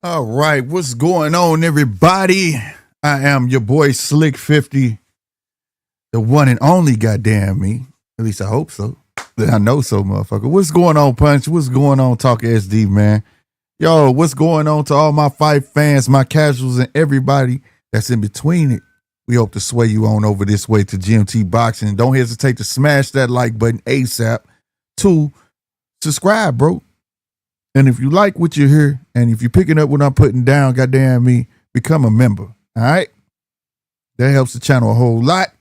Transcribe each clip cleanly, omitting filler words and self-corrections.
All right, what's going on, everybody? I am your boy Slick 50, the one and only, goddamn me. At least I hope so. I know so, motherfucker. What's going on, Punch? What's going on, Talk SD, man? Yo, what's going on to all my fight fans, my casuals, and everybody that's in between it? We hope to sway you on over this way to GMT Boxing. Don't hesitate to smash that like button ASAP. 2, subscribe, bro. And if you like what you hear, and if you're picking up what I'm putting down, goddamn me, become a member. All right? That helps the channel a whole lot.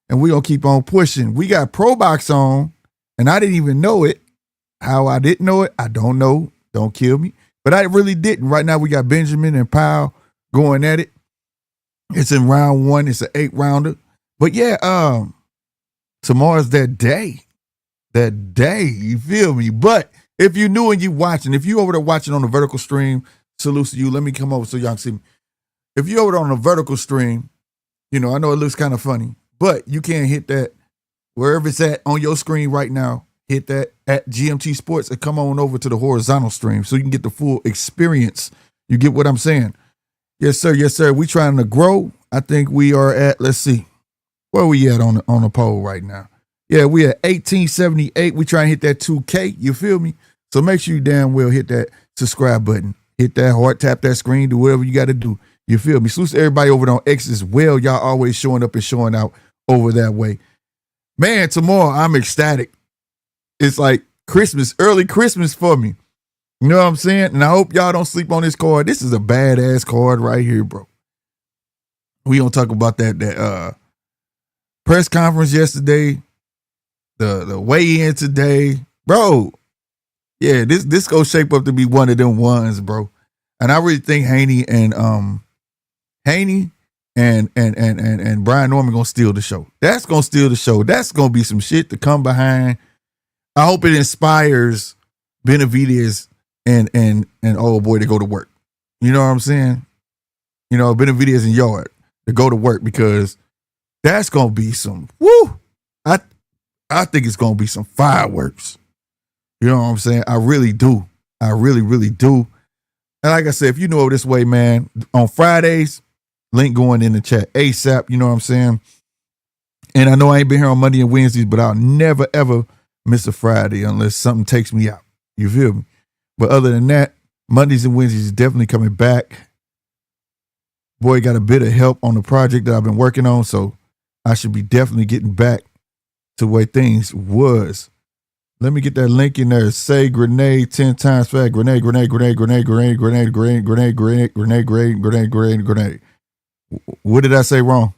And we're going to keep on pushing. We got Pro Box on, and I didn't even know it. How I didn't know it, I don't know. Don't kill me. But I really didn't. Right now, we got Benjamin and Powell going at it. It's in round 1. It's an 8-rounder. But yeah, tomorrow's that day. That day, you feel me? But if you're new and you watching, if you over there watching on the vertical stream, salute to you. Let me come over so y'all can see me. If you over there on the vertical stream, you know, I know it looks kind of funny, but you can't hit that wherever it's at on your screen right now. Hit that at GMT Sports and come on over to the horizontal stream so you can get the full experience. You get what I'm saying? Yes, sir. Yes, sir. We trying to grow. I think we are at, let's see, where we at on the poll right now? Yeah, we at 1878. We trying to hit that 2K. You feel me? So make sure you damn well hit that subscribe button. Hit that heart, tap that screen, do whatever you got to do. You feel me? Salute to everybody over there on X as well. Y'all always showing up and showing out over that way. Man, tomorrow I'm ecstatic. It's like Christmas, early Christmas for me. You know what I'm saying? And I hope y'all don't sleep on this card. This is a badass card right here, bro. We gonna talk about that press conference yesterday, the weigh-in today, bro. Yeah, this gonna shape up to be one of them ones, bro. And I really think Haney and Brian Norman gonna steal the show. That's gonna steal the show. That's gonna be some shit to come behind. I hope it inspires Benavidez and old boy to go to work. You know what I'm saying? You know, Benavidez and Yard to go to work, because that's gonna be some woo. I think it's gonna be some fireworks. You know what I'm saying? I really do. I really, really do. And like I said, if you know this way, man, on Fridays, link going in the chat ASAP. You know what I'm saying? And I know I ain't been here on Monday and Wednesdays, but I'll never, ever miss a Friday unless something takes me out. You feel me? But other than that, Mondays and Wednesdays is definitely coming back. Boy, got a bit of help on the project that I've been working on, so I should be definitely getting back to where things was. Let me get that link in there. Say grenade 10 times fast. Grenade, grenade, grenade, grenade, grenade, grenade, grenade, grenade, grenade, grenade, grenade, grenade, grenade, grenade. What did I say wrong?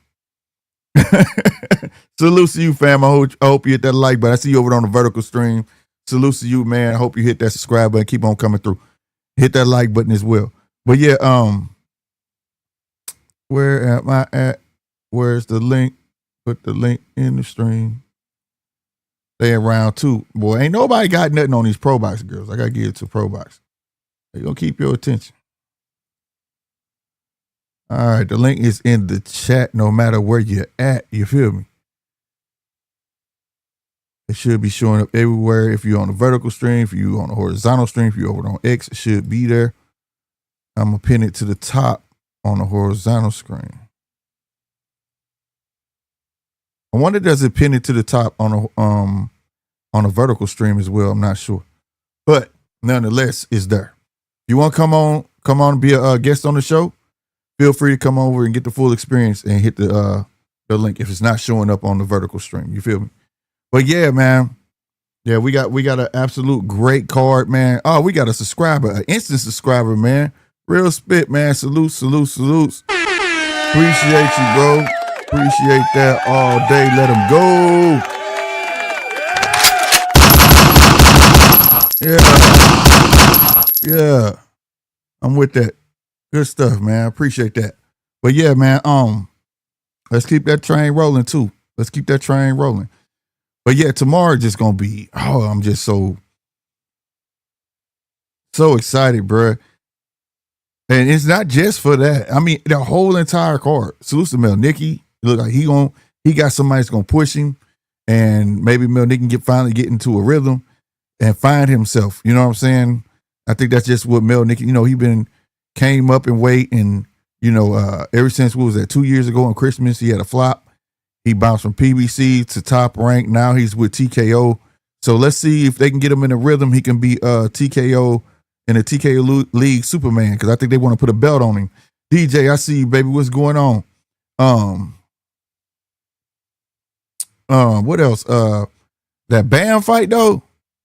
Salute to you, fam. I hope you hit that like button. I see you over there on the vertical stream. Salute to you, man. I hope you hit that subscribe button. Keep on coming through. Hit that like button as well. But yeah, where am I at? Where's the link? Put the link in the stream. They in round 2. Boy, ain't nobody got nothing on these Pro Box girls. I got to give it to Pro Box. They're going to keep your attention. All right, the link is in the chat no matter where you're at. You feel me? It should be showing up everywhere. If you're on the vertical stream, if you're on the horizontal stream, if you're over on X, it should be there. I'm going to pin it to the top on the horizontal screen. I wonder, does it pin it to the top on a vertical stream as well? I'm not sure, but nonetheless, it's there. If you want to come on and be a guest on the show, feel free to come over and get the full experience and hit the link if it's not showing up on the vertical stream. You feel me? But yeah, man. Yeah, we got an absolute great card, man. Oh, we got a subscriber, an instant subscriber, man. Real spit, man. Salutes. Appreciate you, bro. Appreciate that all day. Let him go. Yeah. I'm with that. Good stuff, man. Appreciate that. But yeah, man, let's keep that train rolling too. Let's keep that train rolling. But yeah, tomorrow just gonna be, I'm just so excited, bro. And it's not just for that. I mean, the whole entire card. Salute to Mel Nicky. Look like he got somebody that's gonna push him, and maybe Mel Nicky can finally get into a rhythm and find himself. You know what I'm saying? I think that's just what Mel Nicky. He came up in weight, and ever since what was that 2 years ago on Christmas, he had a flop. He bounced from PBC to top rank. Now he's with TKO. So let's see if they can get him in a rhythm. He can be TKO in the TKO League Superman, because I think they want to put a belt on him. DJ, I see you, baby. What's going on? What else? That Bam fight though.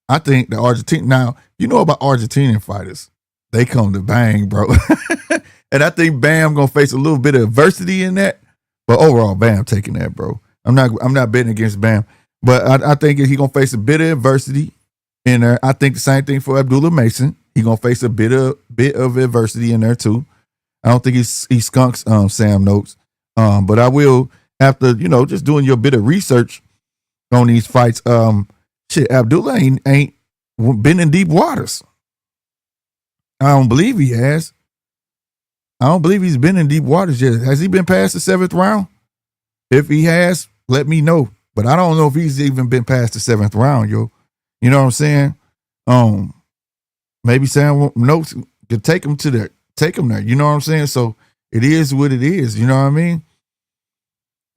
I think the Argentine. Now you know about Argentinian fighters. They come to bang, bro. And I think Bam gonna face a little bit of adversity in that. But overall, Bam taking that, bro. I'm not betting against Bam, but I think he gonna face a bit of adversity in there. I think the same thing for Abdullah Mason. He gonna face a bit of adversity in there too. I don't think he skunks Sam Noakes. But I will, after just doing your bit of research on these fights. Abdullah ain't been in deep waters. I don't believe he has. I don't believe he's been in deep waters yet. Has he been past the 7th round? If he has, let me know. But I don't know if he's even been past the 7th round, yo. You know what I'm saying? Maybe Sam Noakes could take him there. You know what I'm saying? So it is what it is. You know what I mean?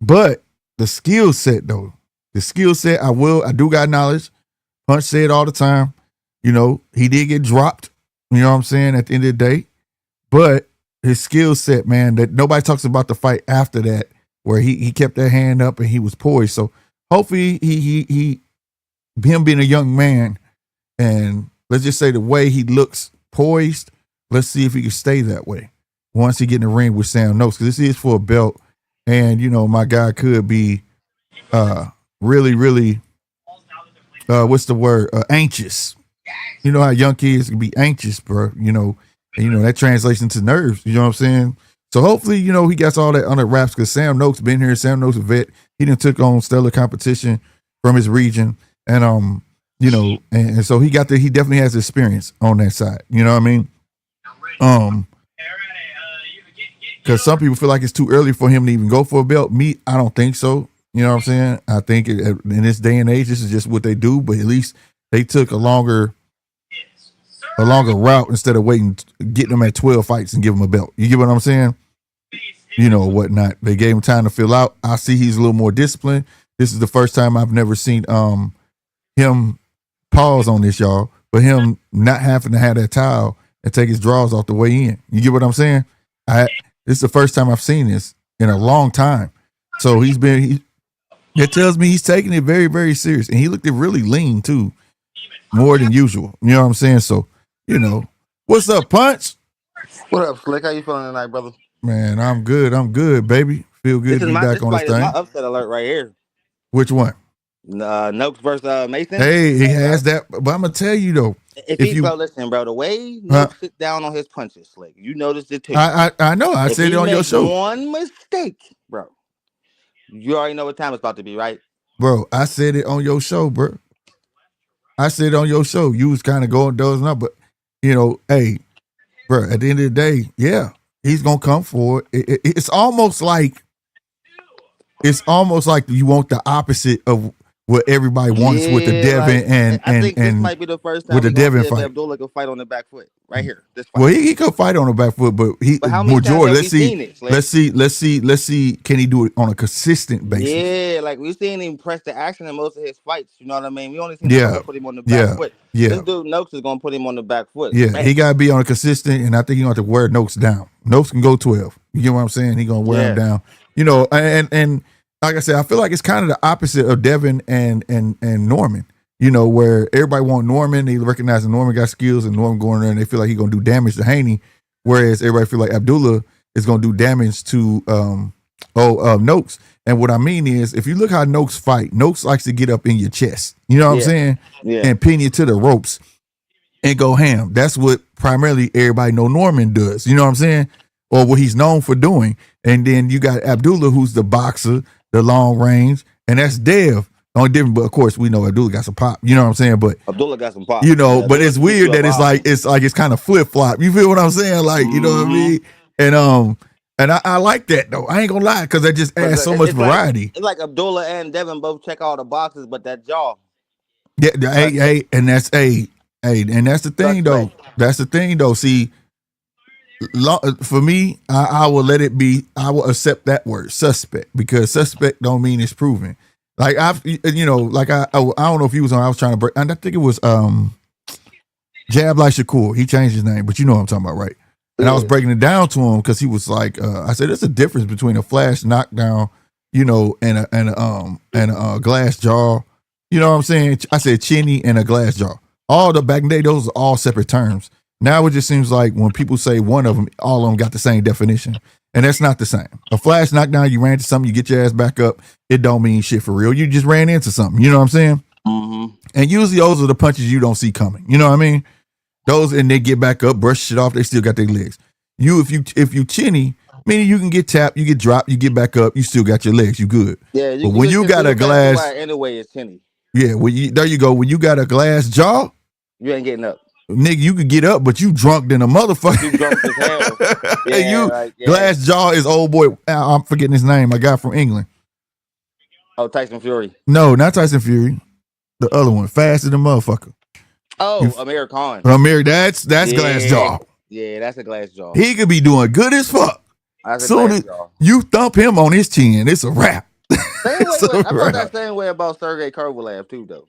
But the skill set, though. The skill set, I do got knowledge. Punch said all the time. He did get dropped. You know what I'm saying? At the end of the day. But his skill set, man, that nobody talks about the fight after that, where he kept that hand up and he was poised. So hopefully him being a young man, and let's just say the way he looks poised, let's see if he can stay that way once he get in the ring with Sam Noakes, because this is for a belt. And my guy could be really, really what's the word? Anxious. You know how young kids can be anxious, bro. And that translates into nerves. You know what I'm saying? So hopefully, he gets all that under wraps, because Sam Noakes been here. Sam Noakes a vet. He done took on stellar competition from his region. And and so he definitely has experience on that side. You know what I mean? Because some people feel like it's too early for him to even go for a belt. Me, I don't think so. You know what I'm saying? I think in this day and age, this is just what they do. But at least they took a longer route instead of getting them at 12 fights and give him a belt. You get what I'm saying? Whatnot. They gave him time to fill out. I see he's a little more disciplined. This is the first time I've never seen him pause on this, y'all, but him not having to have that towel and take his drawers off the way in. You get what I'm saying? This is the first time I've seen this in a long time. So it tells me he's taking it very, very serious. And he looked really lean too, more than usual. You know what I'm saying? So, what's up, Punch? What up, Slick? How you feeling tonight, brother? Man, I'm good, baby. Feel good to be back on this thing. This is my upset alert right here. Which one? Noakes versus Mason. Hey, he has that. But I'm going to tell you, though. Listen, bro, the way Noakes sit down on his punches, Slick, you noticed it too. I know. I said it on your show. One mistake, bro. You already know what time it's about to be, right? Bro, I said it on your show, bro. I said it on your show. You was kind of going dozing up, but, hey, bro, at the end of the day, yeah, he's going to come for it. It's almost like you want the opposite of what everybody wants with the Devin and I think this might be the first time with the Devin fight. Abdullah could fight on the back foot right here. This fight. Well, he could fight on the back foot, but how many times let's see. Can he do it on a consistent basis? Yeah, like we've seen him press the action in most of his fights. You know what I mean? We only seen him put him on the back foot. Yeah. This dude Noakes is gonna put him on the back foot. Yeah, man. He gotta be on a consistent, and I think he gonna have to wear Noakes down. Noakes can go 12. You get what I'm saying? He gonna wear him down. And like I said, I feel like it's kind of the opposite of Devin and Norman. You know, where everybody want Norman, they recognize that Norman got skills, and Norman going there and they feel like he's gonna do damage to Haney, whereas everybody feel like Abdullah is gonna do damage to Noakes. And what I mean is, if you look how Noakes fight, Noakes likes to get up in your chest. You know what I'm saying? Yeah. And pin you to the ropes and go ham. That's what primarily everybody know Norman does. You know what I'm saying? Or what he's known for doing. And then you got Abdullah, who's the boxer, the long range, and that's Dev. Only different, but of course we know Abdullah got some pop. You know what I'm saying? But Abdullah got some pop. You know, but it's weird that it's like it's kind of flip flop. You feel what I'm saying? Like, you know what I mean? And I like that though. I ain't gonna lie, because that just adds so much variety. It's like Abdullah and Devin both check all the boxes, but that jaw. Yeah, and that's and that's the thing though. That's the thing though. See, for me, I will let it be. I will accept that word, suspect, because suspect don't mean it's proven. Like like I don't know if he was on. I was trying to break, and I think it was Jab Like Shakur. He changed his name, but you know what I'm talking about, right? And I was breaking it down to him because he was like, I said, there's a difference between a flash knockdown, you know, and a glass jaw. You know what I'm saying? I said chinny and a glass jaw. All the back in the day, those are all separate terms. Now it just seems like when people say one of them, all of them got the same definition. And that's not the same. A flash knockdown, you ran into something, you get your ass back up. It don't mean shit for real. You just ran into something. You know what I'm saying? Mm-hmm. And usually those are the punches you don't see coming. You know what I mean? Those, and they get back up, brush shit off. They still got their legs. If you chinny, meaning you can get tapped, you get dropped, you get back up, you still got your legs. You good. Yeah. But when you got a glass, anyway, it's chinny. Yeah. There you go. When you got a glass jaw, you ain't getting up. Nigga, you could get up, but you drunk than a motherfucker. You drunk as hell. Yeah, glass jaw is old boy. I'm forgetting his name. I got from England. Oh, Tyson Fury. No, not Tyson Fury. The other one, faster than motherfucker. Oh, Amir Khan. Amir, that's glass jaw. Yeah, that's a glass jaw. He could be doing good as fuck. Soon as you thump him on his chin, it's a wrap. I felt that same way about Sergey Kovalev too, though.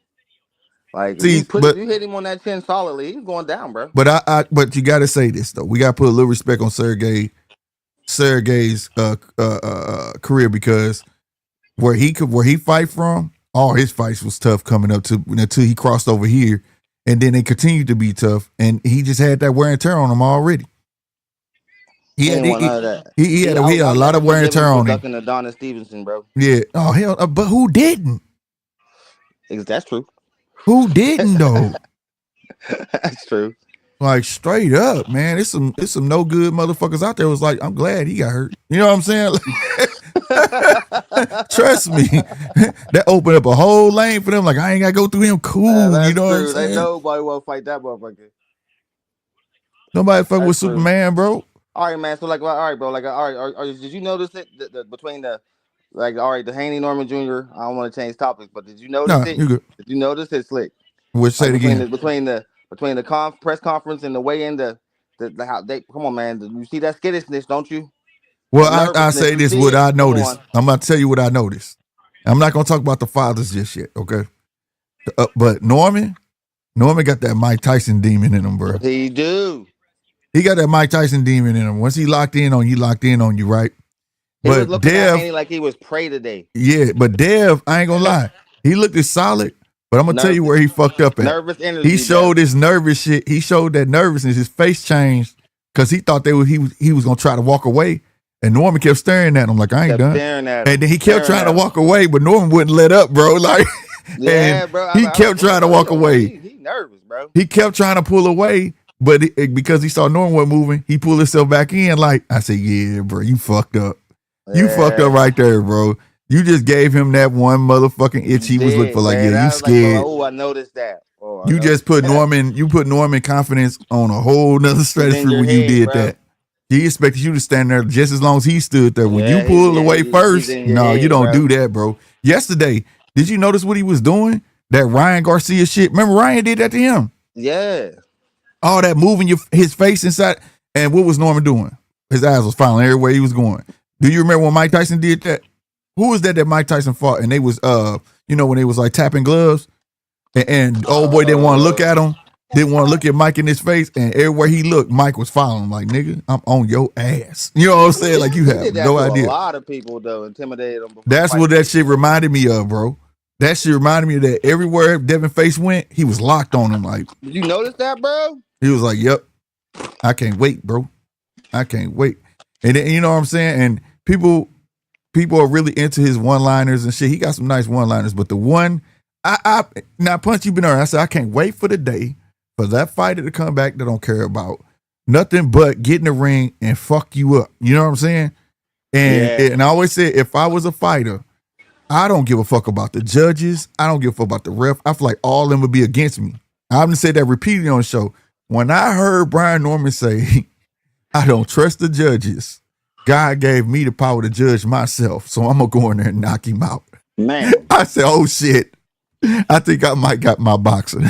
Like, see, you hit him on that chin solidly, he's going down, bro. But but you got to say this though. We got to put a little respect on Sergey's career, because where he fight from, all his fights was tough coming up until he crossed over here, and then they continued to be tough, and he just had that wear and tear on him already. He had a lot of wear and tear on him. Ducking Adonis Stevenson, bro. Yeah. Oh hell, but who didn't? That's true. Who didn't though? That's true. Like straight up, man. It's some no good motherfuckers out there. Was like, I'm glad he got hurt. You know what I'm saying? Trust me, that opened up a whole lane for them. Like, I ain't gotta go through him. Cool, you know what I'm saying? Nobody will fight that motherfucker. Nobody fuck with Superman, bro. All right, man. So like, all right, bro. Like, all right. Did you notice it between the the Haney Norman Jr.? I don't want to change topics, but did you notice it? You good. Did you notice it, Slick? Which say it again? Between the press conference and the weigh-in, how they come on, man. You see that skittishness, don't you? Well, I say this. What I noticed. I'm about to tell you what I noticed. I'm not gonna talk about the fathers just yet, okay? But Norman got that Mike Tyson demon in him, bro. He do. He got that Mike Tyson demon in him. Once he locked in on you, right? He was looking at Haney like he was prey today. Yeah, but Dev, I ain't gonna lie, he looked as solid. But I'm gonna tell you where he fucked up at. Nervous energy. He showed his nervous shit. He showed that nervousness. His face changed because he thought he was gonna try to walk away, and Norman kept staring at him like, I ain't done. And then he kept trying to walk away, but Norman wouldn't let up, bro. Like, yeah, bro. He kept trying to walk away. He nervous, bro. He kept trying to pull away, but because he saw Norman wasn't moving, he pulled himself back in. Like, I said, yeah, bro, you fucked up. You fucked up right there, bro. You just gave him that one motherfucking itch he was looking for. Like, yeah, you scared. Like, oh, I noticed that. You just put Norman. You put Norman confidence on a whole nother stratosphere when you did that. He expected you to stand there just as long as he stood there. When you pulled away first, no, you don't do that, bro. Yesterday, did you notice what he was doing? That Ryan Garcia shit. Remember Ryan did that to him? Yeah. All that moving his face inside. And what was Norman doing? His eyes was following everywhere he was going. Do you remember when Mike Tyson did that? Who was that Mike Tyson fought? And they was when they was like tapping gloves, and old boy didn't want to look at him. Didn't want to look at Mike in his face, and everywhere he looked, Mike was following him like, nigga, I'm on your ass. You know what I'm saying? Like, you He have did that no to a idea. lot of people though, intimidated them before the That's fight. what that shit reminded me of, bro. That shit reminded me that everywhere Devin Face went, he was locked on him. Like, Did you notice that, bro? he was like, yep, I can't wait, bro. I can't wait. And then, you know what I'm saying? And people are really into his one-liners and shit. He got some nice one-liners, but the one, now Punch, you've been on. I said, I can't wait for the day for that fighter to come back that don't care about nothing but get in the ring and fuck you up. You know what I'm saying? And I always say, if I was a fighter, I don't give a fuck about the judges. I don't give a fuck about the ref. I feel like all of them would be against me. I'm gonna say that repeatedly on the show. When I heard Brian Norman say, I don't trust the judges, God gave me the power to judge myself, so I'm gonna go in there and knock him out. Man, I said, oh shit. I think I might got my boxing. Boy,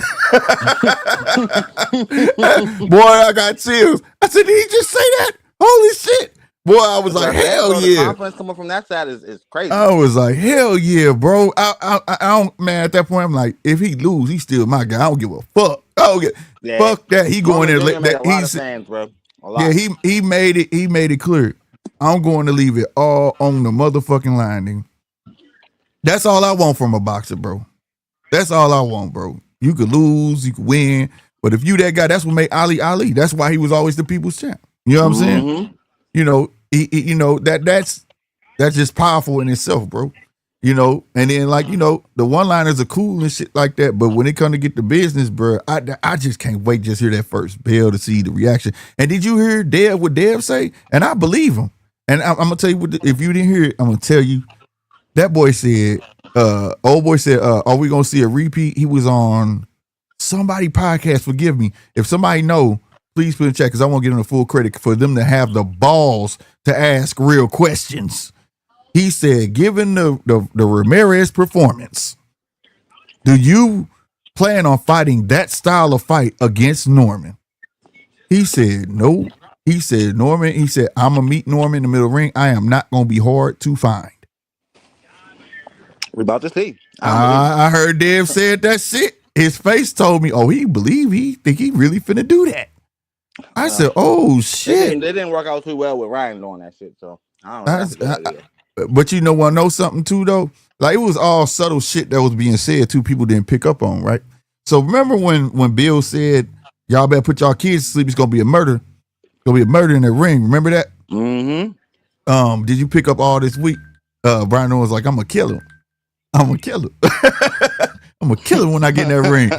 I got chills. I said, did he just say that? Holy shit. Boy, I was like, hell yeah. The confidence coming from that side is crazy. I was like, hell yeah, bro. I don't, man, at that point, I'm like, if he lose, he's still my guy. I don't give a fuck. I don't give, fuck that. He going there. He's fans, bro. Yeah, he made it clear. I'm going to leave it all on the motherfucking line, nigga. That's all I want from a boxer, bro. That's all I want, bro. You could lose, you could win, but if you that guy, that's what made Ali Ali. That's why he was always the people's champ. You know what I'm saying? You know, you know that's just powerful in itself, bro. You know, and then like, you know, the one-liners are cool and shit like that, but when it come to get the business, bro, I just can't wait to just hear that first bell to see the reaction. And did you hear what Dev say? And I believe him. And I'm gonna tell you what, if you didn't hear it, I'm gonna tell you. That boy said, old boy said, are we gonna see a repeat? He was on somebody podcast, forgive me. If somebody know, please put in chat, because I won't get him the full credit for them to have the balls to ask real questions. He said, given the Ramirez performance, do you plan on fighting that style of fight against Norman? He said, no. He said, Norman, he said, I'm gonna meet Norman in the middle ring. I am not gonna be hard to find. We're about to see. I heard Dev said that shit. His face told me, oh, he think he really finna do that. I said, oh shit. They didn't work out too well with Ryan doing that shit, so I don't know. But you know, I know something too though. Like, it was all subtle shit that was being said too. People didn't pick up on, right? So remember when Bill said, y'all better put y'all kids to sleep. It's gonna be a murder. It's gonna be a murder in the ring. Remember that? Mm-hmm. Did you pick up all this week? Brian Norman was like, I'm gonna kill him. I'm gonna kill him. I'm gonna kill him when I get in that ring.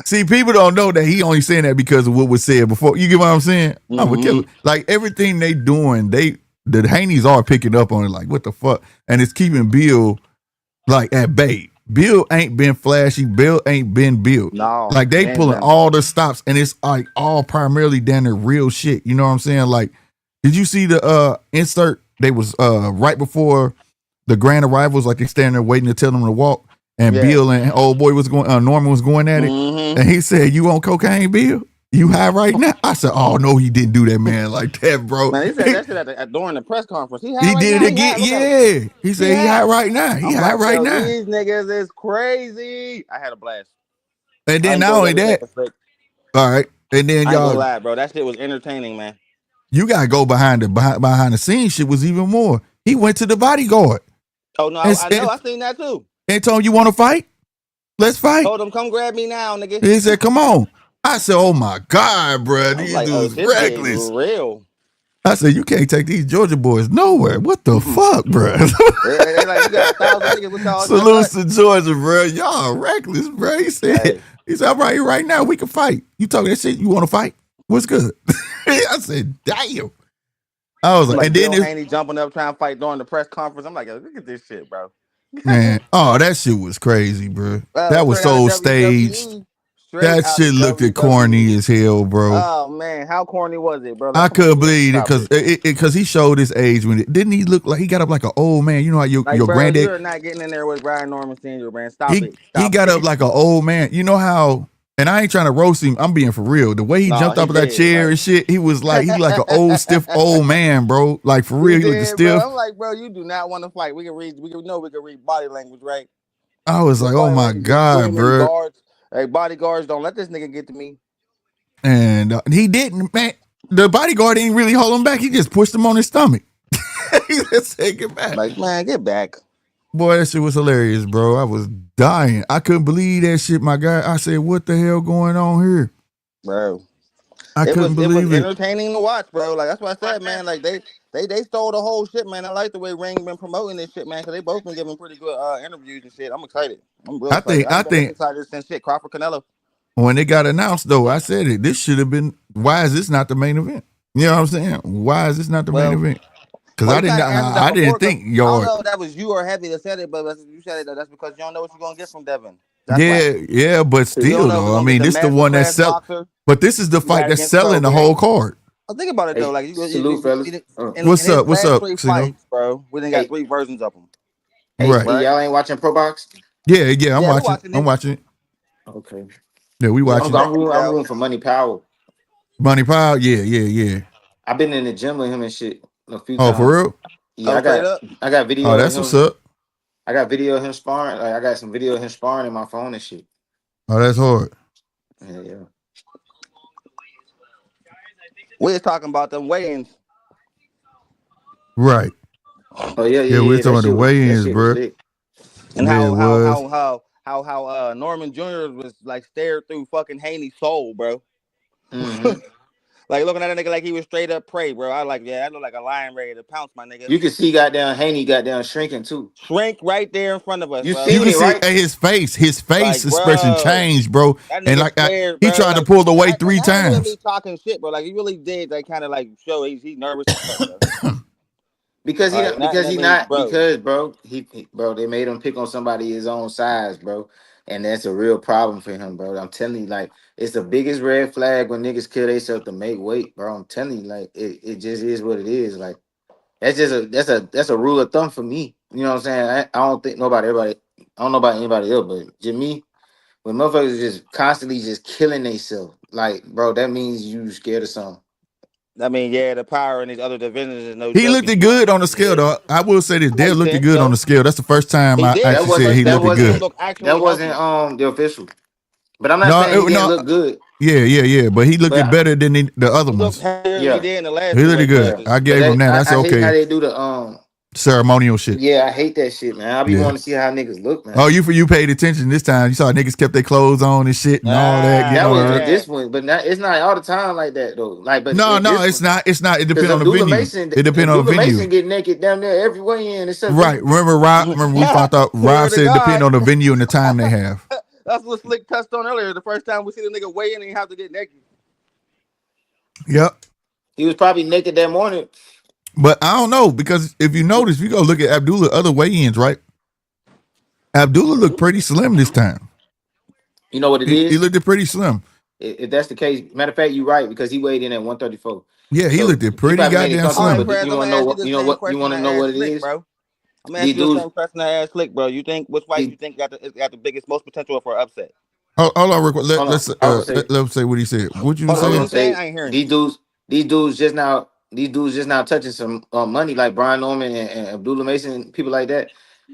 See, people don't know that he only saying that because of what was said before. You get what I'm saying? I'm gonna kill him. Like, everything they doing, the Haneys are picking up on it. Like, what the fuck? And it's keeping Bill like at bay. Bill ain't been flashy. Bill ain't been Bill. No, like, they pulling all the stops, and it's like all primarily down to real shit. You know what I'm saying? Like, did you see the insert? They was right before the grand arrivals, like they standing there waiting to tell them to walk, and Bill and old boy was going, Norman was going at it, and he said, "You on cocaine, Bill? You high right now?" I said, "Oh no, he didn't do that, man, like that, bro." Man, he said that shit during the press conference. He did it again, yeah. He said he high right now. He high right now. These niggas is crazy. I had a blast. And then not only that, all right, and then I ain't y'all, gonna lie, bro, that shit was entertaining, man. You gotta go behind the scenes. Shit was even more. He went to the bodyguard. Oh no, I know. I seen that too. And told him, you want to fight? Let's fight. Told him, come grab me now, nigga. He said, come on. I said, oh my God, bro. These dudes reckless. Real. I said, you can't take these Georgia boys nowhere. What the fuck, bro? They like, you got 1,000 niggas with y'all. Salute to Georgia, bro. Y'all reckless, bro. He said, I'm right here right now. We can fight. You talking that shit? You want to fight? What's good? I said, damn. I was like, and then Haney jumping up trying to fight during the press conference. I'm like, look at this shit, bro. Man, that shit was crazy, bro. That was so staged. That shit looked corny as hell, bro. Oh man, how corny was it, bro? I couldn't believe it because he showed his age when didn't he look like he got up like an old man? You know how your granddad. You're not getting in there with Brian Norman Senior, man. Stop it. He got up like an old man. You know how. And I ain't trying to roast him. I'm being for real. The way he jumped off of that chair and shit, he was like an old stiff old man, bro. Like for real, he looked stiff. Bro. I'm like, bro, you do not want to fight. We can read body language, right? I was like, oh my God, bro. Hey, bodyguards, don't let this nigga get to me. And he didn't, man. The bodyguard didn't really hold him back. He just pushed him on his stomach. He just said, get back. Like, man, get back. Boy, that shit was hilarious, bro. I was dying. I couldn't believe that shit, my guy. I said, what the hell going on here? Bro. I couldn't believe it. Entertaining to watch, bro. Like, that's what I said, man. Like, they stole the whole shit, man. I like the way Ring been promoting this shit, man, because they both been giving pretty good interviews and shit. I'm excited. I'm real excited. I think excited since shit. Crawford Canelo. When it got announced, though, I said it. This should have been. Why is this not the main event? You know what I'm saying? Why is this not the main event? Because I didn't think y'all. I don't know if that was you or Heavy that said it, but you said it. That's because you don't know what you're gonna get from Devin. Yeah, but still though, I mean, this the one that's selling. But this is the fight that's selling the whole card. Think about it though, like salute, fellas. What's up? What's up, fights, bro? We done got 3 versions of them. Hey, right. Y'all ain't watching Pro Box? Yeah, I'm watching. I'm watching it. Okay. Yeah, we watching. I'm rooting for Money Powell. Money Powell, yeah. I've been in the gym with him and shit a few times. Oh, for real? Yeah, I got video. Oh, that's what's up. I got video of him sparring. Like, I got some video of him sparring in my phone and shit. Oh, that's hard. Yeah. We was talking about them weigh-ins. Right. Oh yeah. We're talking about the weigh-ins, bro. And how Norman Jr. was like stared through fucking Haney's soul, bro. Mm-hmm. Like looking at a nigga like he was straight up prey, bro. I look like a lion ready to pounce, my nigga. You can see Haney shrinking too. Shrink right there in front of us. You bro. can see right? His face expression changed, bro. And like scared, he tried to pull away 3 times. Really talking shit, bro. Like he really did. Like kind of like show he's nervous. Because they made him pick on somebody his own size, bro. And that's a real problem for him, bro. I'm telling you, like, it's the biggest red flag when niggas kill themselves to make weight, bro. I'm telling you, like, it just is what it is. Like, that's a rule of thumb for me. You know what I'm saying? I don't think I don't know about anybody else, but just me, when motherfuckers just constantly just killing themselves, like, bro, that means you scared of something. I mean, yeah, the power in these other divisions is no. He looked good on the scale, though. I will say this: Dale looked good on the scale. That's the first time I actually said he looked good. That wasn't the official, but I'm not saying he didn't look good. Yeah. But he looked better than the other ones. Yeah, he looked good. I gave him that. That's okay. Hate how they do the ceremonial shit. Yeah, I hate that shit, man. I be wanting to see how niggas look, man. Oh, you paid attention this time. You saw niggas kept their clothes on and shit and all that. That was this one, but it's not all the time like that though. Like, but no, it's not. It depends on the venue. It depends on the venue. Mason get naked down there every way in. Right. Remember we found out Rob said it depends on the venue and the time they have. That's what Slick touched on earlier. The first time we see the nigga weigh in and he have to get naked. Yep. He was probably naked that morning. But I don't know, because if you notice, you go look at Abdullah other weigh-ins, right? Abdullah looked pretty slim this time. You know what it is? He looked pretty slim. If that's the case, matter of fact, you're right, because he weighed in at 134. Yeah, he looked pretty goddamn slim. But you want to know what it is, bro? I'm asking you the same question I asked Slick, bro. You think which fight you think got the biggest, most potential for upset? Hold on, real quick. Let's say what he said. What you say? I ain't hearing these dudes just now touching some money, like Brian Norman and Abdullah Mason, people like that.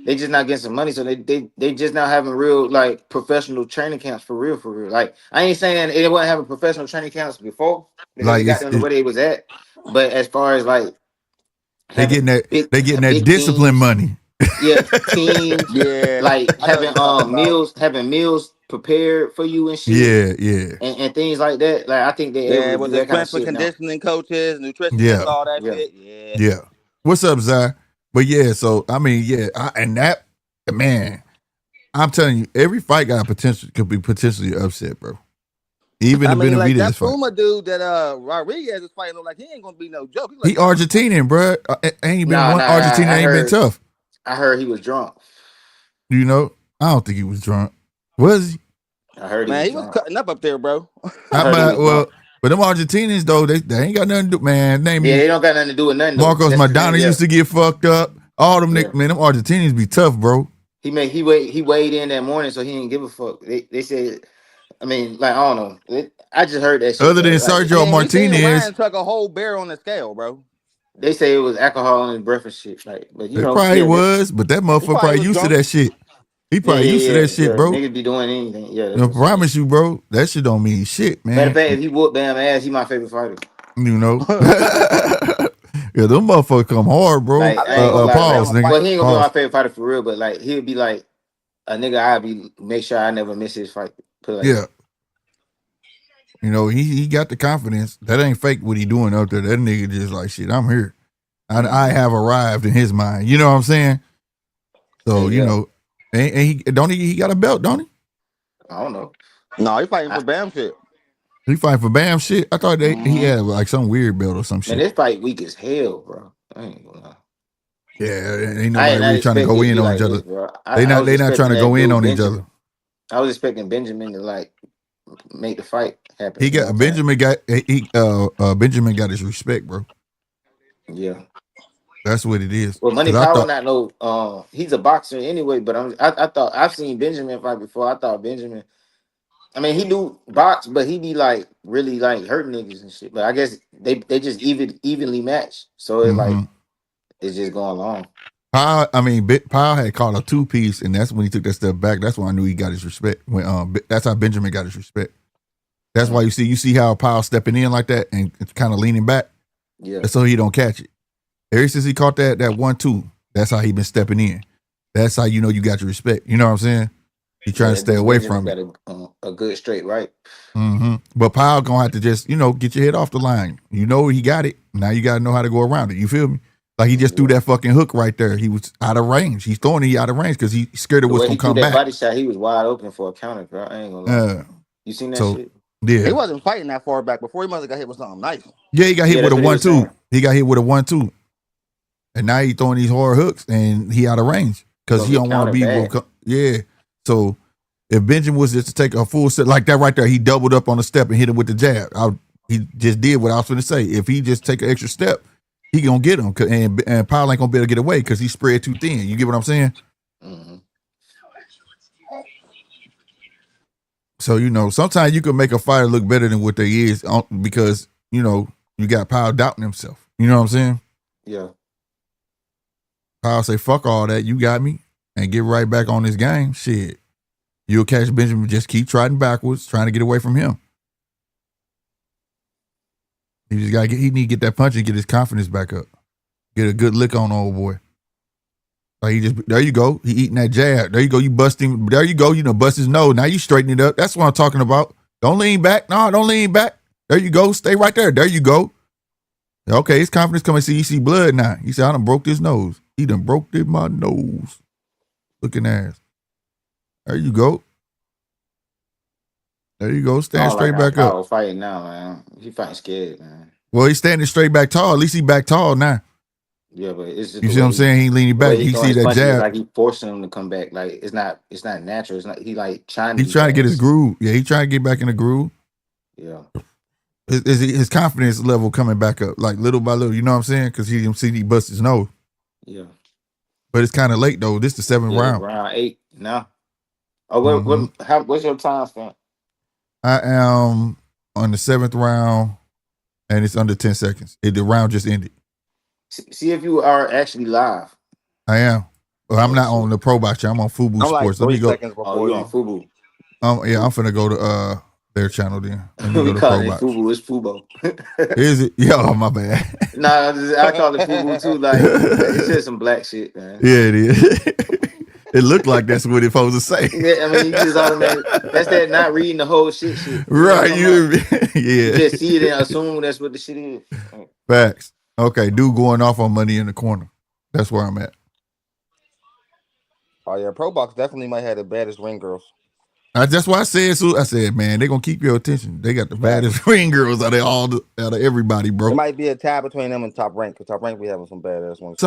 They just not getting some money, so they just now having real like professional training camps for real. Like, I ain't saying they wasn't having professional training camps before because they got them to where they was at, but as far as like they getting that discipline teams, money. Yeah, teams. Yeah, like having meals prepared for you and shit. Yeah. And things like that. Like, I think they with the strength and conditioning coaches, nutritionists, all that shit. Yeah. What's up, Zai? But yeah, so I mean, and that, man, I'm telling you, every fight could be potentially upset, bro. Even the Benavidez like that fight. Puma dude that Rodriguez is fighting, like he ain't gonna be no joke. He Argentinian, bro. Ain't been one Argentina ain't been tough. I heard he was drunk. You know, I don't think he was drunk. Was he? I heard he was cutting up there, bro. But them Argentinians though, they ain't got nothing to do, man. They don't got nothing to do with nothing. Marcos Maidana used to get fucked up. All them niggas, man, them Argentinians be tough, bro. He weighed in that morning, so he didn't give a fuck. They said, I mean, like, I don't know. I just heard that shit. Other than Sergio Martinez, took a whole bear on the scale, bro. They say it was alcohol in his breath and shit. Like, but it probably was, but that motherfucker probably used to that shit. He probably used to that shit, bro. Niggas be doing anything. Yeah, that's I what's up. promise you, bro. That shit don't mean shit, Matter man. of fact, if he whoop Bam ass, he my favorite fighter. You know. Yeah, them motherfuckers come hard, bro. Like, I ain't gonna lie, Pause, like, nigga. well, he ain't gonna be Pause. my favorite fighter for real, but like he'll be like a nigga I be make sure I never miss his fight. Put it like Yeah. that. You know, he got the confidence. That ain't fake what he doing out there. That nigga just like, shit, I'm here. I have arrived in his mind. You know what I'm saying? So, Yeah. you know, and he got a belt, don't he? I don't know. No, he fighting for Bam shit. He fighting for Bam shit. I thought he had like some weird belt or some shit. Man, this fight weak as hell, bro. I ain't gonna lie. Yeah, ain't nobody really trying to go in on each other. Bro. They not trying to go in on each other. I was expecting Benjamin to like make the fight happen. He got Benjamin got his respect, bro. Yeah, that's what it is. Well, Money Power not no. He's a boxer anyway, but I thought I've seen Benjamin fight before. I thought Benjamin. I mean, he do box, but he be like really like hurting niggas and shit. But I guess they just evenly matched, so it's like it's just going long. Powell had caught a 2-piece, and that's when he took that step back. That's when I knew he got his respect. When that's how Benjamin got his respect. That's why you see how Powell stepping in like that and kind of leaning back. Yeah, so he don't catch it. Ever since he caught that 1-2, that's how he been stepping in. That's how you know you got your respect. You know what I'm saying? He trying to stay away from it. Got a good straight right. But Powell gonna have to just get your head off the line. You know he got it. Now you gotta know how to go around it. You feel me? Like he just threw that fucking hook right there. He was out of range. He's throwing it out of range because he's scared of what's gonna come back. Body shot, he was wide open for a counter, bro. I ain't gonna lie. You seen that shit? Yeah. He wasn't fighting that far back before. He must have got hit with something nice. Yeah, he got hit with a 1-2. He got hit with a 1-2. And now he throwing these hard hooks and he out of range because he don't want to be. Yeah. So if Benjamin was just to take a full step like that right there, he doubled up on the step and hit him with the jab. He just did what I was going to say. If he just take an extra step, he gonna get him, and Powell ain't gonna be able to get away because he spread too thin. You get what I'm saying? So sometimes you can make a fighter look better than what they is because you got Powell doubting himself. You know what I'm saying? Yeah. Powell say, "Fuck all that, you got me," and get right back on this game. Shit, you'll catch Benjamin. Just keep trotting backwards, trying to get away from him. He just got he need to get that punch and get his confidence back up. Get a good lick on old boy. Like there you go. He eating that jab. There you go. You bust him. There you go. Bust his nose. Now you straighten it up. That's what I'm talking about. Don't lean back. No, don't lean back. There you go. Stay right there. There you go. Okay, his confidence coming. See, you see blood now. He said, I done broke his nose. He done broke my nose. Looking ass. There you go. There you go. Stand straight back up. Fighting now, man. He fighting scared, man. Well, he's standing straight back tall. At least he back tall now. Yeah, but it's just you see what I'm saying? He leaning back. He see that jab. Like he forcing him to come back. Like it's not natural. It's not. He like trying. He's trying to get his groove. Yeah, he trying to get back in the groove. Yeah. His confidence level coming back up, like little by little. You know what I'm saying? Because he didn't see he bust his nose. Yeah. But it's kind of late though. This is the 7th round. Round 8 now. Oh, what's your time stamp? I am on the 7th round, and it's under 10 seconds. The round just ended. See if you are actually live. I am. Well, I'm not on the Pro Box channel. I'm on Fubu Sports. Like 3 Let me go. seconds before you on Fubu. Yeah, I'm finna go to their channel then. Let me we go to call Pro it Box. Fubu. It's Fubo. Is it? Yo, my bad. Nah, I call it Fubu too. Like it's just some black shit, man. Yeah, it is. It looked like that's what it's supposed to say. Yeah, I mean, you just automatic. That's that not reading the whole shit. Right, You yeah. just see it and assume that's what the shit is. Facts. Okay, dude going off on money in the corner. That's where I'm at. Oh yeah, Pro Box definitely might have the baddest ring girls. That's why I said, man, they're gonna keep your attention. They got the baddest ring girls out of everybody, bro. It might be a tie between them and Top Rank, because Top Rank we having some badass ones.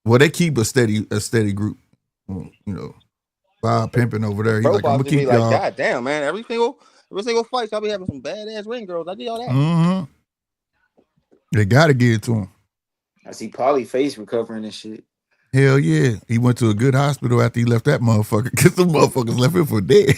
Well, they keep a steady group. Bob pimping over there. He's like, I'm gonna keep y'all. God damn, man, every single fight, y'all be having some badass ring girls. I did all that. Mm-hmm. They gotta give it to him. I see Paulie face recovering and shit. Hell yeah. He went to a good hospital after he left that motherfucker, because the motherfuckers left him for dead.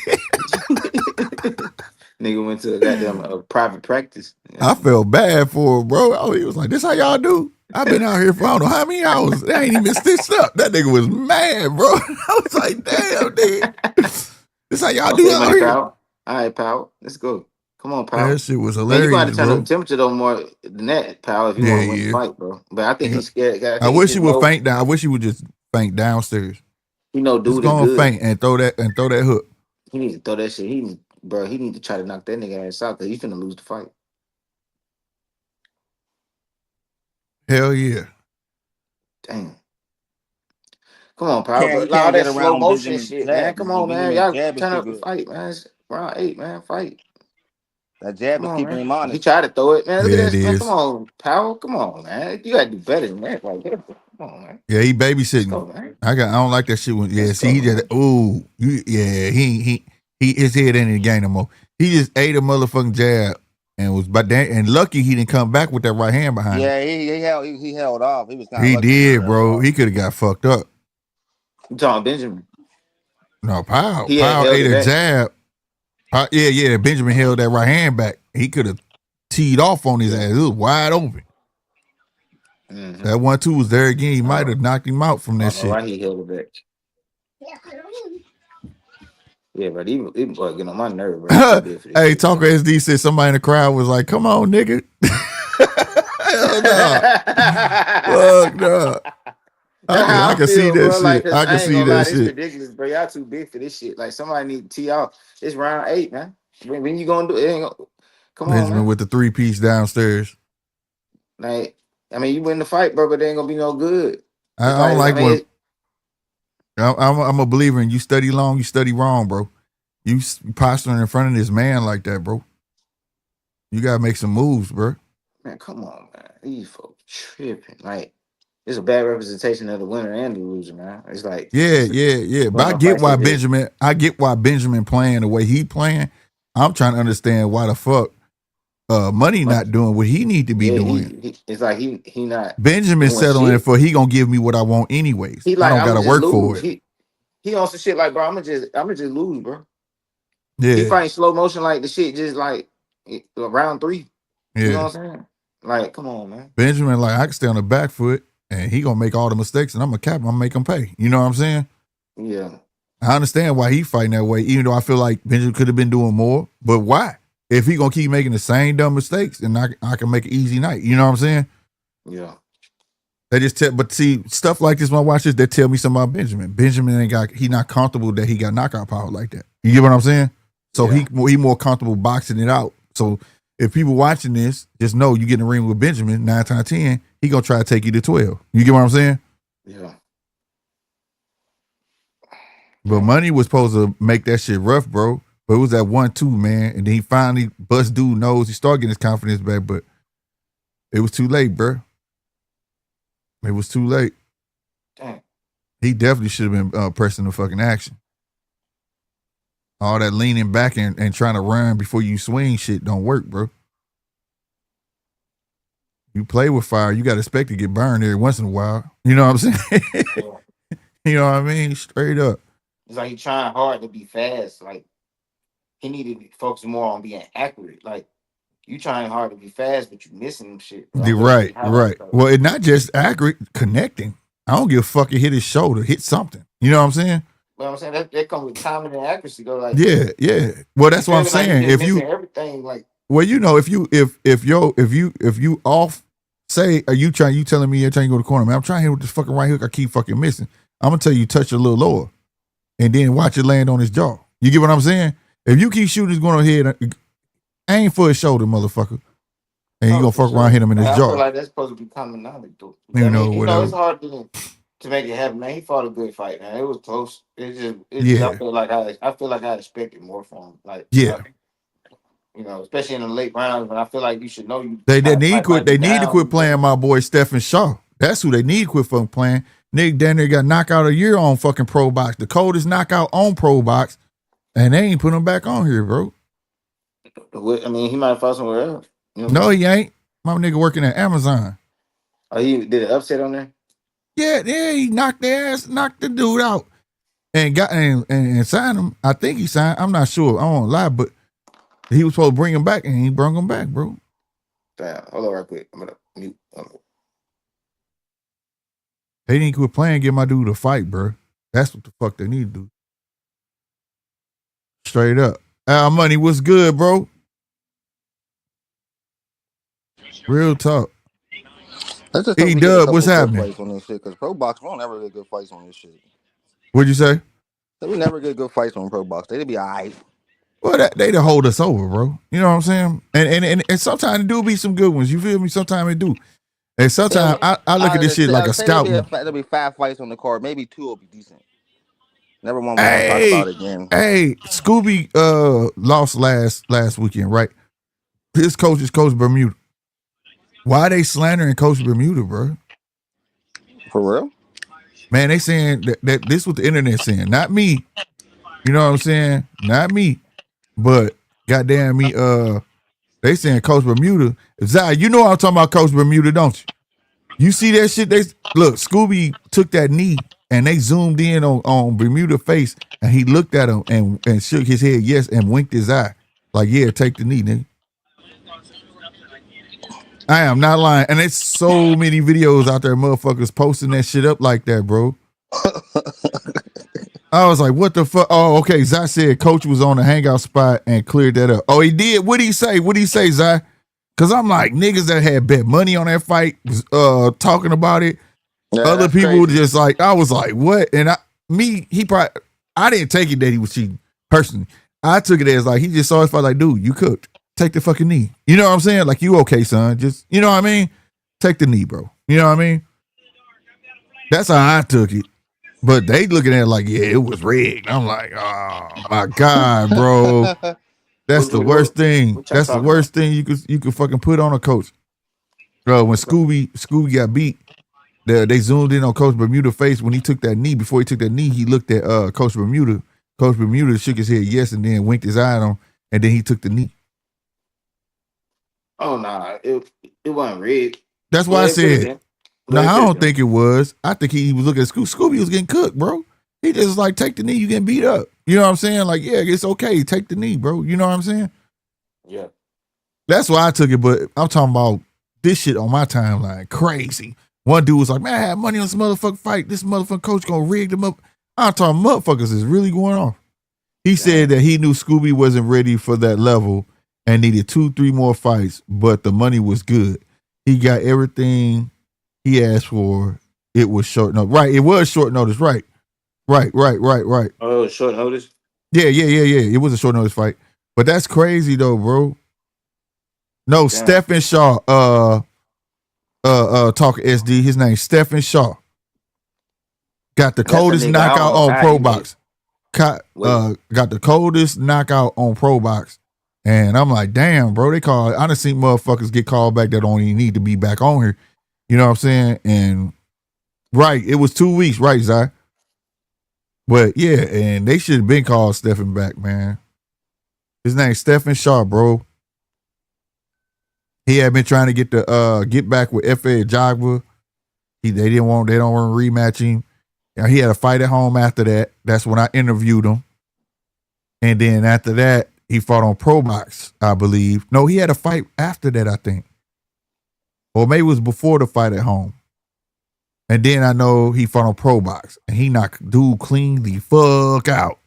Nigga went to a goddamn private practice. I felt bad for him, bro. He was like, this how y'all do? I've been out here for I don't know how many hours. I ain't even stitched up. That nigga was mad, bro. I was like, damn, nigga. This how y'all do Okay, out money here? pal. All right, pal. Let's go. Come on, That pal. shit was Man, you gonna have hilarious, to turn up the bro. temperature though more than that, pal, if you Yeah, want to win the yeah. fight, bro. But I think Yeah. he's scared. I I think he wish he just would know faint down. I wish he would just faint downstairs. he know Just dude is go and good. faint and throw that hook. He need to throw that shit. He need to try to knock that nigga ass out because he's finna lose the fight. Hell yeah. Damn. Come on, pal. Can't you But all can't that get slow around motion Benjamin's shit, man. jab. Come on, man. Benjamin's Y'all jab is turn too up the good. fight, man. It's round 8, man. Fight. That jab Come is on, keeping man. him He honest. tried to throw it, man. Look at Yeah, it this, man. Come is. on, pal. Come on, man. You gotta do better than that. Like, come on, man. Yeah, he Let's babysitting. go, man. I don't like that shit when Let's see go, he just man. he his head ain't in the game no more. He just ate a motherfucking jab and was but that and lucky he didn't come back with that right hand behind it. Yeah, he held off. He was kind of He lucky when he did, held bro. off. He could have got fucked up. You talking Benjamin? No, Powell. He had Powell held ate it a back. jab. Yeah. Benjamin held that right hand back. He could have teed off on his ass. It was wide open. Mm-hmm. That 1-2 was there again. He might have knocked him out from I that don't know shit. why he held it back. Yeah, but he boy getting on my nerve, bro. He too big for this Hey, shit, man. Talker SD said somebody in the crowd was like, "Come on, nigga." Hell no. Fuck no. That's I how I can see feel, that bro. Like, shit. cause I can I ain't see gonna that lie, this shit. ridiculous, bro. Y'all too big for this shit. Like, somebody need to tee off. It's round 8, man. When you gonna do it? It ain't gonna, come on, Benjamin man. with the 3-piece downstairs. Like, I mean, you win the fight, bro, but it ain't gonna be no good. I It's don't like, I like mean, when I'm a believer in you study long, you study wrong, bro. You posturing in front of this man like that, bro. You gotta make some moves, bro. man, come on, man. These folks tripping. Like, it's a bad representation of the winner and the loser, man. It's like, Yeah. But but no fights like this. I get why Benjamin playing the way he playing. I'm trying to understand why the fuck Money But not doing what he need to be yeah, doing. it's like he not Benjamin doing settling shit. for he gonna give me what I want anyways. He I like, don't I'm gotta gonna just work for lose. it. He on some shit like, bro, I'm gonna just lose, bro. He Yeah, fighting slow motion like the shit just like round 3. You know yeah. what I'm saying? Like, come on, man. Benjamin, like, I can stay on the back foot and he gonna make all the mistakes and I'm gonna cap him, I'm gonna make him pay. You know what I'm saying? Yeah. I understand why he fighting that way, even though I feel like Benjamin could have been doing more. But why? If he gonna keep making the same dumb mistakes, then I can make an easy night. You know what I'm saying? Yeah. They just tell, but see, stuff like this when I watch this, they tell me something about Benjamin. Benjamin he not comfortable that he got knockout power like that. You get what I'm saying? So Yeah. he more comfortable boxing it out. So if people watching this, just know you get in the ring with Benjamin, 9 times 10, he gonna try to take you to 12. You get what I'm saying? Yeah. But Money was supposed to make that shit rough, bro. But it was that 1-2, man. And then he finally bust dude nose. He started getting his confidence back, but it was too late, bro. It was too late. Damn. He definitely should have been pressing the fucking action. All that leaning back and trying to run before you swing shit don't work, bro. You play with fire, you got to expect to get burned every once in a while. You know what I'm saying? Yeah. You know what I mean? Straight up. It's like he trying hard to be fast. Like, he needed to focus more on being accurate. Like, you trying hard to be fast, but you missing shit. Bro. I You're feel like he right, highlighted right. that. Well, it's not just accurate, connecting. I don't give a fuck it hit his shoulder, hit something. You know what I'm saying? But I'm saying that comes with timing and accuracy. Though, like, Yeah. Well, you that's what I'm feel like you saying. just If missing you everything. Like, Well, you know, if you off, say, are you telling me you're trying to go to the corner, man? I'm trying to hit with this fucking right hook. I keep fucking missing. I'm gonna tell you, touch it a little lower, and then watch it land on his jaw. You get what I'm saying? If you keep shooting, it's going ahead, aim for his shoulder, motherfucker, and you oh, gonna for fuck around, sure. hit him in his I feel jaw. like that's supposed to be common knowledge, though. You I know, mean, it's whatever. hard to make it happen, man. He fought a good fight, man. It was close. Yeah, I feel like I expected more from him. Like, yeah. especially in the late rounds when I feel like you should know you They kind of need fight quit. might be They need to down. quit playing my boy Stephen Shaw. That's who they need to quit fucking playing. Nick Danner got knocked out a year on fucking Pro Box, the coldest knockout on Pro Box, and they ain't put him back on here, bro. I mean, he might have fought somewhere else. You know what I'm No, saying? he ain't. My nigga working at Amazon. Oh, he did an upset on there? Yeah, he knocked the dude out and got and signed him. I think he signed. I'm not sure. I don't lie, but he was supposed to bring him back and he brought him back, bro. Damn. Hold on right quick. I'm gonna mute. They need to quit playing, get my dude a fight, bro. That's what the fuck they need to do. Straight up. Al Money, what's good, bro? Real talk. Let's just hope we get a E-Dub, couple what's good happening? fights on this shit, because Pro Box, we don't ever get good fights on this shit. What'd you say? So we never get good fights on Pro Box. They'd be all right. Well, they to hold us over, bro. You know what I'm saying? And sometimes it do be some good ones. You feel me? Sometimes it do. And sometimes I look at this shit like a scouting. There'll be 5 fights on the card. Maybe 2 will be decent. Never one we're gonna talk Hey, about again. hey, Scooby lost last weekend, right? His coach is Coach Bermuda. Why they slandering Coach Bermuda, bro? For real? Man, they saying that this what the internet saying, not me. You know what I'm saying? Not me. But goddamn me, they saying Coach Bermuda. Zai, you know I'm talking about Coach Bermuda, don't you? You see that shit? They look, Scooby took that knee and they zoomed in on Bermuda's face and he looked at him and shook his head yes and winked his eye. Like, yeah, take the knee, nigga. I am not lying. And there's so many videos out there, motherfuckers posting that shit up like that, bro. I was like, what the fuck? Oh, okay. Zai said coach was on the hangout spot and cleared that up. Oh, he did? What'd he say? What'd he say, Zai? Because I'm like, niggas that had bet money on that fight was talking about it. Yeah, other people were just like, I was like, what? And I didn't take it that he was cheating, personally. I took it as like, he just saw his fight like, dude, you cooked. Take the fucking knee. You know what I'm saying? Like, you okay, son. Just, you know what I mean? Take the knee, bro. You know what I mean? That's how I took it. But they looking at it like, yeah, it was rigged. I'm like, oh my God, bro. That's the worst thing. That's the worst thing you could fucking put on a coach. Bro, when Scooby got beat, they zoomed in on Coach Bermuda's face when he took that knee. Before he took that knee, he looked at Coach Bermuda. Coach Bermuda shook his head yes and then winked his eye at him, and then he took the knee. Oh nah, it wasn't rigged. That's why I said. No, I don't think it was. I think he was looking at Scooby. Scooby was getting cooked, bro. He just like, take the knee, you getting beat up. You know what I'm saying? Like, yeah, it's okay. Take the knee, bro. You know what I'm saying? Yeah. That's why I took it, but I'm talking about this shit on my timeline. Crazy. One dude was like, man, I had money on this motherfucking fight. This motherfucking coach gonna rig them up. I'm talking motherfuckers is really going off. He said that he knew Scooby wasn't ready for that level and needed 2-3 more fights, but the money was good. He got everything he asked for. It was short notice. Right, it was short notice. Right. Oh, it was short notice? Yeah. It was a short notice fight. But that's crazy though, bro. No, Stephen Shaw, talk SD. His name's Stephen Shaw. Got the coldest knockout on Pro Box. Got the coldest knockout on Pro Box. And I'm like, damn, bro, I done seen motherfuckers get called back that don't even need to be back on here. You know what I'm saying? And right, it was 2 weeks, right, Zai? But yeah, and they should have been called Stephen back, man. His name's Stephen Shaw, bro. He had been trying to get back with F.A. Jagba. They don't want to rematch him. He had a fight at home after that. That's when I interviewed him. And then after that, he fought on Pro Box, I believe. No, he had a fight after that, I think. Or maybe it was before the fight at home. And then I know he fought on Pro Box. And he knocked dude clean the fuck out.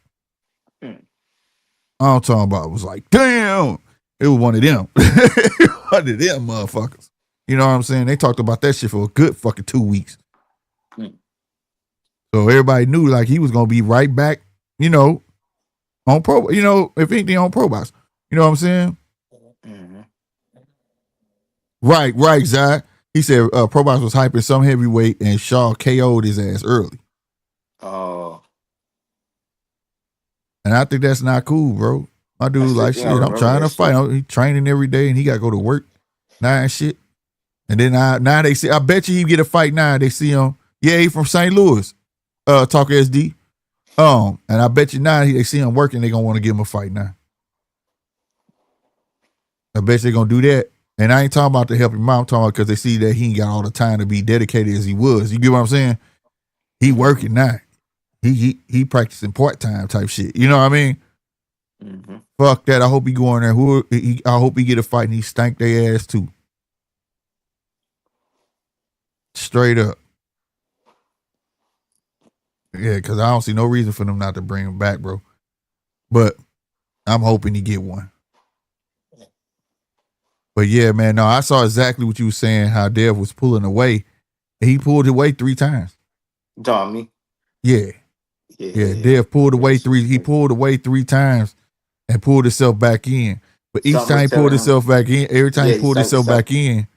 All I'm talking about was like, damn. It was one of them. One of them motherfuckers. You know what I'm saying? They talked about that shit for a good fucking 2 weeks. So everybody knew like he was gonna be right back, you know, on Pro, you know, if anything on Pro Box. You know what I'm saying? Mm-hmm. Right, Zach. He said Pro Box was hyping some heavyweight and Shaw KO'd his ass early. Oh. And I think that's not cool, bro. My dude like, shit, I'm trying to fight. He training every day and he got to go to work. Nah, and shit. And then now they see, I bet you he get a fight now. They see him. Yeah, he from St. Louis. Talk SD. And I bet you now they see him working, they gonna want to give him a fight now. I bet they're gonna do that. And I ain't talking about to help him out. I'm talking about because they see that he ain't got all the time to be dedicated as he was. You get what I'm saying? He working now. He practicing part-time type shit. You know what I mean? Mm-hmm. Fuck that. I hope he go in there. I hope he get a fight and he stank their ass too. Straight up. Yeah, because I don't see no reason for them not to bring him back, bro. But I'm hoping he get one. But yeah, man, no, I saw exactly what you were saying, how Dev was pulling away. And he pulled away 3 times. John, me. Yeah. Yeah. Dev pulled away 3. He pulled away 3 times and pulled himself back in. But each time he pulled himself back in, every time he pulled himself back in,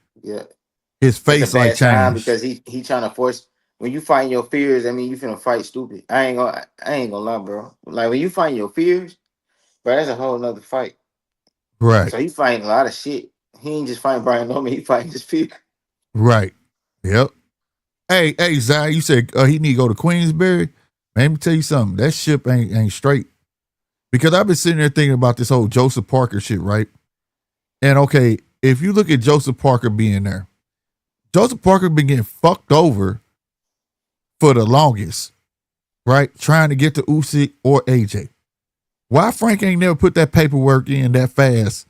his face like changed. Because he trying to force. When you find your fears, I mean, you finna fight stupid. I ain't gonna lie, bro. Like when you find your fears, bro, that's a whole nother fight. Right. So he fighting a lot of shit. He ain't just fighting Brian Norman. He fighting his fear. Right. Yep. Hey, Zai, you said he need to go to Queensberry. Man, let me tell you something. That ship ain't straight. Because I've been sitting there thinking about this whole Joseph Parker shit, right? And okay, if you look at Joseph Parker being there, Joseph Parker been getting fucked over for the longest, right? Trying to get to Usyk or AJ. Why Frank ain't never put that paperwork in that fast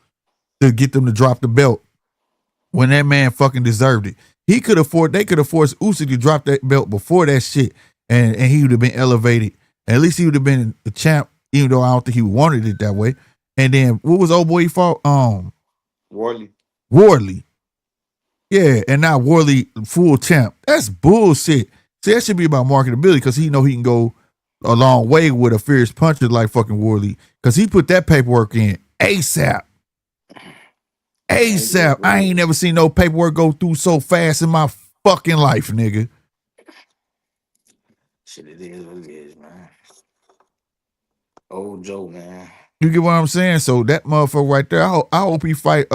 to get them to drop the belt when that man fucking deserved it? They could have forced Usyk to drop that belt before that shit, and he would have been elevated. At least he would have been the champ, even though I don't think he wanted it that way. And then what was old boy he fought? Wardley. Yeah, and now Wardley full champ. That's bullshit. See, that should be about marketability because he know he can go a long way with a fierce puncher like fucking Wardley because he put that paperwork in ASAP. ASAP. I ain't never seen no paperwork go through so fast in my fucking life, nigga. Shit, it is what it is, man. Old Joe, man. You get what I'm saying? So that motherfucker right there, I hope he fight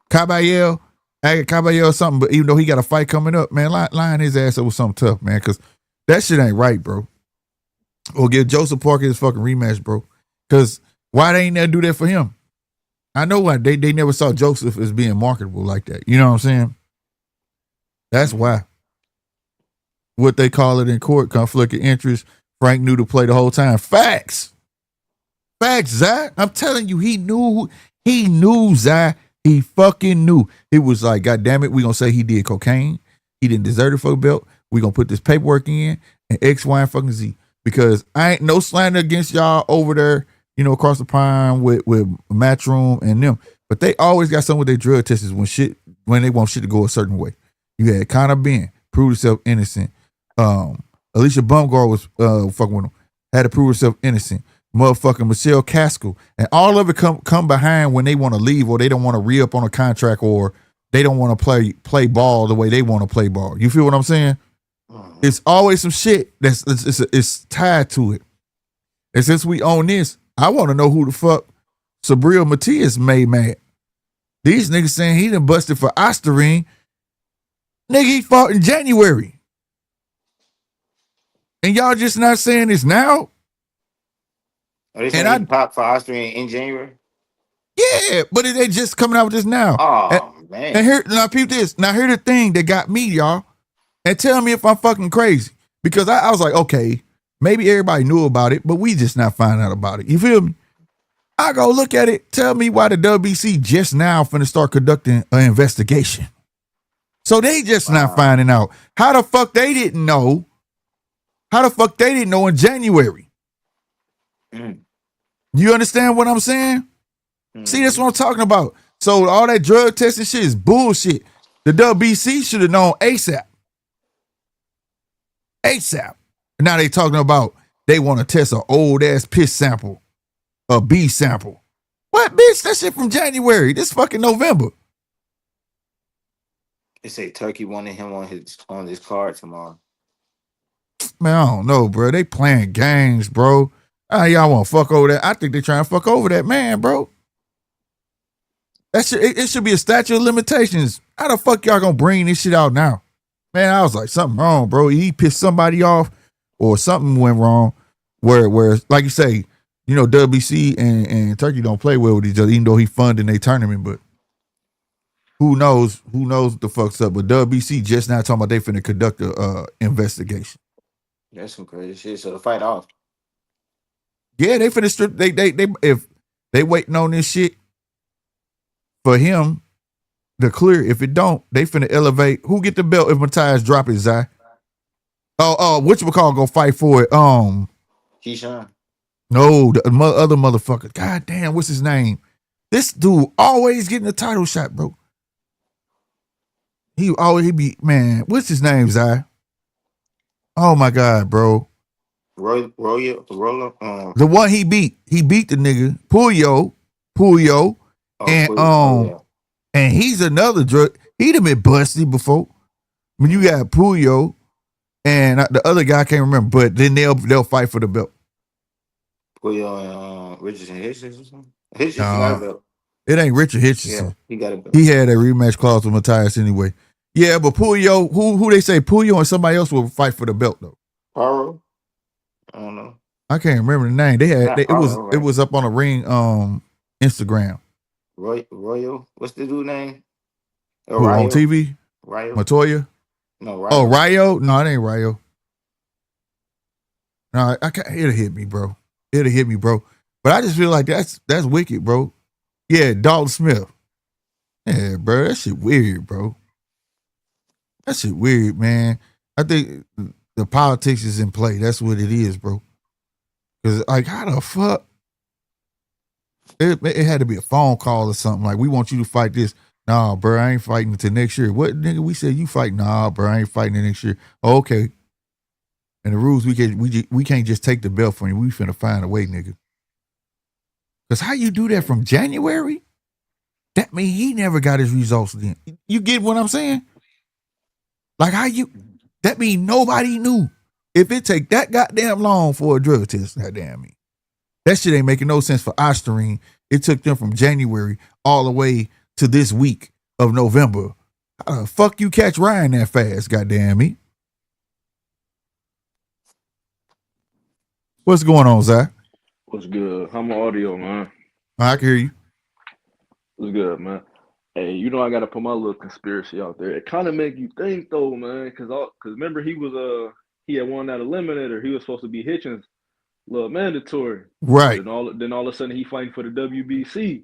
Caballero? Caballero or something, but even though he got a fight coming up, man, line his ass up with something tough, man, because that shit ain't right, bro. Or give Joseph Parker his fucking rematch, bro. Because why they ain't never do that for him? I know why. They never saw Joseph as being marketable like that. You know what I'm saying? That's why. What they call it in court, conflict of interest. Frank knew to play the whole time. Facts, Zach. I'm telling you, he knew, Zach. He fucking knew. It was like, God damn it, we gonna say he did cocaine. He didn't deserve it for the belt. We gonna put this paperwork in and X, Y, and fucking Z. Because I ain't no slander against y'all over there, you know, across the pond with Matchroom and them. But they always got something with their drug tests when they want shit to go a certain way. You had Conor Ben, proved herself innocent. Alicia Bumgarner was fucking with him. Had to prove herself innocent. Motherfucking Michelle Caskell. And all of it come behind when they want to leave or they don't want to re-up on a contract or they don't want to play ball the way they want to play ball. You feel what I'm saying? It's always some shit it's tied to it. And since we own this, I want to know who the fuck Sabril Matias made mad. These niggas saying he done busted for Osterine. Nigga, he fought in January. And y'all just not saying this now? Are they saying he popped for Austrian in January? Yeah, but they just coming out with this now. Oh, man. And here, now peep this. Now here's the thing that got me, y'all. And tell me if I'm fucking crazy. Because I was like, okay, maybe everybody knew about it, but we just not finding out about it. You feel me? I go look at it. Tell me why the WBC just now finna start conducting an investigation. So they just not finding out. How the fuck they didn't know? How the fuck they didn't know in January? You understand what I'm saying? See, that's what I'm talking about. So all that drug testing shit is bullshit. The WBC should have known ASAP. ASAP. Now they talking about they want to test an old ass piss sample, a B sample. What, bitch? That shit from January. This fucking November. They say Turkey wanted him on his card tomorrow. Man, I don't know, bro. They playing games, bro. Y'all want to fuck over that? I think they trying to fuck over that man, bro. It should be a statute of limitations. How the fuck y'all gonna bring this shit out now? Man, I was like, something wrong, bro. He pissed somebody off or something went wrong where like you say, you know, WBC and Turkey don't play well with each other, even though he funded their tournament, but who knows what the fuck's up. But WBC just now talking about they finna conduct a investigation. That's some crazy shit. So the fight off. Yeah, they finna strip. They if they waiting on this shit for him to clear. If it don't, they finna elevate. Who get the belt if Matthias drop his eye? whatchamacallit gonna fight for it? Keyshawn. No, the other motherfucker. God damn, what's his name? This dude always getting a title shot, bro. He be, man, what's his name, Zai? Oh my God, bro. Roller. The one he beat the nigga, Puyo, and Yeah. and he's another drug. He done been busted before. When you got Puyo and the other guy I can't remember, but then they'll fight for the belt. Puyo and Richardson Hitchens or something. Hitchens got a Uh, belt. it ain't Richard Yeah, Hitchison. he got a belt. He had a rematch clause with Matthias anyway. Yeah, but Puyo, who they say Puyo and somebody else will fight for the belt though. Paro? I don't know. I can't remember the name. It right? was up on a ring Instagram. Royal? What's the dude name? Who on TV? Ryo? Matoya? No, Ryo. Oh, Ryo? No, it ain't Ryo. No, I can't, it'll hit me, bro. It'll hit me, bro. But I just feel like that's wicked, bro. Yeah, Dalton Smith. Yeah, bro, that shit weird, bro. That shit weird, man. I think the politics is in play. That's what it is, bro. Because, like, how the fuck? It had to be a phone call or something. Like, we want you to fight this. Nah, bro, I ain't fighting until next year. What, nigga, we said you fight? Nah, bro, I ain't fighting it next year. Oh, okay. And the rules, we can't just take the belt from you. We finna find a way, nigga. Because how you do that from January? That mean he never got his results then. You get what I'm saying? Like that mean nobody knew. If it take that goddamn long for a drug test, goddamn me. That shit ain't making no sense for Osterine. It took them from January all the way to this week of November. How the fuck you catch Ryan that fast, goddamn me? What's going on, Zach? What's good? How my audio, man? I can hear you. What's good, man? Hey, you know I gotta put my little conspiracy out there. It kind of make you think though, man, because remember he had won that eliminator. He was supposed to be Hitchens' little mandatory. Right. Then all of a sudden he fighting for the WBC.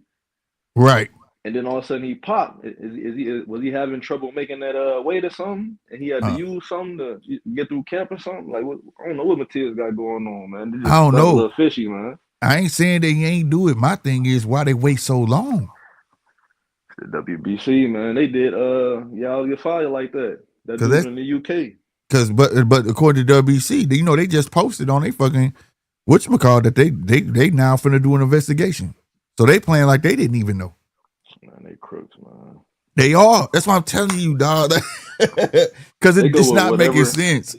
Right. And then all of a sudden he popped. Was he having trouble making that weight or something? And he had to use something to get through camp or something? Like I don't know what Matias got going on, man. It just I don't know. A little fishy, man. I ain't saying they ain't do it. My thing is why they wait so long. The WBC, man, they did y'all get fired like that. That dude in the UK. But according to WBC, you know, they just posted on they fucking whatchamacallit that they now finna do an investigation. So they playing like they didn't even know. Man, they crooks, man. They are. That's why I'm telling you, dog. Because it's not making sense.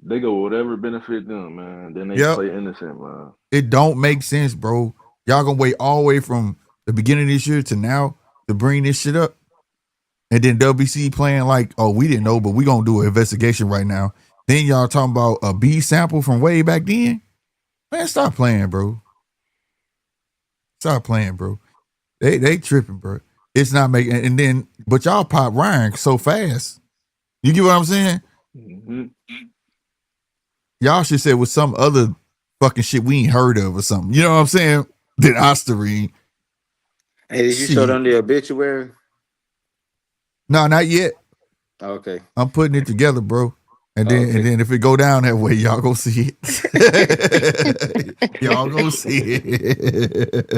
They go whatever benefit them, man. Then they play innocent, man. It don't make sense, bro. Y'all gonna wait all the way from the beginning of this year to now to bring this shit up. And then WBC playing like, oh, we didn't know, but we gonna do an investigation right now. Then y'all talking about a B sample from way back then. Man, stop playing, bro. Stop playing, bro. They tripping, bro. It's not making, and then, but y'all pop Ryan so fast. You get what I'm saying? Mm-hmm. Y'all should say with some other fucking shit we ain't heard of or something. You know what I'm saying? Than Osterine. Hey, did you show them the obituary? No, not yet. Okay. I'm putting it together, bro. And then if it go down that way, y'all go see it. Y'all go see it.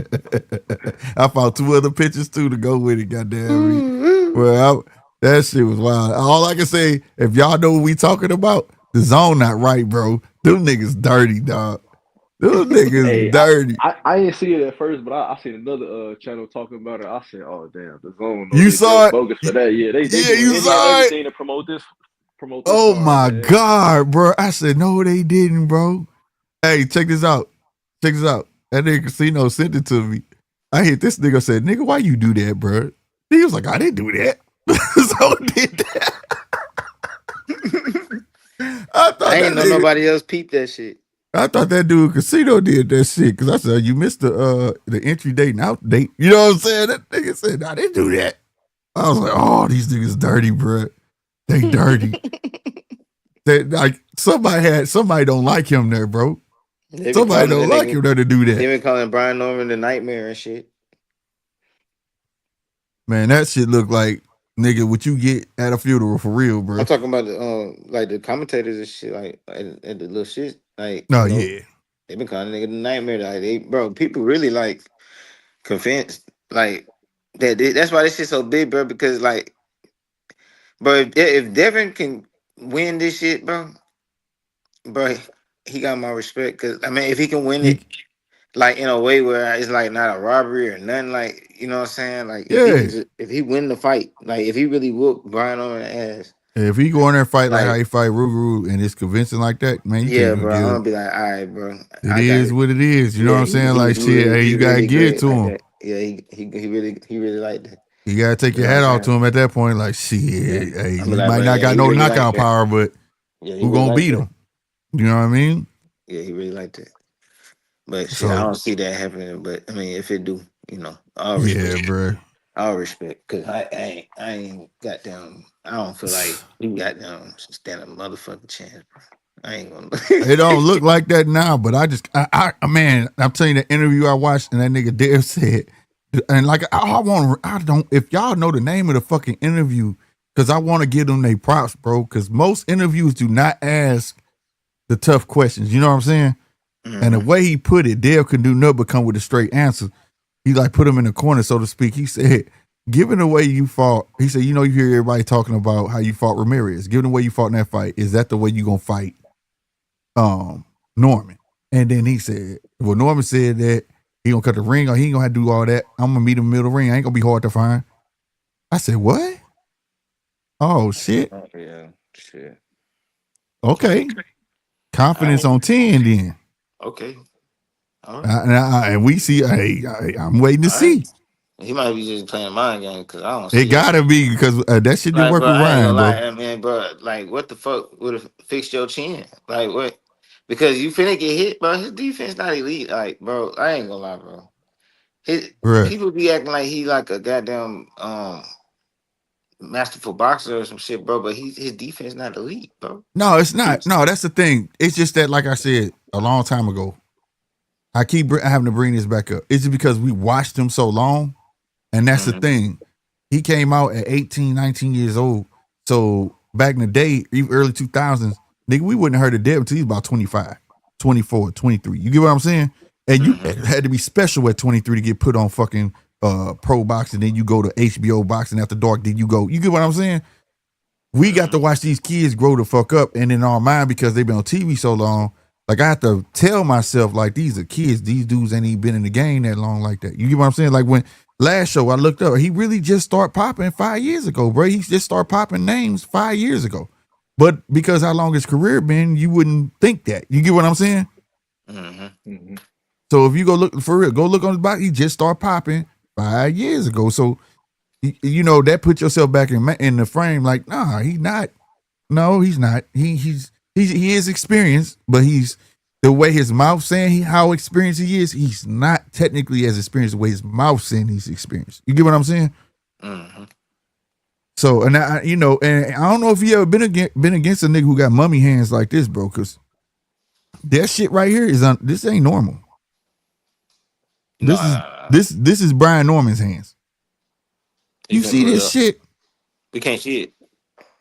I found 2 other pictures too to go with it, goddamn me. Well, that shit was wild. All I can say, if y'all know what we talking about, the zone not right, bro. Them niggas dirty, dog. Them niggas dirty. I didn't see it at first, but I seen another channel talking about it. I said, "Oh damn, the zone." You saw it? Bogus for that. Yeah, they you saw everything to promote this. Oh my God, bro! I said no, they didn't, bro. Hey, check this out. Check this out. That nigga Casino sent it to me. I hit this nigga. Said, "Nigga, why you do that, bro?" He was like, "I didn't do that." So did that. I ain't know nobody else peeped that shit. I thought that dude Casino did that shit because I said you missed the entry date and out date. You know what I'm saying? That nigga said, "I didn't do that." I was like, "Oh, these niggas dirty, bro. They dirty." That like somebody don't like him there, bro. Somebody don't like him there to do that. They been calling Brian Norman the nightmare and shit. Man, that shit look like nigga, what you get at a funeral for real, bro? I'm talking about the like the commentators and shit, like at the little shit, like No, yeah. they been calling nigga the nightmare. Like people really like convinced like that's why this shit so big, bro. Because like, bro, if Devin can win this shit, bro, he got my respect. Cause I mean, if he can win He, it like in a way where it's like not a robbery or nothing, like you know what I'm saying, like if he yeah. can if he win the fight, like if he really whoop Brian on the ass, If he go in there and fight like how like he fight Ruru and it's convincing like that, man, you can't yeah, even bro, I'm give. gonna be like, all right, bro, It I got is it. what it is. You know what Yeah, I'm saying? Like shit, hey, he you gotta really give it great to like him. that. Yeah, he really like that. You gotta take You your know hat what I'm off to saying? him at that point. Like shit, Yeah, hey, I'm be he like, might bro, not yeah, got he no really like knockout that. power, but Yeah, he who really gonna like beat that. him? You know what I mean? Yeah, he really like that. But shit, I So don't see that happening. But I mean, if it do, all yeah, respect. bro. All respect, cause I ain't goddamn. I don't feel like you goddamn stand a motherfucking chance, bro. I ain't gonna. It don't look like that now, but man, I'm telling you the interview I watched and that nigga Dare said, and like I don't, if y'all know the name of the fucking interview, because I want to give them their props, bro, because most interviews do not ask the tough questions. You know what I'm saying? And the Mhm. way he put it, Dale could do nothing but come with a straight answer. He like put him in the corner, so to speak. He said, given the way you fought, he said, you hear everybody talking about how you fought Ramirez. Given the way you fought in that fight, is that the way you gonna fight Norman? And then he said, well, Norman said that he gonna cut the ring or he ain't gonna have to do all that. I'm gonna meet him in the middle of the ring. I ain't gonna be hard to find. I said, what? Oh shit. Yeah, shit. Okay. All Confidence right. on 10 then. Okay. All right. And we see, hey, I'm waiting to All right. see. He might be just playing mind game because I don't It see that gotta shit. be because that shit didn't Like, work bro, with I ain't gonna Ryan, bro. lie, man, bro. Like, what the fuck would have fixed your chin? Like, what? Because you finna get hit, bro. His defense not elite. Like, bro, I ain't gonna lie, bro. His Bruh. people be acting like he like a goddamn masterful boxer or some shit, bro. But his defense not elite, bro. No, it's not. No, that's the thing. It's just that, like I said a long time ago, I keep having to bring this back up. It's just because we watched him so long. And that's the Mm-hmm. thing. He came out at 18, 19 years old. So back in the day, even early 2000s, nigga, we wouldn't have heard of Dev until he was about 25, 24, 23. You get what I'm saying? And you Mm-hmm. had to be special at 23 to get put on fucking pro boxing. Then you go to HBO boxing after dark. Then you go. You get what I'm saying? We got to watch these kids grow the fuck up. And in our mind, because they've been on TV so long, like I have to tell myself, like, these are kids. These dudes ain't even been in the game that long like that. You get what I'm saying? Like when last show I looked up, he really just started popping 5 years ago, bro. He just started popping names 5 years ago. But because how long his career been, you wouldn't think that. You get what I'm saying? Mm-hmm. Mm-hmm. So if you go look for real, go look on his body. He just started popping 5 years ago. So that put yourself back in the frame. Like, nah, he's not. No, he's not. He is experienced, but he's the way his mouth saying how experienced he is. He's not technically as experienced the way his mouth saying he's experienced. You get what I'm saying? Mm-hmm. So, and and I don't know if you ever been against a nigga who got mummy hands like this, bro. Because that shit right here this ain't normal. No, This is this is Brian Norman's hands. you You can see put it this up. shit? We can't see it.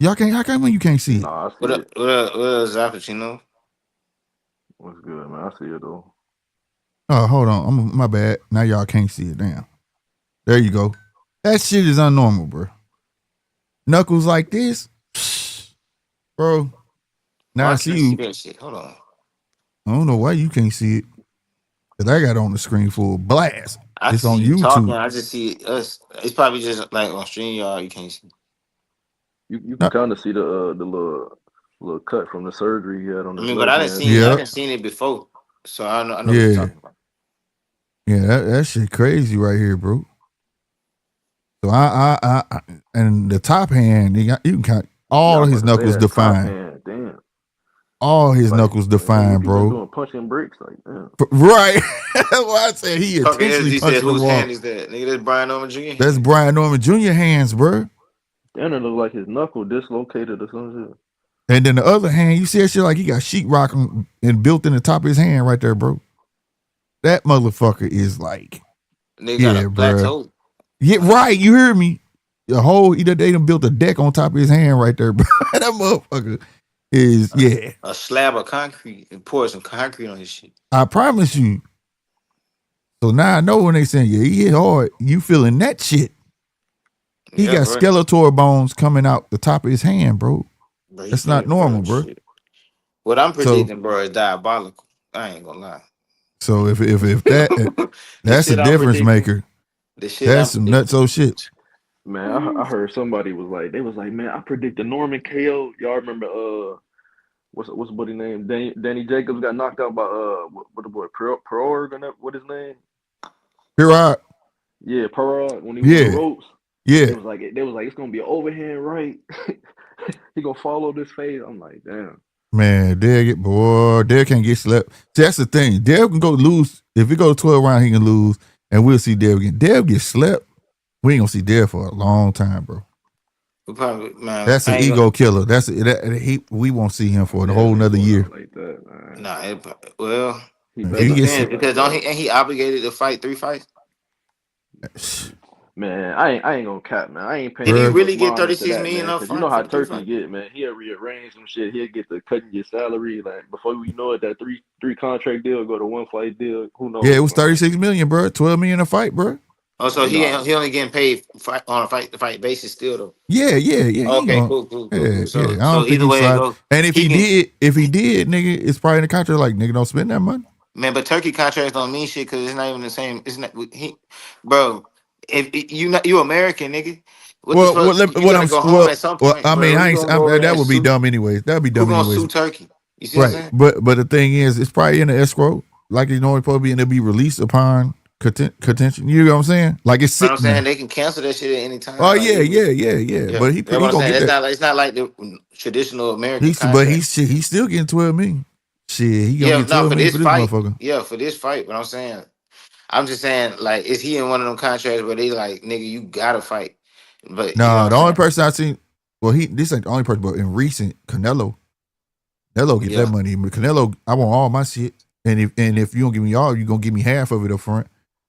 Y'all can't. How come you can't see it? Nah, I see What up? it. What up, Zappuccino? What's good, man? I see it though. Oh, hold on. My bad. Now y'all can't see it. Damn. There you go. That shit is unnormal, bro. Knuckles like this, bro. Oh, Now I I see can't see you. that shit. Hold on. I don't know why you can't see it. Cause I got it on the screen full blast. I It's see on you talking. YouTube. I just see us. It's probably just like on StreamYard. You can't see. You can No, kind of see the little cut from the surgery he had on I his mean, but I left didn't hand see. too. I yeah, didn't seen it before, so I know what you're yeah, talking about. yeah. That shit crazy right here, bro. So and the top hand, you can count Yeah, I all was his about to say knuckles that top defined. hand. Damn. All his Like, knuckles man, what defined, you been bro. doing? Punching bricks? Like, damn. Right. That's why I said he Talking intentionally SG said, punching the "Whose wall. hand is that? Nigga, that's Brian Norman Jr. That's hand." Brian Norman Jr. hands, bro. Damn, it look like his knuckle dislocated or some shit. And then the other hand, you see that shit like he got sheetrock and built in the top of his hand right there, bro. That motherfucker is like, Nigga got a yeah, flat bro. toe. Yeah, right. You hear me? a whole. They done built a deck on top of his hand right there, bro. That motherfucker is a slab of concrete and pour some concrete on his shit. I promise you. So now I know when they saying he hit hard, you feeling that shit. He got bro. skeletal bones coming out the top of his hand, bro. Bro, That's not normal, bro. Shit. What I'm predicting, bro, is diabolical. I ain't gonna lie. So if that that's a difference maker. That's some nutso shit. Man, I heard somebody they was like, man, I predict the Norman KO. Y'all remember what's buddy name? Danny Jacobs got knocked out by what the boy Perog and what his name? Perog. Yeah, Perog when he was on the ropes. Yeah. They was like it's gonna be an overhand right. He gonna follow this phase. I'm like, damn. Man, Dare can't get slept. See, that's the thing. Dare can go lose. If he go 12 rounds, he can lose, and we'll see Dare again. Dare get slept. We ain't gonna see Dare for a long time, bro. Probably, man. That's an ego killer. We won't see him for a whole nother year. Like that, man. Nah, because ain't he obligated to fight 3 fights? Man, I ain't gonna cap, man. I ain't paying. Did he really get 36 million off? You know how Turkey get, man. He'll rearrange some shit. He'll get the cutting your salary. Like before we know it, that three contract deal go to 1 fight deal. Who knows? Yeah, it was 36 million, bro. 12 million a fight, bro. Oh, so he only getting paid on a fight basis still though. Yeah. Okay, cool. So, I don't think either way it goes. And if he did, nigga, it's probably in the contract. Like, nigga, don't spend that money. Man, but Turkey contracts don't mean shit because it's not even the same. It's not bro. If you American, nigga. At some point. I mean, that would be dumb anyways. That'd be dumb anyways. Who gonna sue Turkey? You see what I'm saying? But the thing is, it's probably in the escrow, like it's normally supposed to be, and it'll be released upon contention. You know what I'm saying? Like it's sitting. I'm saying they can cancel that shit at any time. Oh yeah. But he gonna get that. It's not like the traditional American. But he's still getting 12 million. Shit, he gonna get 12 million for this motherfucker. Yeah, for this fight. But I'm just saying, like, is he in one of them contracts where they like, nigga, you gotta fight? But no, the only person I seen, this ain't the only person, but in recent, Canelo get that money. But Canelo, I want all my shit, and if you don't give me all, you gonna give me half of it up front,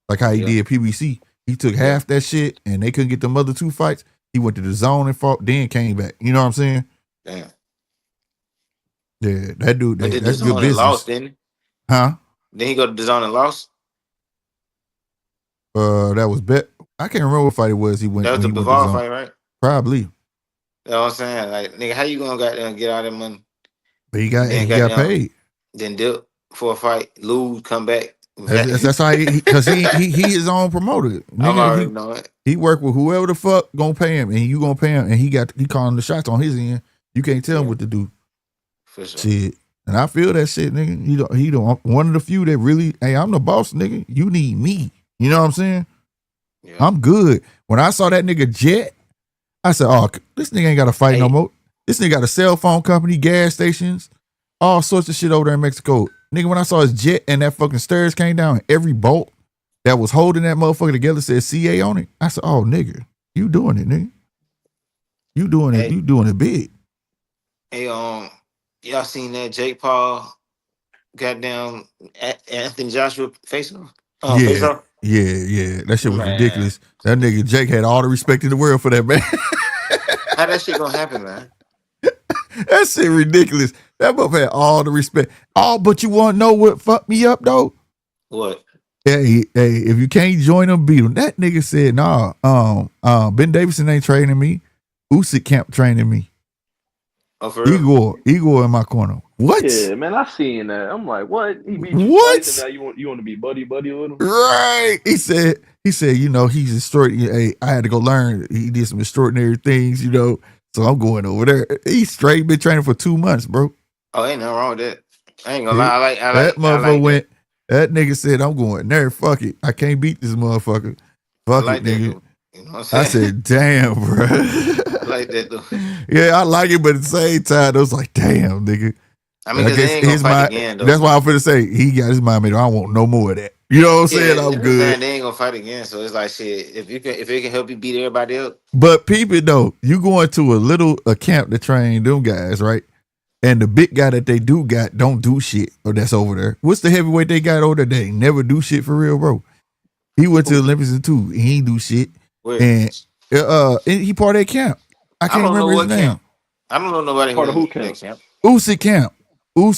like how he did PBC. He took half that shit, and they couldn't get them other 2 fights. He went to the zone and fought, then came back. You know what I'm saying? Damn. Yeah, that dude. That's good business. Lost, didn't he? Huh? Then he go to the zone and lost. That was bet. I can't remember what fight it was. He went. That was the Bivol fight, right? Probably. That's what I'm saying. Like, nigga, how you gonna get all that money? But he got paid. Then dip for a fight, lose, come back. That's how because he his own promoter. I'm already know it. He worked with whoever the fuck gonna pay him, and you gonna pay him, and he calling the shots on his end. You can't tell him what to do. For sure. Shit. And I feel that shit, nigga. He don't one of the few that really, hey, I'm the boss, nigga. You need me. You know what I'm saying? Yeah. I'm good. When I saw that nigga Jet, I said, oh, this nigga ain't got to fight no more. This nigga got a cell phone company, gas stations, all sorts of shit over there in Mexico. Nigga, when I saw his jet and that fucking stairs came down and every bolt that was holding that motherfucker together said CA on it, I said, oh, nigga, you doing it, nigga. You doing it. You doing it big. Hey, y'all seen that Jake Paul goddamn Anthony Joshua face off? Yeah. That shit was ridiculous. That nigga Jake had all the respect in the world for that, man. How that shit gonna happen, man? That shit ridiculous. That motherfucker had all the respect. But you want to know what fucked me up, though? What? Hey, if you can't join them, beat them. That nigga said, nah, Ben Davidson ain't training me. Usyk camp training me. Oh, for real? Igor in my corner. What? Yeah, man, I seen that. I'm like, what? He beat you twice, and now you want to be buddy with him? Right. He said, you know, he's extraordinary. Hey, I had to go learn. He did some extraordinary things, you know. So I'm going over there. He's straight been training for 2 months, bro. Oh, ain't nothing wrong with that. I ain't gonna lie. I like that motherfucker went. That nigga said, I'm going there. Fuck it. I can't beat this motherfucker. Fuck it, nigga. You know what I'm saying? I said, damn, bro. I like that though. Yeah, I like it, but at the same time, I was like, damn, nigga. I mean, because he ain't gonna fight again, though. That's why I'm finna say he got his mind made. I don't want no more of that. You know what I'm saying? I'm good. They ain't gonna fight again, so it's like shit. If it can help you beat everybody else. But people though, you going to a camp to train them guys, right? And the big guy that they don't do shit, or that's over there. What's the heavyweight they got over there? They ain't never do shit for real, bro. He went to the Olympics too. He ain't do shit. Where? And He part of that camp. I I can't don't know remember his what name. camp. I don't know nobody who Part of in who that camp? camp. Usyk camp.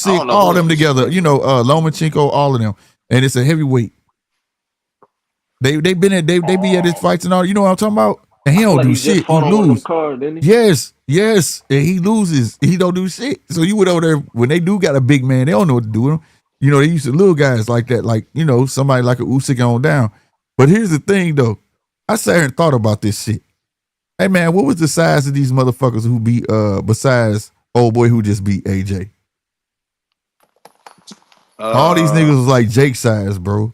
I Usyk, don't know all who of them in Usyk together. camp. You know, Lomachenko, all of them, and it's a heavyweight. They been at they be at his fights and all. You know what I'm talking about? And he I feel don't like do he just shit. He fought on one of them lose. cards, didn't he? Yes, and he loses. He don't do shit. So you went over there when they do got a big man. They don't know what to do with him. You know, they used to little guys like that, like you know somebody like a Usyk on down. But here's the thing, though. I sat here and thought about this shit. Hey man, what was the size of these motherfuckers who beat besides old boy who just beat AJ? All these niggas was like Jake size, bro.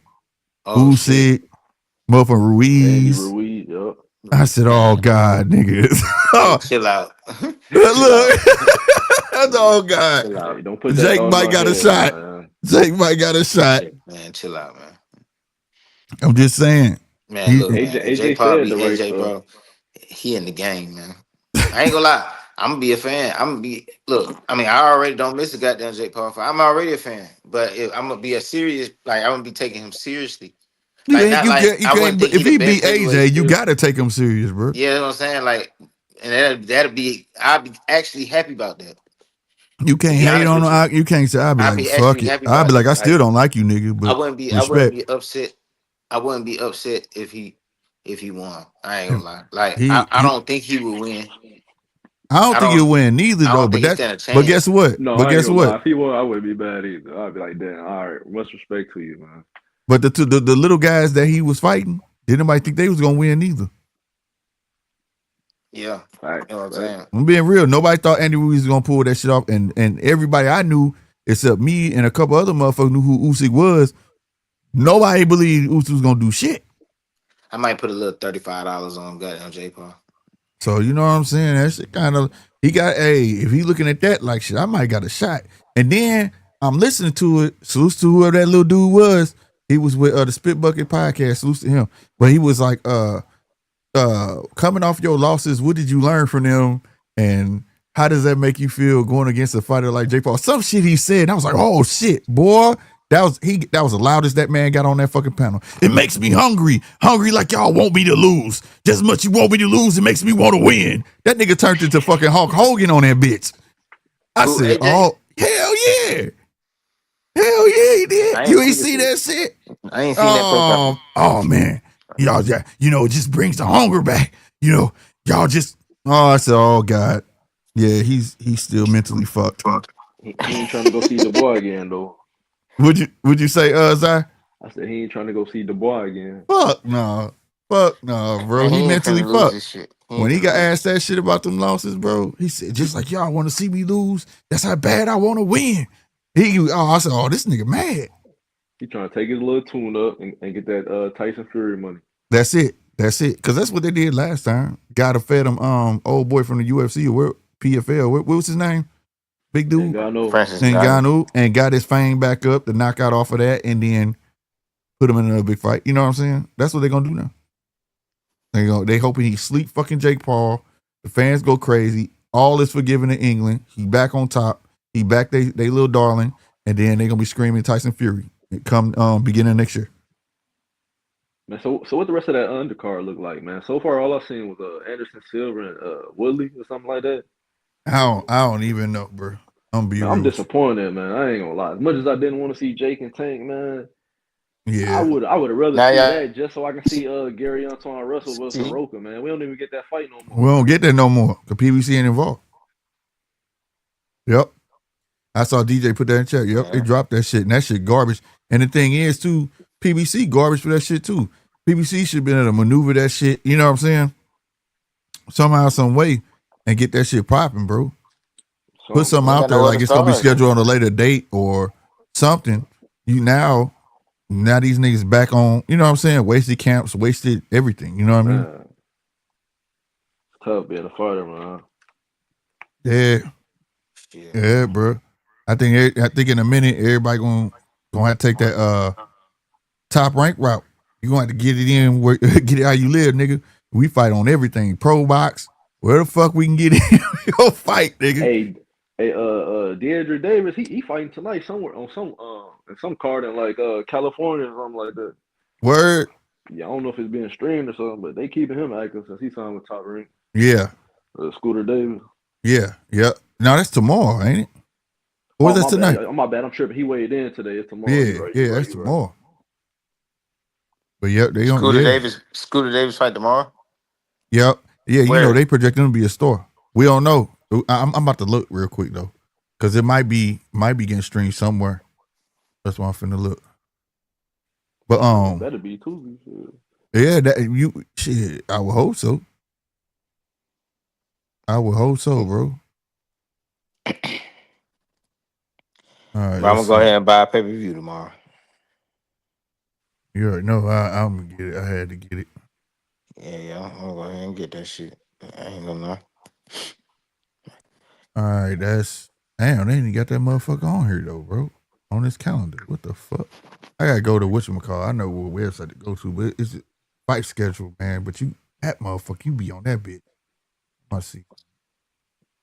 Oh shit. Usyk, motherfucking Andy Ruiz. Ruiz, yup. I said, oh Man, God, niggas. hey, chill out. Chill Look, out. that's all God. Chill Hey, out. don't put that Jake thought in might my got a head, now, shot. man. Jake might got a shot. Man, chill out, man. I'm just saying. Man, look, AJ man. If Jake AJ Paul said the beat right AJ, stuff. bro, he in the game, man. I ain't gonna lie. I'm gonna be a fan. I'm gonna be look. I mean, I already don't miss the goddamn Jake Paul fight. I'm already a fan, but if I'm gonna be a serious, like I'm gonna be taking him seriously. You Like ain't not you like can't you I wouldn't can't think if he the he best beat heavyweight AJ, you still. gotta take him serious, bro. Yeah, you know what I'm saying? Like, and that'll be. I'll be actually happy about that. You To can't be hate honest on with you, him. You can't say I'll be I'll like, be fuck actually it. happy I'll be about like, I that. still Like, don't like you, nigga, I but wouldn't be. I wouldn't respect. be upset. I wouldn't be upset if he won. I ain't If gonna lie. Like, I he don't think he would win. I don't I think don't. he'll win neither I though. don't But think he that stand a but guess chance. what? No, But I ain't guess gonna lie. what? If he won, I wouldn't be bad either. I'd be like, damn, all right, much respect to you, man. But the little guys that he was fighting, didn't nobody think they was gonna win either. Yeah, Facts, you know what I'm facts. saying. I'm being real. Nobody thought Andy Ruiz was gonna pull that shit off, and everybody I knew, except me and a couple other motherfuckers, knew who Usyk was. Nobody believed Usyk was gonna do shit. I might put a little $35 on goddamn J Paul. So you know what I'm saying? That shit kind of he got. Hey, if he looking at that like shit, I might got a shot. And then I'm listening to it. Salute to whoever that little dude was. He was with the Spit Bucket podcast. Salute to him. But he was like, coming off your losses, what did you learn from them? And how does that make you feel going against a fighter like Jake Paul? Some shit he said, and I was like, oh shit, boy. That was the loudest that man got on that fucking panel. It makes me hungry. Hungry like y'all want me to lose. Just as much you want me to lose, it makes me want to win. That nigga turned into fucking Hulk Hogan on that bitch. I Who said, AJ? oh, hell yeah. Hell yeah, he did. I ain't You ain't see the see shit. that shit? I ain't seen that press conference. Oh man. Y'all, yeah, you know, it just brings the hunger back. You know, y'all just I said, oh God. Yeah, he's still mentally fucked. He ain't trying to go see Dubois again, though. Would you say, Zai? I said he ain't trying to go see Dubois again. Fuck no. Fuck no, bro. Man, he He ain't mentally finna lose fucked. this shit. He When ain't he finna got lose. asked that shit about them losses, bro, he said, just like y'all want to see me lose, that's how bad I want to win. I said, oh, this nigga mad. He trying to take his little tune up and get that Tyson Fury money. That's it. Because that's what they did last time. Got to fed him old boy from the UFC or PFL. What was his name? Big dude. And God knows. Francis Ngannou. Ngannou, and got his fame back up, the knockout off of that, and then put him in another big fight. You know what I'm saying? That's what they're gonna do now. They hoping he sleep fucking Jake Paul. The fans go crazy. All is forgiven in England. He back on top. He back they little darling, and then they gonna be screaming Tyson Fury. It come beginning of next year. Man, so what the rest of that undercard look like, man? So far, all I've seen was Anderson Silva and Woodley or something like that. I don't even know, bro. I'm gonna be Man, I'm real. disappointed, man. I ain't gonna lie. As much as I didn't want to see Jake and Tank, man, Yeah. I would have rather Now, see y'all that just so I can see Gary Antoine Russell versus see, Roca, man. We don't even get that fight no We more. don't get that no more. The PBC ain't involved. Yep. I saw DJ put that in chat. Yep, they yeah. dropped that shit, and that shit garbage. And the thing is, too, PBC garbage for that shit too. PBC should be able to maneuver that shit. You know what I'm saying? Somehow, some way, and get that shit popping, bro. Put So, something Ain't out got there nowhere like to it's gonna be start. scheduled on a later date or something. You now these niggas back on. You know what I'm saying? Wasted camps, wasted everything. You know what I mean? man, it's tough being a fighter, man. Yeah, Shit. yeah, bro. I think in a minute everybody gonna have to take that top rank route. You gonna have to get it in where get it how you live, nigga. We fight on everything. Pro box, where the fuck we can get in, we go fight, nigga. Hey, Deandre Davis, he fighting tonight somewhere on some in some card in like California or something like that. Word. Yeah, I don't know if it's being streamed or something, but they keeping him active since he signed with Top Rank. Yeah. Scooter Davis. Yeah. Yep. No, that's tomorrow, ain't it? Or Oh, is that my bad. tonight? My bad. I'm tripping. He weighed in today. It's tomorrow. You Yeah. right. Yeah, You right. that's You right. tomorrow. But yep, they don't. Scooter Yeah. Davis. Scooter Davis fight tomorrow. Yep. Yeah. You know Where? they project him to be a star. We don't know. I'm about to look real quick though, because it might be getting streamed somewhere. That's why I'm finna look. But It better be Tuesday. yeah, that you shit. I would hope so. I would hope so, bro. All right, But I'm let's gonna go see. ahead and buy a pay per view tomorrow. You already know I'm gonna get it. I had to get it. Yeah, I'm gonna go ahead and get that shit. I ain't gonna lie. All right, that's damn. They ain't got that motherfucker on here though, bro. On this calendar. What the fuck? I gotta go to whatchamacallit. I know what website to go to, but it's a fight schedule, man. But you that motherfucker, you be on that bitch. I see.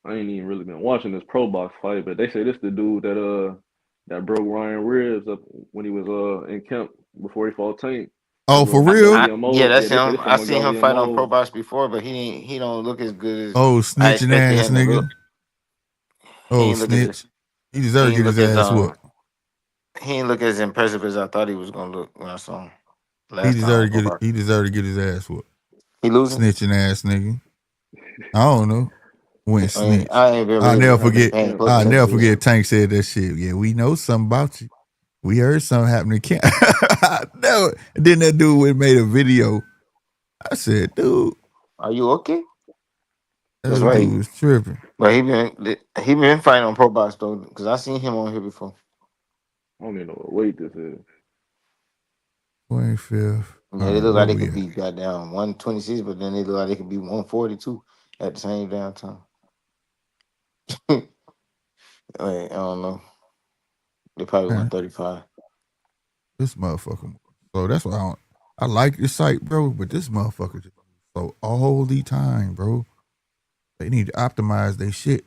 I ain't even really been watching this pro box fight, but they say this the dude that broke Ryan ribs up when he was in camp before he fought Tank. The Oh, for little real? Mongolian Yeah, mode. that's Yeah, him. this the I seen him Mongolian fight on Pro mode. Box before, but he don't look as good as Oh, I snitching expected ass him to look. nigga. He Oh, ain't look as snitch. He he deserved to ain't get his look as ass whooped. he ain't look as impressive as I thought he was gonna look when I saw him He last time on deserved to Pro get it. Box. He deserved to get his ass whooped. He losing? Snitching ass nigga. I don't know. Went snitch. I ain't been I'll really never Yeah, been forget. paying yeah. close I'll never attention to forget. it. Tank said that shit. Yeah, we know something about you. We heard something happening. Can't. No. And then that dude went and made a video. I said, dude, Are you okay? That's that right. dude was tripping. But he been fighting on Pro Box though, because I seen him on here before. I don't even know what weight this is. 25th. Yeah, All they right, look where like they we could at? be goddamn 126, but then they look like they could be 142 at the same damn time. Wait, I don't know. They probably Man, 135. this motherfucker. So that's why I like this site, bro. But this motherfucker just so all the time, bro. They need to optimize their shit.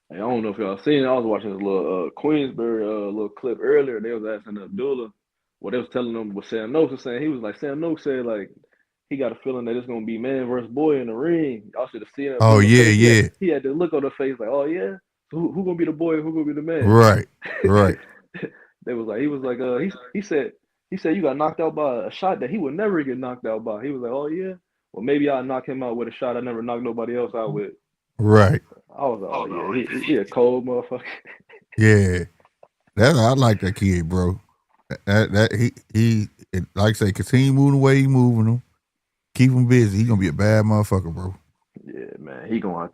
Hey, I don't know if y'all seen it. I was watching this little Queensberry little clip earlier. They was asking Abdullah what they was telling him what Sam Noakes was saying. He was like, Sam Noakes said like he got a feeling that it's gonna be man versus boy in the ring. Y'all should have seen Oh Abdullah's yeah, face. yeah. He had the look on the face like, oh yeah, so who gonna be the boy and who gonna be the man? Right, right. They was like he said you got knocked out by a shot that he would never get knocked out by. He was like, oh yeah, well maybe I'll knock him out with a shot I never knocked nobody else out with. Right. I was like, oh yeah, he a cold motherfucker. Yeah. That's I like that kid, bro. Like I say, continue moving the way he moving him. Keep him busy. He gonna be a bad motherfucker, bro. Yeah, man, he gonna have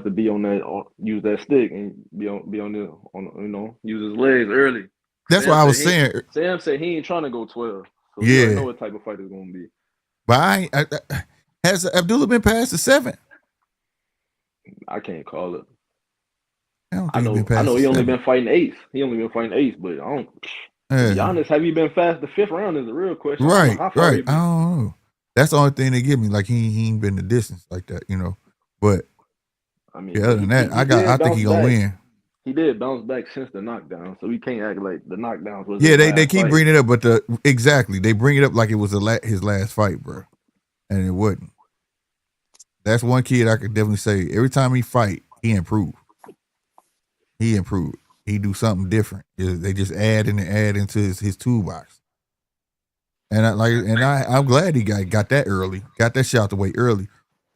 to be on that, use that stick and be on the use his legs early. That's what I was saying. Sam said he ain't trying to go 12, so we already Yeah, know what type of fight it's gonna be. but has Abdullah been past the 7? I can't call it. I don't think he's been I past know the he only 7. been fighting eighth. He only been fighting eighth, but I don't. To be Yeah. honest, have you been fast the 5th round is the real question. I don't know Right, how far right. he I been. don't know. That's the only thing they give me. Like he ain't been the distance like that, you know. But I mean, yeah, but other than that, he I did think bounce he gonna back. win. He did bounce back since the knockdown, so we can't act like the knockdowns was Yeah, his they last keep fight. bringing it up, but exactly they bring it up like it was his last fight, bro, and it wasn't. That's one kid I could definitely say. Every time he fight, he improved. He improved. He do something different. They just add into his toolbox. And I'm glad he got that early, got that shot out the way early.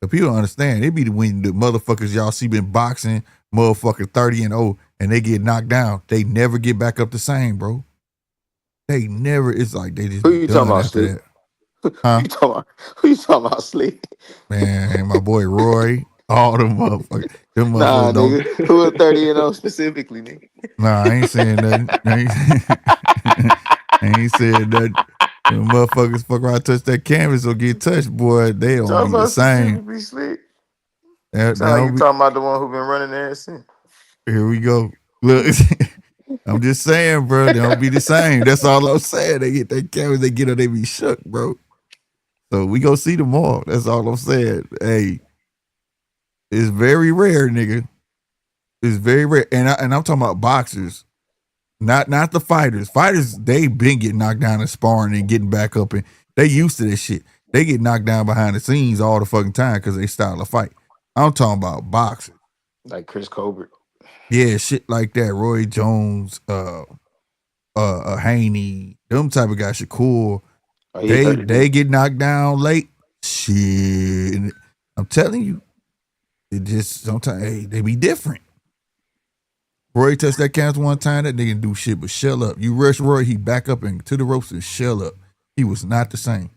But people don't understand. It be when the motherfuckers y'all see been boxing, motherfucker 30-0, and they get knocked down. They never get back up the same, bro. They never. It's like they just Who be you talking done about, after Slick? that, huh? Who you talking about, Slick? Man, my boy Roy, all them motherfuckers. Them Nah, motherfuckers don't. nigga. Who are 30-0 specifically, nigga? Nah, I ain't saying nothing. I ain't saying nothing. Them motherfuckers fuck around, touch that canvas or get touched, boy. They You don't talking be the about same. specifically, Slick? They Sound like you don't be. talking about the one who been running there since. Here we go. Look, I'm just saying, bro. They don't be the same. That's all I'm saying. They get that canvas, they get up, they be shook, bro. So we go see them all. That's all I'm saying. Hey, it's very rare, nigga. It's very rare, and I'm talking about boxers. Not the fighters. Fighters, they been getting knocked down and sparring and getting back up, and they used to this shit. They get knocked down behind the scenes all the fucking time because they style of fight. I'm talking about boxing. Like Chris Colbert. Yeah, shit like that. Roy Jones, Haney, them type of guys. Shakur, Oh, they get knocked down late. Shit, and I'm telling you, it just sometimes they be different. Roy touched that cancer one time. That nigga do shit but shell up. You rush Roy, he back up and to the ropes and shell up. He was not the same.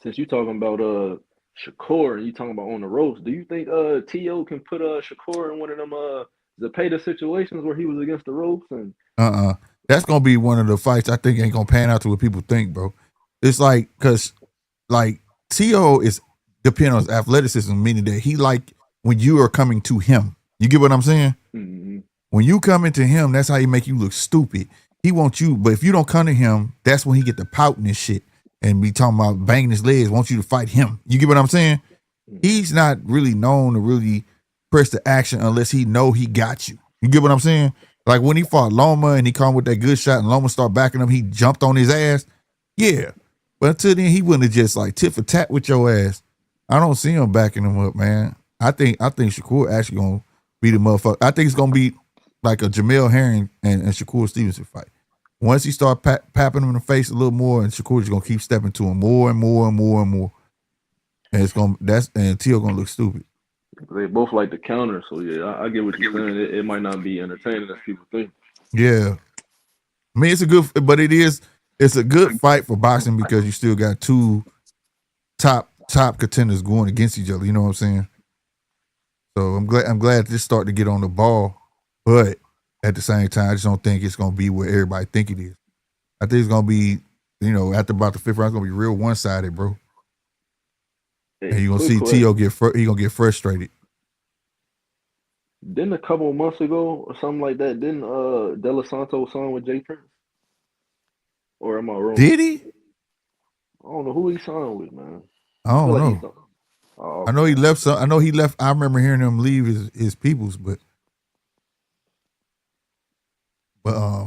Since you talking about Shakur and you talking about on the ropes, do you think T.O. can put Shakur in one of them Zepeda situations where he was against the ropes and that's gonna be one of the fights I think ain't gonna pan out to what people think, bro. It's like cause like T.O. is depending on his athleticism, meaning that he like when you are coming to him. You get what I'm saying? mm-hmm. When you come into him, that's how he make you look stupid. He wants you, but if you don't come to him, that's when he get the pouting and shit and be talking about banging his legs, wants you to fight him. You get what I'm saying? He's not really known to really press the action unless he know he got you. You get what I'm saying? Like when he fought Loma and he come with that good shot and Loma start backing him, he jumped on his ass. Yeah. But until then, he wouldn't have just like tit for tat with your ass. I don't see him backing him up, man. I think Shakur actually gonna be the motherfucker. I think it's gonna be like a Jamel Herring and Shakur Stevenson fight. Once he start papping him in the face a little more, and Shakur's gonna keep stepping to him more and more and more and more, and and Tio gonna look stupid. They both like the counter, so yeah, I get what you're saying. It might not be entertaining as people think. Yeah, I mean it's a good fight for boxing because you still got two top contenders going against each other. You know what I'm saying? So I'm glad this starting to get on the ball, but at the same time, I just don't think it's gonna be where everybody think it is. I think it's gonna be, after about the fifth round, it's gonna be real one sided, bro. Hey, and you're gonna see T.O. he gonna get frustrated. Didn't a couple of months ago or something like that, didn't De La Santo sign with Jay Prince? Or am I wrong? Did he? I don't know who he signed with, man. I don't know. I know he left some. I know he left. I remember hearing him leave his peoples, but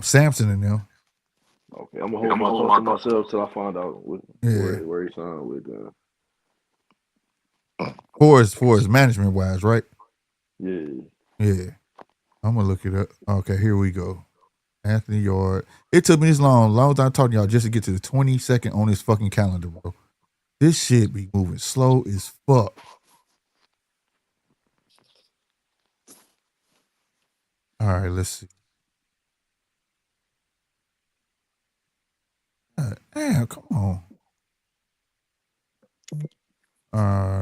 Samson and them. Okay, I'm gonna hold my thoughts to myself till I find out where he signed with. For his management wise, right? Yeah. I'm gonna look it up. Okay, here we go. Anthony Yard. It took me this long as I talked to y'all just to get to the 22nd on his fucking calendar, bro. This shit be moving slow as fuck. All right, let's see. Damn, come on.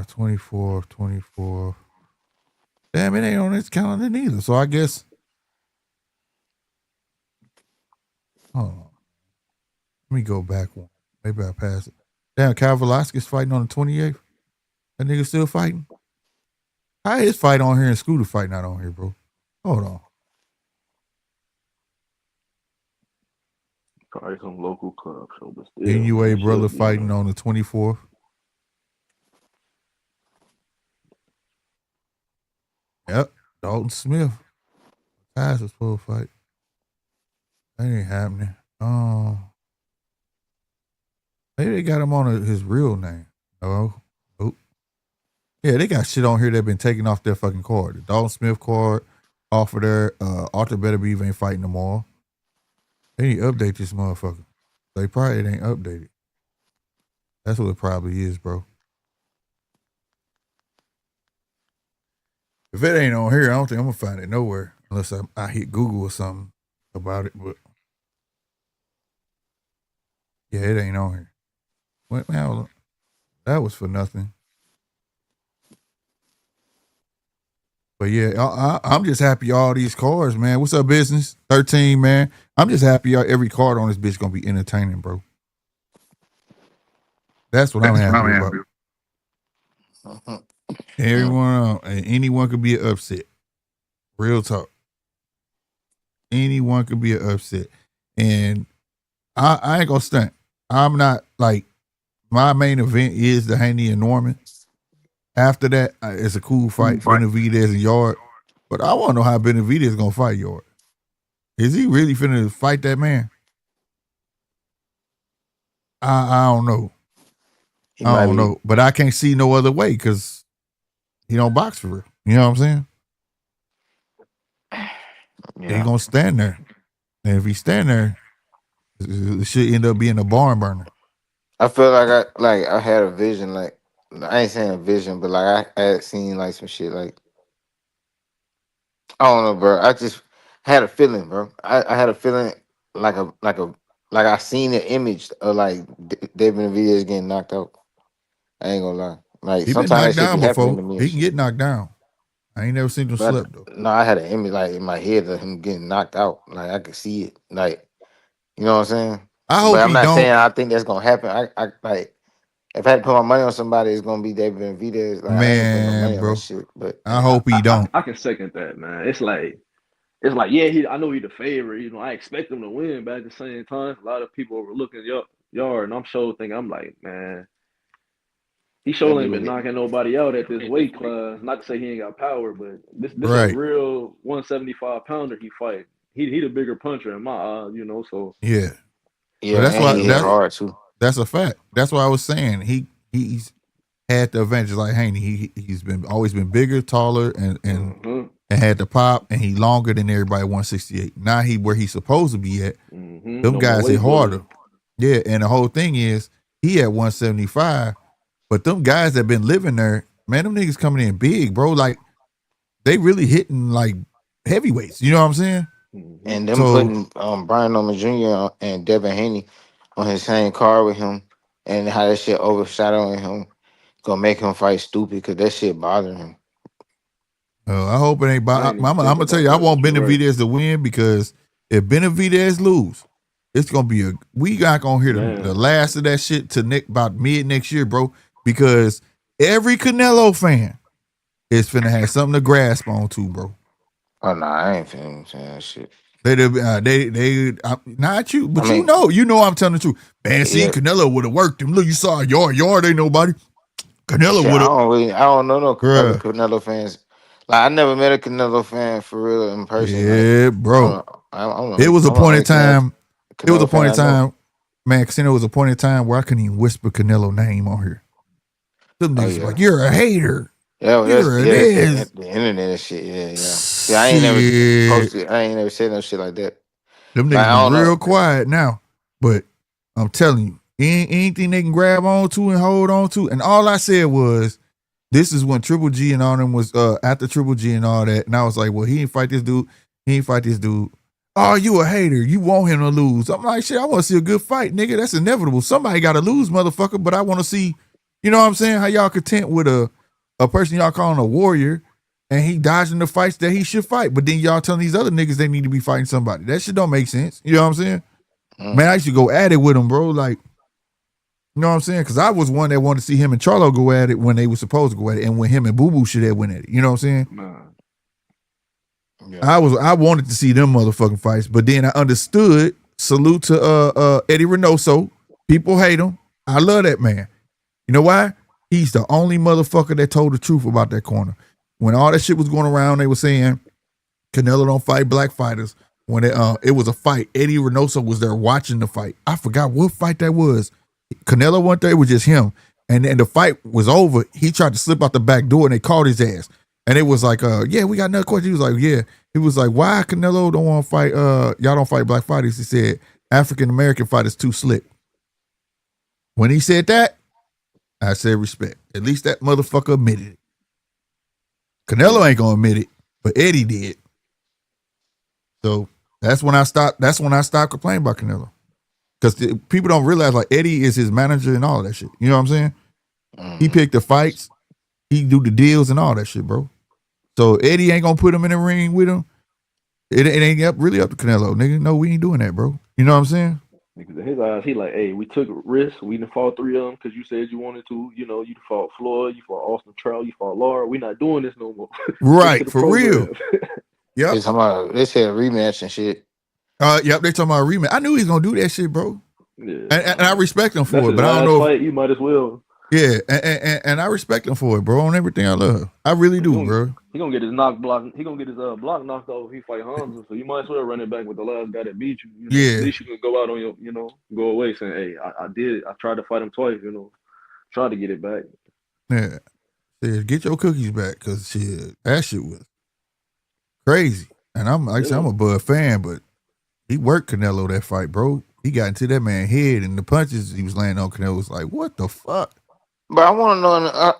24. Damn, it ain't on his calendar neither. So I guess. Hold on. Let me go back one. Maybe I passed it. Damn, Cal Velasquez fighting on the 28th. That nigga still fighting? How his fight on here and Scooter fight not on here, bro? Hold on. Probably some local club show, but still. NUA brother fighting on the 24th. Yep. Dalton Smith. That's a full fight. That ain't happening. Maybe they got him on his real name. Oh. Yeah, they got shit on here that been taken off their fucking card. The Dalton Smith card off of their Arthur Better Beef ain't fighting them all. They need to update this motherfucker. They probably ain't updated. That's what it probably is, bro. If it ain't on here, I don't think I'm gonna find it nowhere unless I hit Google or something about it. But yeah, it ain't on here. What man? That was for nothing. But yeah, I'm just happy all these cards, man. What's up, business? 13, man. I'm just happy every card on this bitch gonna be entertaining, bro. That's what I'm happy about. Anyone could be an upset. Real talk. Anyone could be an upset. And I ain't gonna stunt. I'm not like, my main event is the Haney and Norman. After that, it's a cool fight. Benavidez and Yard. But I want to know how Benavidez is going to fight Yard. Is he really finna fight that man? I don't know. He I might don't be. know. But I can't see no other way because he don't box for real. You know what I'm saying? He Yeah. gonna stand there. And if he stand there, it should end up being a barn burner. I feel like I had a vision. Like I ain't saying a vision, but like I had seen like some shit. Like I don't know, bro. I just had a feeling, bro. I had a feeling like like I seen the image of like David Benavidez getting knocked out. I ain't gonna lie. Like He been sometimes that knocked shit be down happening before. to me and He can shit. get knocked down. I ain't never seen him But slip though. no, I had an image like in my head of him getting knocked out. Like I could see it. Like you know what I'm saying? I But hope I'm he not don't. saying I think that's gonna happen. I like if I had to put my money on somebody, it's gonna be David Benavidez. Like I ain't putting no money Man, on that bro. shit. But I hope he don't. I can second that, man. It's like, yeah, I know he's the favorite. You know, I expect him to win, but at the same time, a lot of people overlooking yard, and I'm sure thinking, I'm like, man, he that sure ain't been dude, knocking nobody out at this weight class. Not to say he ain't got power, but this a Right. real 175 pounder he fight. He the bigger puncher in my eyes, you know. So Yeah. But yeah, that's and why he hit yeah, hard too. that's a fact. That's why I was saying he's had the advantage like Haney. He's been always been bigger, taller, and had the pop, and he longer than everybody 168. Now he where he's supposed to be at. Them no more guys hit weight harder. bullying. Yeah, and the whole thing is he at 175, but them guys that been living there, man, them niggas coming in big, bro. Like they really hitting like heavyweights. You know what I'm saying? And them So putting Brian Norman Jr. and Devin Haney on his same card with him, and how that shit overshadowing him, gonna make him fight stupid because that shit bothering him. I hope it ain't. I I'm ain't even think gonna tell about you, I that, want but you're right, Benavidez to win because if Benavidez lose, it's gonna be we not gonna hear the man. last of that shit to about mid next year, bro. Because every Canelo fan is finna have something to grasp on too, bro. Oh no, I ain't feeling saying that shit. Not you, I but mean, you know I'm telling the truth. Man, see, yeah, Canelo would have worked him. Look, you saw yard ain't nobody. Canelo shit. would have, I don't know no other bruh. Canelo fans. Like I never met a Canelo fan for real in person. Like Yeah, I bro. don't know. I'm It was a the point in only time. It was a Canelo fan point in I know. time, man. Casino was a point in time where I couldn't even whisper Canelo name on here. Them Oh niggas was yeah. like, "You're a hater. Yeah, well, You're a that's this." the internet and shit. Yeah, yeah. See, I ain't never Shit, posted. I ain't never said no shit like that. them Like niggas I been don't know. real quiet now. But I'm telling you, anything they can grab onto and hold on to. And all I said was, this is when Triple G and all them was after Triple G and all that. And I was like, well, he didn't fight this dude. He didn't fight this dude. Oh, you a hater. You want him to lose. I'm like, shit, I want to see a good fight, nigga. That's inevitable. Somebody got to lose, motherfucker. But I want to see, you know what I'm saying? How y'all content with a person y'all calling a warrior and he dodging the fights that he should fight. But then y'all telling these other niggas they need to be fighting somebody. That shit don't make sense. You know what I'm saying? Mm. Man, I used to go at it with him, bro. Like, you know what I'm saying? Because I was one that wanted to see him and Charlo go at it when they were supposed to go at it, and when him and Boo Boo should have went at it. You know what I'm saying? Man. Yeah. I wanted to see them motherfucking fights, but then I understood. Salute to Eddie Reynoso. People hate him. I love that man. You know why? He's the only motherfucker that told the truth about that corner. When all that shit was going around, they were saying Canelo don't fight black fighters. When it was a fight, Eddie Reynoso was there watching the fight. I forgot what fight that was. Canelo went there, it was just him. And then the fight was over. He tried to slip out the back door and they caught his ass. And it was like, yeah, we got another question. He was like, yeah. He was like, why Canelo don't want to fight, y'all don't fight black fighters? He said, African American fighters too slick. When he said that, I said respect. At least that motherfucker admitted it. Canelo ain't gonna admit it, but Eddie did. So that's when I stopped complaining about Canelo. Because people don't realize like Eddie is his manager and all that shit. You know what I'm saying? He picked the fights, he do the deals and all that shit, bro. So Eddie ain't gonna put him in the ring with him. It ain't really up to Canelo, nigga. No, we ain't doing that, bro. You know what I'm saying? Because in his eyes, he like, hey, we took risks. We done fought 3 of them because you said you wanted to. You know, you fought Floyd, you fought Austin Trout, you fought Laura. We not doing this no more. Stick to Right, the for real. program. Yep. They said a rematch and shit. Yep, they talking about a rematch. I knew he was gonna do that shit, bro. Yeah, And I respect him that's for it, his but I don't last know if fight. You might as well. Yeah, and I respect him for it, bro. On everything I love, I really do, bro. He gonna get his block. He gonna get his block knocked off if he fight Hamza. So you might as well run it back with the last guy that beat you. You know, at Yeah, least you can go out on your, go away saying, "Hey, I did it. I tried to fight him twice. Tried to get it back." yeah. Shit, get your cookies back, cause shit, that shit was crazy. And I'm like I said, I'm a Bud fan, but he worked Canelo that fight, bro. He got into that man's head, and the punches he was landing on Canelo was like, what the fuck? But I want to know, I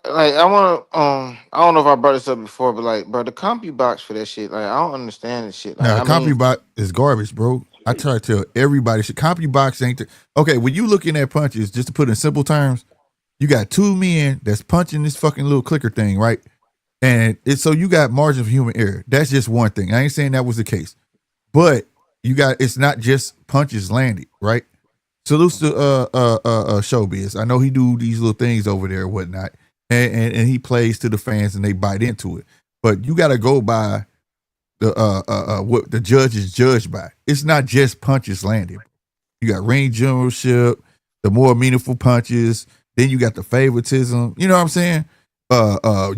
don't know if I brought this up before, but like, bro, the CompuBox for that shit, like, I don't understand this shit. Like, Now, I mean, CompuBox is garbage, bro. I try to tell everybody, shit, CompuBox ain't okay. When you looking at punches, just to put it in simple terms, you got two men that's punching this fucking little clicker thing, right? And it's so you got margin of human error. That's just one thing. I ain't saying that was the case, but it's not just punches landed, right? Salutes to Showbiz. I know he do these little things over there and whatnot, and he plays to the fans and they bite into it. But you got to go by the what the judge is judged by. It's not just punches landed. You got ring generalship, the more meaningful punches. Then you got the favoritism. You know what I'm saying?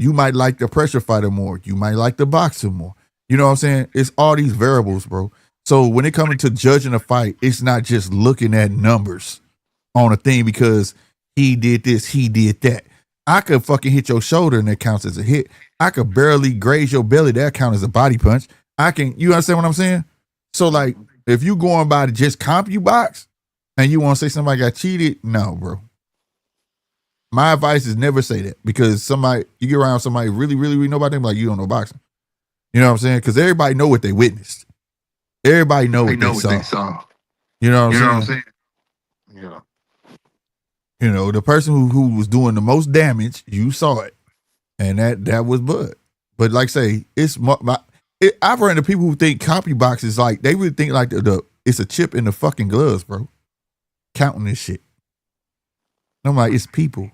You might like the pressure fighter more. You might like the boxer more. You know what I'm saying? It's all these variables, bro. So when it comes to judging a fight, it's not just looking at numbers on a thing because he did this, he did that. I could fucking hit your shoulder and that counts as a hit. I could barely graze your belly, that counts as a body punch. You understand what I'm saying? So like, if you going by the just CompuBox and you want to say somebody got cheated, no, bro. My advice is never say that because you get around somebody really, really, really know about them, like you don't know boxing. You know what I'm saying? Because everybody know what they witnessed. Everybody know what they saw. You know what I'm saying? yeah. You know, the person who was doing the most damage, you saw it. And that was Bud. But like I say, I've run into people who think CompuBox is like, they really think like it's a chip in the fucking gloves, bro. Counting this shit. And I'm like, it's people.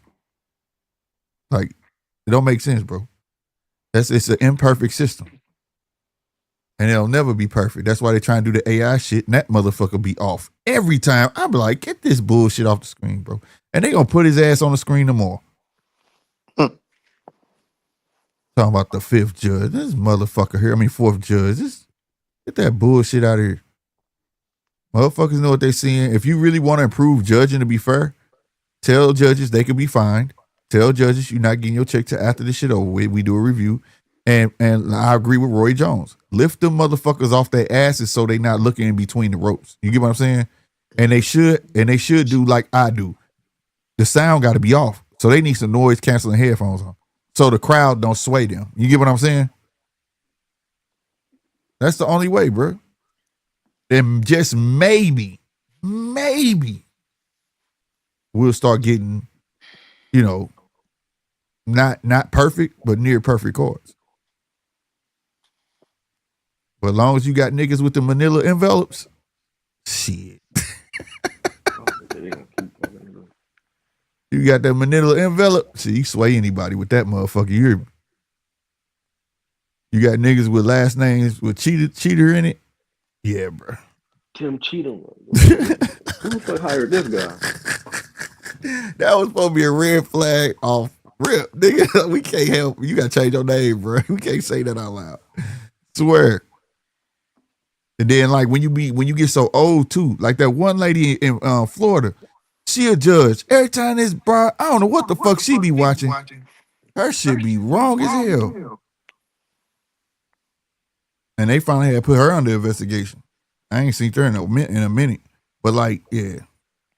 Like, it don't make sense, bro. It's an imperfect system. And it'll never be perfect. That's why they try and do the AI shit, and that motherfucker be off every time. I be like, get this bullshit off the screen, bro. And they gonna put his ass on the screen tomorrow. Talking about the fifth judge. This motherfucker here, fourth judge. Get that bullshit out of here. Motherfuckers know what they seeing. If you really want to improve judging, to be fair, tell judges they could be fined. Tell judges you're not getting your check till after this shit over with. We do a review. And I agree with Roy Jones. Lift them motherfuckers off their asses so they not looking in between the ropes. You get what I'm saying? And they should do like I do. The sound got to be off. So they need some noise canceling headphones on. So the crowd don't sway them. You get what I'm saying? That's the only way, bro. Then just maybe we'll start getting, not perfect, but near perfect cards. But as long as you got niggas with the manila envelopes, shit. You got that manila envelope, see, you sway anybody with that motherfucker. You got niggas with last names with cheater in it. Yeah, bro. Tim Cheatham. Who the fuck hired this guy? That was supposed to be a red flag off rip. Nigga, we can't help. You gotta change your name, bro. We can't say that out loud. Swear. And then like when you get so old too, like that one lady in Florida, she a judge. Every time this bro, I don't know what the fuck she be watching. Her shit be wrong as hell. And they finally had to put her under investigation. I ain't seen her in a minute. But like, yeah,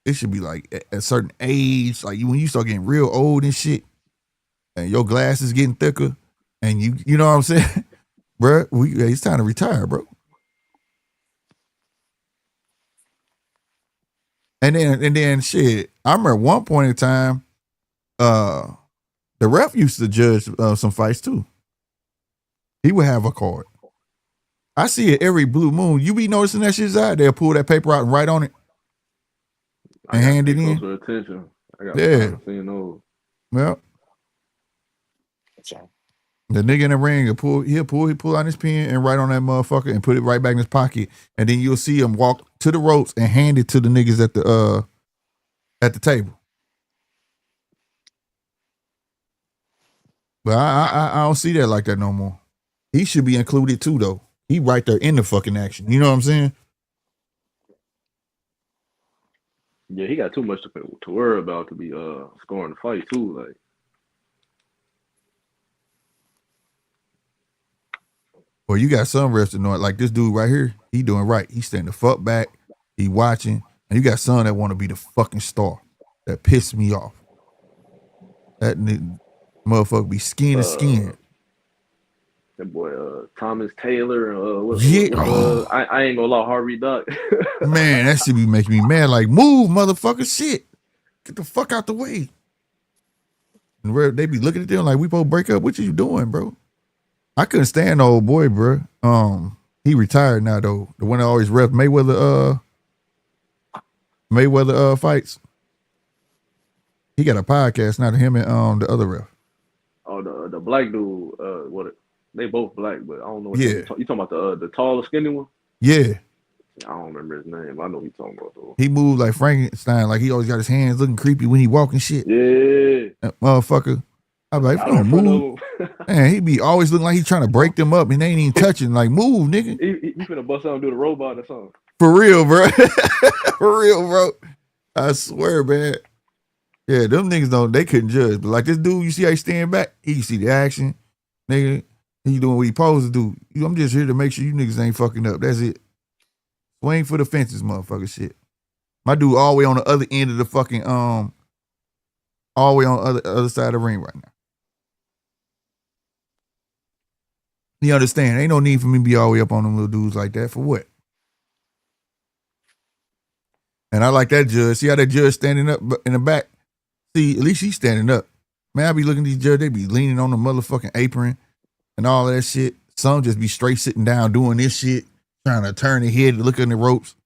it should be like at a certain age, like when you start getting real old and shit, and your glasses getting thicker, and you know what I'm saying, bro? It's time to retire, bro. And then shit, I remember one point in time, the ref used to judge some fights too. He would have a card. I see it every blue moon. You be noticing that shit's out. They'll pull that paper out and write on it and hand it in. Attention. I got seeing those. Well, the nigga in the ring he'll pull out his pen and write on that motherfucker and put it right back in his pocket, and then you'll see him walk to the ropes and hand it to the niggas at the table. But I don't see that like that no more. He should be included too, though. He right there in the fucking action. You know what I'm saying? Yeah, he got too much to worry about to be scoring the fight too. Like, Or you got some refs that know it. Like this dude right here, he doing right. He standing the fuck back. He watching. And you got some that want to be the fucking star. That piss me off. That motherfucker be skin to skin. that boy Thomas Taylor. Yeah. I ain't gonna lie, Harvey Duck. Man, that shit be making me mad. Like, move, motherfucker, shit. Get the fuck out the way. And they be looking at them like, we both break up. What you doing, bro? I couldn't stand the old boy, bro. He retired now though. The one that always ref Mayweather fights. He got a podcast now to him and the other ref. Oh, the black dude. They both black, but I don't know. What Yeah. you talking about the taller, skinny one? Yeah. I don't remember his name. I know what you talking about though. He moved like Frankenstein, like he always got his hands looking creepy when he walking shit. Yeah. That motherfucker. I'm like, if you don't move, man, he be always looking like he's trying to break them up and they ain't even touching. Like, move, nigga. He finna bust out and do the robot or something. For real, bro. For real, bro. I swear, man. Yeah, them niggas they couldn't judge. But like this dude, you see how he stand back? He see the action. Nigga, he doing what he supposed to do. I'm just here to make sure you niggas ain't fucking up. That's it. Swing for the fences, motherfucker shit. My dude all the way on the other end of the fucking, all the way on the other side of the ring right now. You understand? Ain't no need for me to be all the way up on them little dudes like that. For what? And I like that judge. See how that judge standing up in the back? See, at least he's standing up. Man, I be looking at these judges, they be leaning on the motherfucking apron and all that shit. Some just be straight sitting down doing this shit, trying to turn their head to look in the ropes.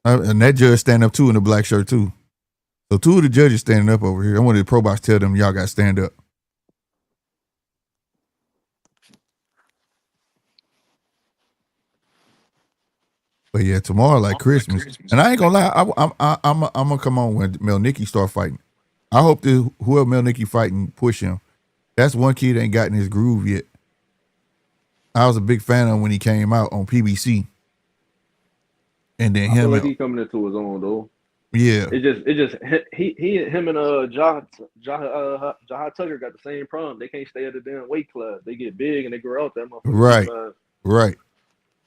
And that judge standing up too in the black shirt too. So two of the judges standing up over here. I wanted the pro box tell them y'all got to stand up. But yeah, tomorrow like Christmas, and I ain't gonna lie, I'm gonna come on when Melnicki start fighting. I hope that whoever Melnicki fighting push him. That's one kid that ain't gotten his groove yet. I was a big fan of him when he came out on PBC, and then I feel like he coming into his own though. Yeah, him and Jahad Tucker got the same problem. They can't stay at the damn weight class. They get big and they grow out that motherfucker. Right.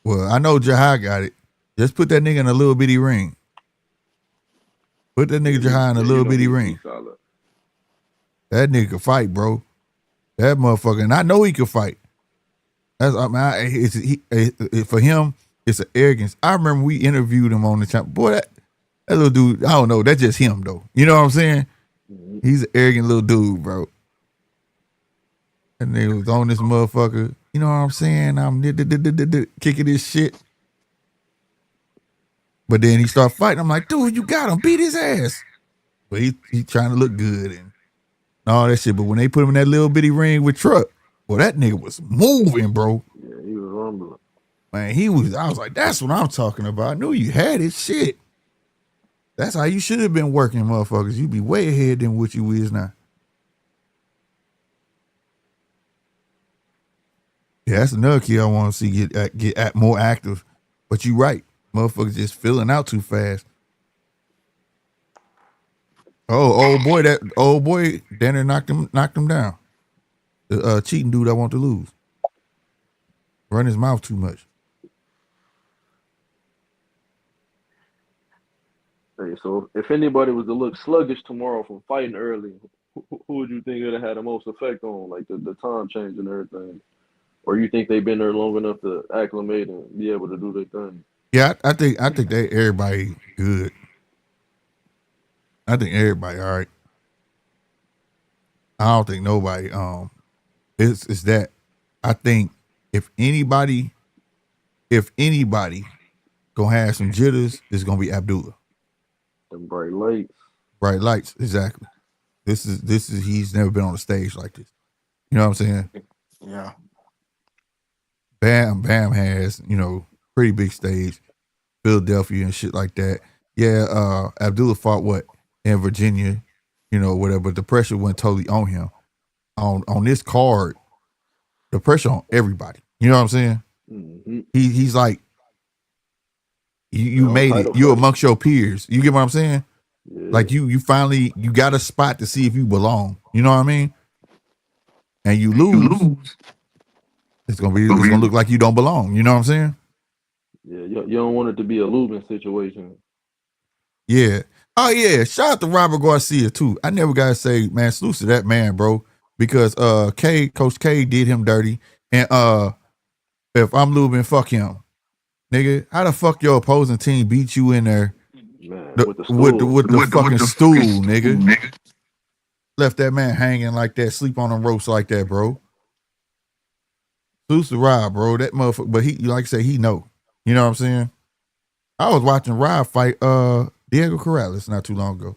Well, I know Jahad got it. Just put that nigga in a little bitty ring. Put that nigga Jahad in a little bitty ring. That nigga can fight, bro. That motherfucker, and I know he can fight. That's for him. It's an arrogance. I remember we interviewed him on the channel. Boy, that little dude. I don't know. That's just him though. You know what I'm saying? Mm-hmm. He's an arrogant little dude, bro. And they was on this motherfucker. You know what I'm saying? I'm kicking this shit. But then he start fighting. I'm like, dude, you got him. Beat his ass. But he trying to look good and all that shit. But when they put him in that little bitty ring with Truck, well, that nigga was moving, bro. Yeah, he was rumbling. Man, I was like, that's what I'm talking about. I knew you had it. Shit. That's how you should have been working, motherfuckers. You be way ahead than what you is now. Yeah, that's another kid I want to see get more active. But you right. Motherfuckers just filling out too fast. Oh, old boy, Danner knocked him down. The cheating dude I want to lose. Run his mouth too much. Hey, so if anybody was to look sluggish tomorrow from fighting early, who would you think would have had the most effect on, like the time change and everything? Or you think they've been there long enough to acclimate and be able to do their thing? Yeah, I think everybody good. I think everybody all right. I don't think nobody it's that. I think if anybody gonna have some jitters, it's gonna be Abdullah. Them bright lights. Bright lights, exactly. This is he's never been on a stage like this. You know what I'm saying? Yeah. Bam has, pretty big stage, Philadelphia and shit like that. Yeah, Abdullah fought in Virginia, whatever. But the pressure wasn't totally on him. On this card, the pressure on everybody. You know what I'm saying? Mm-hmm. He's like, you made it. You amongst your peers. You get what I'm saying? Yeah. Like you finally you got a spot to see if you belong. You know what I mean? And you lose, it's gonna look like you don't belong. You know what I'm saying? Yeah, you don't want it to be a losing situation. Yeah. Oh yeah. Shout out to Robert Garcia too. I never gotta say, man, salute to that man, bro. Because Coach K did him dirty. And if I'm losing, fuck him. Nigga, how the fuck your opposing team beat you in there? Man, with the fucking stool, nigga. Left that man hanging like that, sleep on them ropes like that, bro. Salute to Rob, bro. That motherfucker, but he, like I say, he know. You know what I'm saying? I was watching Rob fight Diego Corrales not too long ago.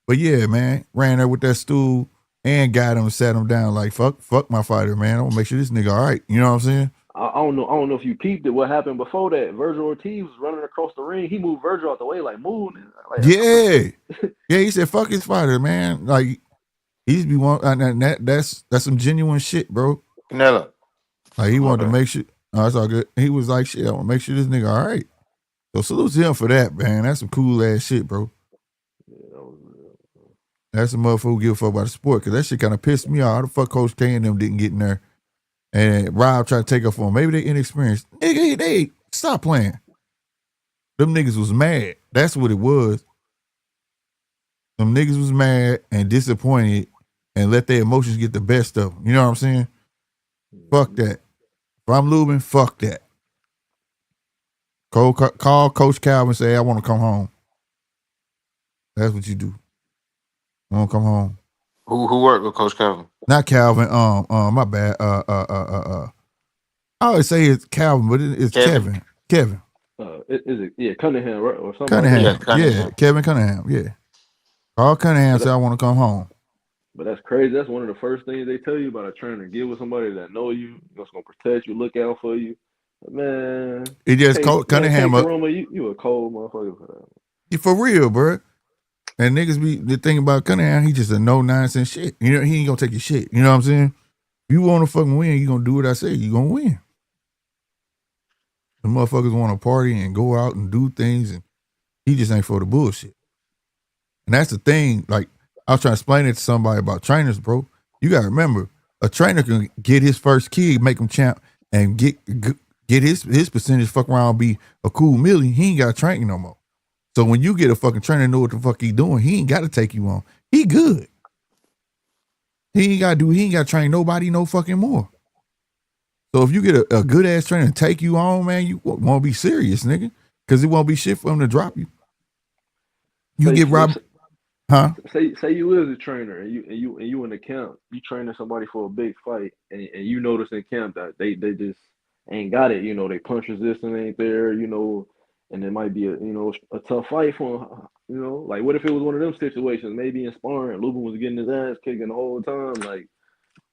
But yeah, man, ran there with that stool and got him and sat him down like fuck my fighter, man. I want to make sure this nigga all right. You know what I'm saying? I don't know if you peeped it. What happened before that? Virgil Ortiz was running across the ring. He moved Virgil out the way, like moving. Like, yeah, yeah. He said, "Fuck his fighter, man." Like he's be one. That's some genuine shit, bro. Canelo. Like he wanted to make sure. No, it's all good. He was like, "Shit, I want to make sure this nigga all right." So salute to him for that, man. That's some cool ass shit, bro. That's a motherfucker who give a fuck about the sport, because that shit kind of pissed me off. How the fuck Coach K and them didn't get in there? And Rob tried to take up for him. Maybe they inexperienced. Nigga, they stop playing. Them niggas was mad. That's what it was. Them niggas was mad and disappointed and let their emotions get the best of them. You know what I'm saying? Fuck that. If I'm losing, fuck that. Call Coach Calvin and say, I want to come home. That's what you do. I want to come home. Who worked with Coach Calvin? Not Calvin. My bad. I always say it's Calvin, but it's Kevin. Kevin. Is it Cunningham, right? Or something? Cunningham. Like Cunningham. Yeah, Kevin Cunningham. Yeah. Call Cunningham said I want to come home. But that's crazy. That's one of the first things they tell you about a trainer. Get with somebody that know you, that's gonna protect you, look out for you. Man, It just Cunningham. You a cold motherfucker for that. For real, bro. And niggas be the thing about Cunningham, he just a no nonsense shit. You know, he ain't gonna take your shit. You know what I'm saying? You want to fucking win, you gonna do what I say. You gonna win. The motherfuckers want to party and go out and do things, and he just ain't for the bullshit. And that's the thing. Like I was trying to explain it to somebody about trainers, bro. You gotta remember, a trainer can get his first kid, make him champ, and get his percentage. Fuck around, be a cool million. He ain't got to train no more. So when you get a fucking trainer know what the fuck he doing, he ain't got to take you on. He good. He ain't got to train nobody no fucking more. So if you get a good ass trainer and take you on, man, you won't be serious, nigga. Because it won't be shit for him to drop you. You get robbed. Huh? Say you is a trainer and you in the camp, you training somebody for a big fight, and you notice in camp that they just ain't got it. You know, they punch resistance ain't there. You know, and it might be a tough fight for him. You know, like what if it was one of them situations? Maybe in sparring, Lubin was getting his ass kicking the whole time. Like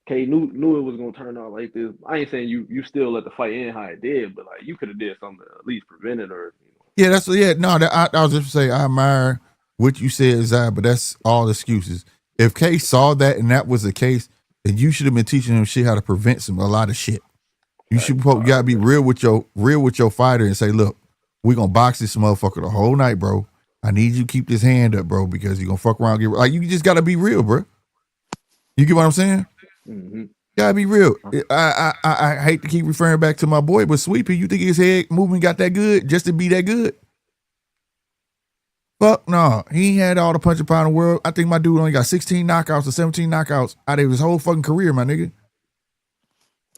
K knew it was gonna turn out like this. I ain't saying you still let the fight end how it did, but like you could have did something to at least prevent it, or Yeah, I was just say I admire what you said, Zai, but that's all excuses. If K saw that and that was the case, then you should have been teaching him shit how to prevent a lot of shit. You gotta be real with your fighter and say, look, we're gonna box this motherfucker the whole night, bro. I need you to keep this hand up, bro, because you're gonna fuck around and get like you just gotta be real, bro. You get what I'm saying? Mm-hmm. Gotta be real. I hate to keep referring back to my boy, but Sweepy, you think his head movement got that good just to be that good? Fuck no. He had all the punch and pound in the world. I think my dude only got 16 knockouts or 17 knockouts out of his whole fucking career, my nigga.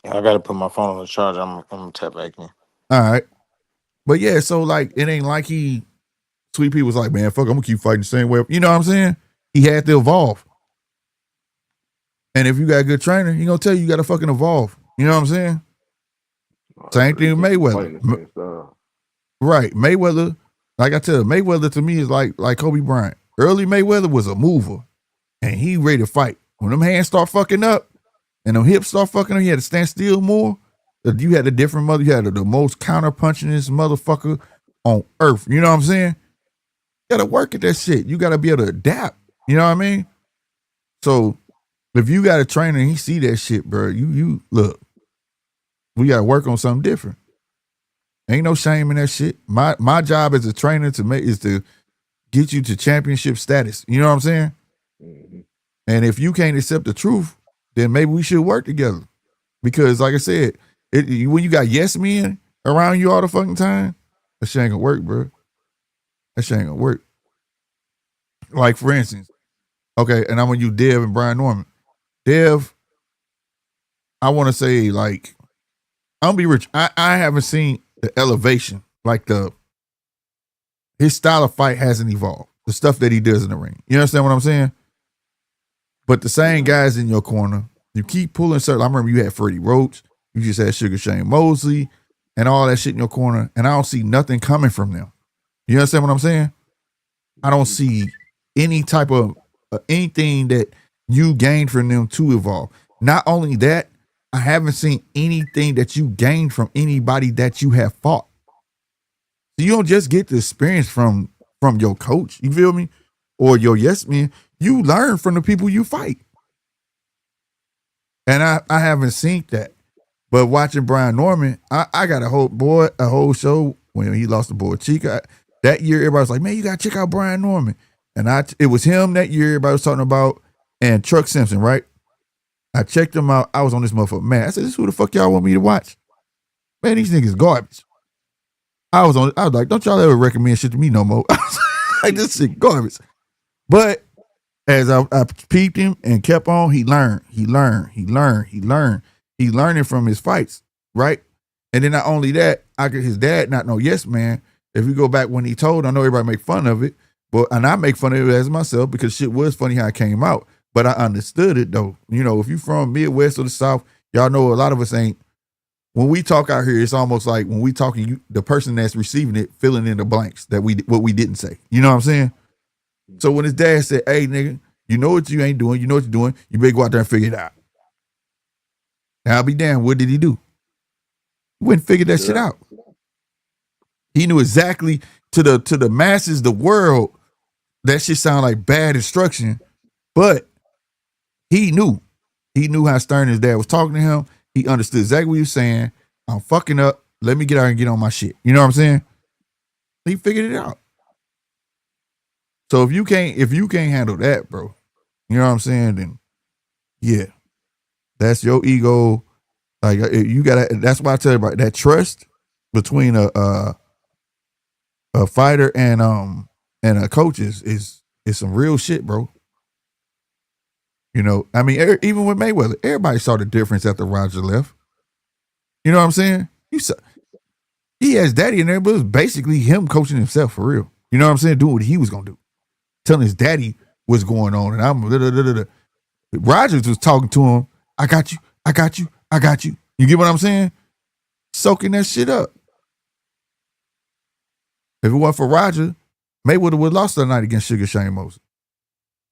I gotta put my phone on the charger. I'm gonna tap back in. All right. But yeah, so like it ain't like Sweepy was like, man, fuck, I'm gonna keep fighting the same way. You know what I'm saying? He had to evolve. And if you got a good trainer, he gonna tell you gotta fucking evolve. You know what I'm saying? Same thing with Mayweather. Right. Mayweather, like I tell you, Mayweather to me is like Kobe Bryant. Early Mayweather was a mover. And he ready to fight. When them hands start fucking up and them hips start fucking up, he had to stand still more. You had a different mother. You had the most counter punchingest motherfucker on earth. You know what I'm saying? gotta work at that shit. You gotta be able to adapt. You know what I mean? So if you got a trainer and he see that shit, bro, you look, we gotta work on something different. Ain't no shame in that shit. My job as a trainer is to get you to championship status. You know what I'm saying? Mm-hmm. And if you can't accept the truth, then maybe we should work together. Because like I said, when you got yes men around you all the fucking time, that shit ain't gonna work, bro. That shit ain't gonna work. Like for instance, okay, and I'm gonna use Dev and Brian Norman. Dev, I want to say like I'm gonna be rich. I haven't seen the elevation, like his style of fight hasn't evolved. The stuff that he does in the ring. You understand what I'm saying? But the same guys in your corner, you keep pulling certain. I remember you had Freddie Roach, you just had Sugar Shane Mosley, and all that shit in your corner, and I don't see nothing coming from them. You understand what I'm saying? I don't see any type of anything that you gained from them to evolve. Not only that, I haven't seen anything that you gained from anybody that you have fought. So you don't just get the experience from your coach, you feel me? Or your yes man. You learn from the people you fight. And I haven't seen that. But watching Brian Norman, I got a whole show when he lost the boy Chica. That year, everybody was like, man, you got to check out Brian Norman. And it was him that year everybody was talking about, and Truck Simpson, right? I checked him out. I was on this motherfucker. Man, I said, this is who the fuck y'all want me to watch? Man, these niggas garbage. I was like, don't y'all ever recommend shit to me no more. Like, this shit garbage. But as I peeped him and kept on, he learned. He learning from his fights, right? And then not only that, I get his dad not no yes man. If we go back when he told, I know everybody make fun of it, and I make fun of it as myself because shit was funny how it came out. But I understood it though. You know, if you from Midwest or the South, y'all know a lot of us ain't. When we talk out here, it's almost like when we talking, the person that's receiving it filling in the blanks that what we didn't say. You know what I'm saying? So when his dad said, "Hey nigga, you know what you ain't doing, you know what you're doing, you better go out there and figure it out." Now I'll be damned, what did he do? He went and figured that shit out. He knew exactly to the masses, the world, that shit sound like bad instruction, but he knew. He knew how stern his dad was talking to him. He understood exactly what he was saying. I'm fucking up. Let me get out and get on my shit. You know what I'm saying? He figured it out. So if you can't handle that, bro, you know what I'm saying? Then yeah, that's your ego. Like you gotta. That's why I tell you about that trust between a fighter and a coach is some real shit, bro. You know, I mean, even with Mayweather, everybody saw the difference after Roger left. You know what I'm saying? He has daddy in there, but it was basically him coaching himself for real. You know what I'm saying? Doing what he was gonna do, telling his daddy what's going on, and I'm Rogers was talking to him. I got you. I got you. I got you. You get what I'm saying? Soaking that shit up. If it wasn't for Roger, Mayweather would have lost that night against Sugar Shane Mosley.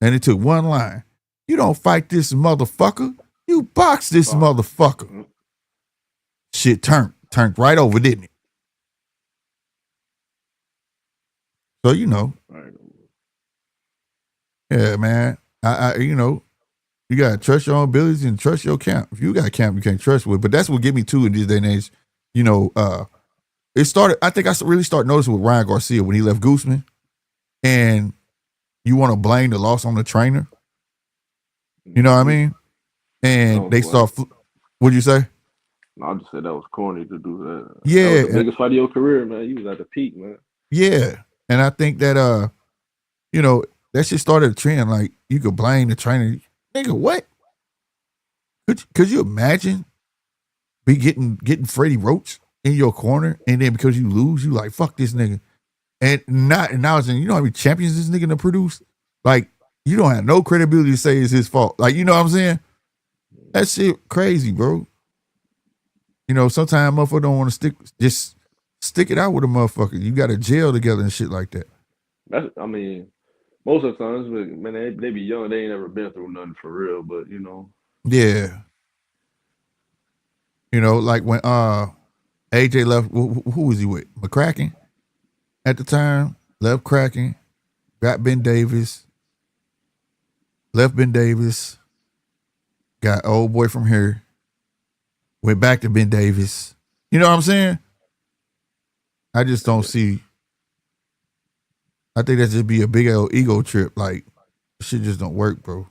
And it took one line. You don't fight this motherfucker. You box this motherfucker. Shit turned right over, didn't it? So, you know. Yeah, man. I you know, you gotta trust your own abilities and trust your camp. If you got a camp you can't trust with, but that's what get me to in this day and age. You know, it started. I think I really started noticing with Ryan Garcia when he left Gooseman, and you want to blame the loss on the trainer. You know what I mean? And they start. What'd you say? No, I just said that was corny to do that. Yeah, that was the biggest fight of your career, man. You was at the peak, man. Yeah, and I think that you know, that shit started a trend. Like you could blame the trainer. Nigga, what? Could you imagine getting Freddie Roach in your corner, and then because you lose, you like fuck this nigga, and now it's you know how many champions this nigga to produce? Like you don't have no credibility to say it's his fault. Like you know what I'm saying? That shit crazy, bro. You know, sometimes motherfucker don't want to stick it out with a motherfucker. You got to jail together and shit like that. I mean, most of the times, man, they be young. They ain't never been through nothing for real. But you know, yeah. You know, like when AJ left, who was he with? McCracken at the time left Kraken, got Ben Davis, left Ben Davis, got old boy from here, went back to Ben Davis. You know what I'm saying? I just don't see. I think that just be a big old ego trip. Like, shit just don't work, bro.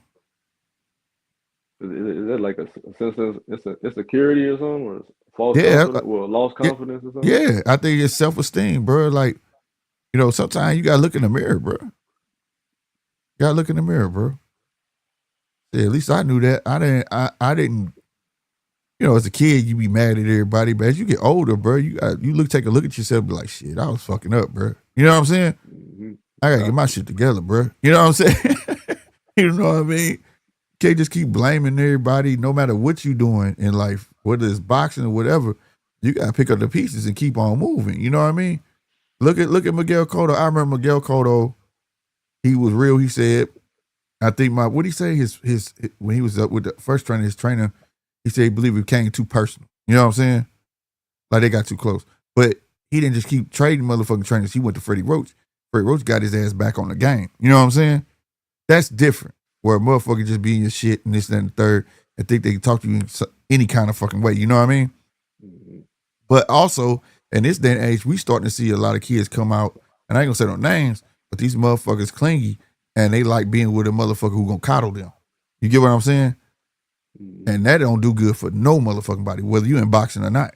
Is that like a sense of it's a insecurity or something, or false Yeah, confidence, well, lost yeah, confidence or something? yeah. I think it's self esteem, bro. Like, sometimes you gotta look in the mirror, bro. You gotta look in the mirror, bro. Yeah, at least I knew that. I didn't. As a kid, you be mad at everybody, but as you get older, bro, take a look at yourself, and be like, shit, I was fucking up, bro. You know what I'm saying? Mm-hmm. I gotta get my shit together, bro. You know what I'm saying? You know what I mean? Can't just keep blaming everybody, no matter what you doing in life, whether it's boxing or whatever. You gotta pick up the pieces and keep on moving. You know what I mean? Look at Miguel Cotto. I remember Miguel Cotto. He was real. He said, I think what he say? His when he was up with the first trainer, his trainer, he said he believed it became too personal. You know what I'm saying? Like they got too close. But he didn't just keep trading motherfucking trainers. He went to Freddie Roach. Freddie Roach got his ass back on the game. You know what I'm saying? That's different. Where a motherfucker just be in your shit and this, that, and the third and think they can talk to you in any kind of fucking way. You know what I mean? Mm-hmm. But also, in this day and age, we starting to see a lot of kids come out, and I ain't gonna say no names, but these motherfuckers clingy and they like being with a motherfucker who gonna coddle them. You get what I'm saying? Mm-hmm. And that don't do good for no motherfucking body, whether you in boxing or not.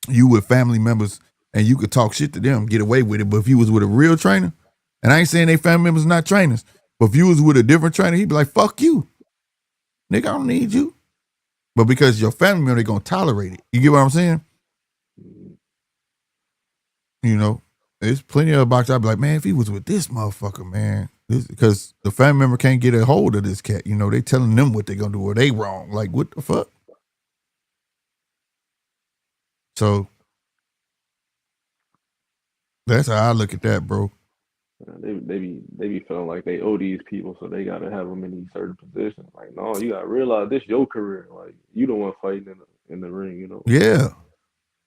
You with family members and you could talk shit to them, get away with it. But if you was with a real trainer, and I ain't saying they family members not trainers, but if you was with a different trainer, he'd be like, fuck you. Nigga, I don't need you. But because your family member, they gonna tolerate it. You get what I'm saying? There's plenty of boxers I'd be like, man, if he was with this motherfucker, man, because the family member can't get a hold of this cat. They telling them what they gonna do or they wrong. Like, what the fuck? So that's how I look at that, bro. They be feeling like they owe these people, so they gotta have them in these certain positions. Like, no, you gotta realize this your career. Like, you the one fighting in the ring. Yeah.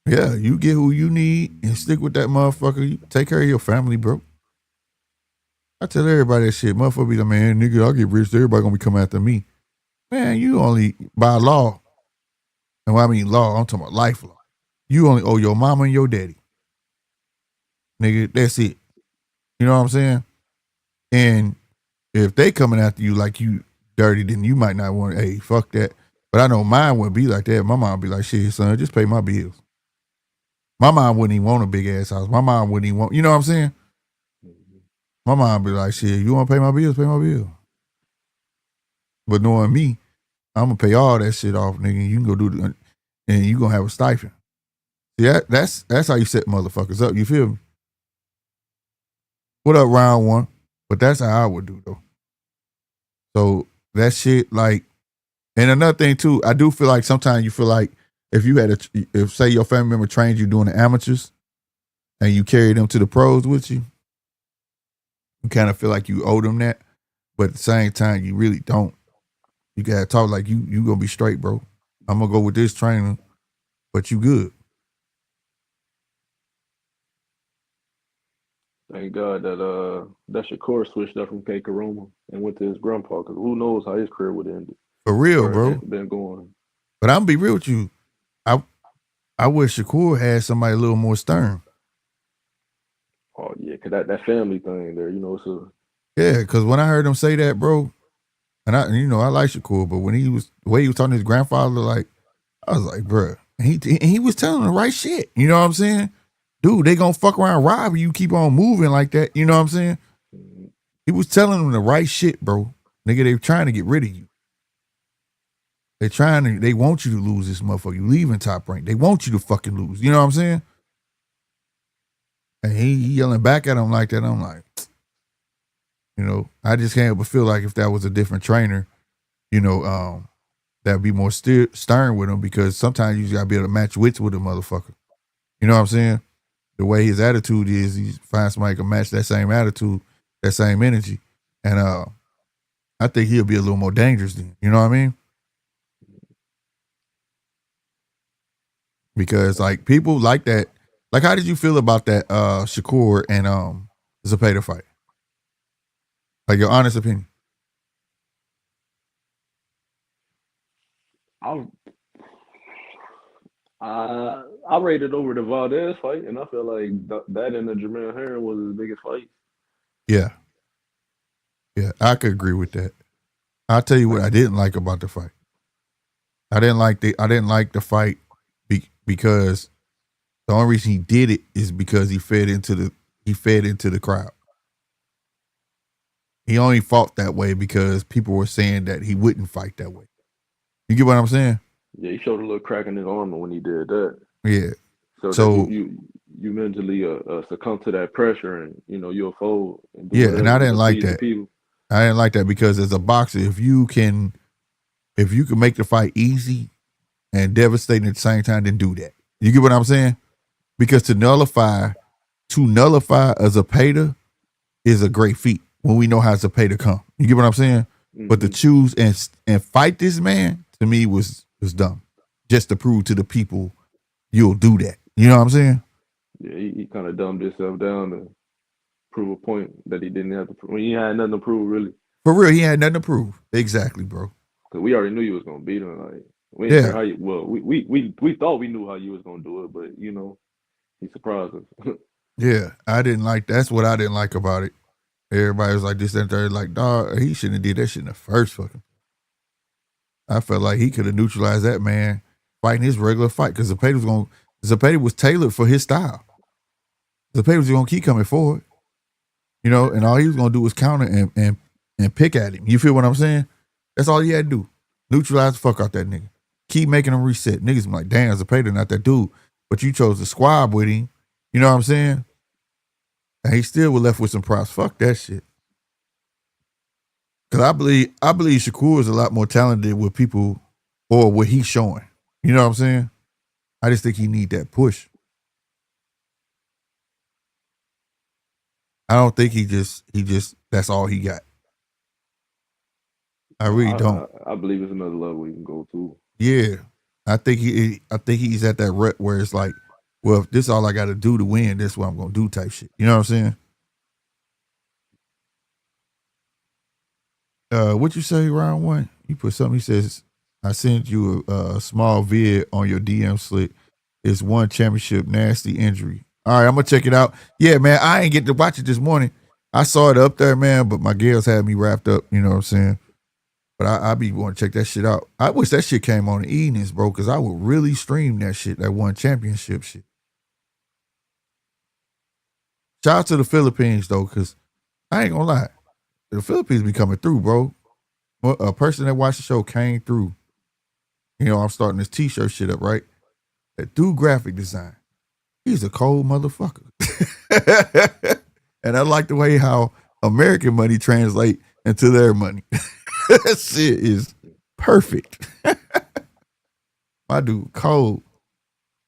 Yeah, you get who you need and stick with that motherfucker. You take care of your family, bro. I tell everybody that shit. Motherfucker be like, man, nigga, I'll get rich. Everybody gonna be coming after me. Man, you only, by law, and when I mean law, I'm talking about life law. You only owe your mama and your daddy. Nigga, that's it. You know what I'm saying? And if they coming after you like you dirty, then you might not want, hey, fuck that. But I know mine wouldn't be like that. My mom would be like, shit, son, just pay my bills. My mom wouldn't even want a big ass house. My mom wouldn't even want, you know what I'm saying? My mom be like, shit, you want to pay my bills? Pay my bills. But knowing me, I'm going to pay all that shit off, nigga. You can go do the, and you going to have a stipend. See, that's how you set motherfuckers up. You feel me? What up, round one? But that's how I would do, though. So that shit, like, and another thing, too, I do feel like sometimes you feel like if say your family member trained you doing the amateurs and you carry them to the pros with you, you kind of feel like you owe them that. But at the same time, you really don't. You gotta talk like you gonna be straight, bro. I'm gonna go with this trainer, but you good. Thank God that Shakur switched up from K Karuma and went to his grandpa, because who knows how his career would end For real, or bro. been going. But I'm gonna be real with you. I wish Shakur had somebody a little more stern. Oh yeah, cause that family thing there, so Yeah, because when I heard him say that, bro, and I like Shakur, but when the way he was talking to his grandfather, like, I was like, bro, and he was telling the right shit. You know what I'm saying? Dude, they gonna fuck around rob you, keep on moving like that. You know what I'm saying? mm-hmm. He was telling them the right shit, bro. Nigga, they trying to get rid of you. They want you to lose this motherfucker. You leaving Top Rank. They want you to fucking lose. You know what I'm saying? And he yelling back at him like that. I'm like, I just can't help but feel like if that was a different trainer, that'd be more stern with him, because sometimes you just gotta be able to match wits with a motherfucker. You know what I'm saying? The way his attitude is, he finds somebody who can match that same attitude, that same energy. And I think he'll be a little more dangerous then. You know what I mean? Because like people like that, Like, how did you feel about that Shakur and Zepeda fight? Like, your honest opinion. I I rated over the Valdez fight, and I feel like that and the Jermaine Herring was his biggest fight. Yeah. Yeah, I could agree with that. I'll tell you what I didn't like about the fight. I didn't like the fight because the only reason he did it is because he fed into the crowd. He only fought that way because people were saying that he wouldn't fight that way. You get what I'm saying? Yeah, he showed a little crack in his armor when he did that. Yeah. So that So you mentally succumb to that pressure, and you'll fold and do yeah, whatever and I to didn't like appease the that. people. I didn't like that because as a boxer, if you can make the fight easy and devastating at the same time, then do that. You get what I'm saying? Because to nullify a Zepeda is a great feat when we know how Zepeda come. You get what I'm saying? Mm-hmm. But to choose and fight this man, to me was dumb. Just to prove to the people you'll do that. You know what I'm saying? Yeah, he kind of dumbed himself down to prove a point that he didn't have to prove. He had nothing to prove, really. For real, he had nothing to prove. Exactly, bro. Because we already knew you was gonna beat him. Like we didn't care how you. Well, we thought we knew how you was gonna do it, but he surprised us. Yeah, I didn't like. That's what I didn't like about it. Everybody was like this and that. Like, dog, he shouldn't have did that shit in the first fucking. I felt like he could have neutralized that man fighting his regular fight because Zepeda was tailored for his style. Zepeda was gonna keep coming forward, and all he was gonna do was counter and pick at him. You feel what I'm saying? That's all he had to do. Neutralize the fuck out that nigga. Keep making him reset. Niggas be like, damn, Zepeda not that dude, but you chose to squab with him. You know what I'm saying? And he still was left with some props. Fuck that shit. Cause I believe Shakur is a lot more talented with people or what he's showing. You know what I'm saying? I just think he need that push. I don't think he just that's all he got. I really don't. I believe it's another level he can go to. Yeah. I think he's at that rut where it's like, well, if this is all I gotta do to win, this is what I'm gonna do type shit. You know what I'm saying? What you say, round one? You put something, he says, I sent you a small vid on your DM slick. It's one championship, nasty injury. All right, I'm gonna check it out. Yeah, man, I ain't get to watch it this morning. I saw it up there, man, but my girls had me wrapped up, you know what I'm saying? But I be want to check that shit out. I wish that shit came on the evenings, bro, because I would really stream that shit, that one championship shit. Shout out to the Philippines, though, because I ain't gonna lie. The Philippines be coming through, bro. A person that watched the show came through. I'm starting this t-shirt shit up, right? That dude graphic design. He's a cold motherfucker. And I like the way how American money translate into their money. That shit is perfect. My dude, cold.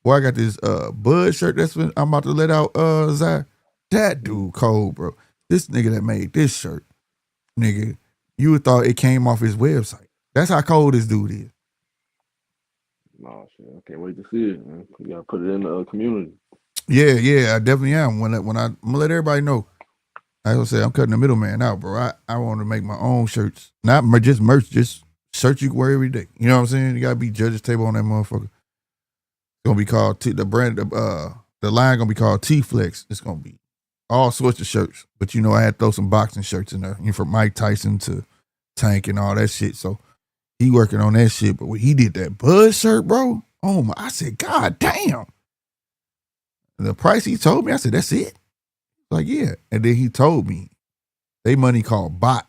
Boy, I got this Bud shirt that's when I'm about to let out Zai. That dude cold, bro. This nigga that made this shirt, nigga, you would thought it came off his website. That's how cold this dude is. Oh shit! I can't wait to see it, man. You gotta put it in the community. Yeah, I definitely am. When I'm gonna let everybody know. I was say I'm cutting the middleman out, bro. I want to make my own shirts, not just merch, just shirts you can wear every day. You know what I'm saying? You gotta be judge's table on that motherfucker. It's gonna be called the brand. The line gonna be called T-Flex. It's gonna be all sorts of shirts, but I had to throw some boxing shirts in there, from Mike Tyson to Tank and all that shit. So he working on that shit. But when he did that Bud shirt, bro, oh my! I said, God damn. The price he told me, I said, that's it. Like, yeah. And then he told me they money called bot.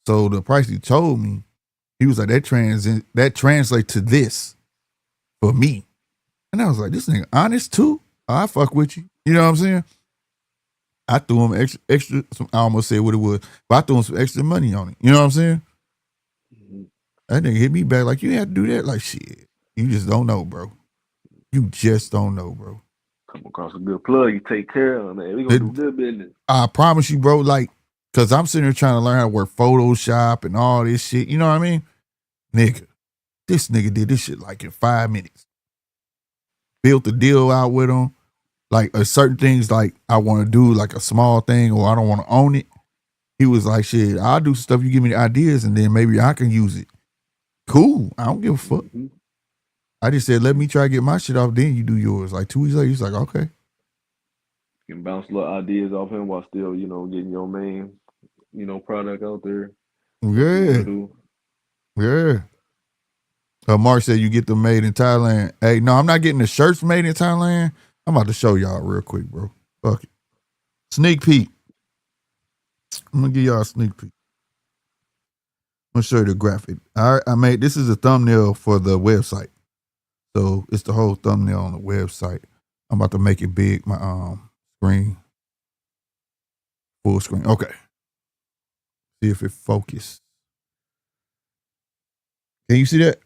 So the price he told me, he was like, that translates to this for me. And I was like, this nigga honest too? I fuck with you. You know what I'm saying? I threw him extra I almost said what it was, but I threw him some extra money on it. You know what I'm saying? Mm-hmm. That nigga hit me back like, you had to do that? Like, shit. You just don't know, bro. You just don't know, bro. Come across a good plug, you take care of, man. We gonna do good business. I promise you, bro. Like, cause I'm sitting here trying to learn how to work Photoshop and all this shit. You know what I mean? Nigga, this nigga did this shit like in 5 minutes. Built the deal out with him. like certain things like I want to do like a small thing or I don't want to own it. He was like, shit, I'll do stuff. You give me the ideas and then maybe I can use it. Cool. I don't give a fuck. Mm-hmm. I just said, let me try to get my shit off. Then you do yours. Like 2 weeks later, he's like, okay. You can bounce little ideas off him while still, getting your main, product out there. Yeah. Yeah. Mark said you get them made in Thailand. Hey, no, I'm not getting the shirts made in Thailand. I'm about to show y'all real quick, bro. Fuck it. Sneak peek. I'm gonna give y'all a sneak peek. I'm gonna show you the graphic. I made this is a thumbnail for the website. So it's the whole thumbnail on the website. I'm about to make it big, my screen. Full screen. Okay. See if it focus. Can you see that?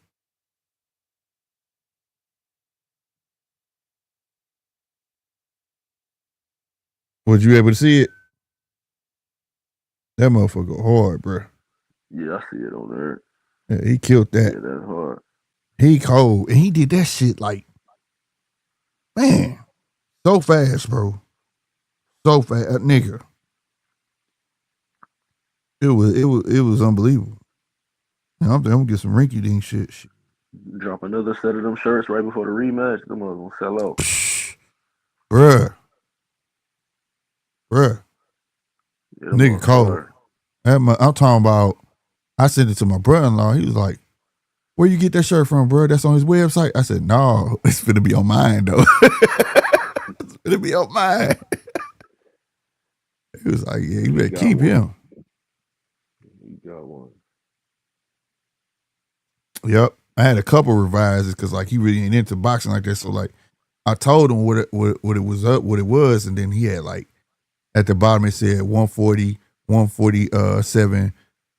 Was you able to see it? That motherfucker hard, bro. Yeah, I see it on there. Yeah, he killed that. Yeah, that's hard. He cold. And he did that shit like, man, so fast, bro. So fast. Nigga. It was unbelievable. I'm gonna get some rinky dink shit. Drop another set of them shirts right before the rematch. Them ones gonna sell out. Bruh. Yeah, Nigga cold. I'm talking about, I sent it to my brother-in-law. He was like, where you get that shirt from, bro? That's on his website. I said, no, it's gonna be on mine though. It's gonna be on mine. He was like, yeah, you better keep him. You got one. Yep. I had a couple revises because like he really ain't into boxing like that. So like I told him what it was, and then he had like at the bottom it said 140, 147,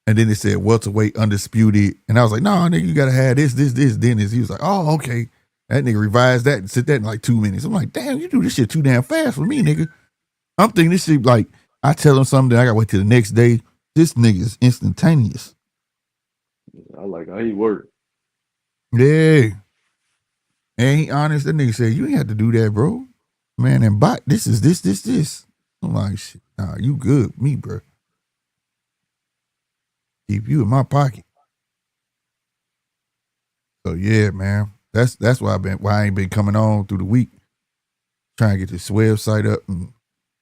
and then it said welterweight undisputed. And I was like, no, nigga, you gotta have this, then this. He was like, oh, okay. That nigga revised that and said that in like 2 minutes. I'm like, damn, you do this shit too damn fast for me, nigga. I'm thinking this shit like I tell him something, then I gotta wait till the next day. This nigga is instantaneous. I like how he worked. Yeah. And he honest, that nigga said, you ain't have to do that, bro. Man, and bot, this is this. I'm like, shit, nah, you good, me, bro. Keep you in my pocket. So yeah, man. That's why I ain't been coming on through the week. Trying to get this website up, and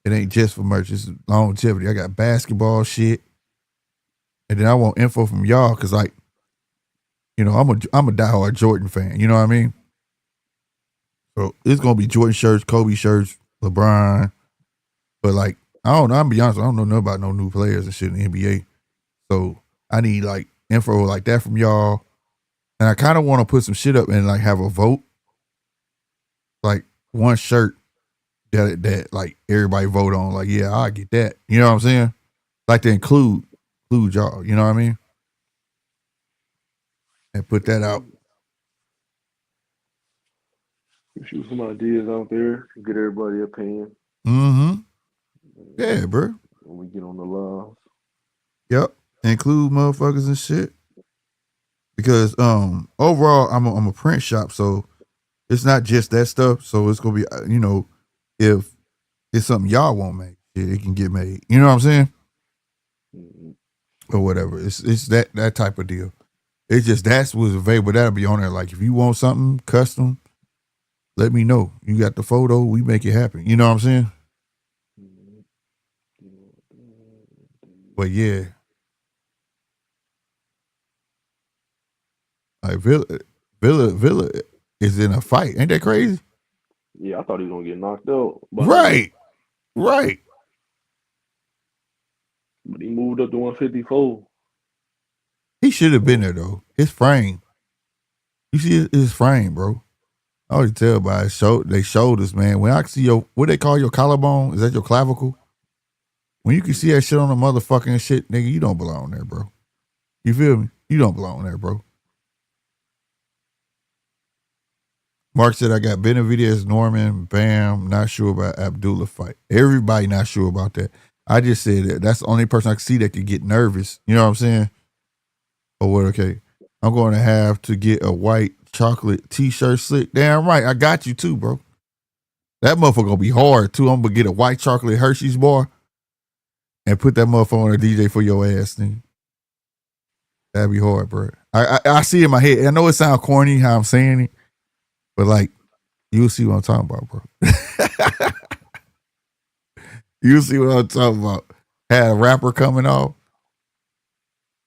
it ain't just for merch, it's longevity. I got basketball shit. And then I want info from y'all, cause like, I'm a diehard Jordan fan, you know what I mean? So it's gonna be Jordan shirts, Kobe shirts, LeBron. But like, I don't know, I'm gonna be honest, I don't know nothing about no new players and shit in the NBA. So I need like info like that from y'all. And I kind of want to put some shit up and like have a vote. Like one shirt that like everybody vote on. Like, yeah, I get that. You know what I'm saying? Like to include y'all, you know what I mean? And put that out. Shoot some ideas out there. Get everybody opinion. Mm-hmm. Yeah, bro. When we get on the live. Yep. Include motherfuckers and shit. Because overall I'm a print shop, so it's not just that stuff. So it's gonna be if it's something y'all won't make, it can get made. You know what I'm saying? Mm-hmm. Or whatever. It's that type of deal. It's just that's what's available. That'll be on there. Like if you want something custom, let me know. You got the photo, we make it happen. You know what I'm saying? But yeah. Like Villa is in a fight. Ain't that crazy? Yeah, I thought he was gonna get knocked out. Right. But he moved up to 154. He should have been there though. His frame. You see his frame, bro. I always tell by his they shoulders, man. When I see what they call your collarbone, is that your clavicle? When you can see that shit on the motherfucking shit, nigga, you don't belong there, bro. You feel me? You don't belong there, bro. Mark said, I got Benavidez, Norman, Bam, not sure about Abdullah fight. Everybody not sure about that. I just said that that's the only person I can see that could get nervous. You know what I'm saying? Or what, okay. I'm going to have to get a white chocolate t-shirt slick. Damn right. I got you too, bro. That motherfucker gonna be hard too. I'm gonna get a white chocolate Hershey's bar and put that motherfucker on a DJ for your ass, nigga. That'd be hard, bro. I see it in my head. I know it sounds corny how I'm saying it, but like you'll see what I'm talking about, bro. You'll see what I'm talking about. Had a rapper coming off,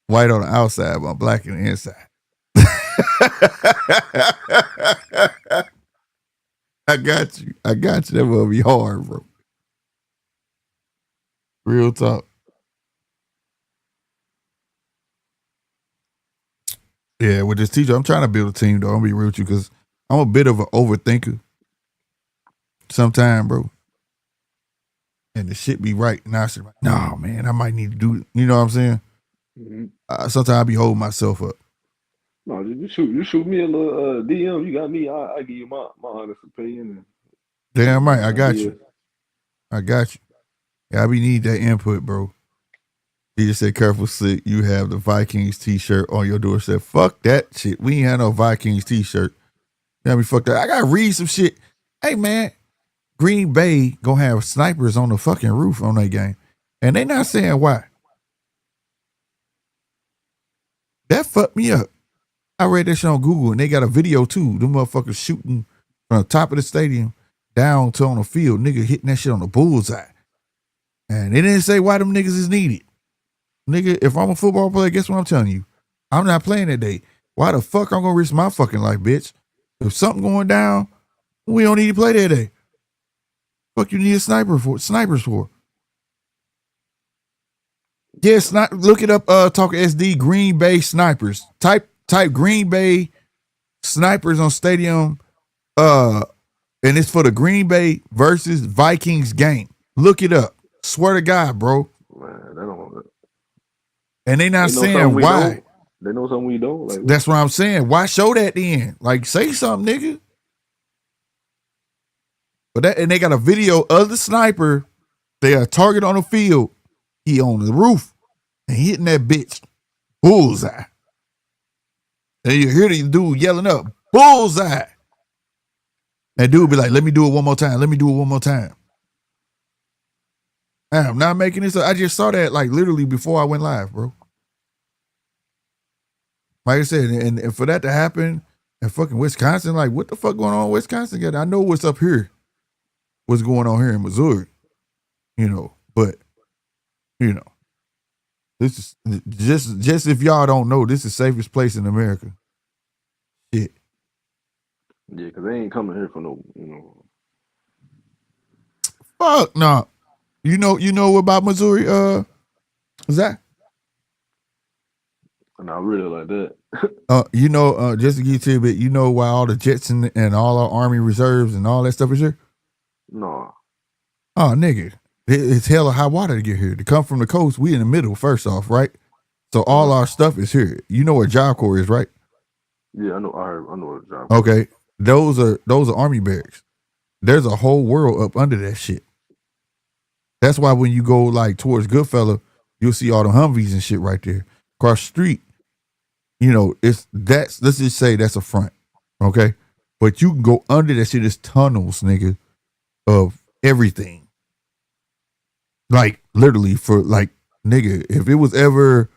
white on the outside, but black on the inside. I got you. That will be hard, bro. Real talk. Yeah, with this teacher, I'm trying to build a team, though. I'm gonna be real with you because I'm a bit of an overthinker sometimes, bro. And the shit be right. And I said, no, man, I might need to do it. You know what I'm saying? Mm-hmm. Sometimes I be holding myself up. No, you shoot me a little DM. You got me. I give you my honest opinion. And, damn right, I got you. Yeah, I be need that input, bro. He just said, careful, Slick. You have the Vikings t-shirt on your doorstep. Fuck that shit. We ain't had no Vikings t-shirt. You got me fucked up. I gotta read some shit. Hey, man, Green Bay gonna have snipers on the fucking roof on that game. And they not saying why. That fucked me up. I read that shit on Google and they got a video too. Them motherfuckers shooting from the top of the stadium down to on the field. Nigga hitting that shit on the bullseye. And they didn't say why them niggas is needed. Nigga, if I'm a football player, guess what I'm telling you? I'm not playing that day. Why the fuck I'm gonna risk my fucking life, bitch? If something going down, we don't need to play that day. Fuck you need a snipers for. Yes, look it up, talk SD Green Bay snipers. Type Green Bay snipers on stadium, and it's for the Green Bay versus Vikings game. Look it up. Swear to God, bro. Man, they don't. And they not saying why. They know something we don't. Like, that's what I'm saying. Why show that then? Like, say something, nigga. But that, and they got a video of the sniper. They are target on the field. He on the roof and hitting that bitch bullseye. And you hear the dude yelling up, bullseye. And dude be like, let me do it one more time. Let me do it one more time. I'm not making this up. I just saw that like literally before I went live, bro. Like I said, and for that to happen in fucking Wisconsin, like what the fuck going on in Wisconsin? I know what's up here, what's going on here in Missouri, you know, but you know, this is just if y'all don't know, this is the safest place in America. Shit. Yeah, because they ain't coming here for no, you know. Fuck no. You know about Missouri, Zach? Not really like that. Just to give you a bit, you know why all the jets and all our Army reserves and all that stuff is here? No. Oh, nigga. It's hella high water to get here. To come from the coast, we in the middle, first off, right? So all our stuff is here. You know where Job Corps is, right? Yeah, I know. I know what Job Corps. Okay. Those are Army barracks. There's a whole world up under that shit. That's why when you go like towards Goodfella, you'll see all the Humvees and shit right there. Across the street, you know, let's just say that's a front. Okay. But you can go under that shit. There's tunnels, nigga, of everything. Like literally for like, nigga, if it was ever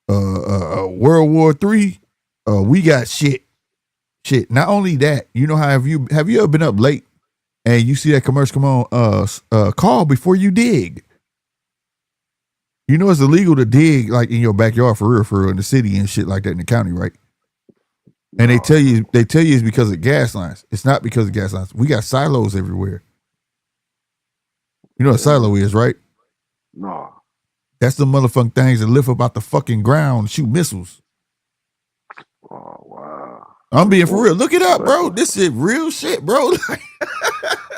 World War III, we got shit. Not only that, you know how have you ever been up late and you see that commercial come on, call before you dig? You know it's illegal to dig like in your backyard for real in the city and shit like that in the county, right? And they tell you it's because of gas lines. It's not because of gas lines. We got silos everywhere. You know what a silo is, right? No. That's the motherfucking things that lift up out the fucking ground and shoot missiles. Oh, wow. I'm being for real. Look it up, bro. This is real shit, bro.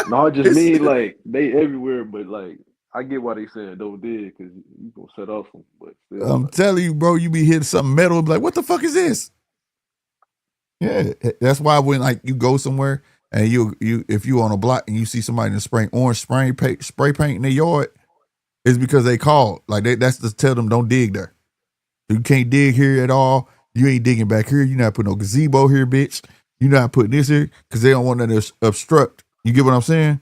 No, I just mean like they everywhere, but like I get why they saying don't dig because you gonna set off them. But still, I'm telling you, bro, you be hitting something metal and be like, what the fuck is this? Yeah, that's why when like you go somewhere and you if you on a block and you see somebody in spraying orange spray paint in their yard, it's because they called. Like that's to tell them don't dig there. You can't dig here at all. You ain't digging back here. You're not putting no gazebo here, bitch. You're not putting this here because they don't want to obstruct. You get what I'm saying?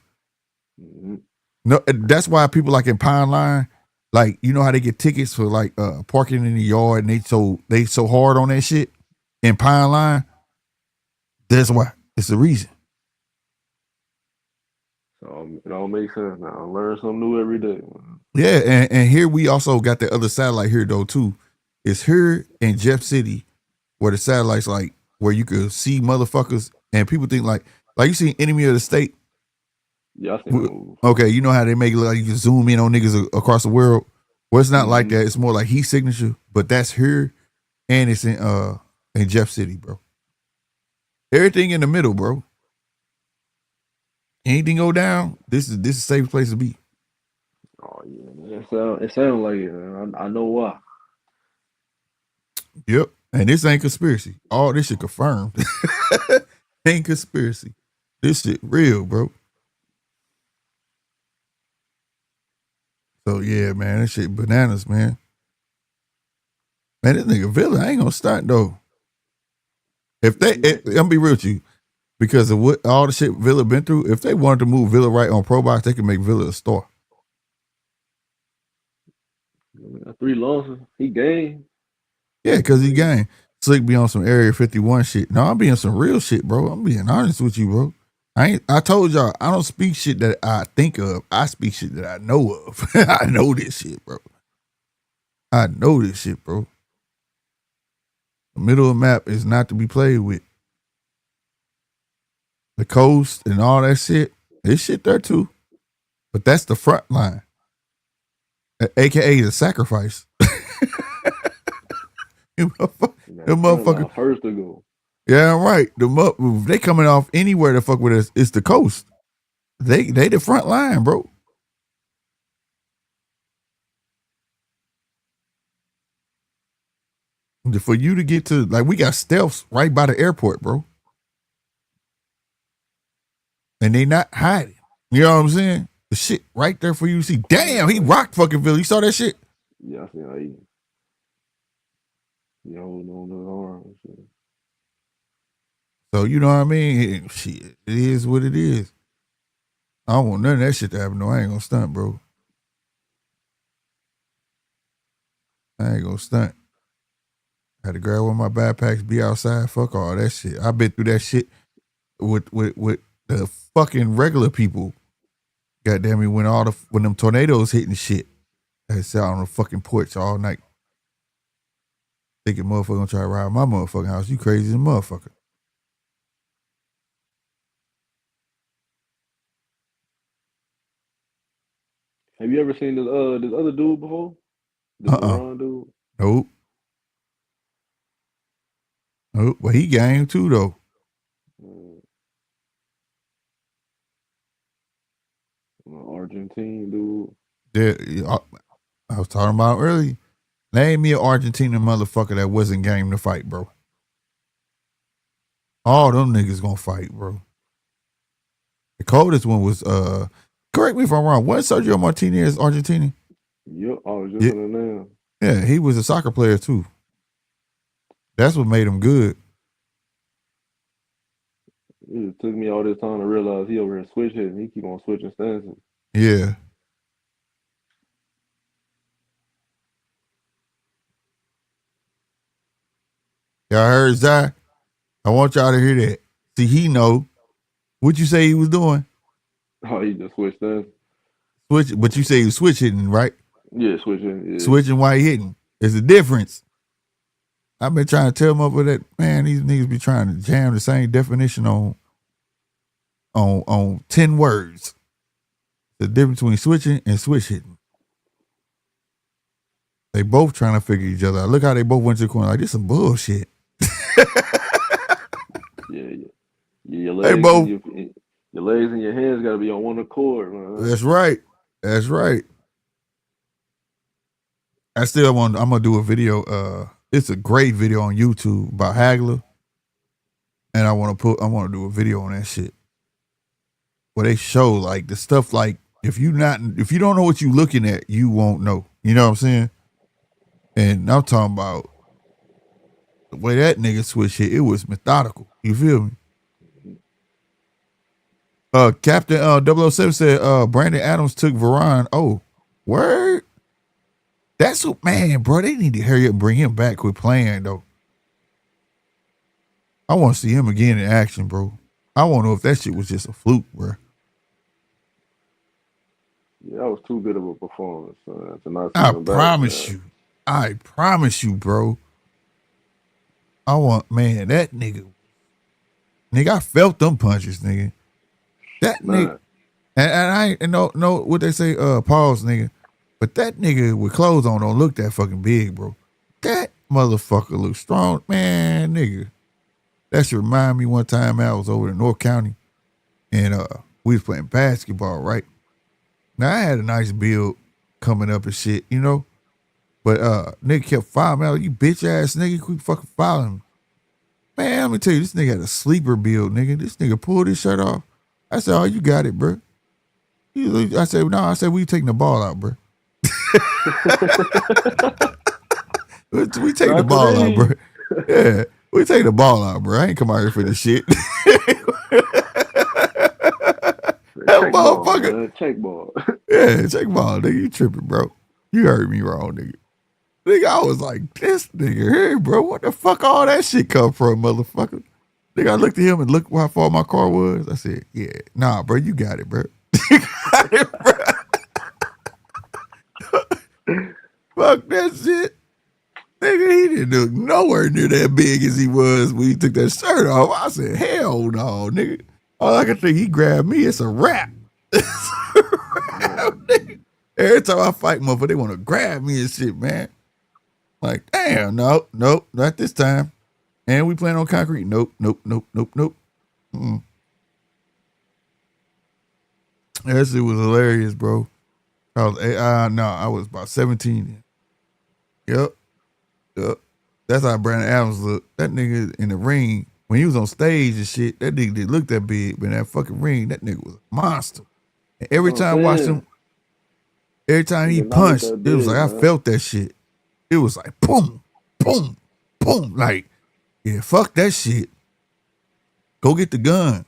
Mm-hmm. No, that's why people like in Pine Line, like you know how they get tickets for like parking in the yard, and they so hard on that shit in Pine Line. That's why. It's the reason. So it all makes sense now. I learn something new every day, man. Yeah, and here we also got the other satellite here though too. It's here in Jeff City where the satellite's like where you could see motherfuckers and people think like you see Enemy of the State. Yeah, I seen that movie before. Okay, you know how they make it look like you can zoom in on niggas across the world. Well, it's not like Mm-hmm. that. It's more like heat signature, but that's here and it's in Jeff City, bro. Everything in the middle, bro. Anything go down, this is a safe place to be. Oh yeah, man. It sound like it, man. I know why. Yep. And this ain't conspiracy. All this shit confirmed. Ain't conspiracy. This shit real, bro. So yeah, man, this shit bananas, man. Man, this nigga Villa ain't gonna stunt though. If they, I'm gonna be real with you, because of what all the shit Villa been through. If they wanted to move Villa right on Pro Box, they could make Villa a star. 3 losses. He gained. Yeah, because he gang. Slick be on some Area 51 shit. No, I'm being some real shit, bro. I'm being honest with you, bro. I told y'all, I don't speak shit that I think of. I speak shit that I know of. I know this shit, bro. I know this shit, bro. The middle of the map is not to be played with. The coast and all that shit, there's shit there too. But that's the front line. AKA the sacrifice. Them motherfucker. First to go. Yeah, I'm right. They coming off anywhere to fuck with us. It's the coast. They the front line, bro. For you to get to, like, we got stealths right by the airport, bro. And they not hiding. You know what I'm saying? The shit right there for you to see. Damn, he rocked fucking Philly. You saw that shit? Yeah, I seen how he holding on to his arm and shit. So you know what I mean? Shit, it is what it is. I don't want none of that shit to happen. No, I ain't gonna stunt, bro. I ain't gonna stunt. I had to grab one of my backpacks, be outside. Fuck all that shit. I've been through that shit with the fucking regular people. Goddamn me, when them tornadoes hitting shit, I sat on the fucking porch all night. Thinking motherfucker gonna try to ride my motherfucking house. You crazy as a motherfucker. Have you ever seen this other dude before? This LeBron dude? Nope. Nope. But he game too though. Argentine dude. Yeah, I was talking about earlier. Name me an Argentinian motherfucker that wasn't game to fight, bro. All them niggas gonna fight, bro. The coldest one was correct me if I'm wrong. Wasn't Sergio Martinez Argentinian? Yep, I was just in there. Yeah, he was a soccer player too. That's what made him good. It just took me all this time to realize he over here switch hitting. He keep on switching stances. Yeah. Y'all heard Zai? I want y'all to hear that. See, he know. What you say he was doing? Oh, he just switched stances. But you say he was switch hitting, right? Yeah, switching. Yeah. Switching while he hitting. There's a difference. I've been trying to tell them over that, man, these niggas be trying to jam the same definition on 10 words. The difference between switching and switch hitting. They both trying to figure each other out. Look how they both went to the corner. Like, this some bullshit. Yeah. Your legs and your hands got to be on one accord, man. That's right. I'm gonna do a video. It's a great video on YouTube about Hagler, and I want to do a video on that shit where they show like the stuff like if you don't know what you looking at, you won't know. You know what I'm saying? And I'm talking about the way that nigga switch hit. It was methodical. You feel me? Captain 007 said Brandon Adams took Veron. Oh, word. That's what, man, bro. They need to hurry up and bring him back. Quit playing though. I want to see him again in action, bro. I want to know if that shit was just a fluke, bro. Yeah, that was too good of a performance to not see I him back, promise man. you. I promise you, bro. I want, man, that nigga. Nigga, I felt them punches, nigga. That nigga. Man, And I ain't know what they say, pause, nigga. But that nigga with clothes on don't look that fucking big, bro. That motherfucker look strong. Man, nigga. That should remind me one time I was over in North County and we was playing basketball, right? Now I had a nice build coming up and shit, you know? But nigga kept following me. Like, you bitch ass nigga, quit fucking following me. Man, let me tell you, this nigga had a sleeper build, nigga. This nigga pulled his shirt off. I said, oh, you got it, bro. I said, no, I said, we taking the ball out, bro. We take the ball out, bro. Yeah, we take the ball out, bro. I ain't come out here for this shit. That check ball, motherfucker. man. Check ball. Yeah, check ball, nigga. You tripping, bro. You heard me wrong, nigga. Nigga, I was like, this nigga here, bro. What the fuck all that shit come from, motherfucker? Nigga, I looked at him and looked how far my car was. I said, yeah, nah, bro, you got it, bro. You got it, bro. Fuck that shit. Nigga, he didn't look nowhere near that big as he was when he took that shirt off. I said, hell no, nigga. All I can think, he grabbed me, it's a wrap. It's a wrap, nigga. Every time I fight motherfucker, they want to grab me and shit, man. Like, damn, nope, not this time. And we playing on concrete. Nope. Mm-mm. That shit was hilarious, bro. I was about 17. Yep. That's how Brandon Adams looked. That nigga in the ring, when he was on stage and shit, that nigga didn't look that big, but in that fucking ring, that nigga was a monster. And every time I watched him, every time he punched, it was like, I felt that shit. It was like, boom, boom, boom. Like, yeah, fuck that shit. Go get the gun.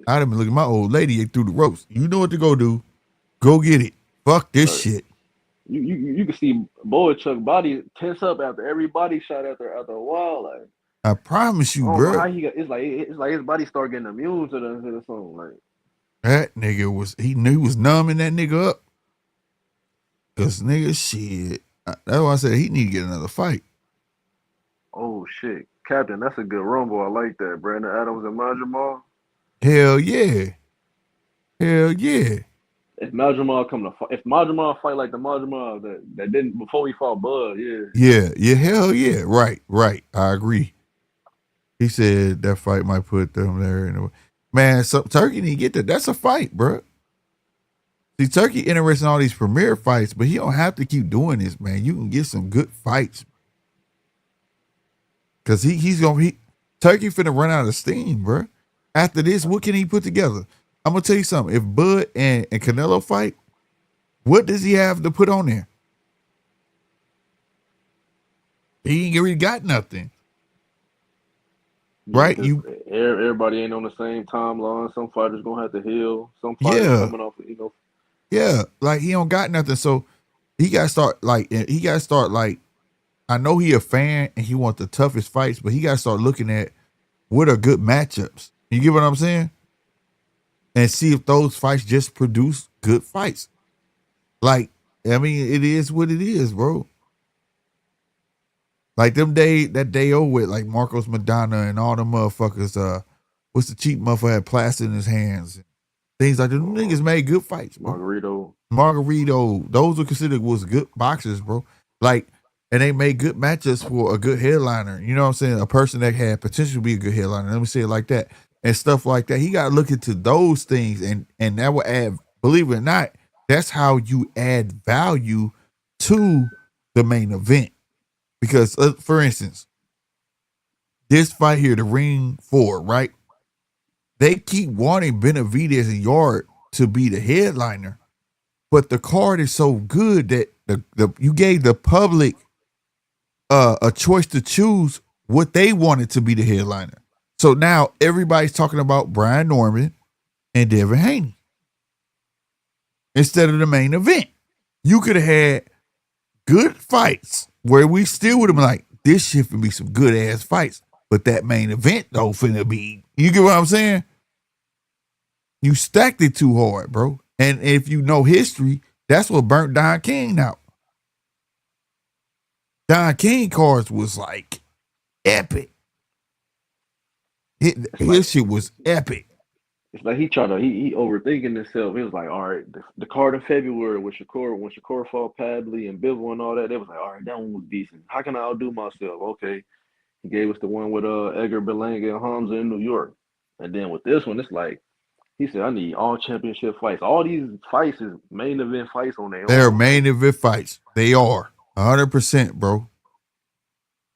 I'd have been looking at my old lady through the ropes. You know what to go do. Go get it. Fuck this shit. You can see Boychuk body tense up after every body shot after a while. Like, I promise you, bro. It's like his body start getting immune to the song. Like, that nigga he knew he was numbing that nigga up. Cause nigga, shit. That's why I said he need to get another fight. Oh shit, Captain, that's a good rumble. I like that. Brandon Adams and Majamal. Hell yeah. If Majamal fight like the Majamal that didn't before he fought Bud, yeah. Yeah, hell yeah. Right. I agree. He said that fight might put them there. Man, so Turkey need to get that. That's a fight, bro. See, Turkey interested in all these premier fights, but he don't have to keep doing this, man. You can get some good fights. Cause Turkey finna run out of steam, bro. After this, what can he put together? I'm gonna tell you something. If Bud and Canelo fight, what does he have to put on there? He ain't really got nothing. Yeah, right? Everybody ain't on the same timeline. Some fighters gonna have to heal. Some fighters coming off, Yeah, like he don't got nothing. So he gotta start like I know he a fan and he want the toughest fights, but he gotta start looking at what are good matchups. You get what I'm saying? And see if those fights just produce good fights. Like, I mean, it is what it is, bro. Like that day over with, like Marcos Madonna and all the motherfuckers, what's the cheap motherfucker had plaster in his hands? Things like that. Niggas made good fights, bro. Margarito. Those were considered was good boxers, bro. Like, and they made good matches for a good headliner. You know what I'm saying? A person that had potential to be a good headliner. Let me say it like that. And stuff like that. He got to look into those things, and that will add, believe it or not, that's how you add value to the main event. Because, for instance, this fight here, the Ring 4, right? They keep wanting Benavidez and Yard to be the headliner, but the card is so good that you gave the public a choice to choose what they wanted to be the headliner. So now everybody's talking about Brian Norman, and Devin Haney instead of the main event. You could have had good fights where we still would have been like, this shit would be some good ass fights. But that main event though finna be, you get what I'm saying? You stacked it too hard, bro. And if you know history, that's what burnt Don King out. Don King cards was like epic. His shit was epic. It's like he overthinking himself. He was like, all right, the card in February with Shakur fought Padley and Bivol and all that, they was like, all right, that one was decent. How can I outdo myself? Okay. He gave us the one with Edgar Berlanga and Hamza in New York. And then with this one, it's like, he said, I need all championship fights. All these fights is main event fights on their own. They're main event fights. They are. 100%, bro.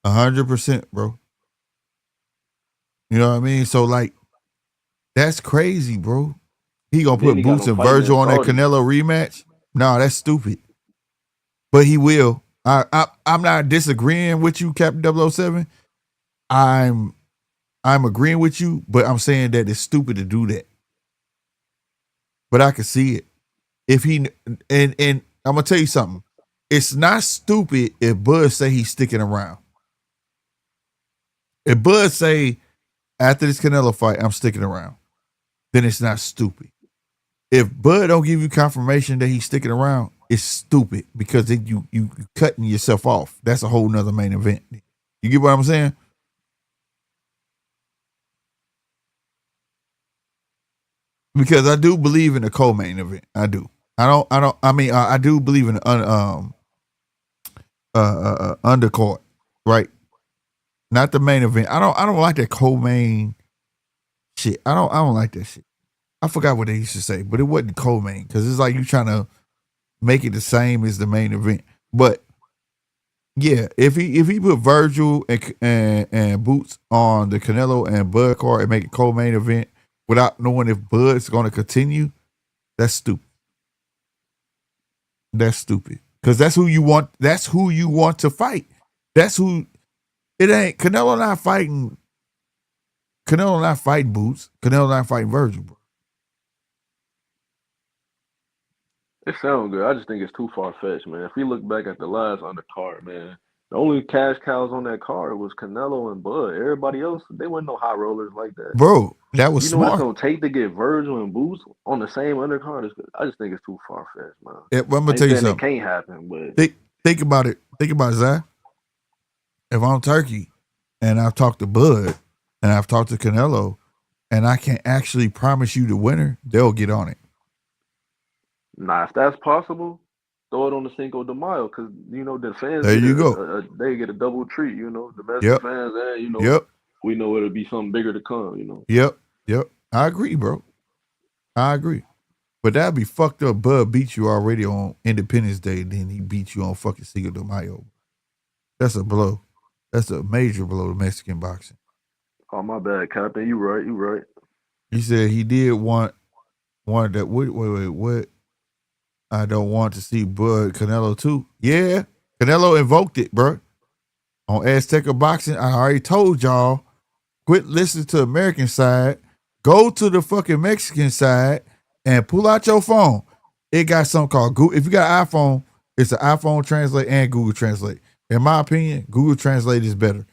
100%, bro. You know what I mean? So, like, that's crazy, bro. He gonna put Boots and Virgil on that Canelo rematch? No, that's stupid. But he will. I'm not disagreeing with you, Captain 007. I'm agreeing with you, but I'm saying that it's stupid to do that. But I can see it. If he and I'm gonna tell you something. It's not stupid if Bud say he's sticking around. If Bud say after this Canelo fight, I'm sticking around, then it's not stupid. If Bud don't give you confirmation that he's sticking around, it's stupid because then you cutting yourself off. That's a whole nother main event. You get what I'm saying? Because I do believe in the co-main event. I do. I do believe in the undercard, right? Not the main event. I don't like that co-main shit. I don't like that shit. I forgot what they used to say, but it wasn't co-main because it's like you trying to make it the same as the main event. But yeah, if he put Virgil and Boots on the Canelo and Bud card and make it co-main event without knowing if Bud's going to continue, that's stupid. That's stupid because that's who you want. That's who you want to fight. That's who. It ain't Canelo not fighting. Canelo not fighting Boots. Canelo not fighting Virgil, bro. It sounds good. I just think it's too far fetched, man. If we look back at the last undercard, man, the only cash cows on that card was Canelo and Bud. Everybody else, they weren't no high rollers like that. Bro, that was smart. What it's gonna take to get Virgil and Boots on the same undercard? I just think it's too far fetched, man. Yeah, well, I'm gonna tell you something. It can't happen, but think about it. Think about it, Zach. If I'm Turkey and I've talked to Bud and I've talked to Canelo and I can actually promise you the winner, they'll get on it. Nah, if that's possible, throw it on the Cinco de Mayo because the fans. There you go. They get a double treat. Domestic fans, and we know it'll be something bigger to come. Yep. I agree, bro. I agree. But that'd be fucked up. Bud beat you already on Independence Day, then he beat you on fucking Cinco de Mayo. That's a blow. That's a major blow to Mexican boxing. Oh, my bad, Captain. You right. He said he did want that. What? I don't want to see Bud Canelo too. Yeah, Canelo invoked it, bro. On Azteca Boxing, I already told y'all, quit listening to the American side. Go to the fucking Mexican side and pull out your phone. It got something called Google. If you got an iPhone, it's an iPhone Translate and Google Translate. In my opinion, Google Translate is better.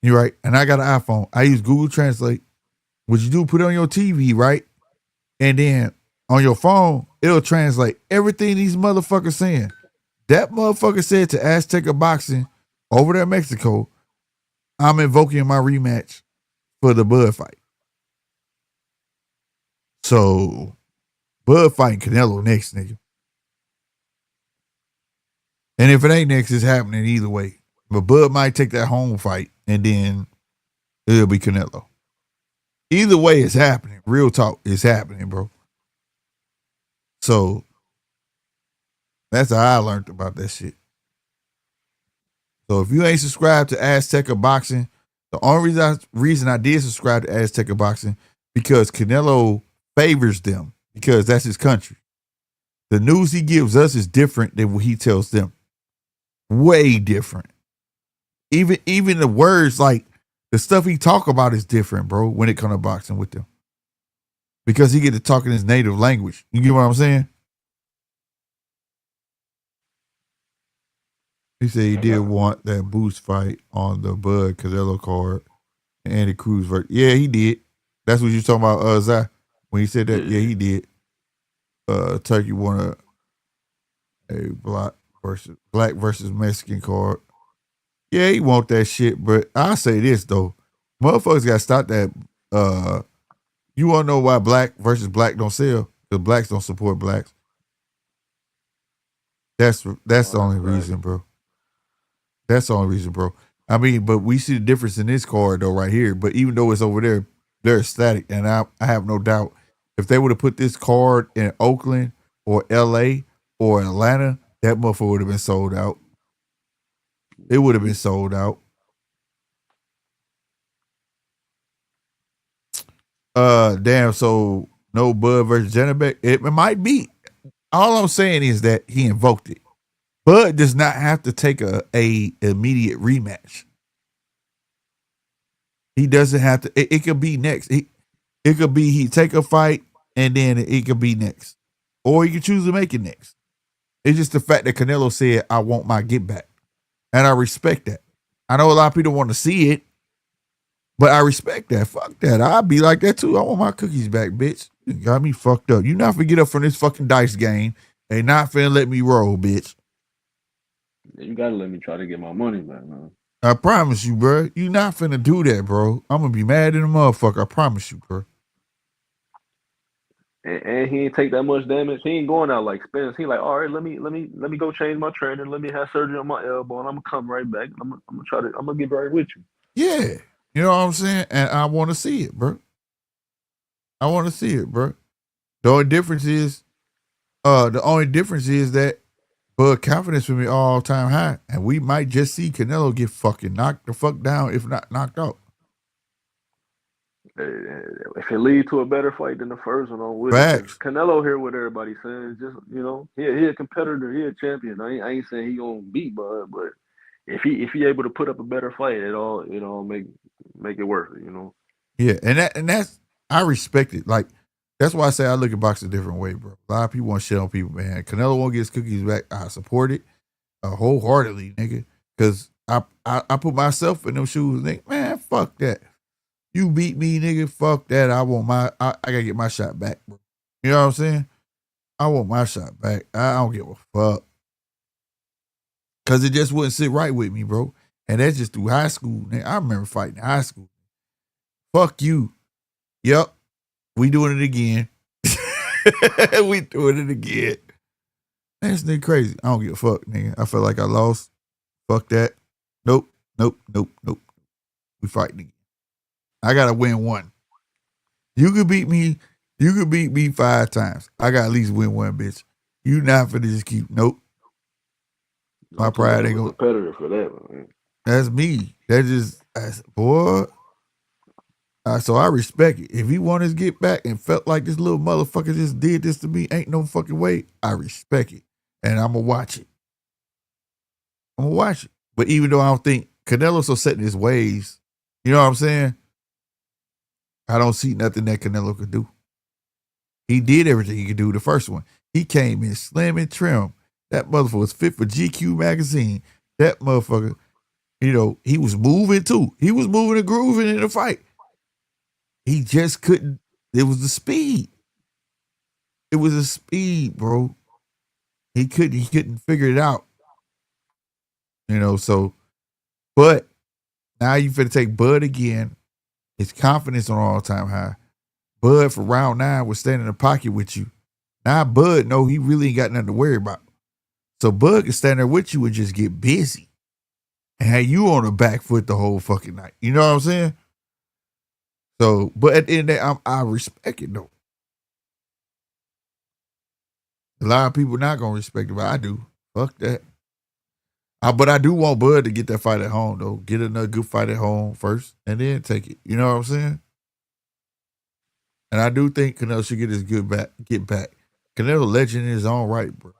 You're right. And I got an iPhone. I use Google Translate. What you do, put it on your TV, right? And then on your phone, it'll translate everything these motherfuckers saying. That motherfucker said to Azteca Boxing over there in Mexico, I'm invoking my rematch for the Bud fight. So, Bud fighting Canelo next, nigga. And if it ain't next, it's happening either way. But Bud might take that home fight, and then it'll be Canelo. Either way, it's happening. Real talk, it's happening, bro. So, that's how I learned about that shit. So, if you ain't subscribed to Azteca Boxing, the only reason I did subscribe to Azteca Boxing because Canelo favors them because that's his country. The news he gives us is different than what he tells them. Way different. Even the words, like the stuff he talk about is different, bro, when it comes to boxing with them. because he get to talk in his native language. You get what I'm saying? He said he did want that boost fight on the Bud Canelo card. Andy Cruz versus. Yeah, he did. That's what you talking about, Zai. When he said that, yeah, he did. Turkey won a black versus Mexican card. Yeah, he want that shit, but I say this though. Motherfuckers gotta stop that. You wanna know why black versus black don't sell? Because blacks don't support blacks. That's the only reason, bro. That's the only reason, bro. I mean, but we see the difference in this card though, right here. But even though it's over there, they're ecstatic, and I have no doubt if they would have put this card in Oakland or L.A. or Atlanta, that motherfucker would have been sold out. It would have been sold out. Damn. So no Bud versus Janabek. It might be. All I'm saying is that he invoked it. Bud does not have to take a immediate rematch. He doesn't have to. It could be next. It could be he take a fight and then it could be next, or he could choose to make it next. It's just the fact that Canelo said, "I want my get back," and I respect that. I know a lot of people want to see it, but I respect that. Fuck that. I'd be like that too. I want my cookies back, bitch. You got me fucked up. You not finna get up from this fucking dice game and not finna let me roll, bitch. You gotta let me try to get my money back, man. I promise you, bro. You not finna do that, bro. I'm gonna be mad at the motherfucker. I promise you, bro. And he ain't take that much damage. He ain't going out like Spence. He like, all right, let me go change my trainer. Let me have surgery on my elbow, and I'm gonna come right back. I'm gonna get right with you. Yeah, you know what I'm saying. And I want to see it, bro. I want to see it, bro. The only difference is that Bud confidence will be all time high, and we might just see Canelo get fucking knocked the fuck down, if not knocked out. If it leads to a better fight than the first one, I'm with it. Canelo here, what everybody saying, just he a competitor, he a champion. I ain't saying he gonna beat Bud, but if he able to put up a better fight, it all make it worth it, Yeah, and that's I respect it. Like that's why I say I look at boxing a different way, bro. A lot of people want to shit on people, man. Canelo won't get his cookies back. I support it wholeheartedly, nigga, because I put myself in them shoes, nigga. Man, fuck that. You beat me, nigga. Fuck that. I gotta get my shot back, bro. You know what I'm saying? I want my shot back. I don't give a fuck. Cause it just wouldn't sit right with me, bro. And that's just through high school. Nigga. I remember fighting in high school. Fuck you. Yep. We doing it again. We doing it again. Man, this nigga crazy. I don't give a fuck, nigga. I feel like I lost. Fuck that. Nope. We fighting again. I gotta win one. You could beat me. You could beat me 5 times. I got at least win one, bitch. You not finna just keep. Nope. My pride ain't gonna. Competitor for that, man. That's me. That's boy. So I respect it. If he wanted to get back and felt like this little motherfucker just did this to me, ain't no fucking way. I respect it, and I'm gonna watch it. But even though I don't think Canelo's so set in his ways, you know what I'm saying? I don't see nothing that Canelo could do. He did everything he could do the first one. He came in slim and trim. That motherfucker was fit for GQ magazine. That motherfucker, he was moving too. He was moving and grooving in the fight. He just couldn't. It was the speed. It was the speed, bro. He couldn't figure it out. So, but now you finna take Bud again. His confidence on all-time high. Bud for round 9 was standing in the pocket with you. Now Bud know he really ain't got nothing to worry about. So Bud can stand there with you and just get busy. And have you on the back foot the whole fucking night. You know what I'm saying? So, but at the end of the day, I respect it though. A lot of people not gonna respect it, but I do. Fuck that. But I do want Bud to get that fight at home though. Get another good fight at home first, and then take it. You know what I'm saying? And I do think Canelo should get his get back. Canelo legend in his own right, bro.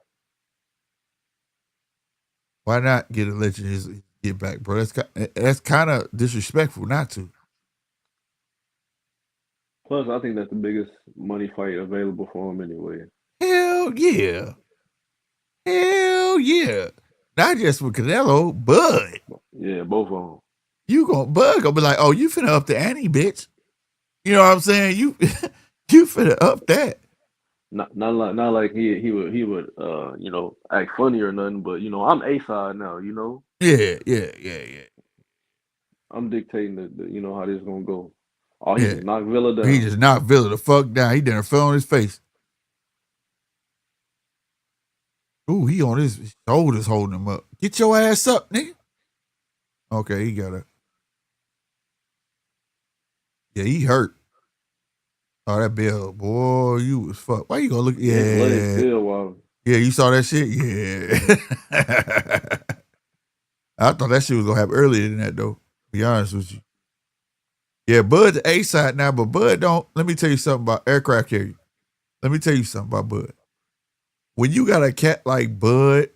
Why not get a legend his get back, bro? That's kind of disrespectful not to. Plus, I think that's the biggest money fight available for him anyway. Hell yeah. Hell yeah. Not just with Canelo, Bud. Yeah, both of them. You Bud gonna be like, oh, you finna up the ante, bitch. You know what I'm saying? You you finna up that. Not like he would act funny or nothing, but I'm A side now, Yeah. I'm dictating how this gonna go. Oh, he Yeah. just knocked Villa He down. just knocked Villa the fuck down. He done fell on his face. Ooh, he on his shoulders holding him up. Get your ass up, nigga. Okay, he got it. Yeah, he hurt. Oh, that bell, boy, you was fuck. Why you gonna look? His legs Yeah. still wild. Yeah, you saw that shit? Yeah. I thought that shit was gonna happen earlier than that, though. Be honest with you. Yeah, Bud's A side now, but Bud don't. Let me tell you something about aircraft carrier. Let me tell you something about Bud. When you got a cat like Bud,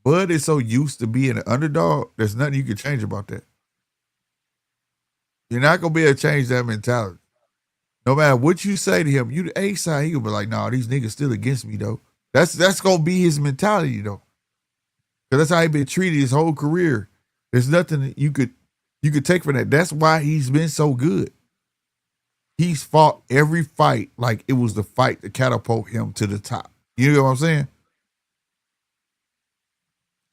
Bud is so used to being an underdog, there's nothing you can change about that. You're not gonna be able to change that mentality. No matter what you say to him, you the A side, he gonna be like, nah, these niggas still against me though. That's gonna be his mentality though. Cause that's how he been treated his whole career. There's nothing that you could take from that. That's why he's been so good. He's fought every fight like it was the fight to catapult him to the top. You know what I'm saying?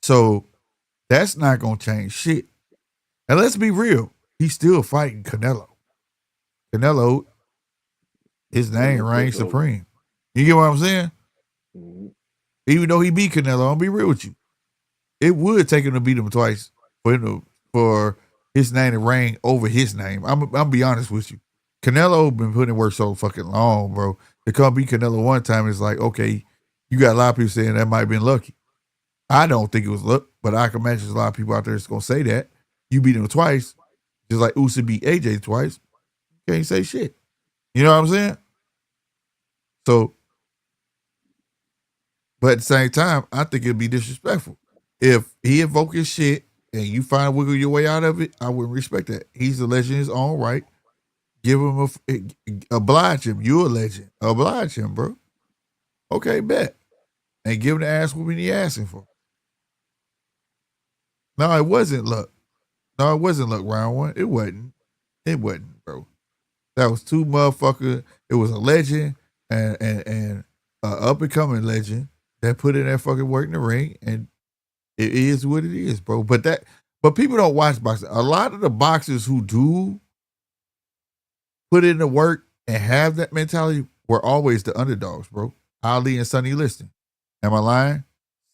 So that's not gonna change shit. And let's be real, he's still fighting Canelo. Canelo, his name reigns supreme. You get what I'm saying? Mm-hmm. Even though he beat Canelo, I'll be real with you. It would take him to beat him twice for his name to reign over his name. I'm be honest with you. Canelo been putting in work so fucking long, bro. To come beat Canelo one time is like, okay, you got a lot of people saying that might have been lucky. I don't think it was luck, but I can imagine there's a lot of people out there that's gonna say that. You beat him twice, just like Usyk beat AJ twice. You can't say shit. You know what I'm saying? So, but at the same time, I think it'd be disrespectful. If he invoke his shit and you find wiggle your way out of it, I wouldn't respect that. He's a legend in his own right. Give him oblige him. You're a legend. Oblige him, bro. Okay, bet. And give him the ass whooping he asking for. No, it wasn't luck. No, it wasn't luck round one. It wasn't. It wasn't, bro. That was two motherfuckers. It was a legend and up and coming legend that put in that fucking work in the ring, and it is what it is, bro. But people don't watch boxing. A lot of the boxers who do put in the work and have that mentality were always the underdogs, bro. Ali and Sonny Liston. Am I lying?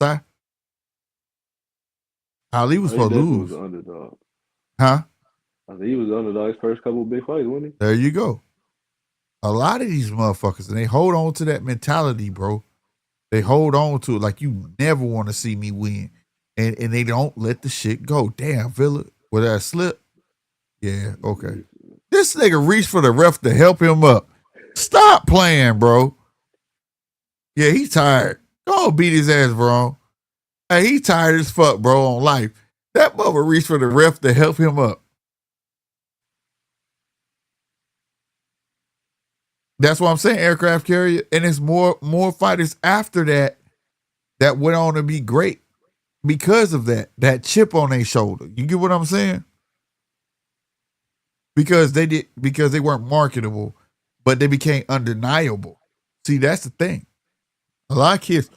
Si? Ali was supposed to lose. Was the underdog. Huh? I think he was the underdog his first couple of big fights, wasn't he? There you go. A lot of these motherfuckers, and they hold on to that mentality, bro. They hold on to it like you never want to see me win. And they don't let the shit go. Damn, Villa, with that slip? Yeah, okay. This nigga reached for the ref to help him up. Stop playing, bro. Yeah, he tired. Go beat his ass, bro. Hey, he tired as fuck, bro, on life. That mother reached for the ref to help him up. That's what I'm saying, aircraft carrier. And it's more fighters after that went on to be great because of that chip on their shoulder. You get what I'm saying? Because they weren't marketable, but they became undeniable. See, that's the thing. A lot of kids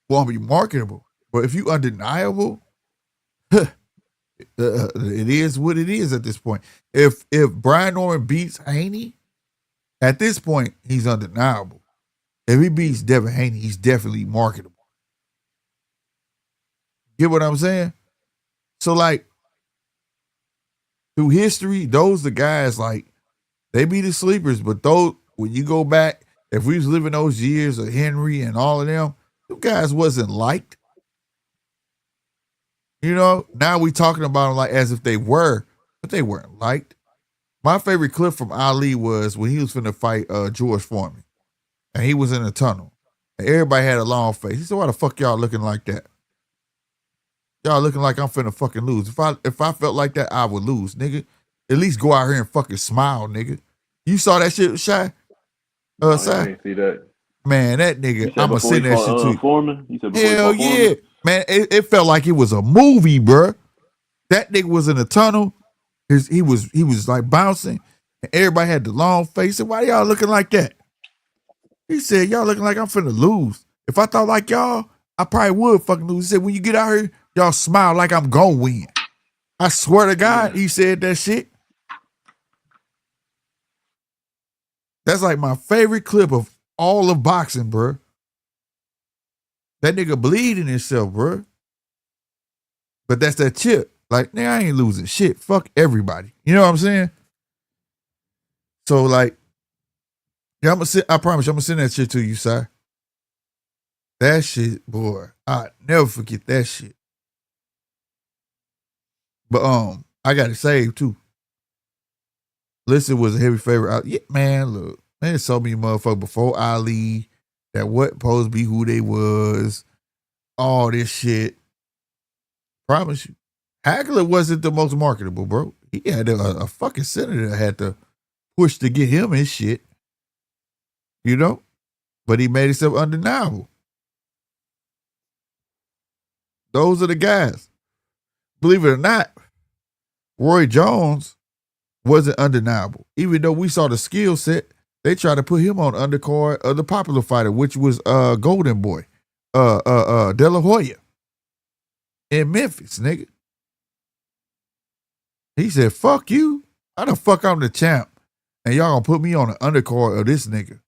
want to be marketable, but if you undeniable, it is what it is at this point. If Brian Norman beats Haney, at this point, he's undeniable. If he beats Devin Haney, he's definitely marketable. Get what I'm saying? So, like, through history, those the guys, like, they be the sleepers, but those, when you go back, if we was living those years of Henry and all of them guys wasn't liked. You know, now we talking about them like as if they were, but they weren't liked. My favorite clip from Ali was when he was finna fight George Foreman, and he was in a tunnel, and everybody had a long face. He said, "Why the fuck y'all looking like that? Y'all looking like I'm finna fucking lose. If I felt like that, I would lose, nigga. At least go out here and fucking smile, nigga. You saw that shit, Shy? No, Si? I ain't see that. Man, that nigga, You said I'ma before he send that shit to fought you. Foreman? You said before he Hell fought Foreman? yeah. Man, it felt like it was a movie, bruh. That nigga was in a tunnel. He was like bouncing, and everybody had the long face. And why y'all looking like that? He said, y'all looking like I'm finna lose. If I thought like y'all, I probably would fucking lose. He said, when you get out here, y'all smile like I'm gonna win. I swear to God, he said that shit. That's like my favorite clip of all of boxing, bro. That nigga bleeding himself, bro. But that's that chip. Like, nigga, I ain't losing shit. Fuck everybody. You know what I'm saying? So, like, yeah, I promise you, I'm gonna send that shit to you, Si. That shit, boy, I never forget that shit. But I got it saved too. Listen was a heavy favorite. Yeah, man, look, there's so many motherfuckers before Ali that wasn't supposed to be who they was. All this shit. Promise you. Hagler wasn't the most marketable, bro. He had a fucking senator that had to push to get him his shit. You know? But he made himself undeniable. Those are the guys. Believe it or not, Roy Jones wasn't undeniable. Even though we saw the skill set, they tried to put him on undercard of the popular fighter, which was Golden Boy, De La Hoya in Memphis, nigga. He said, fuck you. How the fuck I'm the champ? And y'all gonna put me on the undercard of this nigga.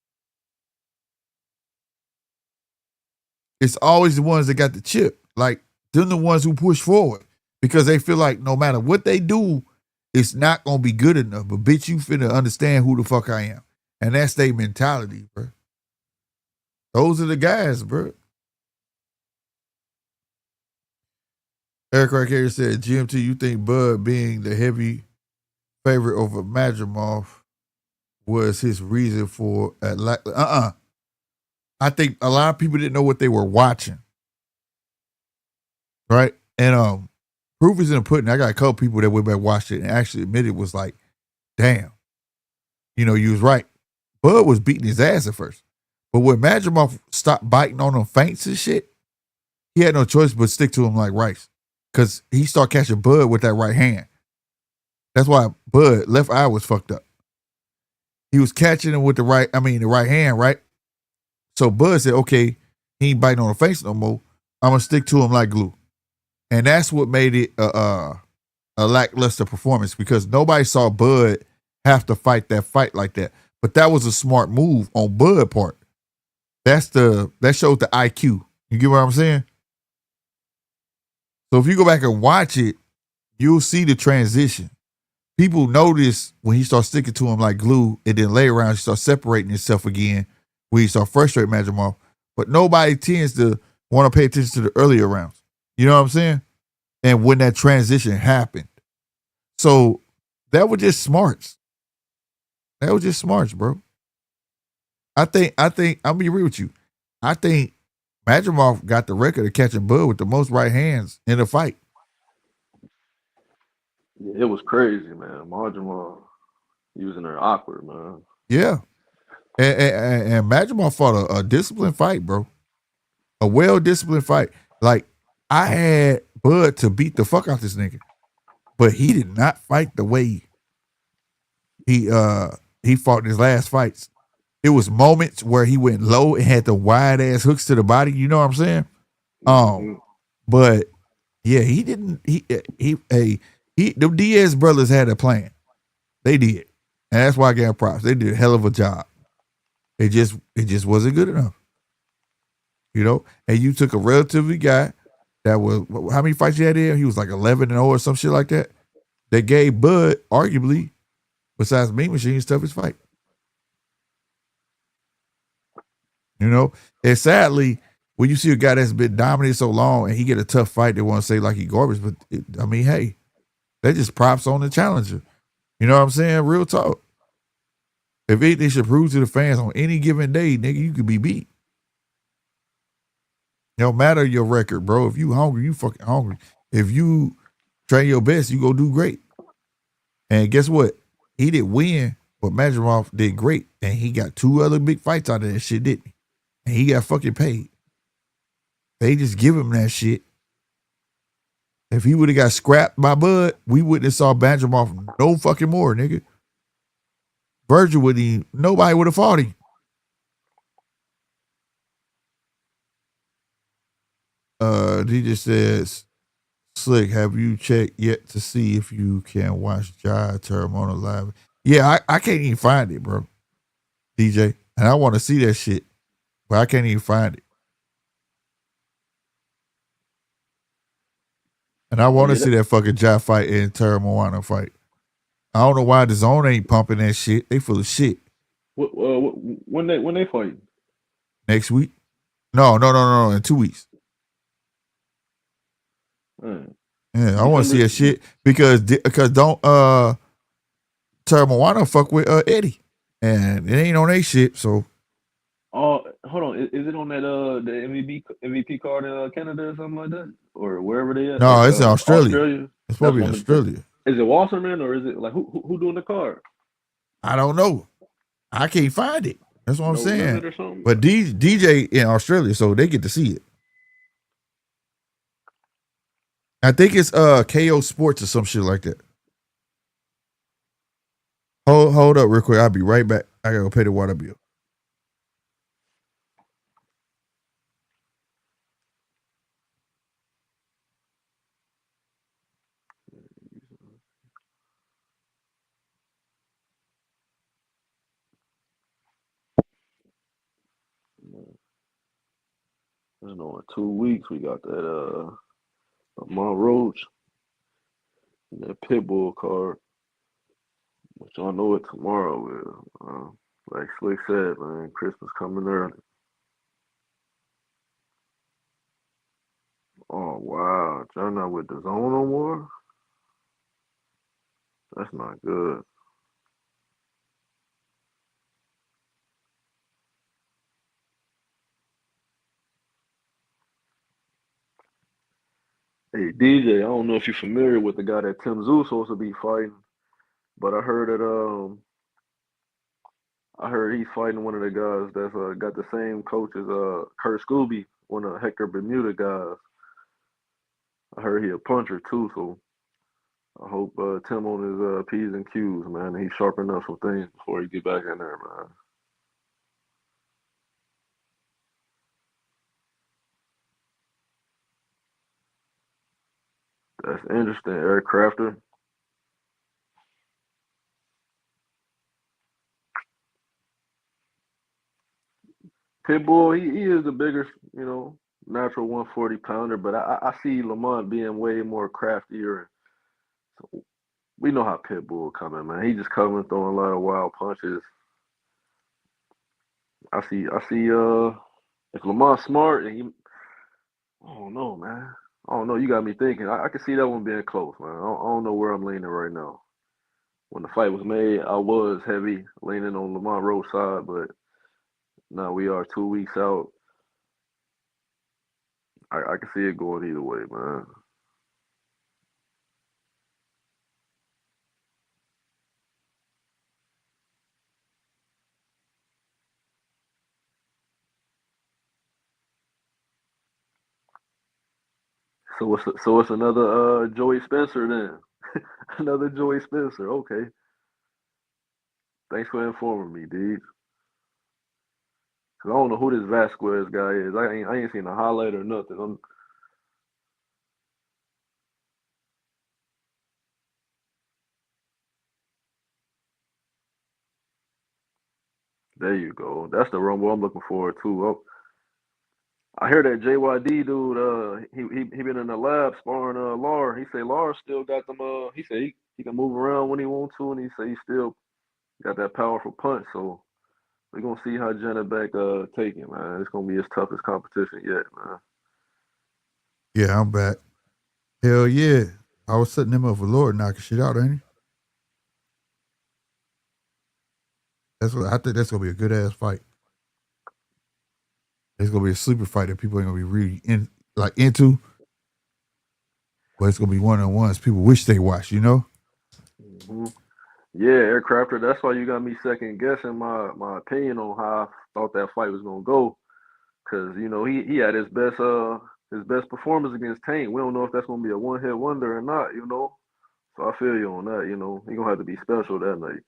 It's always the ones that got the chip. Like, them the ones who push forward. Because they feel like no matter what they do, it's not gonna be good enough. But bitch, you finna understand who the fuck I am. And that's their mentality, bro. Those are the guys, bro. Eric Rackhair said, GMT, you think Bud being the heavy favorite over Madrimov was his reason for I think a lot of people didn't know what they were watching. Right? And proof is in the pudding. I got a couple people that went back and watched it and actually admitted it was like, damn. You know, you was right. Bud was beating his ass at first. But when Madrimov stopped biting on them feints and shit, he had no choice but stick to him like rice. Because he started catching Bud with that right hand. That's why Bud left eye was fucked up. He was catching him with the right hand, right? So Bud said, okay, he ain't biting on the face no more. I'm going to stick to him like glue. And that's what made it a lackluster performance because nobody saw Bud have to fight that fight like that. But that was a smart move on Bud part. That showed the IQ. You get what I'm saying? So if you go back and watch it, you'll see the transition. People notice when he starts sticking to him like glue, and then later around he starts separating himself again, when he starts frustrating Madrimov. But nobody tends to want to pay attention to the earlier rounds. You know what I'm saying? And when that transition happened. So that was just smarts. That was just smarts, bro. I think I'm be real with you. I think Madrimov got the record of catching Bud with the most right hands in a fight. Yeah, it was crazy, man. Madrimov using her awkward, man. Yeah. And Madrimov fought a disciplined fight, bro. A well-disciplined fight. Like, I had Bud to beat the fuck out this nigga. But he did not fight the way he fought in his last fights. It was moments where he went low and had the wide ass hooks to the body. You know what I'm saying? But yeah, he didn't. The Diaz brothers had a plan. They did, and that's why I gave them props. They did a hell of a job. It just wasn't good enough. You know, and you took a relatively guy that was how many fights he had in? He was like 11-0 or some shit like that. They gave Bud arguably, besides Mean Machine's toughest fight. You know, and sadly, when you see a guy that's been dominated so long and he get a tough fight, they want to say like he garbage. But hey, they just props on the challenger. You know what I'm saying? Real talk. If anything should prove to the fans on any given day, nigga, you could be beat. No matter your record, bro. If you hungry, you fucking hungry. If you train your best, you go do great. And guess what? He didn't win, But Madrimov did great, and he got 2 other big fights out of that shit, didn't he? And he got fucking paid. They just give him that shit. If he would have got scrapped by Bud, we wouldn't have saw Madrimov no fucking more, nigga. Virgil wouldn't even, nobody would have fought him. DJ says, Slick, have you checked yet to see if you can watch Jai Term on a live? Yeah, I can't even find it, bro. DJ. And I want to see that shit, but I can't even find it. And I want to see that fucking Jai fight and Terra Moana fight. I don't know why the zone ain't pumping that shit. They full of shit. When they fight? Next week? No. In 2 weeks. Yeah, I want to see that shit because don't Terra Moana fuck with Eddie, and it ain't on that shit. So, hold on, is it on that the MVP card in Canada or something like that, or wherever they at? No, it's in Australia. It's supposed to be in Australia. Is it Wasserman or is it like who doing the card? I don't know. I can't find it. That's what I'm saying. But DJ in Australia, so they get to see it. I think it's KO Sports or some shit like that. Hold up real quick. I'll be right back. I gotta go pay the water bill. I know in 2 weeks we got that Lamont Roach and that Pitbull card, which I know it tomorrow will. Like Slick said, man, Christmas coming early. Oh wow, John not with the zone no more. That's not good. Hey DJ, I don't know if you're familiar with the guy that Tim Tszyu supposed to be fighting, but I heard that he's fighting one of the guys that's got the same coach as Kurt Scooby, one of Hector Bermuda guys. I heard he a puncher too, so I hope Tim on his P's and Q's, man, and he sharpen up some things before he get back in there, man. That's interesting, Eric Crafter. Pitbull, he is the bigger, natural 140 pounder, but I see Lamont being way more craftier. So we know how Pitbull coming, man. He just coming throwing a lot of wild punches. I see if Lamont's smart and I don't know, man. I don't know. You got me thinking. I can see that one being close, man. I don't know where I'm leaning right now. When the fight was made, I was heavy leaning on Lamont Roach's side, but now we are 2 weeks out. I can see it going either way, man. So it's another Joey Spencer then. Another Joey Spencer. Okay. Thanks for informing me, dude. Cause I don't know who this Vasquez guy is. I ain't seen a highlight or nothing. There you go. That's the rumble I'm looking forward to. I hear that JYD dude. He been in the lab sparring Lar. He say Lar still got them. He say he can move around when he wants to, and he say he still got that powerful punch. So we're gonna see how Janet back take it, man. It's gonna be his toughest competition yet, man. Yeah, I'm back. Hell yeah. I was setting him up for Lord knocking shit out, ain't he? I think that's gonna be a good ass fight. It's gonna be a sleeper fight that people ain't gonna be really into. But it's gonna be one-on-ones people wish they watched, you know? Mm-hmm. Yeah, aircrafter. That's why you got me second guessing my opinion on how I thought that fight was gonna go. Cause he had his best performance against Tank. We don't know if that's gonna be a one hit wonder or not. So I feel you on that. He gonna have to be special that night.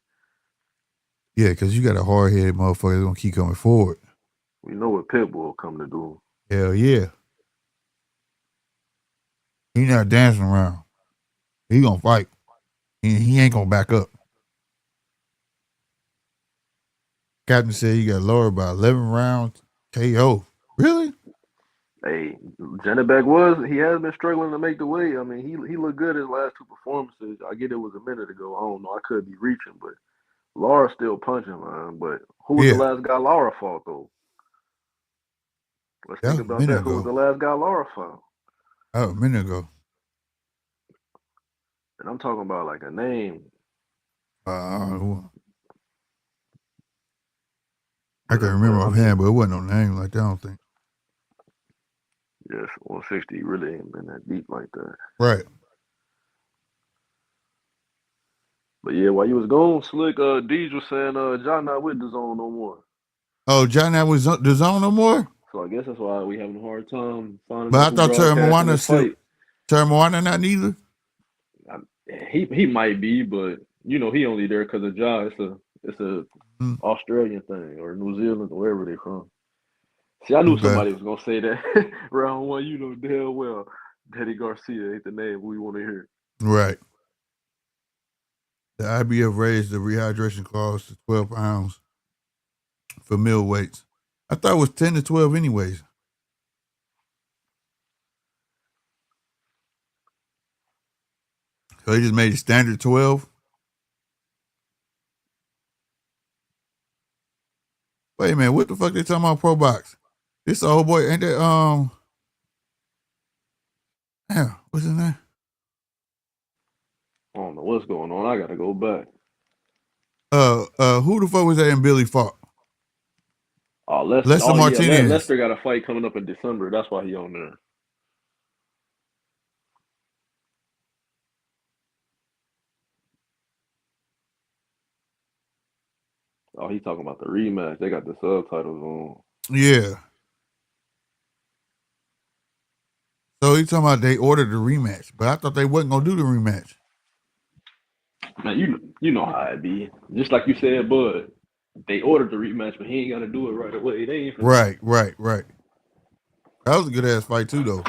Yeah, because you got a hard headed motherfucker that's gonna keep coming forward. We know what Pitbull come to do. Hell yeah. He not dancing around. He gonna fight. He ain't gonna back up. Captain said he got lowered by 11 rounds KO. Really? Hey, Janabek he has been struggling to make the weight. I mean, he looked good his last two performances. I get it was a minute ago. I don't know. I could be reaching, but Laura's still punching, man. But who was the Yeah. last guy Laura fought though? Let's That think was a about minute that. Who was ago. the last guy Laura fought? That was a minute ago. And I'm talking about like a name. I can remember offhand, but it wasn't no name like that, I don't think. Yes, 160 really ain't been that deep like that. Right. But yeah, while you was gone, Slick, Deej was saying John not with the zone no more. Oh, John, that was the zone no more? So I guess that's why we having a hard time finding But out I who thought Terry broadcasting Moana this still. fight. Terry Moana not neither? He might be, but he only there because of Ja. It's a Australian thing or New Zealand or wherever they from. See, I knew somebody was gonna say that round one. You know damn well, Teddy Garcia ain't the name we want to hear. Right. The IBF raised the rehydration clause to 12 pounds for middleweights. I thought it was 10 to 12 anyways. So they just made it standard 12? Wait a minute, what the fuck they talking about pro box? This old boy, ain't that, damn, what's his name? I don't know what's going on. I gotta go back. Who the fuck was that in Billy fought? Oh, Lester. Lester Martinez. Yeah, Lester got a fight coming up in December. That's why he on there. Oh, he talking about the rematch. They got the subtitles on. Yeah. So he talking about they ordered the rematch, but I thought they wasn't gonna do the rematch. Man, you know how it be. Just like you said, Bud. They ordered the rematch, but he ain't got to do it right away. They ain't Right. That was a good ass fight too, though.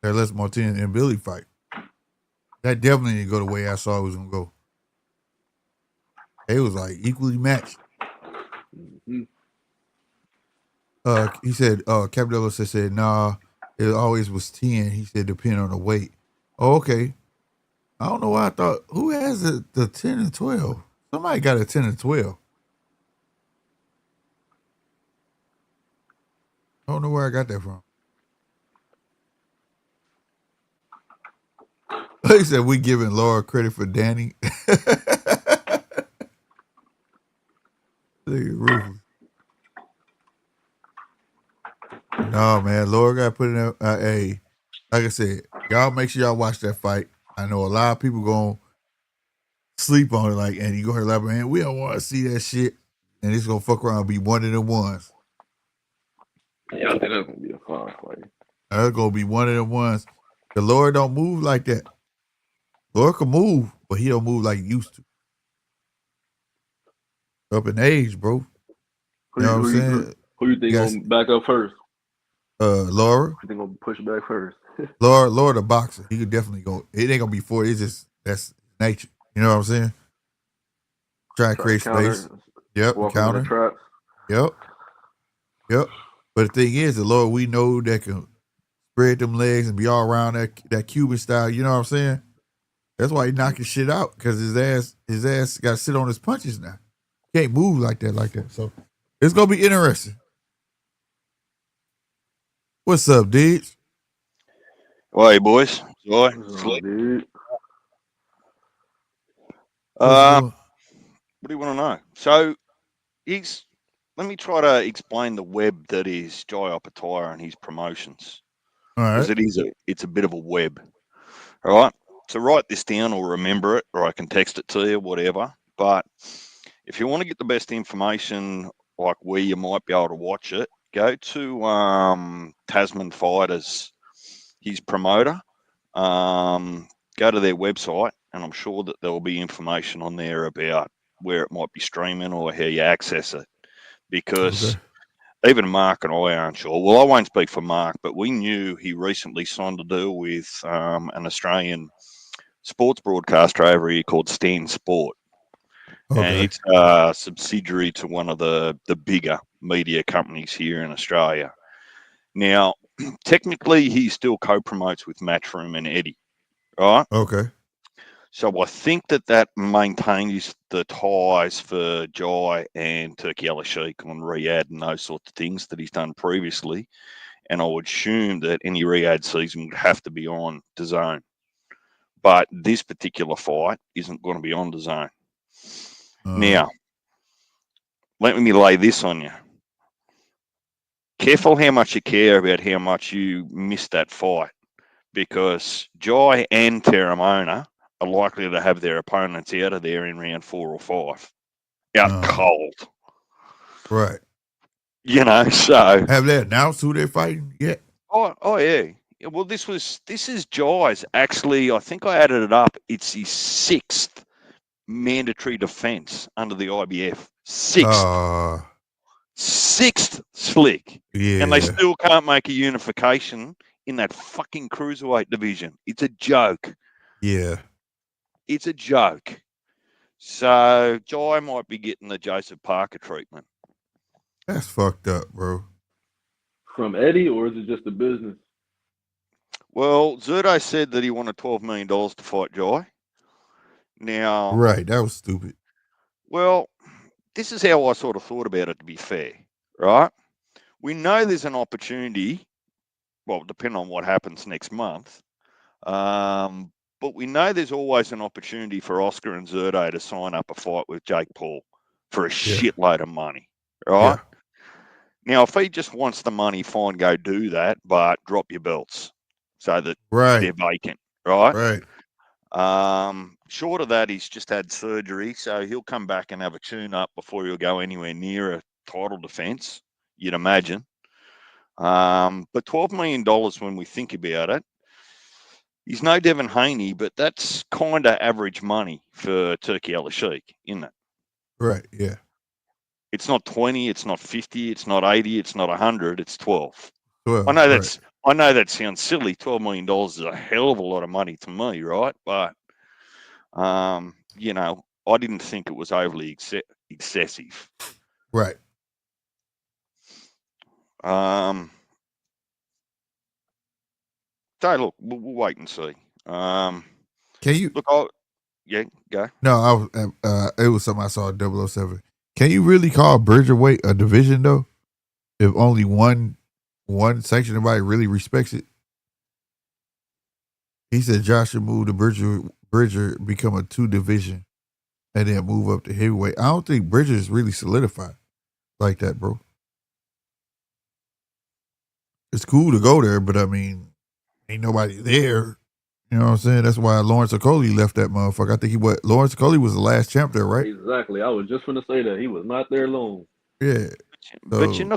That Lester Martinez and Billy fight. That definitely didn't go the way I saw it was gonna go. It was like equally matched. Mm-hmm. He said, Captain Douglas said, nah, it always was 10. He said, depending on the weight. Oh, okay. I don't know why I thought, who has the 10 and 12? Somebody got a 10 and 12. I don't know where I got that from. He said, we giving Laura credit for Danny. Rufus. No, man. Laura got put in a, like I said, y'all make sure y'all watch that fight. I know a lot of people going to sleep on it, and you go here like, man, we don't want to see that shit. And it's going to fuck around and be one of them ones. Yeah, I think that's going to be a fun fight. That's going to be one of them ones. The Laura don't move like that. Laura can move, but he don't move like he used to. Up in age, bro. You know what I'm saying? Who you think gonna back up first? Laura. You think gonna push back first? Laura the boxer. He could definitely go. It ain't gonna be 40. It's just that's nature. You know what I'm saying? Try to create space. Yep. Counter. Traps. Yep. But the thing is, the Laura we know that can spread them legs and be all around that Cuban style. You know what I'm saying? That's why he knocking shit out, because his ass got to sit on his punches now. Can't move like that. So it's gonna be interesting. What's up, Deej? Well, hey, boys. Joy. Dude. What do you want to know? So, let me try to explain the web that is Jai Opataya and his promotions. All right. Because it's a bit of a web. All right. So write this down or remember it, or I can text it to you, whatever. But if you want to get the best information, like where you might be able to watch it, go to Tasman Fighters, his promoter. Go to their website, and I'm sure that there will be information on there about where it might be streaming or how you access it. Because even Mark and I aren't sure. Well, I won't speak for Mark, but we knew he recently signed a deal with an Australian sports broadcaster over here called Stan Sport. And it's a subsidiary to one of the bigger media companies here in Australia. Now, technically, he still co-promotes with Matchroom and Eddie, right? Okay. So I think that maintains the ties for Jai and Turkey Al Sheikh on Riyadh and those sorts of things that he's done previously. And I would assume that any Riyadh season would have to be on DAZN. But this particular fight isn't going to be on DAZN. Now, let me lay this on you. Careful how much you care about how much you missed that fight, because Jai and Terramona are likely to have their opponents out of there in round 4 or 5. Out cold. Right. You know, so have they announced who they're fighting yet? Oh yeah. Well, this is Jai's. Actually, I think I added it up. It's his 6th mandatory defense under the IBF. 6th. 6th, Slick. Yeah. And they still can't make a unification in that fucking cruiserweight division. It's a joke. Yeah. It's a joke. So Jai might be getting the Joseph Parker treatment. That's fucked up, bro. From Eddie, or is it just a business? Well, Zerdo said that he wanted $12 million to fight Jai. Now, right, that was stupid. Well, this is how I sort of thought about it, to be fair, right? We know there's an opportunity, well, depending on what happens next month, but we know there's always an opportunity for Oscar and Zerdo to sign up a fight with Jake Paul for a shitload of money, right? Yeah. Now, if he just wants the money, fine, go do that, but drop your belts so that they're vacant, right? Right. Short of that, he's just had surgery, so he'll come back and have a tune-up before he'll go anywhere near a title defense, you'd imagine. But $12 million, when we think about it, he's no Devin Haney, but that's kind of average money for Turkey Al Sheikh, isn't it? Right, yeah. It's not 20, it's not 50, it's not 80, it's not 100, it's 12. 12, I know that sounds silly. $12 million is a hell of a lot of money to me, right? But you know, I didn't think it was overly excessive. Right. So look, we'll wait and see. Can you look? Yeah, go. No, it was something I saw at 007. Can you really call Bridgerweight a division though? If only one section of everybody really respects it. He said Josh should move to Bridger become a 2 division and then move up to heavyweight. I don't think Bridger is really solidified like that, bro. It's cool to go there, but I mean, ain't nobody there. You know what I'm saying? That's why Lawrence Okoli left that motherfucker. I think Lawrence Okoli was the last champ there, right? Exactly. I was just going to say that he was not there long. Yeah. But you're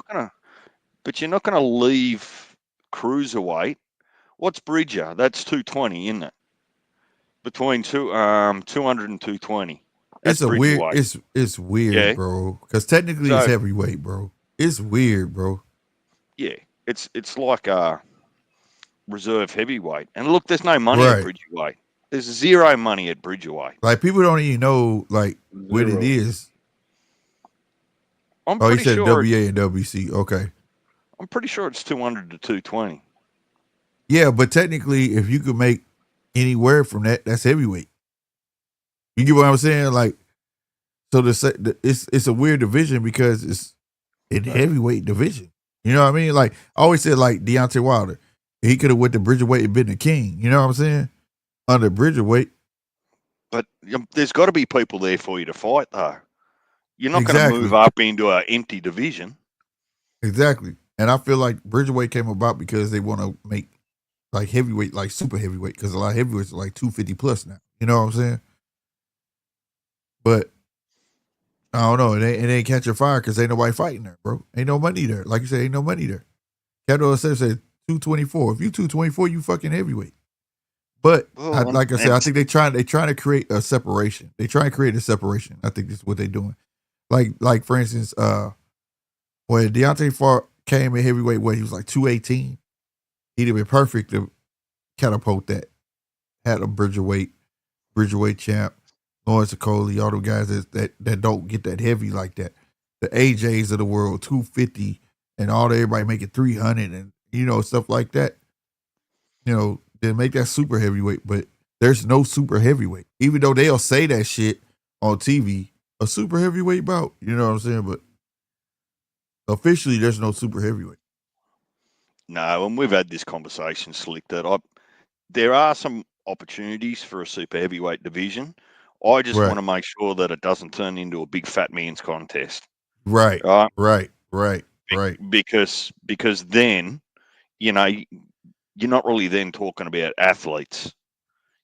not gonna leave cruiserweight. What's Bridger? That's 220, isn't it? Between 200 and 220. That's it's a weird. It's weird, bro. Because technically it's heavyweight, bro. It's weird, bro. Yeah, it's like a reserve heavyweight. And look, there's no money at Bridgerweight. There's zero money at Bridgerweight. Like people don't even know what it is. I'm pretty sure. WA and WC. Okay. I'm pretty sure it's 200 to 220. Yeah, but technically, if you could make anywhere from that, that's heavyweight. You get what I'm saying? Like, so it's a weird division because it's in heavyweight division. You know what I mean? Like I always said, like Deontay Wilder, he could have went to Bridgerweight and been the king. You know what I'm saying? Under Bridgerweight. But there's got to be people there for you to fight, though. You're not going to move up into an empty division. Exactly. And I feel like Bridgerweight came about because they want to make like heavyweight, like super heavyweight, because a lot of heavyweights are like 250 plus now. You know what I'm saying? But I don't know. It ain't catching fire because ain't nobody fighting there, bro. Ain't no money there. Like you said, ain't no money there. Canelo said 224. If you 224, you fucking heavyweight. But like I said, I think they trying to create a separation. They try to create a separation. I think that's what they're doing. Like for instance, when Deontay fought came in heavyweight, what he was like 218. He'd have been perfect to catapult that. Had a Bridgerweight champ, Lawrence Okoli, all the guys that don't get that heavy like that. The AJs of the world, 250, and everybody making 300 and stuff like that. They make that super heavyweight, but there's no super heavyweight. Even though they'll say that shit on TV, a super heavyweight bout, you know what I'm saying? But officially, there's no super heavyweight. No, and we've had this conversation, Slick, that there are some opportunities for a super heavyweight division. I just want to make sure that it doesn't turn into a big fat man's contest. Right. Because then, you're not really then talking about athletes.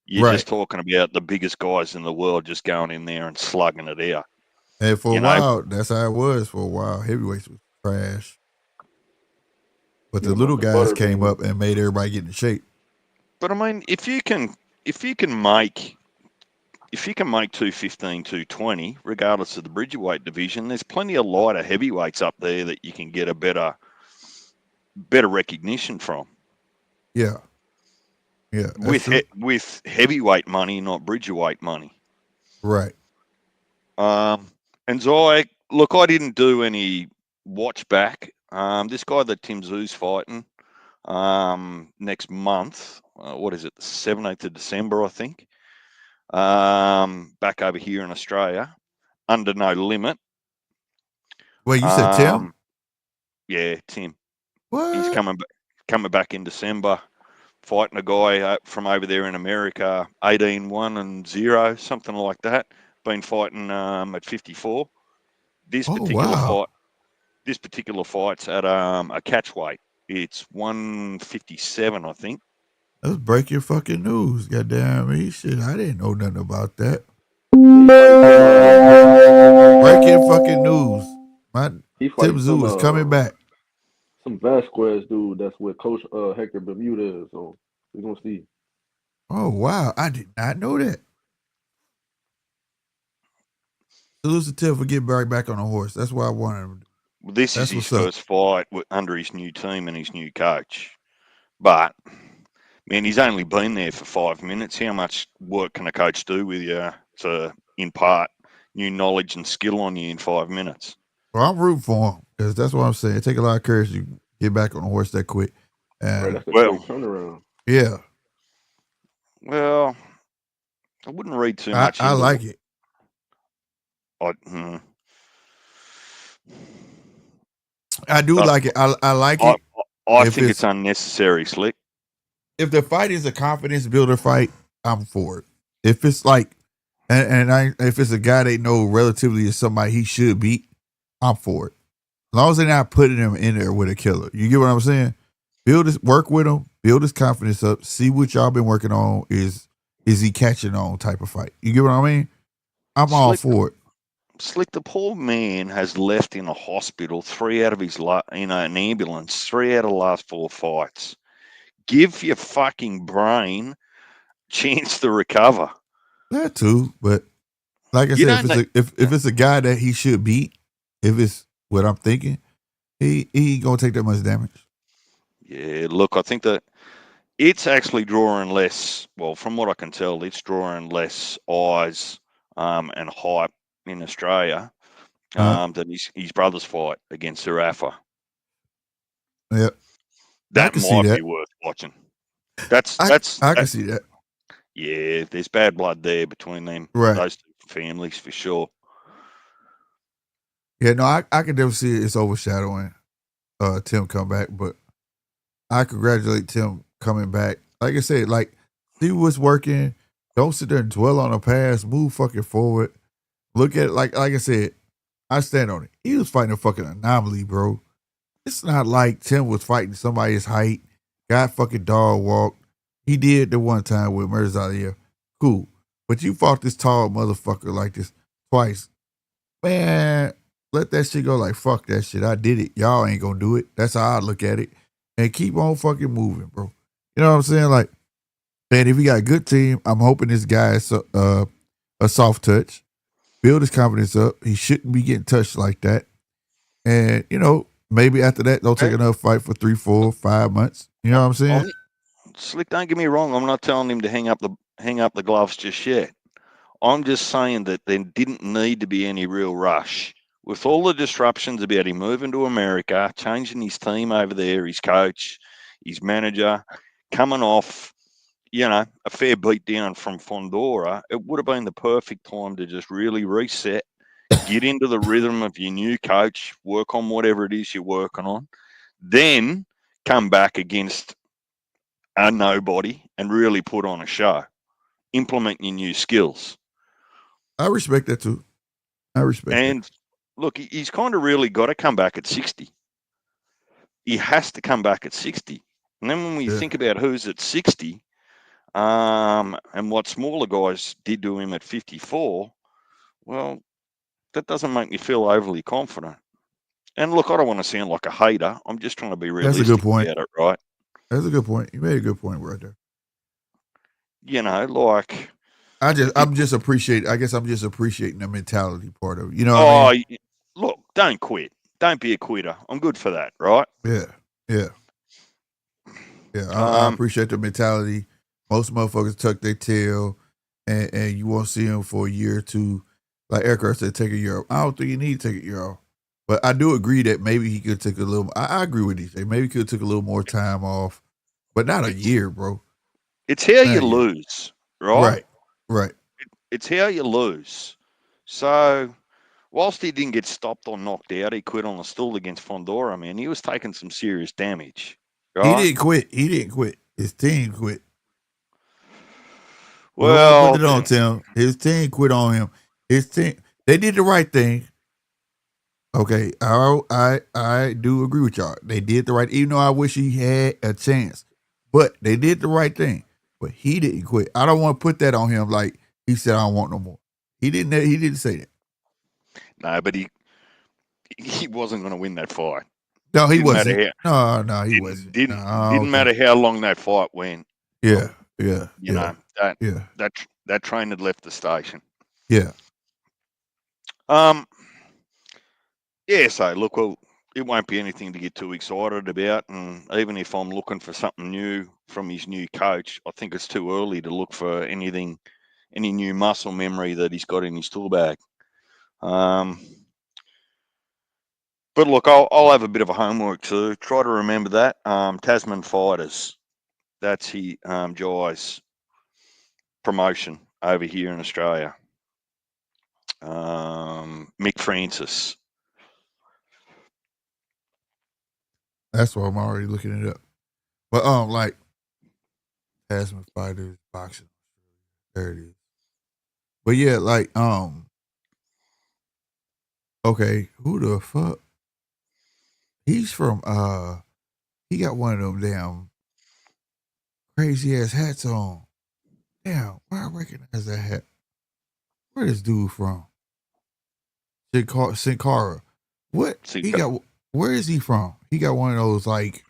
You're just talking about the biggest guys in the world just going in there and slugging it out. And for a while, that's how it was for a while. Heavyweights was trash. But the little guys came up and made everybody get in shape. But I mean, if you can make 215, 220, regardless of the Bridgerweight division, there's plenty of lighter heavyweights up there that you can get a better recognition from. Yeah. Yeah. With heavyweight money, not Bridgerweight money. Right. And so I didn't do any watch back. This guy that Tim Zoo's fighting next month, what is it, the 17th of December, I think, back over here in Australia, under no limit. Wait, you said Tim? Yeah, Tim. What? He's coming back in December, fighting a guy from over there in America, 18-1-0, something like that. Been fighting at 54. This particular fight's at a catch weight. It's 157, I think. Let's break your fucking news. Goddamn me. Shit, I didn't know nothing about that. Breaking fucking news. Tim Zoo is coming back. Some Vasquez dude that's with Coach Hector Bermudez. So we're going to see. Oh, wow. I did not know that. Salute to Tim for getting back on a horse. That's what I wanted him to do. Well, this is his first fight under his new team and his new coach. But, man, he's only been there for 5 minutes. How much work can a coach do with you to impart new knowledge and skill on you in 5 minutes? Well, I'm rooting for him because that's what I'm saying. It takes a lot of courage to get back on a horse that quick. And, that's a quick turnaround. Yeah. Well, I wouldn't read too much into I like it. I do like it. I like it. I think it's unnecessary, Slick. If the fight is a confidence builder fight, I'm for it. If it's like, if it's a guy they know relatively is somebody he should beat, I'm for it. As long as they're not putting him in there with a killer. You get what I'm saying? Work with him, build his confidence up, see what y'all been working on. Is he catching on type of fight? You get what I mean? I'm all for it. Slick, the poor man has left in a hospital 3 out of his an ambulance 3 out of the last 4 fights. Give your fucking brain a chance to recover. That too, but like I said, if it's a guy that he should beat, if it's what I'm thinking, he gonna take that much damage. Yeah, look, I think that it's actually drawing less. Well, from what I can tell, it's drawing less eyes and hype in Australia than his brother's fight against Zerafa. Yeah, that might be worth watching. I can see that. Yeah, there's bad blood there between them, those two families for sure. Yeah, no, I can definitely see it's overshadowing Tim come back, but I congratulate Tim coming back. Like I said, like see what's working. Don't sit there and dwell on the past. Move fucking forward. Look at it like I said, I stand on it. He was fighting a fucking anomaly, bro. It's not like Tim was fighting somebody's height Got fucking dog walked. He did the one time with Mirza. Cool. But you fought this tall motherfucker like this twice. Man, let that shit go like, fuck that shit. I did it. Y'all ain't gonna do it. That's how I look at it. And keep on fucking moving, bro. You know what I'm saying? Like, and if he got a good team, I'm hoping this guy is a soft touch. Build his confidence up. He shouldn't be getting touched like that. And, maybe after that, they'll take another fight for 3, 4, 5 months. You know what I'm saying? Slick, don't get me wrong. I'm not telling him to hang up the gloves just yet. I'm just saying that there didn't need to be any real rush. With all the disruptions about him moving to America, changing his team over there, his coach, his manager, coming off, a fair beat down from Fondora, it would have been the perfect time to just really reset, get into the rhythm of your new coach, work on whatever it is you're working on, then come back against a nobody and really put on a show, implement your new skills. I respect that too. I respect that. And look, he's kind of really got to come back at 60. He has to come back at 60. And then when we think about who's at 60, and what smaller guys did to him at 54, well, that doesn't make me feel overly confident. And look, I don't want to sound like a hater. I'm just trying to be That's a realistic good point. about it, right? That's a good point. You made a good point right there. Like I'm just appreciating the mentality part of it. You know what I mean? Look, don't quit. Don't be a quitter. I'm good for that, right? Yeah. I appreciate the mentality. Most motherfuckers tuck their tail, and you won't see them for a year or two. Like Eric said, take a year off. I don't think you need to take a year off. But I do agree that maybe he could take a little. I agree with DJ. Maybe he could have took a little more time off, but not a year, bro. It's how you lose, right? Right. It's how you lose. So, whilst he didn't get stopped or knocked out, he quit on the stool against Fondora, man. He was taking some serious damage, right? He didn't quit. His team quit. Well, put it on Tim. His team quit on him. His team, they did the right thing. Okay, I do agree with y'all. They did the right, even though I wish he had a chance, but they did the right thing. But he didn't quit. I don't want to put that on him. Like he said, I don't want no more. He didn't. He didn't say that. No, but he wasn't going to win that fight. No, he wasn't. No, he wasn't. Didn't matter how long that fight went. Yeah. That train had left the station. Yeah. So look, well, it won't be anything to get too excited about. And even if I'm looking for something new from his new coach, I think it's too early to look for any new muscle memory that he's got in his tool bag. But look, I'll have a bit of a homework too. Try to remember that. Tasman Fighters, that's Jai's promotion over here in Australia. Mick Francis. That's why I'm already looking it up. But like Tasman Fighters boxing. There it is. But yeah, like okay, who the fuck? He's from he got one of them damn crazy ass hats on. Damn, where I recognize that hat? Where this dude from? Sin Cara. What? He got where is he from? He got one of those like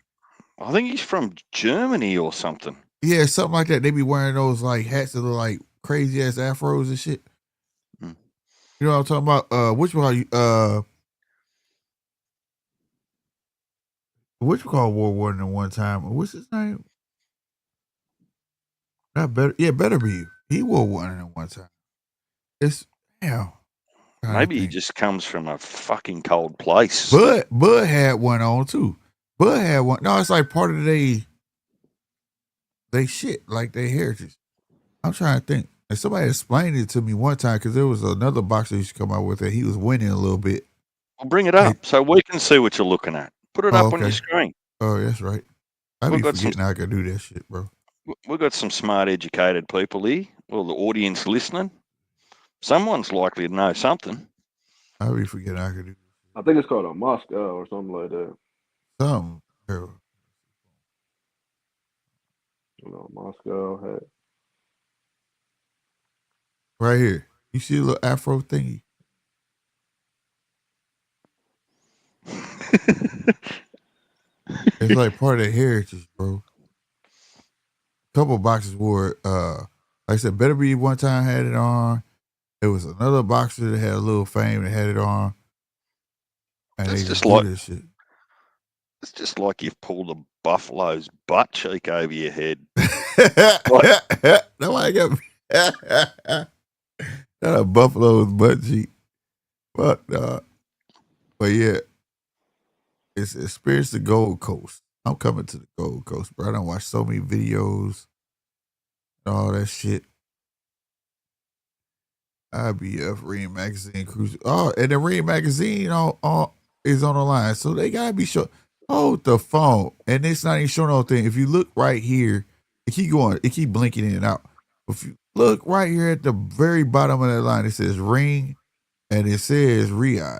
I think he's from Germany or something. Yeah, something like that. They be wearing those like hats that look like crazy ass afros and shit. You know what I'm talking about? Which call War Warden at one time? What's his name? Not better. Yeah, better be you. He wore one at one time. It's damn. Maybe he just comes from a fucking cold place. Bud had one on too. Bud had one. No, it's like part of they shit, like their heritage. I'm trying to think. And somebody explained it to me one time because there was another boxer who used to come out with it. He was winning a little bit. Well, bring it up so we can see what you're looking at. Put it up on your screen. Oh, that's right. I be forgetting I can do that shit, bro. We've got some smart, educated people here. Well, the audience listening. Someone's likely to know something. I be forgetting I could do. I think it's called a Moscow or something like that. Something. Moscow hat. Right here. You see a little afro thingy? It's like part of their heritage, bro. Couple boxers wore it. Like I said, Better Be one time had it on. There was another boxer that had a little fame that had it on. And It's they just just do like this shit. it's just like you've pulled a buffalo's butt cheek over your head. Nobody got me. Not a buffalo's butt cheek. But yeah, it's Experience the Gold Coast. I'm coming to the Gold Coast, bro. I done watched so many videos and all that shit. IBF Ring Magazine Cruise. Oh, and the Ring Magazine all is on the line. So they gotta be sure. Hold the phone. And it's not even showing no thing. If you look right here, it keep going, it keep blinking in and out. If you look right here at the very bottom of that line, it says Ring and it says Riyadh.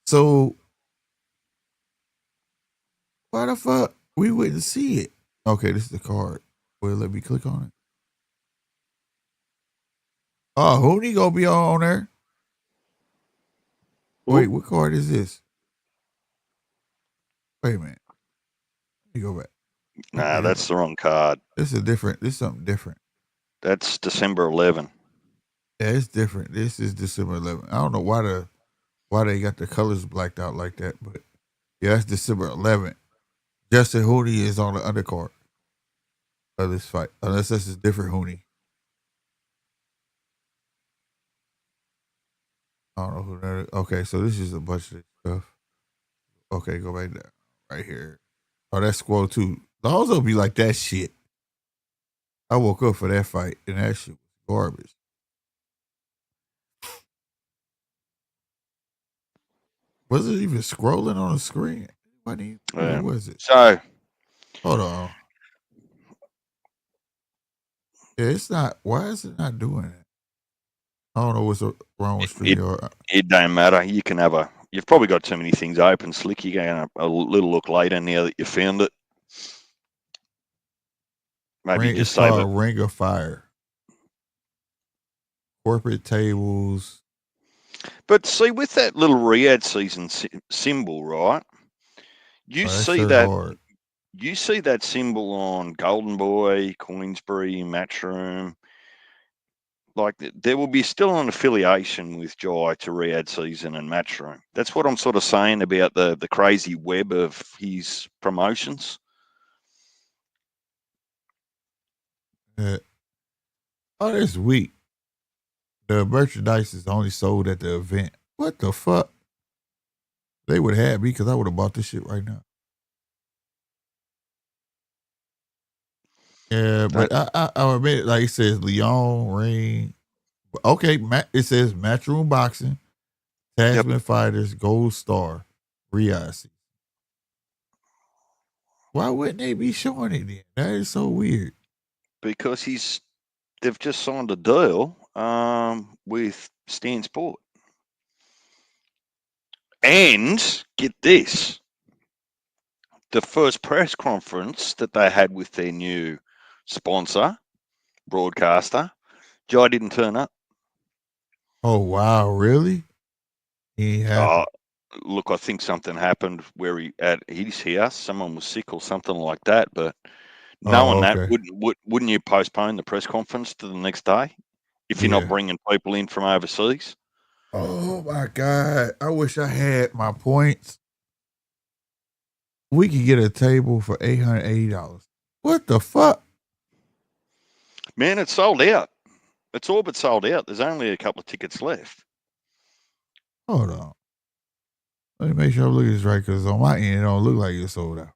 So why the fuck we wouldn't see it? Okay, this is the card. Well, let me click on it. Oh, Hooney gonna be on there. Wait, what card is this? Wait a minute. Let me go back. Nah, that's the wrong card. This is different. This is something different. That's December 11. Yeah, it's different. This is December 11th. I don't know why they got the colors blacked out like that, but yeah, that's December 11th. Justin Hooney is on the undercard of this fight, unless this is different Hooney. I don't know who that is. Okay, so this is a bunch of stuff. Okay, go back there. Right here. Oh, that's Squall 2. Those will be like that shit. I woke up for that fight, and that shit was garbage. Was it even scrolling on the screen? What was it? So, hold on. Yeah, it's not. Why is it not doing it? I don't know what's wrong with StreamYard. It don't matter. You can have a. You've probably got too many things open, Slick. You going a little look later now that you found it. Maybe just save it. Ring of Fire. Corporate tables. But see, with that little Riyadh season symbol, right? You see that. Hard. You see that symbol on Golden Boy, Queensbury, Matchroom. Like there will be still an affiliation with Jai to Riyadh season and Matchroom. That's what I'm sort of saying about the crazy web of his promotions. Oh, that's weak. The merchandise is only sold at the event. What the fuck? They would have me because I would have bought this shit right now. Yeah, but I admit, like it says Leon Ring. Okay, it says Matchroom Boxing, Tasman Fighters, Gold Star, Riyadh. Why wouldn't they be showing it then? That is so weird. Because they've just signed a deal with Stan Sport. And get this, the first press conference that they had with their new sponsor, broadcaster, Jai didn't turn up. Oh, wow, really? He happened. Look, I think something happened where at his house, someone was sick or something like that. But knowing that, wouldn't you postpone the press conference to the next day if you're not bringing people in from overseas? Oh my God! I wish I had my points. We could get a table for $880. What the fuck? Man, it's sold out. It's all but sold out. There's only a couple of tickets left. Hold on. Let me make sure I'm looking at this right, because on my end, it don't look like it's sold out.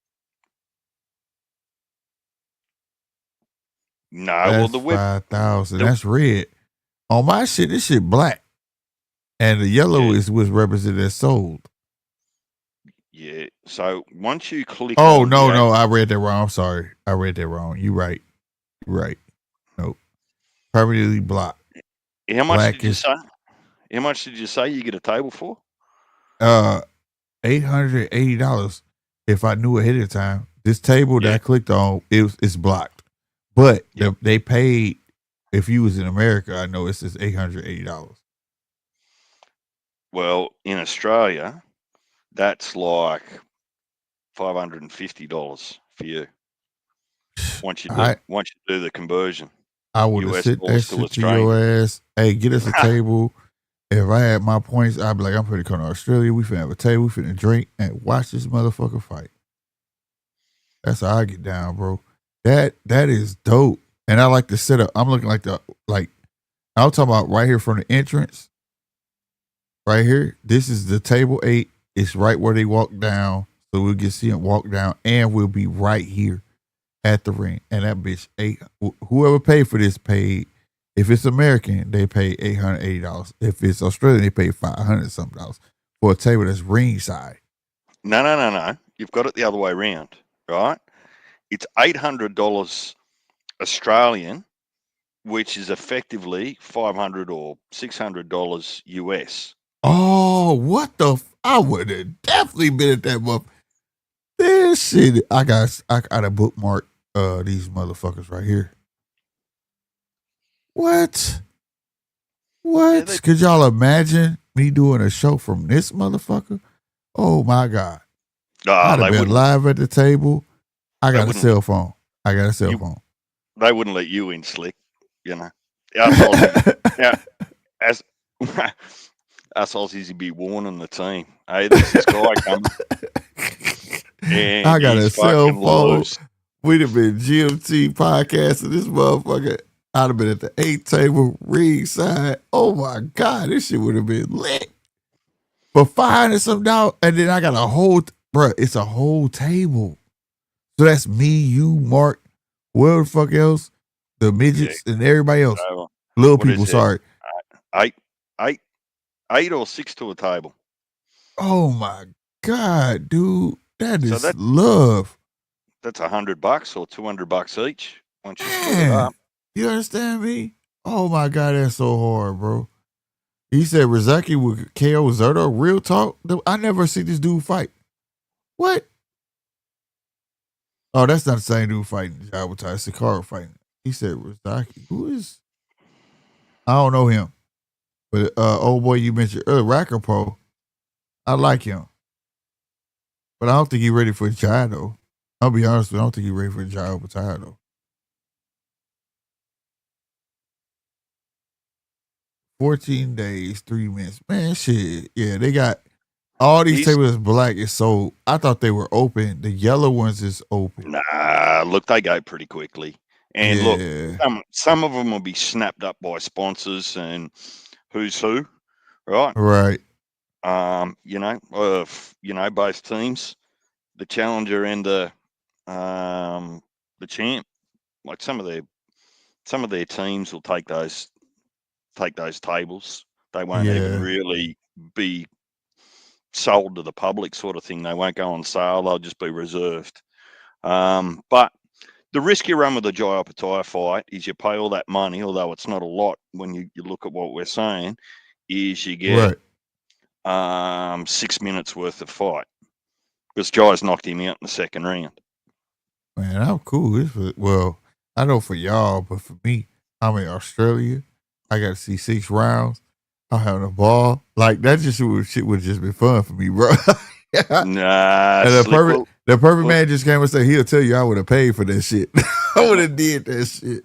No, that's well, the web 5,000. That's red. On my shit, this shit black, and the yellow is what's represented as sold. Yeah. So once you click. Oh no, I read that wrong. I'm sorry, I read that wrong. You right. Nope. Permanently blocked. How much did you say? How much did you say you get a table for? $880. If I knew ahead of time, this table that I clicked on, it's blocked. But Yep. they paid. If you was in America, I know it says $880. Well, in Australia, that's like $550 for you once I you do the conversion, would have US sent that dollars to shit to your Australian. ass. Hey, get us a table. If I had my points, I'd be like, I'm finna come to Australia. We finna have a table. We finna drink and watch this motherfucker fight. That's how I get down, bro. That is dope. And I like the setup. I'm looking like I'm talking about right here from the entrance. Right here. This is the table 8. It's right where they walk down. So we'll get see them walk down, and we'll be right here at the ring. And that bitch whoever paid for this paid. If it's American, they pay $880. If it's Australian, they pay $500 something for a table that's ringside. No. You've got it the other way around, right? It's $800 Australian, which is effectively $500 or $600 US. Oh, what the? I would have definitely been at that month. This shit, I got a bookmark. These motherfuckers right here. What? What? Yeah, Could y'all imagine me doing a show from this motherfucker? Oh my god! I'd have been live at the table. I got a cell phone. They wouldn't let you in, Slick. You know, us Aussies, yeah, as us Aussies would be warning the team. Hey, there's this guy coming, and I got a cell phone. Loose. We'd have been GMT podcasting this motherfucker. I'd have been at the 8 table ringside. Oh my god, this shit would have been lit. For $500 something, and then I got a whole, it's a whole table. So that's me, you, Mark, whoever the fuck else, the midgets, and everybody else. Little people, sorry. 8 or 6 to a table. Oh my god, dude, that is love. That's $100 or $200 each once you split it up. You understand me? Oh my god, that's so hard, bro. He said Rizaki with KO Zerto. Real talk. I never see this dude fight. What? Oh, that's not the same dude fighting Jabutai. It's Sakara fighting. He said Rizaki. Who is? I don't know him. But old boy you mentioned earlier, Rakapo, I like him. But I don't think he's ready for Jai though. I'll be honest with you, I don't think he's ready for Jai Obutai though. 14 days, 3 minutes. Man, shit. Yeah, they got all these tables black is sold. I thought they were open. The yellow ones is open. Nah, look, they go pretty quickly. And look, some of them will be snapped up by sponsors and who's who, right? Right. Both teams, the challenger and the champ. Like some of their teams will take those tables. They won't even really be sold to the public, sort of thing. They won't go on sale. They'll just be reserved. But the risk you run with the Jai Opetaia fight is you pay all that money, although it's not a lot when you look at what we're saying, is you get 6 minutes worth of fight. Because Jai's knocked him out in the second round. Man, I'm cool. Well, I know for y'all, but for me, I'm in Australia. I got to see 6 rounds. I'm having a ball. Like, that shit would just be fun for me, bro. Nah. And the perfect man just came and said, he'll tell you I would have paid for that shit. I would have did that shit.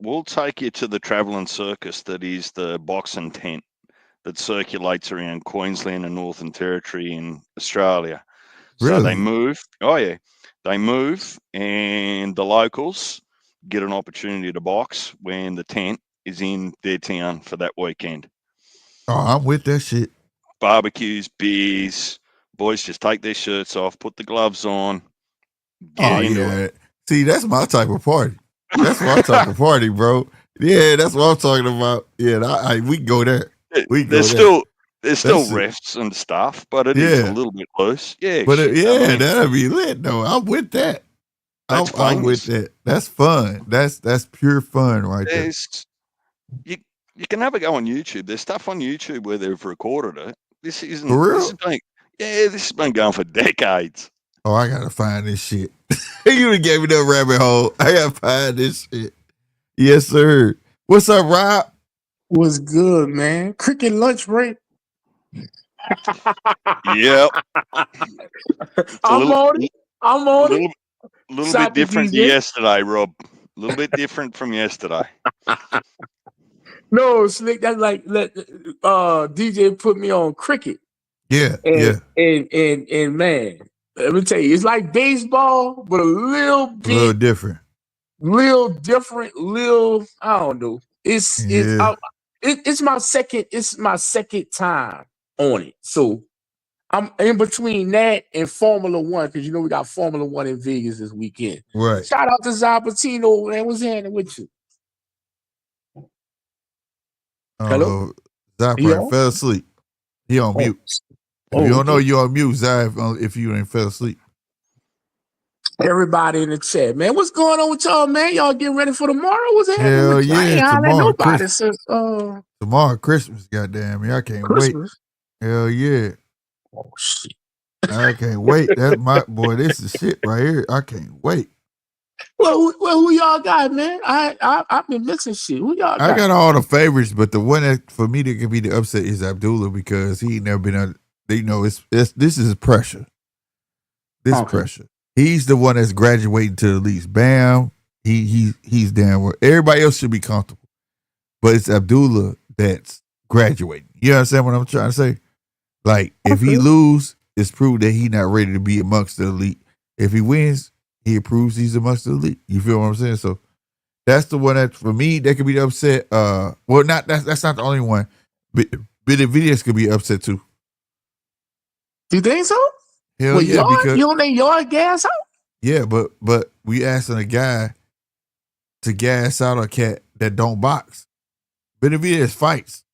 We'll take you to the travelling circus that is the boxing tent that circulates around Queensland and Northern Territory in Australia. Really? So they move. Oh, yeah. They move, and the locals get an opportunity to box when the tent is in their town for that weekend. Oh, I'm with that shit. Barbecues, beers, boys just take their shirts off, put the gloves on, get into it. See, that's my type of party. That's my type of party, bro. Yeah, that's what I'm talking about. Yeah, we can go there. There's still refs and stuff, but it is a little bit loose. Yeah, but that'd be lit though. I'm with that. I'm with that. That's fun. That's pure fun right there. You can have a go on YouTube. There's stuff on YouTube where they've recorded it. This isn't for real. This has been going for decades. Oh, I gotta find this shit. You done gave me that rabbit hole. I gotta find this shit. Yes, sir. What's up, Rob? Was good, man. Cricket lunch break. Yep. It's a I'm on it. I'm on it. little Shout bit to different to DJ. yesterday, Rob. A little bit different from yesterday. No, Slick, that's like DJ put me on cricket. Yeah, And, yeah. and man, let me tell you, it's like baseball, but a little A little bit, different. different, I don't know. It's my second time on it. So I'm in between that and Formula One, because we got Formula One in Vegas this weekend. Right. Shout out to Zapatino, man. What's happening with you? Hello? Zai You probably on? fell asleep. He on mute. If you don't know, you on mute, Zai, if you ain't fell asleep. Everybody in the chat, man. What's going on with y'all, man? Y'all getting ready for tomorrow? What's happening Hell with you? I yeah, ain't hollering at tomorrow, nobody since tomorrow Christmas, goddamn me. I can't wait. Christmas. Hell yeah. Oh shit. I can't wait. That's my boy. This is shit right here. I can't wait. Well, who y'all got, man? I've been missing shit. Who y'all got? I got all the favorites, but the one that for me that can be the upset is Abdullah, because he never been this is pressure. This pressure. He's the one that's graduating to the least. Bam. He's down where everybody else should be comfortable. But it's Abdullah that's graduating. You understand what I'm trying to say? Like, if he lose, it's proof that he's not ready to be amongst the elite. If he wins, he proves he's amongst the elite. You feel what I'm saying? So that's the one that, for me, that could be the upset. Well, not that's not the only one. But Benavidez could be upset too. You think so? Hell yeah, because you don't think yard gas out? Yeah, but we asking a guy to gas out a cat that don't box. Benavidez fights.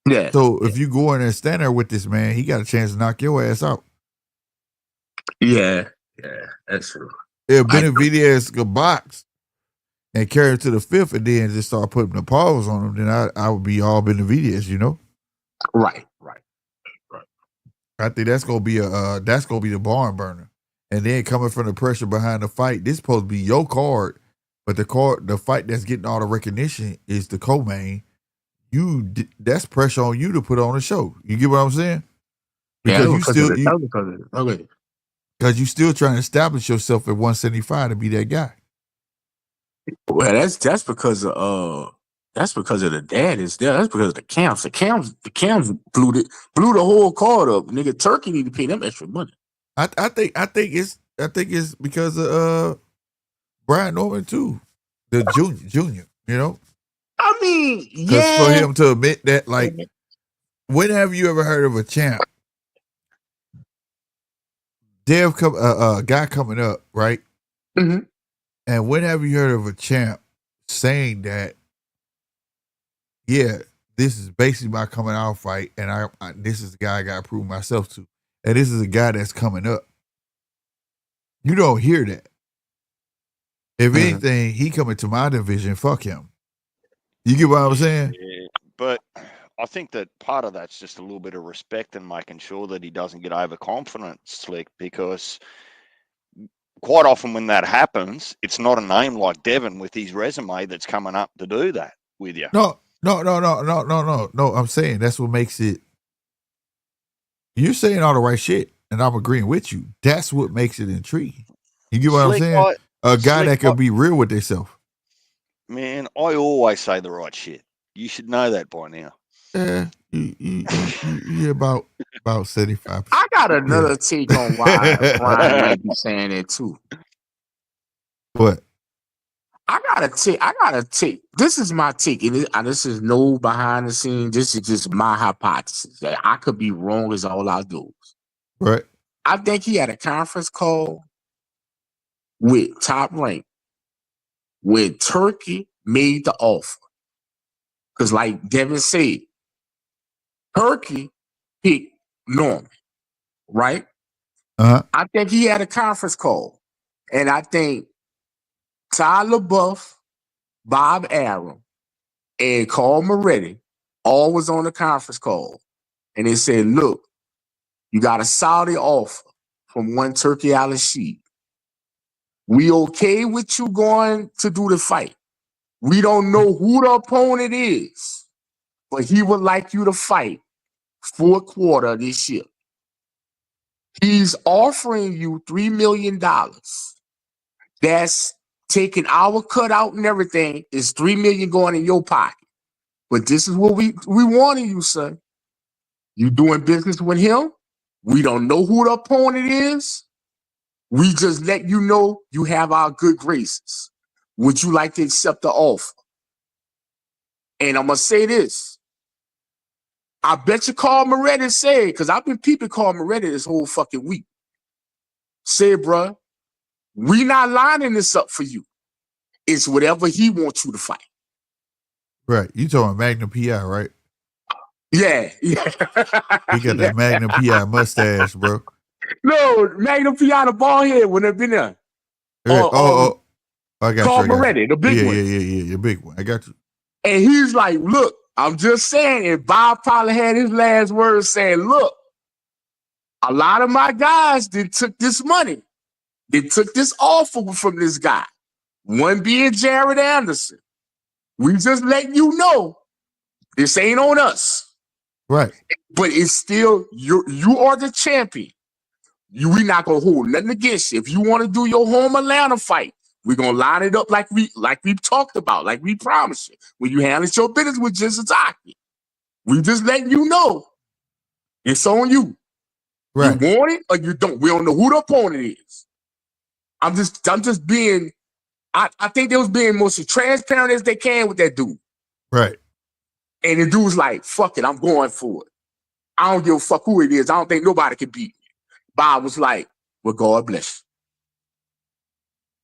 Yeah. So if you go in there and stand there with this man, he got a chance to knock your ass out. Yeah, that's true. If Benavidez could box and carry him to the fifth and then just start putting the paws on him, then I would be all Benavidez, you know? Right. I think that's gonna be the barn burner. And then coming from the pressure behind the fight, this supposed to be your card, but the fight that's getting all the recognition is the co-main. That's pressure on you to put on a show. You get what I'm saying? Because because you still trying to establish yourself at 175 to be that guy. Well, that's because of the dad is there. That's because of the camps. The camps blew the whole card up. Nigga, Turkey need to pay them extra money. I think it's because of Brian Norman too, the junior. You know. I mean, because for him to admit that, like, when have you ever heard of a champ? Guy coming up, right? Mm-hmm. And when have you heard of a champ saying that, yeah, this is basically my coming out fight, and I this is the guy I got to prove myself to, and this is a guy that's coming up. You don't hear that. If anything, he coming to my division, fuck him. You get what I'm saying? Yeah, but I think that part of that's just a little bit of respect and making sure that he doesn't get overconfident, Slick, because quite often when that happens, it's not a name like Devin with his resume that's coming up to do that with you. No. I'm saying that's what makes it. You're saying all the right shit, and I'm agreeing with you. That's what makes it intriguing. You get what I'm saying? A guy that can be real with themselves. Man, I always say the right shit. You should know that by now. Yeah, you about 75%. I got another take on why Brian might be saying that too. What? I gotta take. This is my take, and this is no behind the scenes. This is just my hypothesis. That I could be wrong as all I do. Right. I think he had a conference call with Top Rank when Turkey made the offer. Because like Devin said, Turkey picked Norman, right? Uh-huh. I think he had a conference call. And I think Tyler Buff, Bob Arum, and Carl Moretti all was on the conference call. And they said, look, you got a Saudi offer from one Turkey Al-Rashid. We okay with you going to do the fight. We don't know who the opponent is, but he would like you to fight fourth quarter this year. He's offering you $3 million. That's taking our cut out and everything. Is $3 million going in your pocket. But this is what we wanting you, son. You doing business with him. We don't know who the opponent is. We just let you know you have our good graces. Would you like to accept the offer? And I'm going to say this. I bet you Carl Moretti said, because I've been peeping Carl Moretti this whole fucking week. Say, bro, we not lining this up for you. It's whatever he wants you to fight. Right. You talking Magnum PI, right? Yeah. He got that Magnum PI mustache, bro. No, Magnum PI, the ball head when they've been there. I got Carl you. Moretti, the big one. Yeah, the big one. I got you. And he's like, look, I'm just saying, and Bob probably had his last words saying, look, a lot of my guys took this money. They took this offer from this guy. One being Jared Anderson. We just letting you know this ain't on us. Right. But it's still, you are the champion. We not gonna hold nothing against you. If you want to do your home Atlanta fight, we're gonna line it up like we've talked about, like we promised you. When you handle your business with Jizataki. We just letting you know it's on you. Right. You want it or you don't. We don't know who the opponent is. I'm just being, I think they was being most transparent as they can with that dude. Right. And the dude's like, fuck it, I'm going for it. I don't give a fuck who it is. I don't think nobody can beat me. Bob was like, well, God bless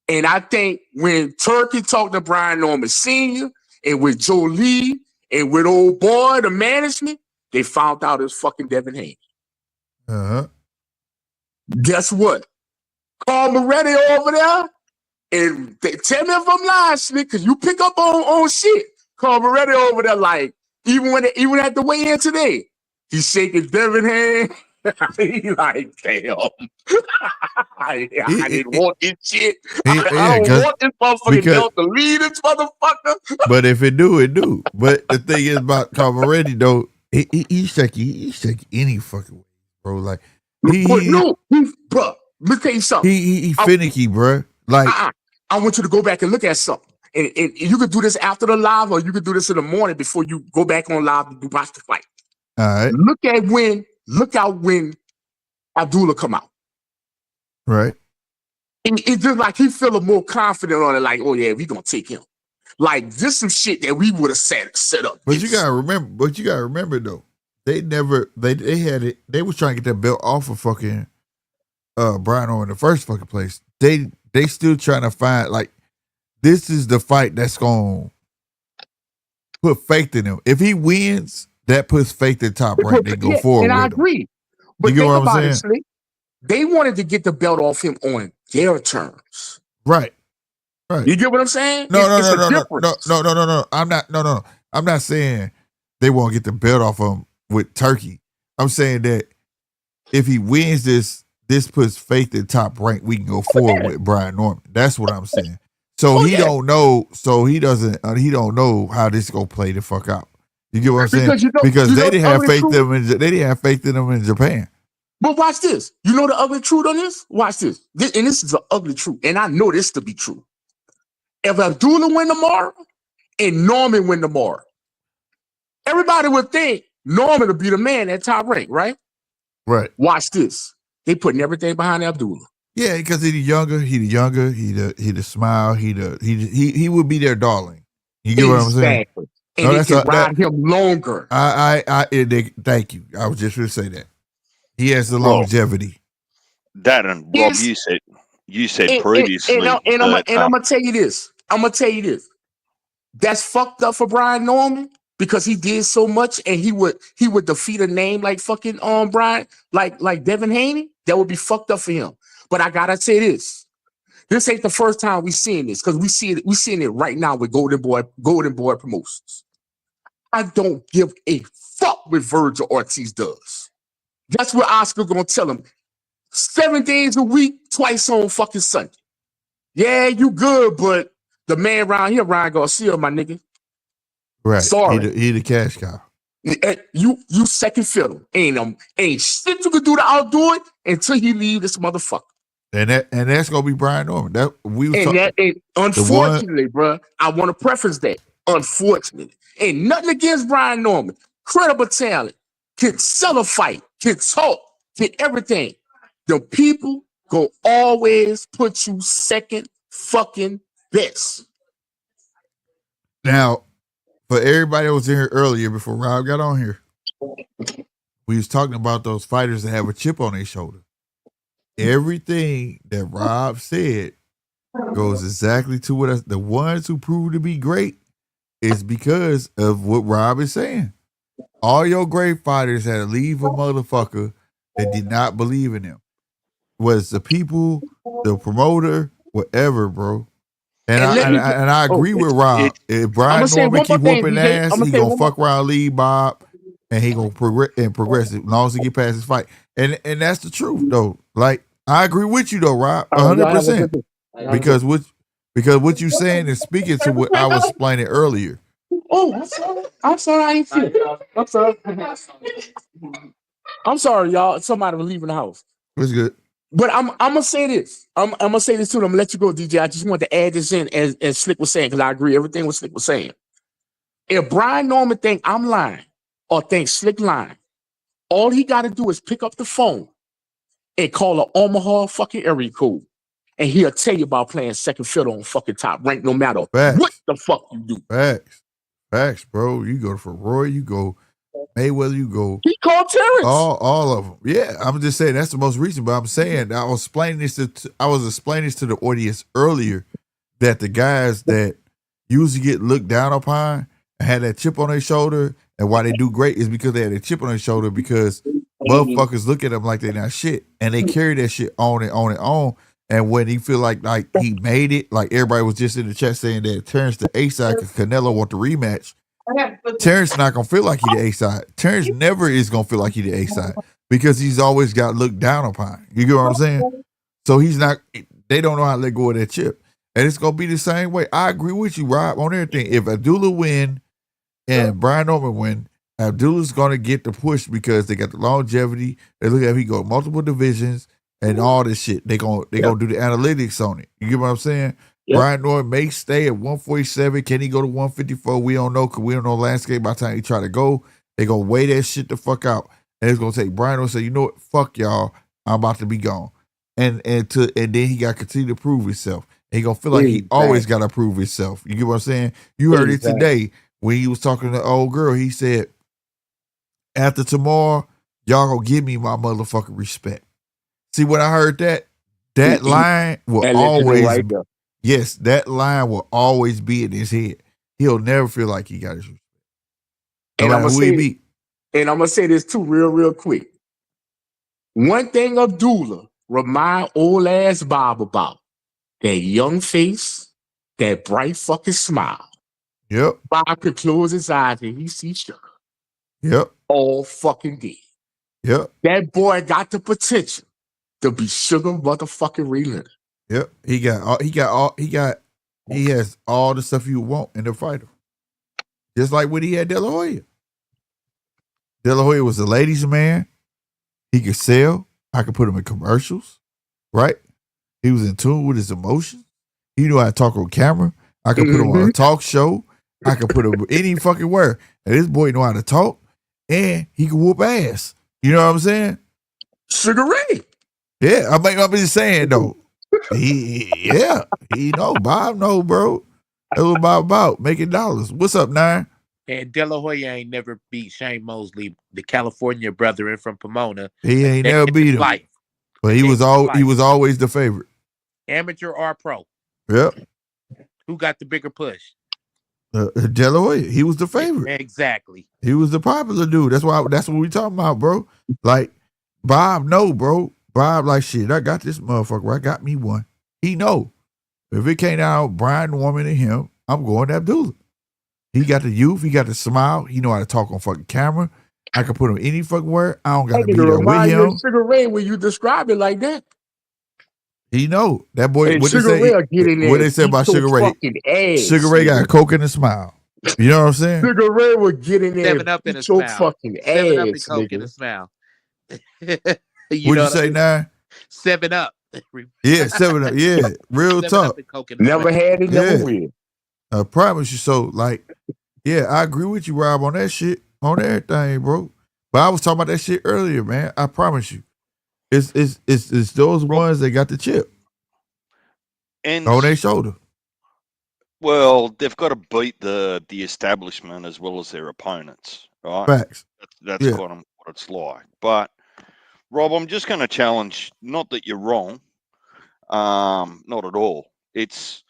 you. And I think when Turkey talked to Brian Norman Sr. and with Joe Lee and with old boy, the management, they found out it was fucking Devin Haney. Uh-huh. Guess what? Carl Moretti over there, and tell me if I'm lying, Slick, because you pick up on shit. Carl Moretti over there, like, even at the weigh-in today, he's shaking Devin hand. He like, damn. I didn't want this shit. I don't want this motherfucking belt to lead this motherfucker. But if it do. But the thing is about Carl Moretti, though, he shake any fucking way, bro. Like, bro, let me tell you something. He finicky, bro. Like, I want you to go back and look at something. And you could do this after the live, or you could do this in the morning before you go back on live and watch the fight. All right. Look out when Abdullah come out. Right. And it's just like he feeling more confident on it, like, oh yeah, we gonna take him. Like, this some shit that we would have set up. But you gotta remember though, they had it, they was trying to get that belt off of fucking Brian Orr in the first fucking place. They still trying to find, like, this is the fight that's gonna put faith in him. If he wins, that puts faith in Top Rank. They go forward. And I with agree. him. But you get think what I'm about saying? it, Slick. They wanted to get the belt off him on their terms. Right. You get what I'm saying? No. I'm not saying they won't get the belt off him with Turkey. I'm saying that if he wins this puts faith in Top Rank. We can go forward with Brian Norman. That's what I'm saying. So he don't know. So he don't know how this is gonna play the fuck out. You get what I'm saying? Because they didn't have faith in him. They didn't have faith in him in Japan. But watch this. You know the ugly truth on this? Watch this. And this is the ugly truth. And I know this to be true. If Abdullah win tomorrow and Norman win tomorrow, everybody would think Norman would be the man at Top Rank, right? Right. Watch this. They putting everything behind Abdullah. Yeah, because he the smile, he would be their darling. You get what I'm saying? Exactly. And they can ride him longer. Thank you. I was just going to say that. He has the longevity. That and Rob, you said previously. And I'm gonna tell you this. That's fucked up for Brian Norman because he did so much, and he would defeat a name like fucking Brian, like Devin Haney. That would be fucked up for him. But I gotta say this. This ain't the first time we seeing this, because we seeing it right now with Golden Boy Promotions. I don't give a fuck what Virgil Ortiz does. That's what Oscar gonna tell him. 7 days a week, twice on fucking Sunday. Yeah, you good, but the man around here, Ryan Garcia, my nigga. Right. Sorry. He the cash cow. You second fiddle. Ain't shit you can do to outdo it until he leave this motherfucker. And that's gonna be Brian Norman. That we was And unfortunately, bro, I want to preface that. Unfortunately, ain't nothing against Brian Norman. Credible talent, can sell a fight, can talk, can everything. The people go always put you second fucking best. Now, for everybody that was in here earlier before Rob got on here, we was talking about those fighters that have a chip on their shoulder. Everything that Rob said goes exactly to what the ones who prove to be great is because of what Rob is saying. All your great fighters had to leave a motherfucker that did not believe in them. Was the people, the promoter, whatever, bro. And I agree with Rob. If Brian Norman keep whooping ass, he gonna fuck around, leave Bob, and he gonna progress as long as he get past his fight. And that's the truth, though. Like, I agree with you, though, Rob, 100%. Because what you saying is speaking to what I was explaining earlier. Oh, I'm sorry. I ain't see it. I'm sorry. I'm sorry, y'all. Somebody was leaving the house. It's good. But I'm gonna say this. I'm gonna say this too. I'm gonna let you go, DJ. I just want to add this in as Slick was saying, because I agree everything what Slick was saying. If Brian Norman think I'm lying or think Slick lying, all he got to do is pick up the phone and call an Omaha fucking area code, and he'll tell you about playing second fiddle on fucking Top Rank, no matter what the fuck you do. Facts, bro. You go for Roy, you go Mayweather, you go. He called Terrence. All of them. Yeah, I'm just saying that's the most recent. But I'm saying I was explaining this to the audience earlier that the guys that usually get looked down upon and had that chip on their shoulder, and why they do great is because they had a chip on their shoulder because motherfuckers look at them like they're not shit, and they carry that shit on and on and on. And when he feel like he made it, like everybody was just in the chat saying that Terrence the A side because Canelo want the rematch. Terrence not gonna feel like he the A side. Terrence never is gonna feel like he the A side because he's always got looked down upon. You get what I'm saying? So he's not. They don't know how to let go of that chip, and it's gonna be the same way. I agree with you, Rob, on everything. If Abdullah win and Brian Norman win, Abdullah's gonna get the push because they got the longevity. They look at he go multiple divisions and all this shit. They gonna do the analytics on it. You get what I'm saying? Yep. Brian Norman may stay at 147. Can he go to 154? We don't know because we don't know landscape. By the time he try to go, they gonna weigh that shit the fuck out, and it's gonna take Brian Norman say, you know what, fuck y'all, I'm about to be gone, and then he got to continue to prove himself. And he gonna feel like he always got to prove himself. You get what I'm saying? You heard it today when he was talking to the old girl. He said, after tomorrow, y'all gonna give me my motherfucking respect. See, when I heard that line will always, yes, that line will always be in his head. He'll never feel like he got his respect. No matter who he beat. And I'm gonna say this too, real quick. One thing Abdullah remind old ass Bob about: that young face, that bright fucking smile. Yep. Bob could close his eyes and he see sugar. Yep. All fucking day. Yep. That boy got the potential to be Sugar motherfucking Ray Leonard. Yep. He has all the stuff you want in a fighter. Just like when he had De La Hoya. De La Hoya was a ladies' man. He could sell. I could put him in commercials. Right? He was in tune with his emotions. He knew how to talk on camera. I could put him on a talk show. I could put him any fucking where. And this boy know how to talk. And he can whoop ass. You know what I'm saying? Sugar Ray. Yeah, I'm just saying though. He know. Bob know, bro. That's what Bob about, making dollars. What's up, Nine? And De La Hoya ain't never beat Shane Mosley, the California brethren from Pomona. He ain't never beat him. Life. But he was always the favorite. Amateur or pro. Yep. Who got the bigger push? De La Hoya. He was the favorite. Exactly. He was the popular dude. That's what we talking about, bro. Like, Bob know, bro. Bob like, shit, I got this motherfucker. I got me one. He know. If it came out Brian Norman and him, I'm going to Abdullah. He got the youth. He got the smile. He know how to talk on fucking camera. I can put him any fucking word. I don't That gotta be nigga there with remind you of him. Sugar Ray when you describe it like that. He know that boy. And What they Sugar Ray say? will get in What there they and say beat about your Sugar Ray? fucking Sugar ass, Ray got nigga. a coke in a smile. You know what I'm saying? Sugar Ray will get in there 7 and Up in beat a your smile. fucking 7 Up and ass, Coke in a nigga. smile. You What'd know you what I say mean? now? 7 Up. Yeah, 7 Up. Yeah, real 7 Up talk. and Coke in a Never smile. had it, never Yeah, will. I promise you. So, like, yeah, I agree with you, Rob, on that shit, on everything, bro. But I was talking about that shit earlier, man. I promise you, it's those Rob, ones that got the chip and on their shoulder. well, they've got to beat the establishment as well as their opponents, right? Facts. That's Yeah. kind of what it's like. But Rob, I'm just going to challenge. Not that you're wrong, not at all. It's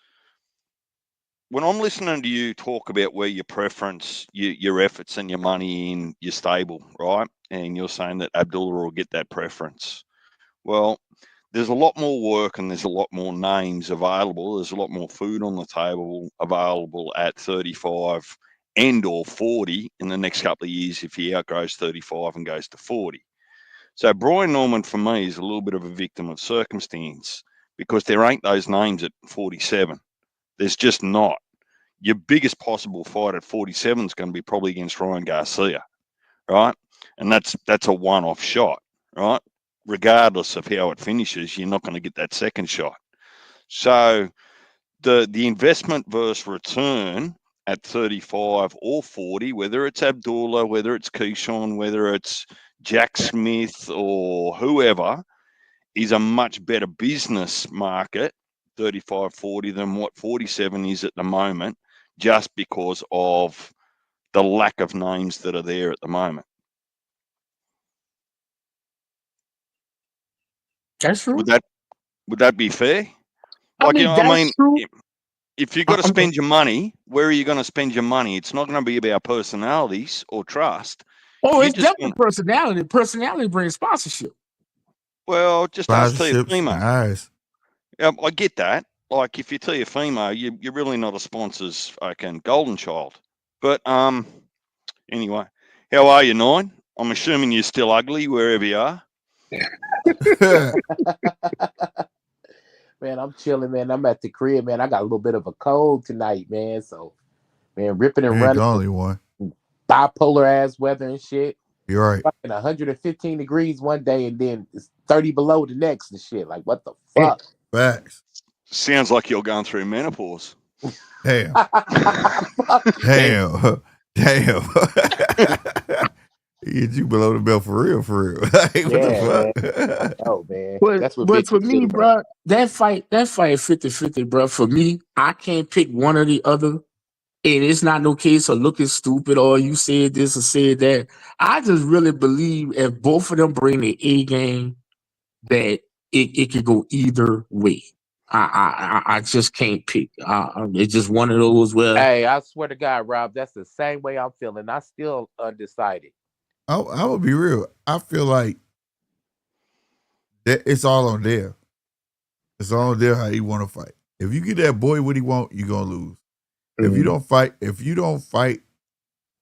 when I'm listening to you talk about where your preference, your efforts, and your money in your stable, right? And you're saying that Abdullah will get that preference. Well, there's a lot more work and there's a lot more names available. There's a lot more food on the table available at 35 and or 40 in the next couple of years if he outgrows 35 and goes to 40. So Brian Norman for me is a little bit of a victim of circumstance because there ain't those names at 47. There's just not. Your biggest possible fight at 47 is going to be probably against Ryan Garcia, right? And that's a one-off shot, right? Regardless of how it finishes, you're not going to get that second shot. So the investment versus return at 35 or 40, whether it's Abdullah, whether it's Keyshawn, whether it's Jack Smith or whoever, is a much better business market, 35, 40, than what 47 is at the moment, just because of the lack of names that are there at the moment. That's true. Would that be fair? I Like, mean, that's true. if you've got to I'm- spend your money, where are you going to spend your money? It's not going to be about personalities or trust. Oh, You it's just definitely want, personality. Personality brings sponsorship. well, just ask Tia Sponsorships, Female. nice. I get that. Like, if you Tia Female, you're really not a sponsor's fucking golden child. But anyway, how are you, Nine? I'm assuming you're still ugly wherever you are. Man, I'm chilling, man. I'm at the crib, man. I got a little bit of a cold tonight, man. So, man, ripping and You ain't the running, only one. bipolar ass weather and shit. You're right. Fucking 115 degrees one day and then it's 30 below the next and shit. Like, what the Yeah. fuck? Facts. Sounds like you're going through menopause. Damn. Fuck you. Damn. Damn. Get you below the belt for real, for real. Like, what Yeah, man. the fuck? Oh, man. But That's what but for bitches me, do, man. bro, that fight 50-50, bro. For me, I can't pick one or the other. And it's not no case of looking stupid or you said this or said that. I just really believe if both of them bring the A game, that it could go either way. I just can't pick. It's just one of those where Hey, I swear to God, Rob, that's the same way I'm feeling. I still undecided. I would be real. I feel like that it's all on there. It's all on there how he want to fight. If you get that boy what he want, you're gonna lose. If you don't fight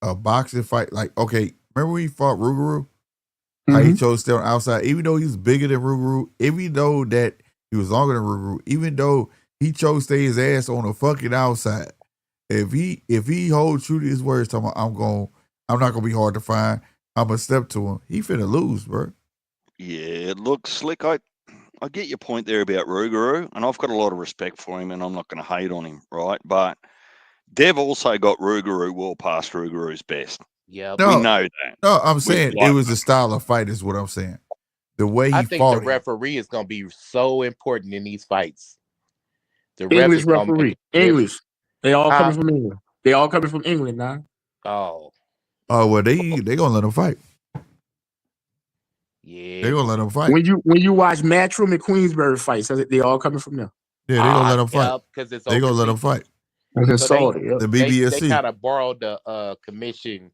a boxing fight, like, okay, remember when he fought Rougarou? How he chose to stay on the outside, even though he was bigger than Rougarou, even though that he was longer than Rougarou, even though he chose to stay his ass on the fucking outside. If he holds true to his words, talking about, I'm not gonna be hard to find. I'm gonna step to him. He finna lose, bro. Yeah, look, Slick, I get your point there about Rougarou, and I've got a lot of respect for him, and I'm not going to hate on him, right? But Dev also got Rougarou well past Rougarou's best. Yeah. We No, know that. no, I'm saying it was the style of fight, is what I'm saying. The way I he think the fought him. referee is going to be so important in these fights. The ref English is going to make referee. a difference. English. They all Huh? coming from England. They all coming from England now. Oh, Oh well, they gonna let him fight. yeah. They gonna let him fight. When you watch Matchroom and Queensberry fights, they all coming from there. Yeah, they gonna let him fight. Yeah, because it's They gonna let him overseas. fight. That's in So Saudi. Yep. The they BBSC. kind of borrowed the commission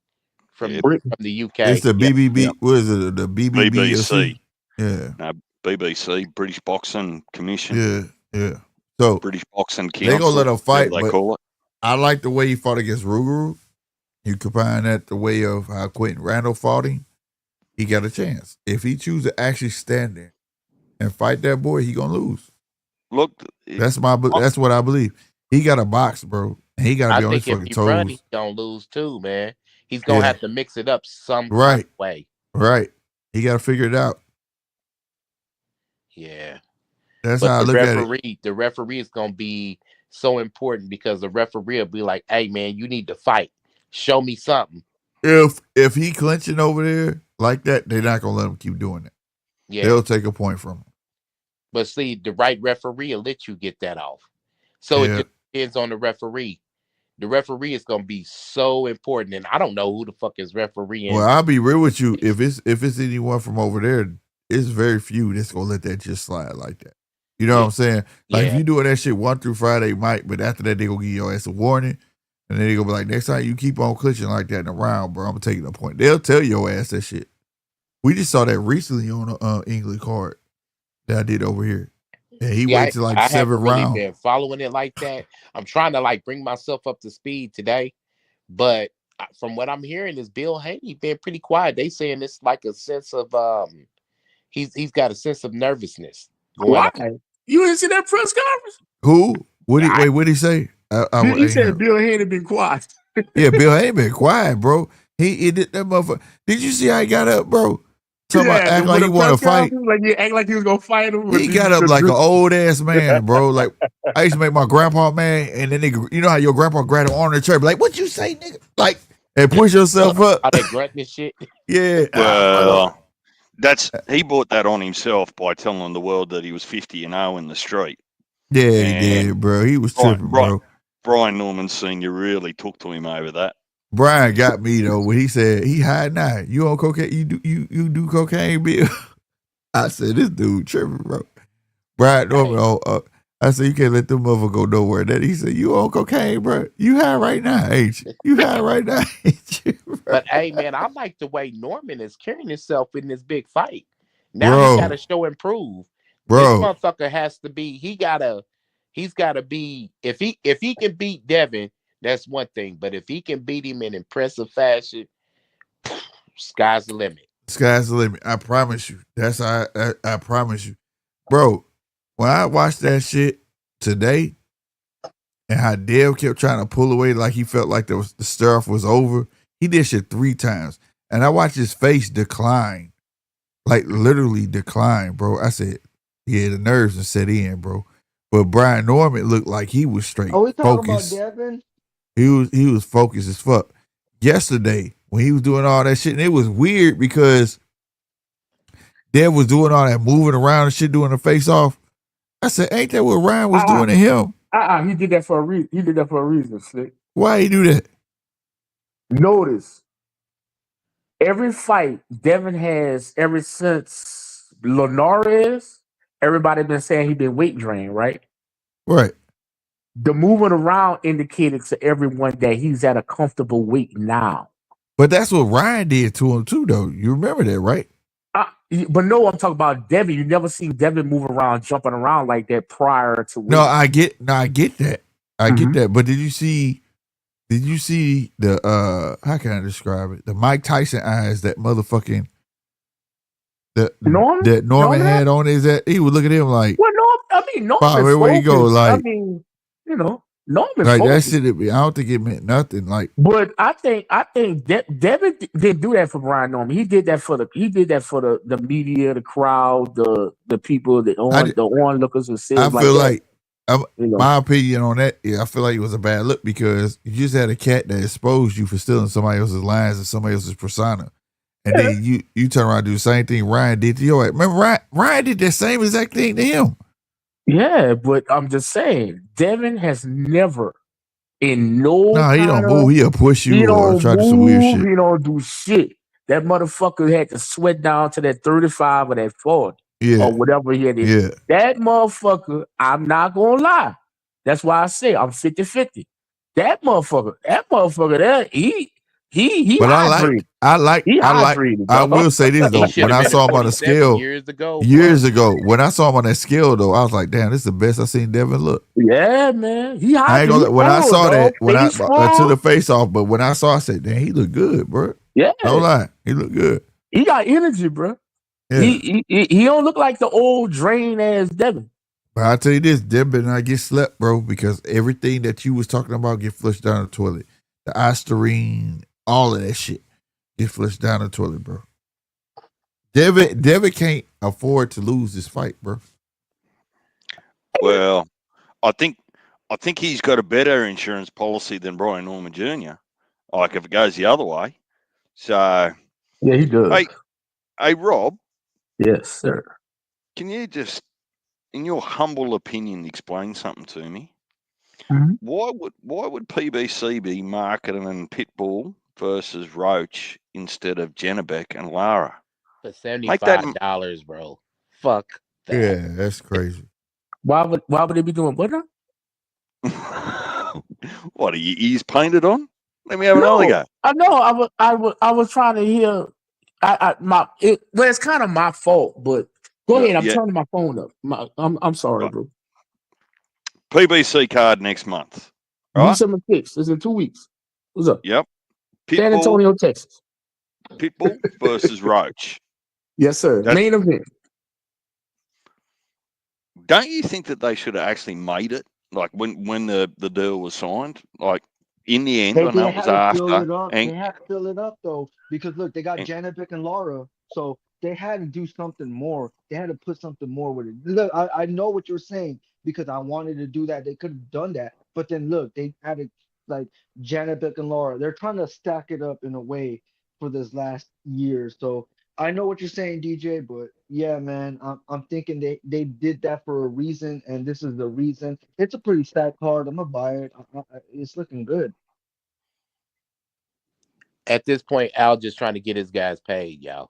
from Yeah, Britain. the UK. It's the Yeah. BBB. What is it? The BBBSC. BBC. Yeah, No, BBC, British Boxing Commission, yeah, yeah. So British Boxing they gonna let Council, him fight, whatever they but call it. I like the way he fought against Rougarou. You combine that the way of how Quentin Randall fought him, he got a chance. If he chooses to actually stand there and fight that boy, he gonna lose. Look, That's what I believe. He got a box, bro. And he got to I be on his think if fucking he run, he's toes. gonna lose too, man. He's gonna Yeah, have to mix it up some kind right, of way. right. He got to figure it out. Yeah. That's But how I look at it. the referee is gonna be so important because the referee will be like, "Hey, man, you need to fight. Show me something." If he clinching over there like that, they're not gonna let him keep doing it. Yeah. They'll take a point from him. But see, the right referee will let you get that off. So it Yeah. just depends on the referee. The referee is gonna be so important, and I don't know who the fuck is refereeing. Well, I'll be real with you. If it's anyone from over there, it's very few that's gonna let that just slide like that. You know what I'm saying? Like if Yeah. you doing that shit 1 through Friday, might, but after that they gonna give your ass a warning, and then they gonna be like, next time you keep on clinching like that in a round, bro, I'm gonna take a point. They'll tell your ass that shit. We just saw that recently on a English card that I did over here. And he waited till like I 7 haven't really rounds. been following it like that. I'm trying to like bring myself up to speed today, but from what I'm hearing, is Bill Haney been pretty quiet. They saying it's like a sense of he's got a sense of nervousness going Why? on. You didn't see that press conference? Who? What I- did he say? He said Bill Haney been quiet. Yeah, Bill ain't been quiet, bro. He did that motherfucker. Did you see how he got up, bro? Talking about act like he want to fight. Like you act like he was gonna fight him. He got up like an old ass man, bro. Like I used to make my grandpa mad, and then nigga, you know how your grandpa grab the arm in the chair, be like, "What you say, nigga?" Like, and push yourself up. all that grunting shit. Yeah. Well, he brought that on himself by telling the world that he was 50-0 in the street. Yeah, he did, bro. He was tripping, bro. Brian Norman Sr. really took to him over that. Brian got me though when he said he hiding out. You on cocaine? You do cocaine, Bill? I said this dude tripping, bro. Brian Norman, I said you can't let them motherfucker go nowhere. Then he said you on cocaine, bro? You high right now, ain't you? You high right now, ain't you? Bro? But hey, man, I like the way Norman is carrying himself in this big fight. Now Bro. he got to show and prove. Bro. This motherfucker has to be. He's got to be. If he can beat Devin, that's one thing. But if he can beat him in impressive fashion, sky's the limit. Sky's the limit. I promise you. I promise you, bro. When I watched that shit today, and how Dale kept trying to pull away like he felt like the stuff was over, he did shit 3 times, and I watched his face decline, like literally decline, bro. I said, yeah, the nerves are set in, bro. But Brian Norman looked like he was straight. Are we talking focused. about Devin? He was focused as fuck. Yesterday, when he was doing all that shit, and it was weird because Dev was doing all that moving around and shit, doing the face off. I said, ain't that what Ryan was doing to him? He did that for a reason. He did that for a reason, Slick. Why he do that? Notice, every fight Devin has ever since Linares, everybody been saying he been weight drained, right? Right. The moving around indicated to everyone that he's at a comfortable weight now. But that's what Ryan did to him too, though. You remember that, right? But no, I'm talking about Devin. You never seen Devin moving around, jumping around like that prior to weight. No, I get that. I get that. But did you see the how can I describe it? The Mike Tyson eyes that motherfucking that Norman had on his head. He would look at him like, well, Norman, where you go? Like, I mean, Norman, like that shit. I don't think it meant nothing. Like, but I think Devin didn't do that for Brian Norman. He did that for the media, the crowd, the people, the onlookers and shit. I feel like my opinion on that. Yeah, I feel like it was a bad look because you just had a cat that exposed you for stealing somebody else's lines and somebody else's persona. And then you turn around and do the same thing Ryan did to your ass. Remember, Ryan did that same exact thing to him. Yeah, but I'm just saying, Devin has never in no. Nah, he don't move. He'll push you or try to do some weird shit. He don't do shit. That motherfucker had to sweat down to that 35 or that 40 or whatever he had. Yeah. That motherfucker, I'm not gonna lie. That's why I say I'm 50-50. That motherfucker there, He But hydrated. He hydrated, I dog. will say this He though. should When have I been saw at him on the 47 scale years ago. when I saw him on that scale though, I was like, damn, this is the best I've seen Devin look. Yeah, man. He I ain't hydrated. gonna He when I full, saw dog. that, when I Face to full. the face off, but when I saw, I said, damn, he look good, bro. Yeah. No lie, he look good. He got energy, bro. Yeah. He don't look like the old drain ass Devin. But I'll tell you this, Devin and I get slept, bro, because everything that you was talking about get flushed down the toilet. The Listerine, all of that shit get flushed down the toilet, bro. Devin can't afford to lose this fight, bro. Well, I think he's got a better insurance policy than Brian Norman Jr. Like if it goes the other way. So Yeah, he does. hey Rob, Yes, sir. can you just, in your humble opinion, explain something to me? Mhm. Why would PBC be marketing Pitbull versus Roach instead of Janabek and Lara? For Make that $75, bro. Fuck that. Yeah, that's crazy. Why would they be doing what now? What are your ears painted on? Let me have another go. I know. I was trying to hear. It's kind of my fault, but go ahead. I'm turning my phone up. I'm sorry, Right. bro. PBC card next month. Right? December 6th. It's in 2 weeks. What's up? Yep. San Antonio, Texas. Pitbull versus Roach. Yes, sir. Main event. Don't you think that they should have actually made it? Like when the deal was signed? Like in the end, I know it was after. They had to fill it up though, because look, they got Janovic and Lara, so they had to do something more. They had to put something more with it. Look, I know what you're saying because I wanted to do that. They could have done that, but then look, they added like Janovic and Lara. They're trying to stack it up in a way for this last year. So I know what you're saying, DJ, but yeah, man, I'm thinking they did that for a reason, and this is the reason. It's a pretty stacked card. I'm gonna buy it. It's looking good. At this point, Al just trying to get his guys paid, y'all.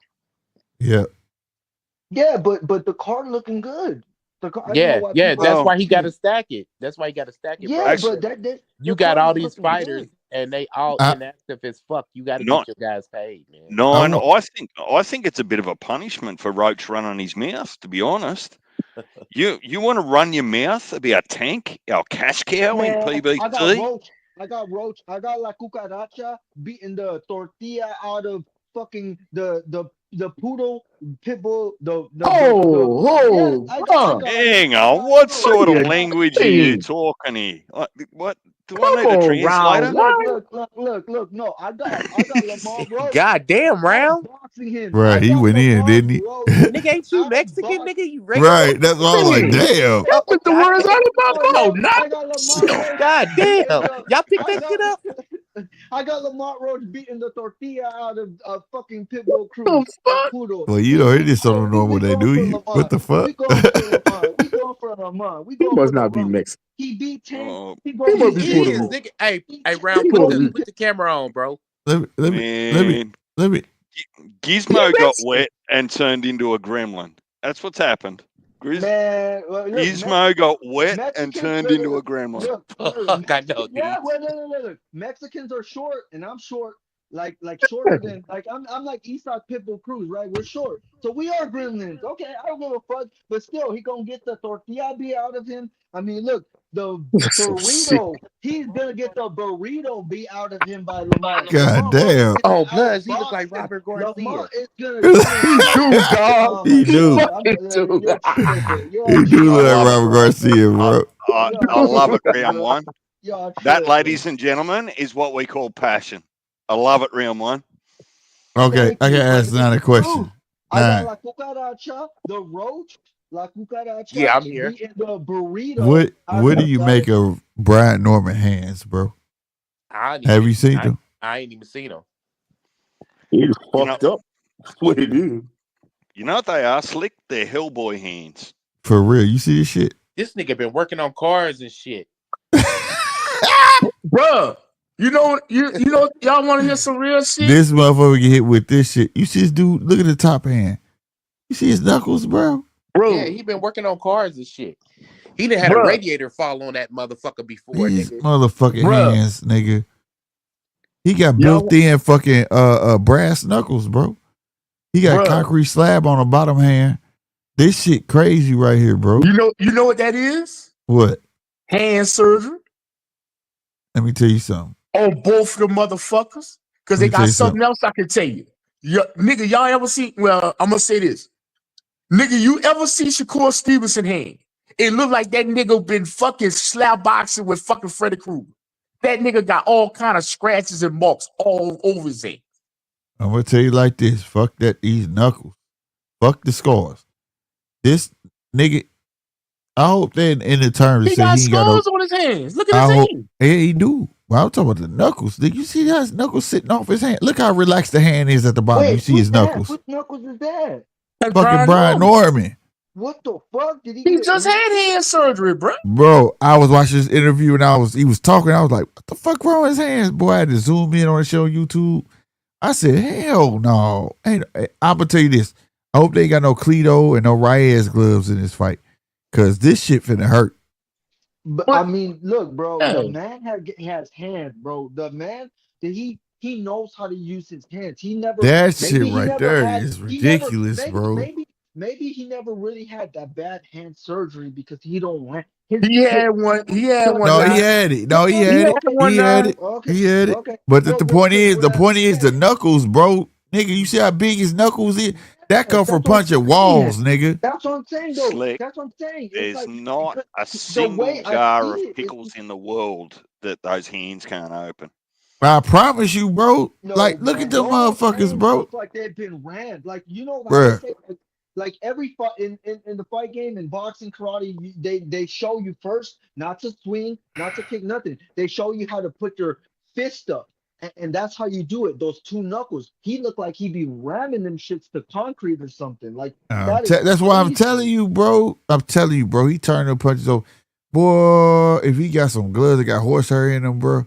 Yeah. Yeah, but the card looking good. I don't know why people that's why he got to stack it. That's why he got to stack it. Yeah, bro. but you got all these fighters, and they all inactive as fuck. You got to get your guys paid, man. No, I think it's a bit of a punishment for Roach running his mouth. To be honest, you want to run your mouth about Tank, our cash cow in PBC? I got Roach. I got La Cucaracha beating the tortilla out of fucking the poodle pitbull. Hang on, what sort of language are you talking here? What? Do I need a translator? Look. No, I got Lamar Roach. Goddamn, Round. Boxing him. Right, he went in, didn't he? Nigga, ain't you Mexican, nigga? You regular? Right, that's why I was like, damn. Put the words out of my mouth. God damn. Y'all pick that shit up? I got Lamar Roach beating the tortilla out of fucking Pitbull Cruz. Poodle. Well, you know, it is so normal they do you. What the fuck? We going for Lamar. He must not be Mexican. He beat Tank. He must be Puerto Rican. Hey, Round, put the camera on, bro. Let me. Gizmo got wet and turned into a gremlin. That's what's happened. Gizmo got wet and turned into a gremlin. Fuck, I know, dude. Yeah, well, look. Mexicans are short, and I'm short. Like shorter than I'm like Eastside Pitbull Cruz, right? We're short, so we are gremlins. Okay, I don't give a fuck, but still, he gonna get the tortilla beat out of him. I mean, look, the burrito. He's gonna get the burrito beat out of him by Lamar. God damn. Oh, plus he look like Robert Garcia. Lamar is gonna He do. He do look like Robert Garcia, bro. I love it, round one. That, ladies and gentlemen, is what we call passion. I love it, round one. Okay, I can ask Nine a question. I got La Cucaracha, the Roach, La Cucaracha. Yeah, I'm here. The burrito. What do you make of Brian Norman hands, bro? Have you seen them? I ain't even seen them. He's fucked up. That's what it is. You know what they are, Slick? They're Hellboy hands. For real, you see this shit? This nigga been working on cars and shit. Bruh. You know, y'all want to hear some real shit? This motherfucker get hit with this shit. You see this dude? Look at the top hand. You see his knuckles, bro? Yeah, he been working on cars and shit. He done had a radiator fall on that motherfucker before, These nigga. motherfucking hands, nigga. He got Yo, built-in fucking brass knuckles, bro. He got bruh, concrete slab on the bottom hand. This shit crazy right here, bro. you know what that is? What? Hand surgery Let me tell you something. on both of the motherfuckers. Cause Let they me tell got you something something. else I can tell you. Nigga, y'all ever see? Well, I'm gonna say this. Nigga, you ever see Shakur Stevenson hand? It looked like that nigga been fucking slap boxing with fucking Freddy Krueger. That nigga got all kind of scratches and marks all over his hand. I'm gonna tell you like this. Fuck that these knuckles. Fuck the scars. This nigga, I hope that in the terms He they say got he ain't got no. scars on his hands. Look at I his hope. hand. Yeah, he do. Well, I'm talking about the knuckles. Did you see how his knuckles sitting off his hand? Look how relaxed the hand is at the bottom. You Wait, see who's his that? knuckles. Whose knuckles is that? That's Fucking Brian Brian Norman. Norman. What the fuck? Did he He get just injured? had hand surgery, bro. Bro, I was watching this interview and he was talking. I was like, what the fuck wrong with his hands? Boy, I had to zoom in on the show on YouTube. I said, hell no. Ain't, I'm gonna tell you this. I hope they ain't got no Cleto and no Reyes gloves in this fight. Cause this shit finna hurt. But I But mean, look, bro, yeah, the man has hands, bro. The man that he knows how to use his hands. He never That shit maybe he right never there had is he never ridiculous, bro. maybe he never really had that bad hand surgery because he don't want his he his had one. He had no one No, he now. had it. no No, he no He had had it. okay one He had now. it. okay He had it. okay But well the what I'm point is the saying knuckles, bro. Nigga, you see how big his knuckles is? That yes, come from that's what punching I'm saying. walls, nigga. That's what I'm saying though. Slick. That's what I'm saying. It's There's like not because a the single way I jar see of it is pickles in the world that those hands can't open. I promise you, bro. no, Like, look bro. at them Those motherfuckers, hands bro. look like they've been rammed. Like you know how they Bruh. say like every fight in the fight game in boxing, karate, they show you first not to swing, not to kick, nothing. They show you how to put your fist up, and that's how you do it. Those two knuckles. He looked like he'd be ramming them shits to concrete or something. Like that is That's why I'm telling crazy. you, bro. I'm telling you, bro. He turned the punches over. Boy, if he got some gloves that got horsehair in them, bro,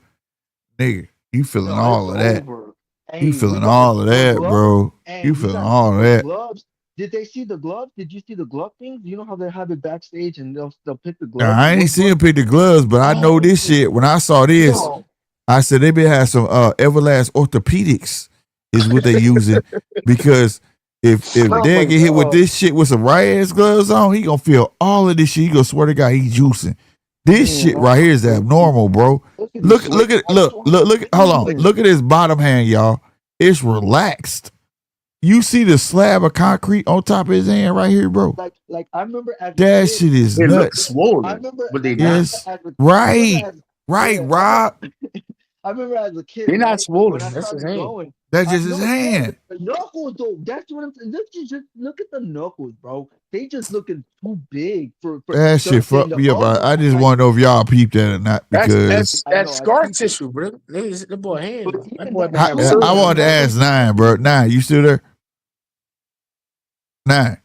nigga, you feeling No, it's all of that. over. You Hey, we feeling gotta all of see the that, gloves. bro. Hey, You we feeling gotta see all of the that. gloves. Did they see the gloves? Did you see the glove things? You know how they have it backstage and they'll pick the Now, gloves? I ain't What seen glove? him pick the gloves, but I know Oh, this shit. When I saw this, yo, I said they be have some Everlast orthopedics is what they using because if oh Slick. my Dad get hit with God. this shit with some right ass gloves on, he gonna feel all of this shit. He gonna swear to God he's juicing. This Man, shit that's right here is crazy. abnormal, bro. Look at his Look sweat. at I saw his look. Hold on. fingers. Look at his bottom hand, y'all. It's relaxed. You see the slab of concrete on top of his hand right here, bro. Like I remember as a That kid. shit is It looks nuts. I swollen, remember but they not. Yes. Right. as Right, yeah, Rob. I remember as a kid, They're not right? When I swollen. That's his started hand. going, That's just his no, yeah, hand. the knuckles though. That's what I'm saying. Look at the knuckles, bro. They just looking too big for That shit then fucked the me up. other I one, just like want to know if y'all peeped that or not because I That's know I scar peeped it, tissue, bro. The boy but hand. That even boy that been having too, I surgery. like wanted to that ask was Nine, bro. Nine, you still there? Nine.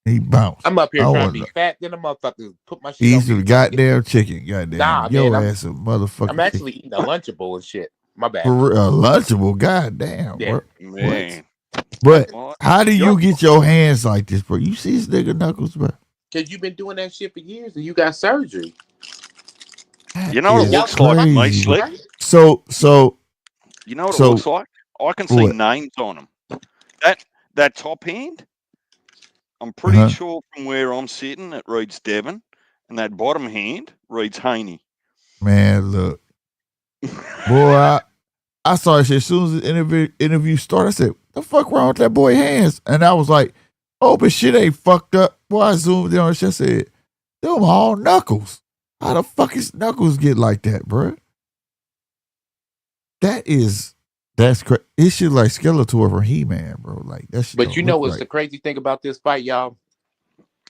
He bounced. I'm up here I trying to want be to fat, then the motherfucker put my shit on He's the mute trying to get. goddamn chicken. Goddamn. Nah, man, Yo I'm ass a I'm motherfucking chicken. actually eating a Lunchable and shit. My bad. For real, Lunchable. Goddamn, Yeah, bro. What? Man, But what? how do yo, you get your hands like this, bro? You see this nigga knuckles, bro? because you've been doing that shit for years and you got surgery. That You know what it is Y'all looks like to me, crazy, bro. Slick? right? So, so, You know what it so, looks like? I can see what? names on them. That top hand, I'm Uh pretty huh. sure from where I'm sitting, it reads Devon, and that bottom hand reads Haney. Man, look, boy, I saw that shit as soon as the interview started. I said, "The fuck wrong with that boy hands?" And I was like, "Oh, but shit ain't fucked up." Boy, I zoomed in on shit. I said, "Them all knuckles. How the fuck his knuckles get like that, bro?" That's crazy. It shit like Skeletor from He-Man, bro. Like that shit But don't you know look what's the right. crazy thing about this fight, y'all?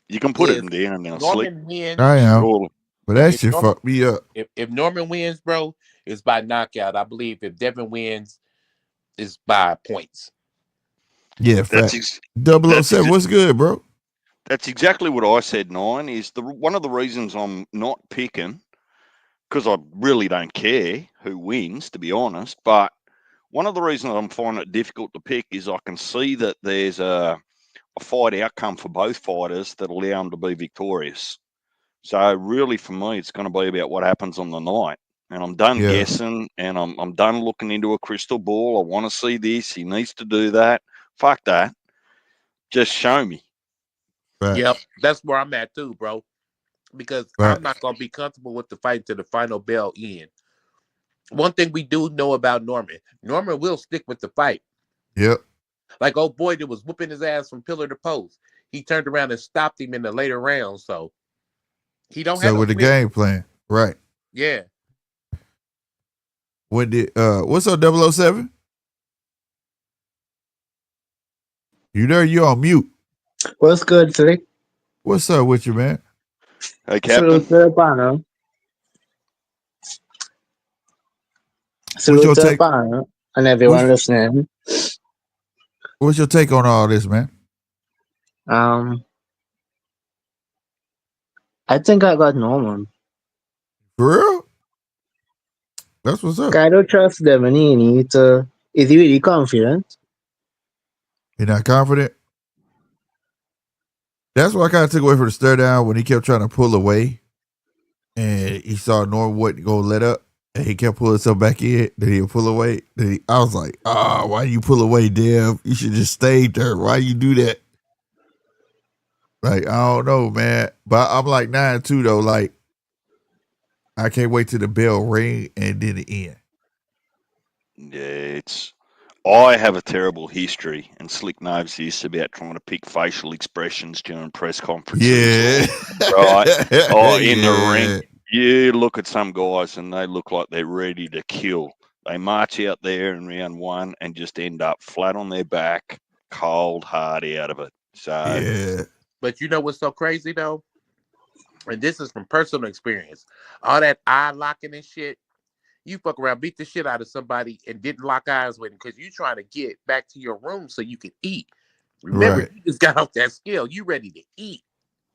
You can put it If in down now, Slick. Norman wins, I am, Surely. but that if shit Norman fucked me up. if Norman wins, bro, it's by knockout. I believe if Devin wins, it's by points. Yeah, That's fat. ex- Double O that's seven. ex- What's good, bro? that's exactly what I said. Nine is the one of the reasons I'm not picking because I really don't care who wins, to be honest. But one of the reasons I'm finding it difficult to pick is I can see that there's a fight outcome for both fighters that allow them to be victorious. So really, for me, it's going to be about what happens on the night. and I'm done Yeah. guessing, and I'm done looking into a crystal ball. I want to see this. He needs to do that. Fuck that. Just show me. Yep, Facts. that's where I'm at too, bro. Because I'm not Facts. gonna be comfortable with the fight to the final bell end. One thing we do know about Norman will stick with the fight. Yep. Like old boy that was whooping his ass from pillar to post. He turned around and stopped him in the later rounds. So he don't have So no with the quit. game plan, right? Yeah. When did what's up, 007? You there? You on mute? What's good, Slick? What's up with you, man? Hey, Salute Captain. to the panel. What's Salute your to the take? panel and everyone What's listening. what's your take on all this, man? Um, I think I got Norman. For real? That's what's up. I don't trust them and he need to. Is he really confident? You're not confident? That's what I kind of took away from the stare down when he kept trying to pull away and he saw Norm wouldn't go let up and he kept pulling himself back in. Then he'll pull away. I was like, why you pull away, Dev? You should just stay there. Why you do that? Like, I don't know, man. But I'm like 9-2 though. Like, I can't wait till the bell ring and then the end. Yeah, I have a terrible history, and Slick knows this about trying to pick facial expressions during press conferences, Yeah. or in the ring. Yeah. You look at some guys, and they look like they're ready to kill. They march out there in round one and just end up flat on their back, cold hard out of it. So Yeah. But you know what's so crazy though? And this is from personal experience. All that eye locking and shit. You fuck around, beat the shit out of somebody and didn't lock eyes with him because you trying to get back to your room so you can eat. Remember, Right. you just got off that scale. You ready to eat.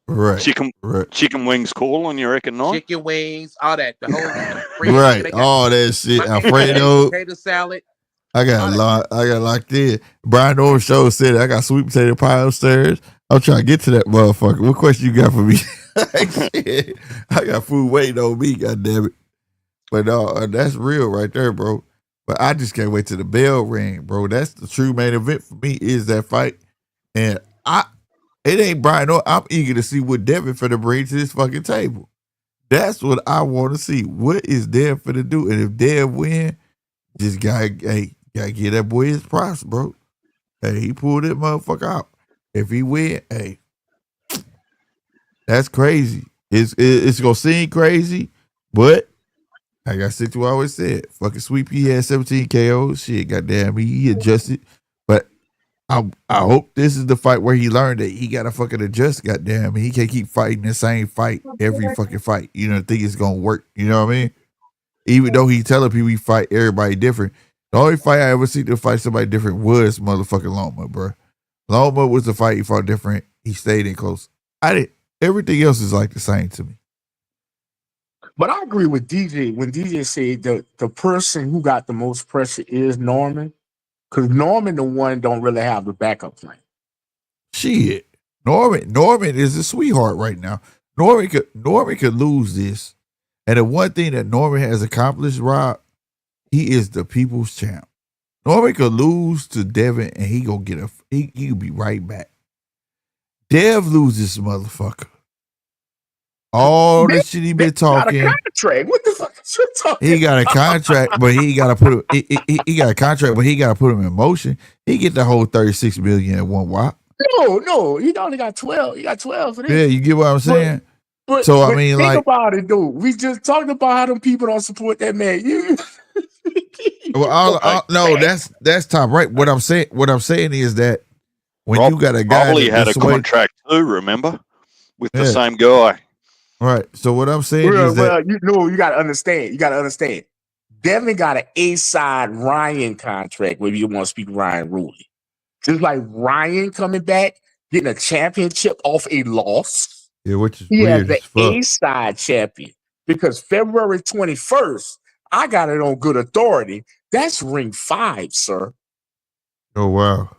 Right. chicken Right. chicken wings calling, you reckon not? Chicken wings, all that. The whole friends. Right. They got All that shit. my Alfredo. potato salad. I got All a that. lot. I got locked in. Brian Orr show said I got sweet potato pie upstairs. I'm trying to get to that motherfucker. What question you got for me? Shit. I got food waiting on me, goddamn it. But no, that's real right there, bro. But I just can't wait till the bell ring, bro. That's the true main event for me is that fight. And it ain't Brian Orr. I'm eager to see what Devin finna bring to this fucking table. That's what I want to see. What is Dev finna do? And if Dev win, just gotta give that boy his props, bro. Hey, he pulled that motherfucker out. If he win, hey, that's crazy. It's gonna seem crazy, but I got stick to what I always said. Fucking Sweep, he had 17 KOs. Shit, goddamn, he adjusted. But I hope this is the fight where he learned that he gotta fucking adjust. Goddamn, he can't keep fighting the same fight every fucking fight. You know, think it's gonna work. You know what I mean? Even though he telling people he fight everybody different. The only fight I ever seen to fight somebody different was motherfucking Loma, bro. Loma was the fight he fought different. He stayed in close. Everything else is like the same to me. But I agree with DJ when DJ said the person who got the most pressure is Norman, because Norman the one don't really have the backup plan. Shit. Norman is a sweetheart right now. Norman could lose this. And the one thing that Norman has accomplished, Rob, he is the people's champ. Norman could lose to Devin and he gonna get he could be right back. Dev loses motherfucker. All the shit he been talking. Got a contract. What the fuck is you talking? He got a contract, but he got to put him. He got a contract, but he got to put him in motion. He get the whole 36 million at one whop. No, he only got 12. He got 12 for this. Yeah, you get what I'm saying. But so I mean, think like, about it, dude. We just talked about how them people don't support that man. No, that's top right. What I'm saying is that when you got a guy probably had a contract too, remember, with the same guy. Right. So what I'm saying is that you got to understand. You got to understand. Devin got an A-side Ryan contract. Maybe you want to speak Ryan Ruley. Just like Ryan coming back, getting a championship off a loss. Yeah, which is weird as fuck. A-side champion. Because February 21st, I got it on good authority. That's ring 5, sir. Oh wow.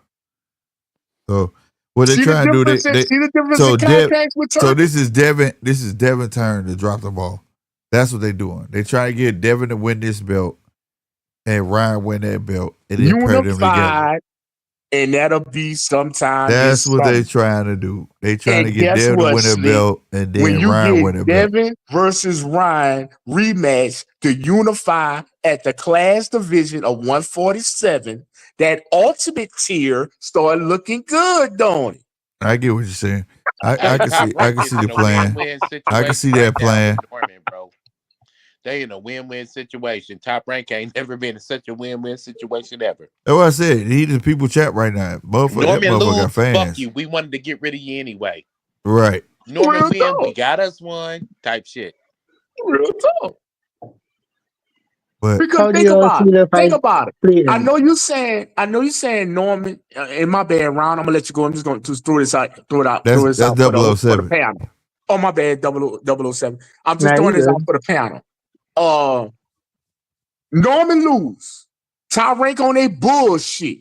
So what they trying to do? See the difference in contracts with Turkey? So this is Devin. This is Devin's turn to drop the ball. That's what they're doing. They try to get Devin to win this belt and Ryan win that belt and then pair them together. Unified, and that'll be sometime That's this what summer. they're trying to do. They trying to And get guess Devin to what, win a Slick? belt and When then you Ryan win a get belt. Devin versus Ryan rematch to unify at the class division of 147, that ultimate tier start looking good, don't it? I get what you're saying. I Hey, can Top see Rank is the in a plan. win-win I can situation see right that now plan. with Norman, bro. They in a win-win situation. Top Rank ain't never been in such a win-win situation ever. That's what I said. He the people chat right now. Motherfucker, that Norman motherfucker got lose, fuck fans. you. We wanted to get rid of you anyway. Right. Norman Real win, we talk. got us one type shit. Real talk. But Because How do think you all about see it. the Think fight about it. play I then? know you saying Norman. In my bad, Ron. I'm gonna let you go. I'm just gonna just throw this out for that's the 007. panel. Oh my bad, 007. I'm just Nah, you throwing this out good. for the panel. Norman lose. Ty Rank on a bullshit.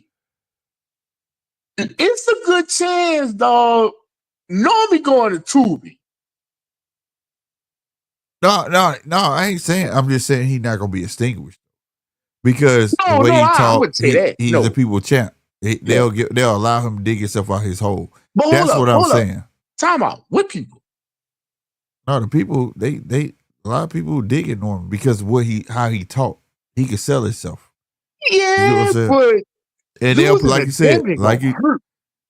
It's a good chance, dog. Norman going to Tubi. No. I ain't saying. I'm just saying he's not gonna be extinguished because the way No, he I talk, wouldn't say that. he's the No. people champ. Yeah. They'll allow him to dig himself out his hole. But That's what I'm hold up. saying. Time out. What people? No, the people they a lot of people digging Norman because how he talk. He can sell himself. You know what I'm Yeah, saying? but And they'll losing like to you said, Devin gonna hurt.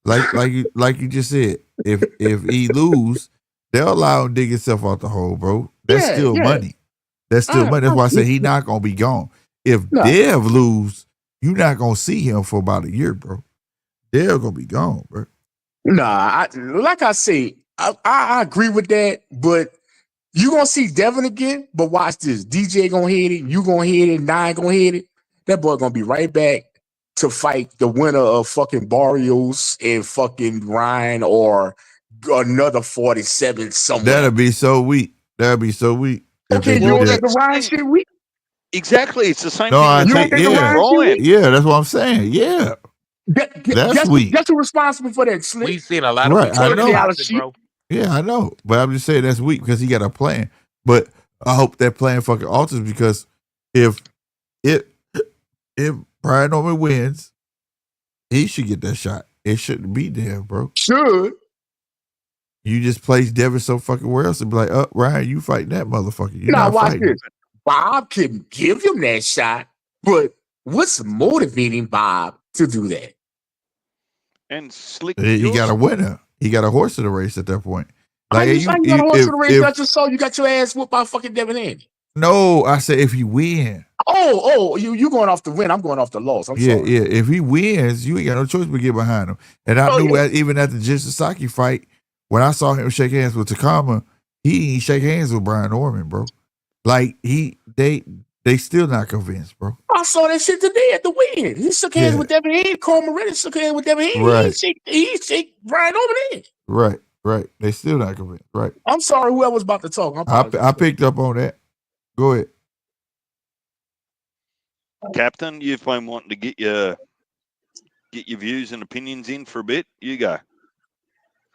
like you just said, if he lose, they'll allow him to dig himself out the hole, bro. That's Yeah, still yeah. money. That's still money. That's why I say he not gonna be gone. If No. Dev lose, you're not gonna see him for about a year, bro. Dev gonna be gone, bro. Nah, like I say, I agree with that, but you gonna see Devin again. But watch this. DJ gonna hit it, you gonna hit it, Nine gonna hit it. That boy gonna be right back to fight the winner of fucking Barrios and fucking Ryan or another 47 somewhere. That'd be so weak. That'd be so weak if Okay, they you do don't that. think the Ryan shit weak? Exactly. It's the same No, thing I that You don't think think the happened with Ryan shit Ryan. weak? yeah, that's what I'm saying. Yeah, that's weak. Guess who's responsible for that, Slick? We've seen a lot of Right, weak I shit in know. boxing, bro. Yeah, I know. But I'm just saying that's weak because he got a plan. But I hope that plan fucking alters because if it if Brian Norman wins, he should get that shot. It shouldn't be there, bro. Should. You just place Devin so fucking where else and be like, Ryan, you fighting that motherfucker. You're Now not watch fighting. this. Bob can give him that shot, but what's motivating Bob to do that? And Slick, He got a winner. He got a horse in the race at that point. How Like you you, say you got you a horse to the race? if I just saw you got your ass whooped by fucking Devin Haney. no, I said if he win. You going off the win. I'm going off the loss. I'm sorry. Yeah. If he wins, you ain't got no choice but get behind him. And I knew even at the Jin Sasaki fight, when I saw him shake hands with Takama, he ain't shake hands with Brian Norman, bro. Like they still not convinced, bro. I saw that shit today at the win. He shook hands with Devin Haney. Carl Moreno shook hands with Devin Haney. Right. He shake Brian over there. Right. They still not convinced. Right. I'm sorry, whoever was about to talk. I picked up on that. Go ahead. Captain, you've been wanting to get your views and opinions in for a bit. You go.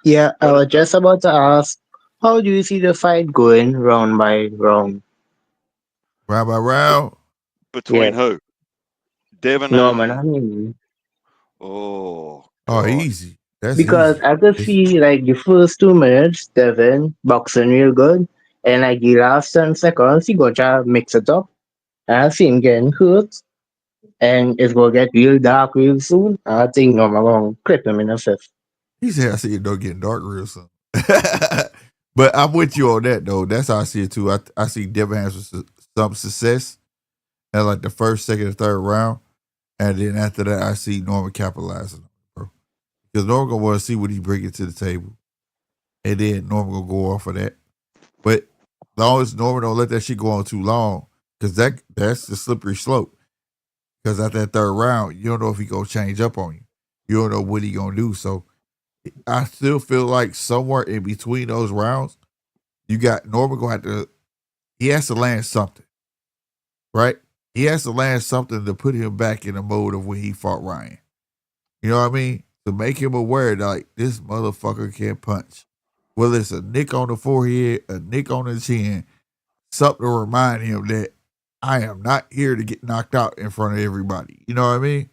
Yeah, I was just about to ask, how do you see the fight going round by round? Round by round. Between Yeah. who? Devin Norman, and I mean, oh easy. That's because easy. I could see like the first 2 minutes, Devin boxing real good, and like the last 10 seconds, he gonna try to mix it up. And I see him getting hurt, and it's gonna get real dark real soon. I think Norman gonna clip him in the fifth. He said, I see it don't getting dark real soon. But I'm with you on that though. That's how I see it too. I see Devin has some success at like the first, second, and third round. And then after that, I see Norman capitalizing, bro. Because Norman gonna want to see what he bringing to the table. And then Norman gonna go off of that. But as long as Norman don't let that shit go on too long, because that's the slippery slope. Because at that third round, you don't know if he gonna change up on you. You don't know what he gonna do. So I still feel like somewhere in between those rounds, you got Norman gonna have to. He has to land something, right? He has to land something to put him back in the mode of when he fought Ryan. You know what I mean? To make him aware that like this motherfucker can punch. Whether it's a nick on the forehead, a nick on the chin, something to remind him that I am not here to get knocked out in front of everybody. You know what I mean?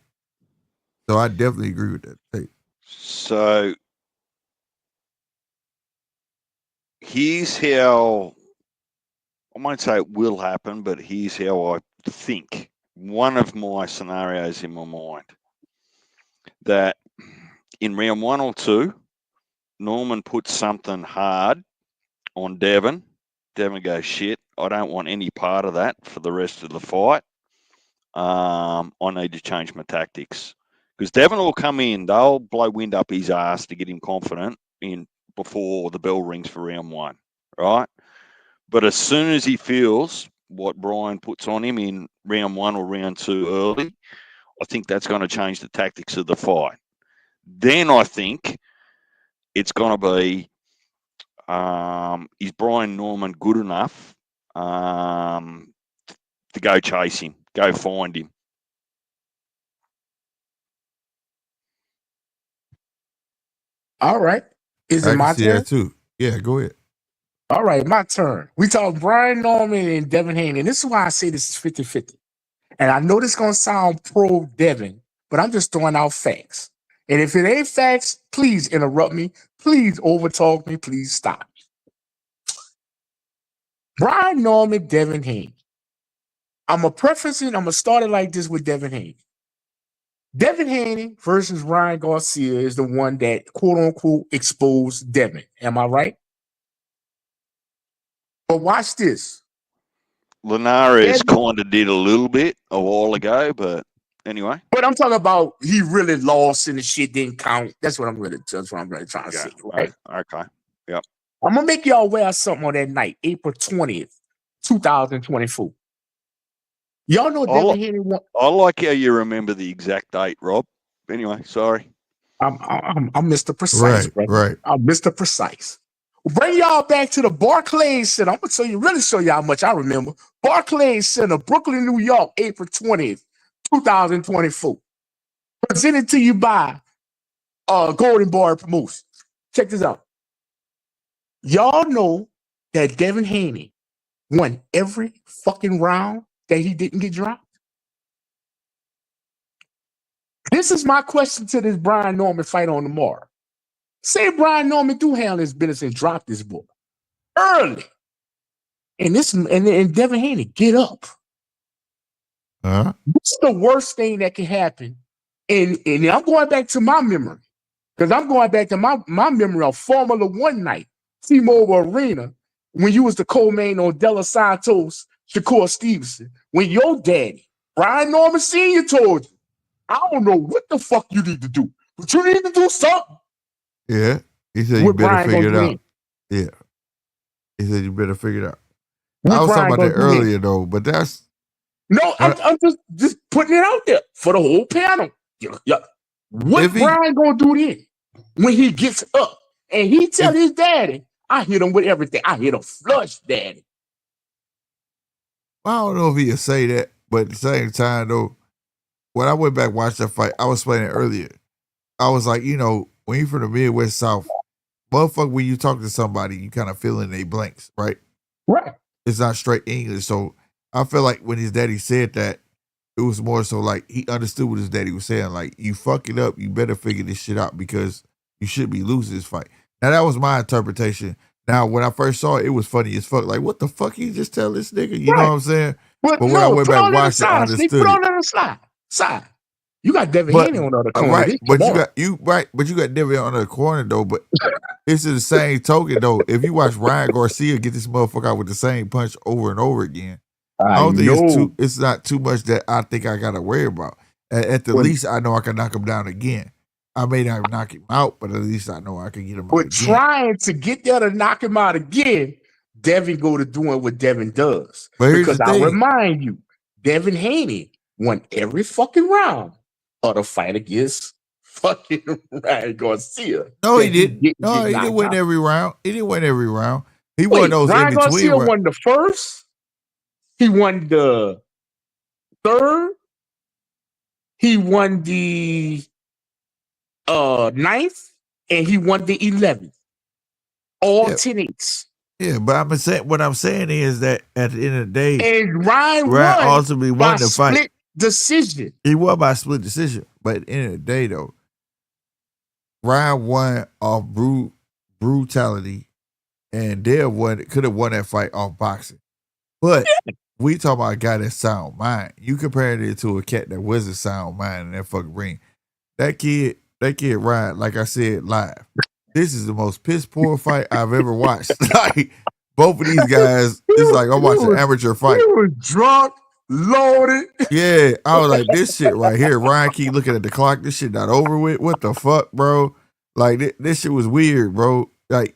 So I definitely agree with that take. So here's how, I won't say it will happen, but here's how I think. One of my scenarios in my mind that in round 1 or 2, Norman puts something hard on Devin. Devin goes, shit, I don't want any part of that for the rest of the fight. I need to change my tactics. Because Devin will come in, they'll blow wind up his ass to get him confident in before the bell rings for round 1, right? But as soon as he feels what Brian puts on him in round 1 or round 2 early, I think that's going to change the tactics of the fight. Then I think it's going to be, is Brian Norman good enough to go chase him, go find him? All right. Is it I can my see turn? that too. Yeah, go ahead. All right, my turn. We talk Brian Norman and Devin Haney. And this is why I say this is 50-50. And I know this is going to sound pro Devin, but I'm just throwing out facts. And if it ain't facts, please interrupt me. Please overtalk me. Please stop. Brian Norman, Devin Haney. I'm going to preface it. I'm going to start it like this with Devin Haney. Devin Haney versus Ryan Garcia is the one that quote unquote exposed Devin. Am I right? But watch this. Linares Devin, kind of did a little bit a while ago, but anyway. but I'm talking about he really lost and the shit didn't count. That's what I'm really trying to Yeah. say, right? Okay. Yep. I'm gonna make y'all aware of something on that night, April 20th, 2024. Y'all know I, Devin Haney won. I like how you remember the exact date, Rob. Anyway, sorry. I'm Mr. Precise, Right, brother. right. I'm Mr. Precise. Bring y'all back to the Barclays Center. I'm gonna really show you how much I remember. Barclays Center, Brooklyn, New York, April 20th, 2024. Presented to you by Golden Bar Promotions. Check this out. Y'all know that Devin Haney won every fucking round that he didn't get dropped. This is my question to this Brian Norman fight on tomorrow. Say Brian Norman do handle his business and drop this boy early. And Devin Haney, get up. Uh-huh. What's the worst thing that can happen? And I'm going back to my memory. Because I'm going back to my memory of Formula One night, T-Mobile Arena, when you was the co-main on De Los Santos, Shakur Stevenson. When your daddy, Brian Norman Sr. told you, I don't know what the fuck you need to do, but you need to do something. Yeah. He said you What better Brian figure it gonna do out. Yeah. He said you better figure it out. then? I What was talking Brian about that gonna do then? earlier though, but that's No, when I'm just putting it out there for the whole panel. Yeah. What if he Brian gonna do then when he gets up and he tell if his daddy, I hit him with everything. I hit him flush, daddy. I don't know if he'll say that, but at the same time though, when I went back and watched that fight, I was playing it earlier. I was like, when you from the Midwest South, motherfucker, when you talk to somebody, you kind of fill in their blanks, right? Right. It's not straight English. So I feel like when his daddy said that, it was more so like he understood what his daddy was saying. Like, you fuck it up, you better figure this shit out because you should be losing this fight. Now, that was my interpretation. Now, when I first saw it, it was funny as fuck. Like, what the fuck he just tell this nigga? You know Right. what I'm saying? But But when I no, went put back and on the other watched it, I side. Sneak, put understood it. on the other side. You got Devin But Haney on the other corner. right, This but tomorrow. you got Devin on the corner though. But it's the same token though. If you watch Ryan Garcia get this motherfucker out with the same punch over and over again, I I don't think know. it's not too much that I think I gotta worry about. At the But, least, I know I can knock him down again. I may not knock him out, but at least I know I can get him out but again. trying to get there to knock him out again, Devin go to doing what Devin does. But here's Because the I thing: remind you, Devin Haney won every fucking round of the fight against fucking Ryan Garcia no, he that he didn't. didn't No, get he didn't knocked win out. every round. He didn't win every round. He won Wait, those in Ryan between Garcia rounds. won the first. He won the third. He won the ninth, and he won the 11th. All Yeah, 10 8s. Yeah, but what I'm saying is that at the end of the day, And Ryan Ryan won ultimately by won the fight. split decision. He won by split decision. But at the end of the day, though, Ryan won off brutality, and Dev could have won that fight off boxing. But we talk about a guy that's sound mind. You compared it to a cat that wasn't sound mind in that fucking ring. That kid Ryan, like I said live, this is the most piss poor fight I've ever watched. Like both of these guys, it's like I'm watching an amateur fight. He was drunk, loaded. Yeah, I was like, this shit right here. Ryan keep looking at the clock. This shit not over with. What the fuck, bro? Like this shit was weird, bro. Like,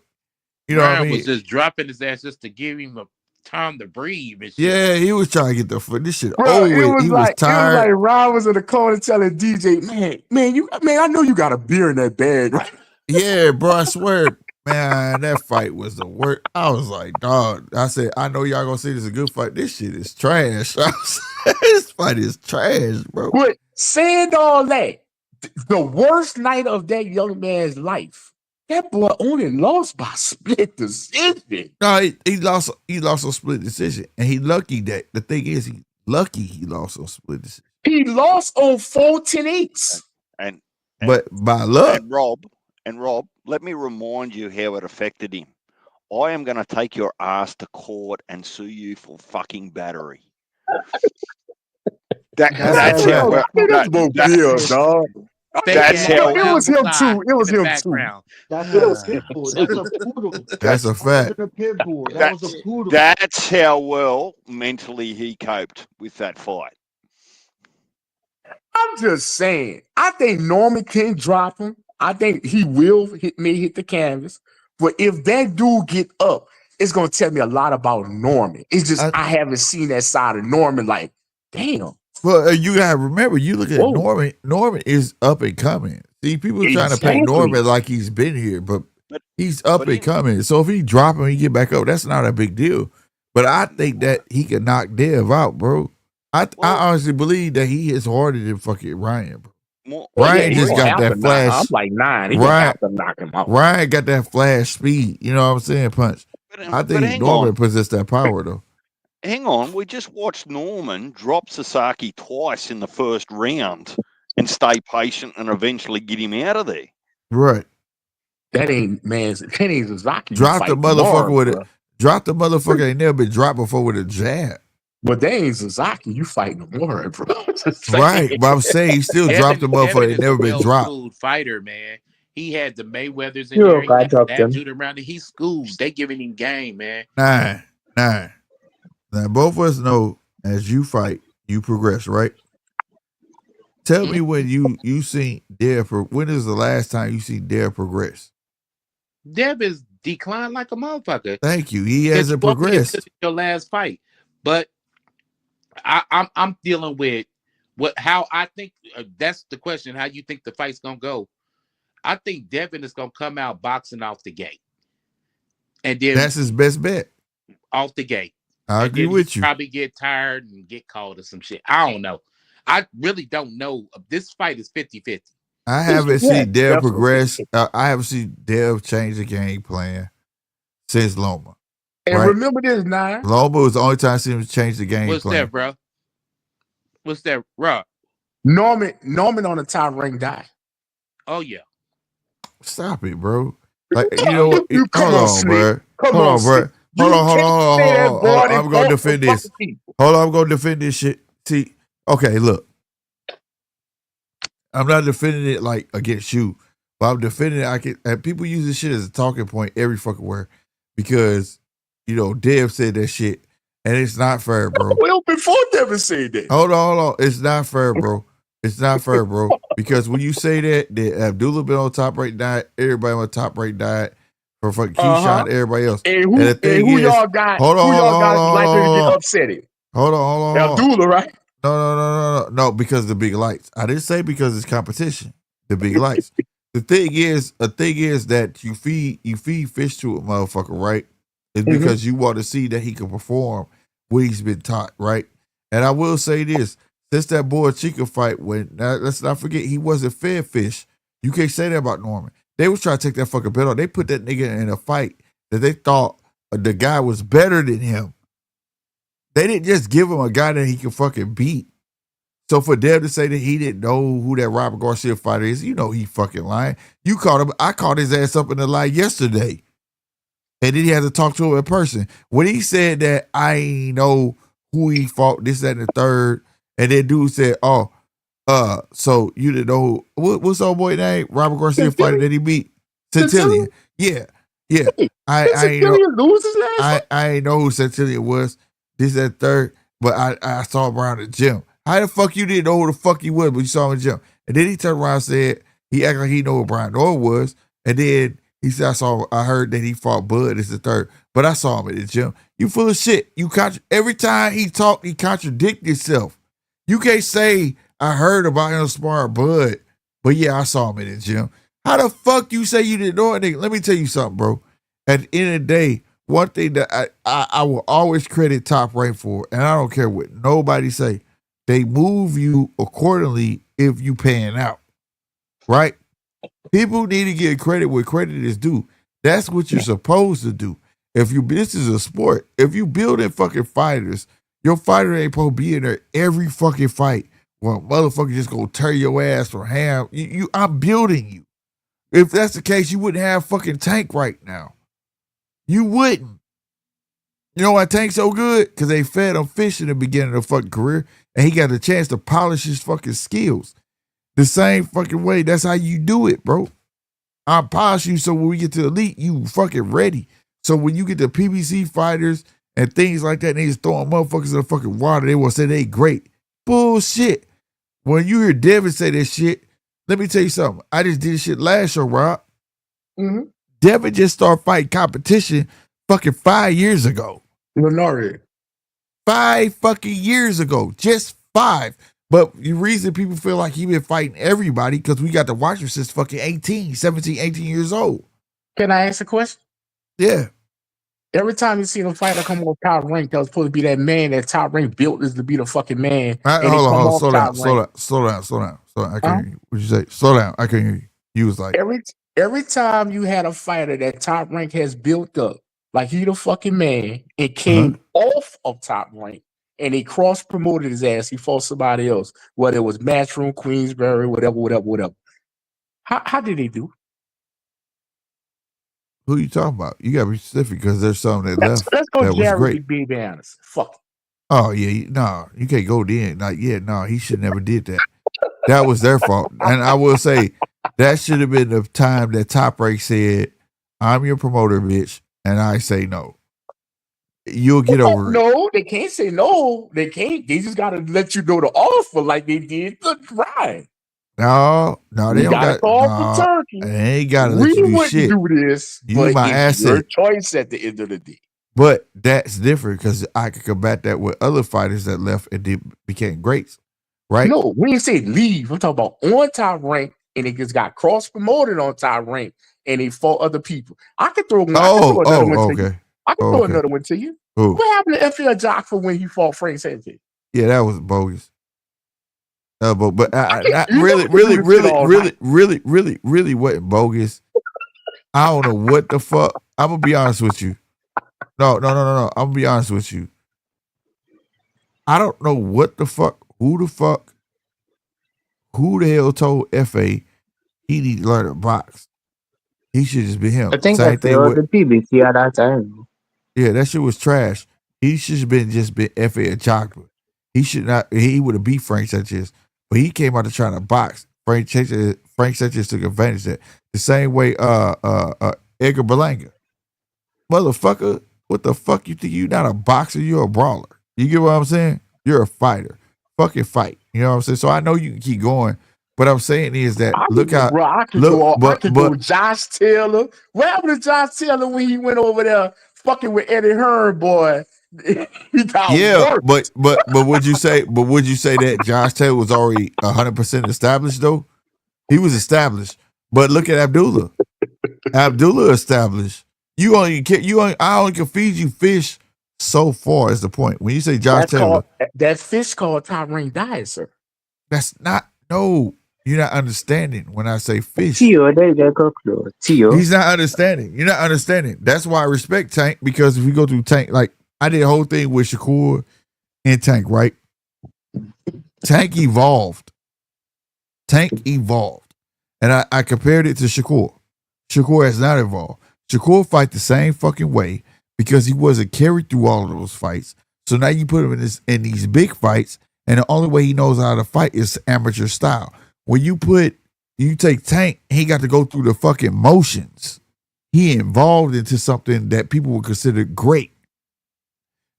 you know Ryan what I mean? was just dropping his ass just to give him a time to breathe and shit. Yeah, he was trying to get the foot. This shit Bro, over with. He was It was tired. like Ryan was in the corner telling DJ, man, I know you got a beer in that bag, right? Yeah, bro, I swear, man, that fight was the worst. I was like, dog. I said, I know y'all gonna say this is a good fight. This shit is trash. This fight is trash, bro. But saying all that, the worst night of that young man's life, that boy only lost by split decision. No, he lost a split decision. And he lucky that the thing is he lost on split decision. He lost on 4-10-8s. But by luck. And Rob, let me remind you how it affected him. I am going to take your ass to court and sue you for fucking battery. That's how. dog. That's how. It was him too. It was him too. That's a pit bull. That's a poodle. That's a fact. A pit bull. That was a poodle. That's how well mentally he coped with that fight. I'm just saying. I think Norman can drop him. I think he will hit the canvas. But if that dude get up, it's gonna tell me a lot about Norman. It's just I haven't seen that side of Norman. Like, damn. Well, you gotta remember, you look at Norman. Norman is up and coming. See, people are trying to paint Norman like he's been here, but he's up and coming. So if he drop him, he get back up. That's not a big deal. But I think that he can knock Dev out, bro. I honestly believe that he is harder than fucking Ryan, bro. Ryan just got that flash. I'm like 9. He gonna have to knock him out. Ryan got that flash speed. You know what I'm saying? Punch. I think Norman possessed that power, though. Hang on, we just watched Norman drop Sasaki twice in the first round and stay patient and eventually get him out of there. Right. That ain't Sasaki. Drop the motherfucker with it. Drop the motherfucker ain't never been dropped before with a jab. But they ain't Sasaki. You fighting more, bro. Right, but I'm saying he still dropped the motherfucker ain't never been dropped. Fighter, man. He had the Mayweathers in there. He had that dude around it. He schooled. They giving him game, man. Nah. Now, both of us know as you fight, you progress, right? Tell me when you seen Dev. When is the last time you see Dev progress? Dev is declined like a motherfucker. Thank you. He hasn't progressed. Your last fight, but I'm dealing with how I think that's the question. How you think the fight's gonna go? I think Devin is gonna come out boxing off the gate, and then that's his best bet. Off the gate. I agree with you. Probably get tired and get called or some shit. I don't know. I really don't know. This fight is 50-50. I haven't seen Dev progress. I haven't seen Dev change the game plan since Loma. And remember this, 9. Loma was the only time I seen him change the game plan. What's that, bro? What's that, Rob? Norman on the top ring died. Oh, yeah. Stop it, bro. Like, you know what? Hold on, bro. Hold on, bro. Hold on. I'm going to defend this. Hold on, I'm going to defend this shit. See, okay, look. I'm not defending it like against you, but I'm defending it. And people use this shit as a talking point every fucking word because, you know, Dev said that shit and it's not fair, bro. Well, before Devin said that. Hold on. It's not fair, bro. It's not fair, bro. Because when you say that Abdullah been on top rate diet, everybody on top rate diet for fucking Keyshawn, everybody else. And who y'all got? Hold on, like to get upset? Hold on. Abdullah, right? No, because the big lights. I didn't say because it's competition. The big lights. The thing is that you feed fish to a motherfucker, right? It's because you want to see that he can perform what he's been taught, right? And I will say this. Since that boy Chica fight, let's not forget he wasn't fed fish. You can't say that about Norman. They was trying to take that fucking belt off. They put that nigga in a fight that they thought the guy was better than him. They didn't just give him a guy that he could fucking beat. So for Dev to say that he didn't know who that Robert Garcia fighter is, you know he fucking lying. You caught him. I caught his ass up in the lie yesterday. And then he had to talk to him in person. When he said that I ain't know who he fought, this, that, and the third, and then dude said, oh, so you didn't know what's old boy name? Robert Garcia fighter that he beat? Centillion. Yeah. I ain't know. Lose his last fight? I ain't know who Centillion was. This, that, third, but I saw him around the gym. How the fuck you didn't know who the fuck he was, but you saw him in the gym? And then he turned around and said he acted like he knew who Brian Orr was, and then he said I heard that he fought Bud is the third, but I saw him at the gym. You full of shit. Every time he talked, he contradicted himself. You can't say I heard about him sparring Bud, but yeah, I saw him at the gym. How the fuck you say you didn't know anything? Let me tell you something, bro. At the end of the day, one thing that I will always credit Top Rank for, and I don't care what nobody say, they move you accordingly if you pan out, right? People need to get credit where credit is due. That's what you're supposed to do. This is a sport. If you building fucking fighters, your fighter ain't supposed to be in there every fucking fight. Well, motherfucker just gonna tear your ass from ham. I'm building you. If that's the case, you wouldn't have fucking Tank right now. You wouldn't. You know why Tank's so good? Because they fed him fish in the beginning of the fucking career, and he got a chance to polish his fucking skills. The same fucking way. That's how you do it, bro. I polish you so when we get to elite, you fucking ready. So when you get the PBC fighters and things like that, they just throwing motherfuckers in the fucking water, they will say they great. Bullshit. When you hear Devin say that shit, let me tell you something. I just did shit last show, Rob. Mm-hmm. Devin just started fighting competition fucking 5 years ago. Lenore. 5 fucking years ago. Just 5. But the reason people feel like he been fighting everybody because we got to watch him since fucking 17, 18 years old. Can I ask a question? Yeah. Every time you see a fighter come off Top Rank, that was supposed to be that man that Top Rank built is to be the fucking man. Hold on. Slow down. I can't hear you. What'd you say? Slow down. I can't hear you. You was like. Every time you had a fighter that Top Rank has built up, like he the fucking man, it came off of Top Rank. And he cross-promoted his ass. He fought somebody else, whether it was Matchroom, Queensberry, whatever. How did he do? Who you talking about? You got to be specific because there's some that left. Let's go that Jerry was great. B. Bannis. Fuck. Oh, yeah. No, you can't go then. Like, yeah, no, he should never did that. That was their fault. And I will say, that should have been the time that Top Rank said, I'm your promoter, bitch, and I say no. You'll get over it. No, they can't say no. They can't. They just got to let you know the offer like they did the Ryan. No, they don't got call for Turkey. They ain't got to let you do shit. Do this, you but my it's asset. your choice at the end of the day. But that's different because I could combat that with other fighters that left and became greats, right? No, we didn't say leave. I'm talking about on Top Rank, and it just got cross promoted on Top Rank, and they fought other people. I could throw another one to you. I can throw another one to you. Ooh. What happened to FL Jockfor when he fought Frank Sanchez? Yeah, that was bogus. But not really wasn't bogus. I don't know what the fuck. I'm gonna be honest with you. No. I'm gonna be honest with you. I don't know what the fuck. Who the hell told FA he need to learn to box? He should just be him. I think that they were the PBC at that time. Yeah, that shit was trash. He should have been FA a jockey. He should not. He would have beat Frank Sanchez, but he came out to trying to box. Frank Sanchez took advantage of that. The same way Edgar Berlanga. Motherfucker, what the fuck you think? You not a boxer, you're a brawler. You get what I'm saying? You're a fighter. Fucking fight. You know what I'm saying? So I know you can keep going. What I'm saying is that I could go Josh Taylor. What happened to Josh Taylor when he went over there fucking with Eddie Hearn, boy? He got worked. but would you say that Josh Taylor was already 100% established though? He was established. But look at Abdullah. Abdullah established. I only can feed you fish so far is the point. When you say Josh Taylor, that fish called Top Rank diet, sir. That's not no. You're not understanding when I say fish. Tio, there you go, Tio. He's not understanding. You're not understanding. That's why I respect Tank, because if we go through Tank, like I did a whole thing with Shakur and Tank, right? Tank evolved. And I compared it to Shakur. Shakur has not evolved. Shakur fight the same fucking way because he wasn't carried through all of those fights. So now you put him in these big fights, and the only way he knows how to fight is amateur style. When you take Tank, he got to go through the fucking motions. He evolved into something that people would consider great.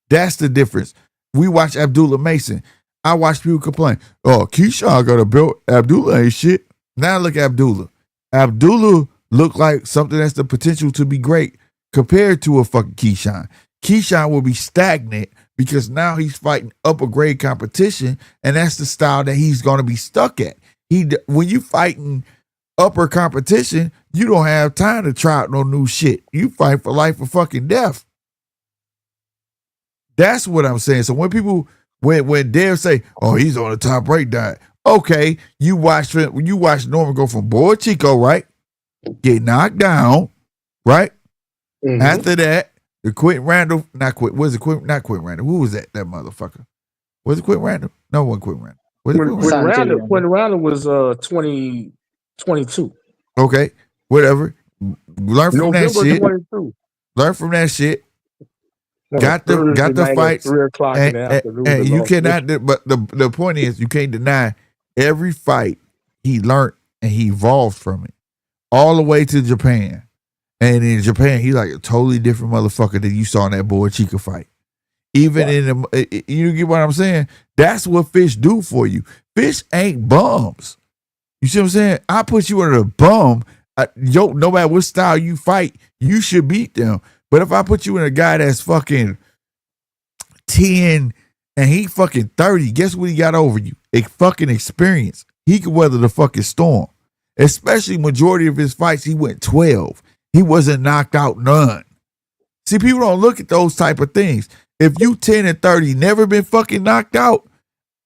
That's the difference. We watch Abdullah Mason. I watch people complain, oh, Keyshawn got a belt. Abdullah ain't shit. Now look at Abdullah. Abdullah looked like something that's the potential to be great compared to a fucking Keyshawn. Keyshawn will be stagnant because now he's fighting upper grade competition, and that's the style that he's going to be stuck at. When you fighting upper competition, you don't have time to try out no new shit. You fight for life or fucking death. That's what I'm saying. So when people, when Dev say, oh, he's on the top rank diet, okay, you watch Norman go from Boy Chico, right? Get knocked down, right? Mhm. After that, the Quentin Randall, not Quentin Randall. Who was that motherfucker? Was it Quentin Randall? No, it wasn't Quentin Randall. Was it Quentin Randall? Quentin Randall was 2022. Okay, whatever. Learn from November that shit. 22. Learn from that shit. No, Got the Thursday night at fights. 3 o'clock in the afternoon. And you cannot, but the point is, you can't deny every fight he learned and he evolved from it all the way to Japan. And in Japan, he's like a totally different motherfucker than you saw in that Boy Chica fight. Even in you get what I'm saying? That's what fish do for you. Fish ain't bums. You see what I'm saying? I put you in a bum. No matter what style you fight, you should beat them. But if I put you in a guy that's fucking 10 and he fucking 30, guess what he got over you? A fucking experience. He could weather the fucking storm. Especially majority of his fights, he went 12. He wasn't knocked out none. See, people don't look at those type of things. If you 10 and 30, never been fucking knocked out,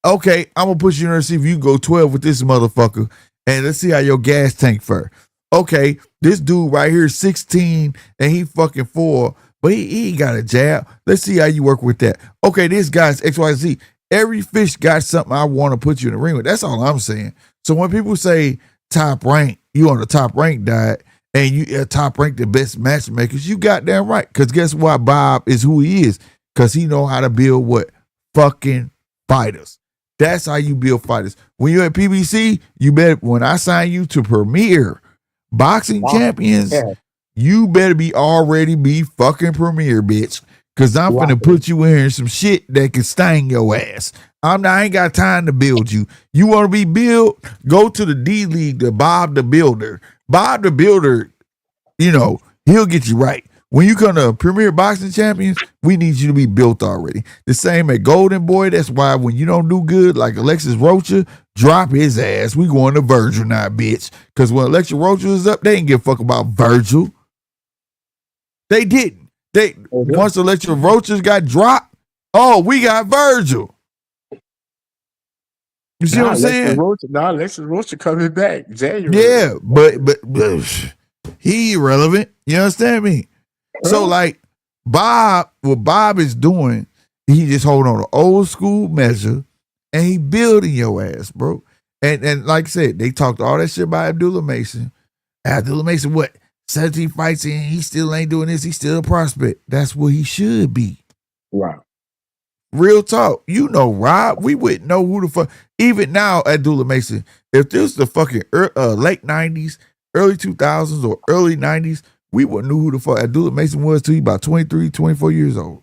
okay, I'm gonna put you in there and see if you can go 12 with this motherfucker, and let's see how your gas tank fare. Okay, this dude right here is 16 and he fucking 4, but he ain't got a jab. Let's see how you work with that. Okay, this guy's XYZ. Every fish got something I want to put you in the ring with. That's all I'm saying. So when people say top rank, you on the top rank diet, and you top rank the best matchmakers, you goddamn right. Because guess what? Bob is who he is. Because he know how to build what? Fucking fighters. That's how you build fighters. When you're at PBC, you better, when I sign you to Premier Boxing Champions, you better already be fucking Premier, bitch. Because I'm finna put you in some shit that can sting your ass. I ain't got time to build you. You want to be built? Go to the D League to Bob the Builder. Bob the Builder, he'll get you right. When you come to Premier Boxing Champions, we need you to be built already. The same at Golden Boy. That's why when you don't do good, like Alexis Rocha, drop his ass. We going to Virgil now, bitch. Because when Alexis Rocha was up, they didn't give a fuck about Virgil. They didn't. Once Alexis Rocha got dropped, we got Virgil. You see what I'm saying? Alexis Rocha coming back January. Yeah, but he irrelevant. You understand me? So like what Bob is doing, he just holding on to old school measure and he building your ass, bro. And like I said, they talked all that shit about Abdullah Mason. Abdullah Mason, what? 17 fights in, he still ain't doing this. He's still a prospect. That's what he should be. Wow. Real talk. Rob, we wouldn't know who the fuck. Even now, Abdullah Mason, if this was the fucking late 90s, early 2000s, or early 90s, we wouldn't know who the fuck Abdullah Mason was till he about 23, 24 years old.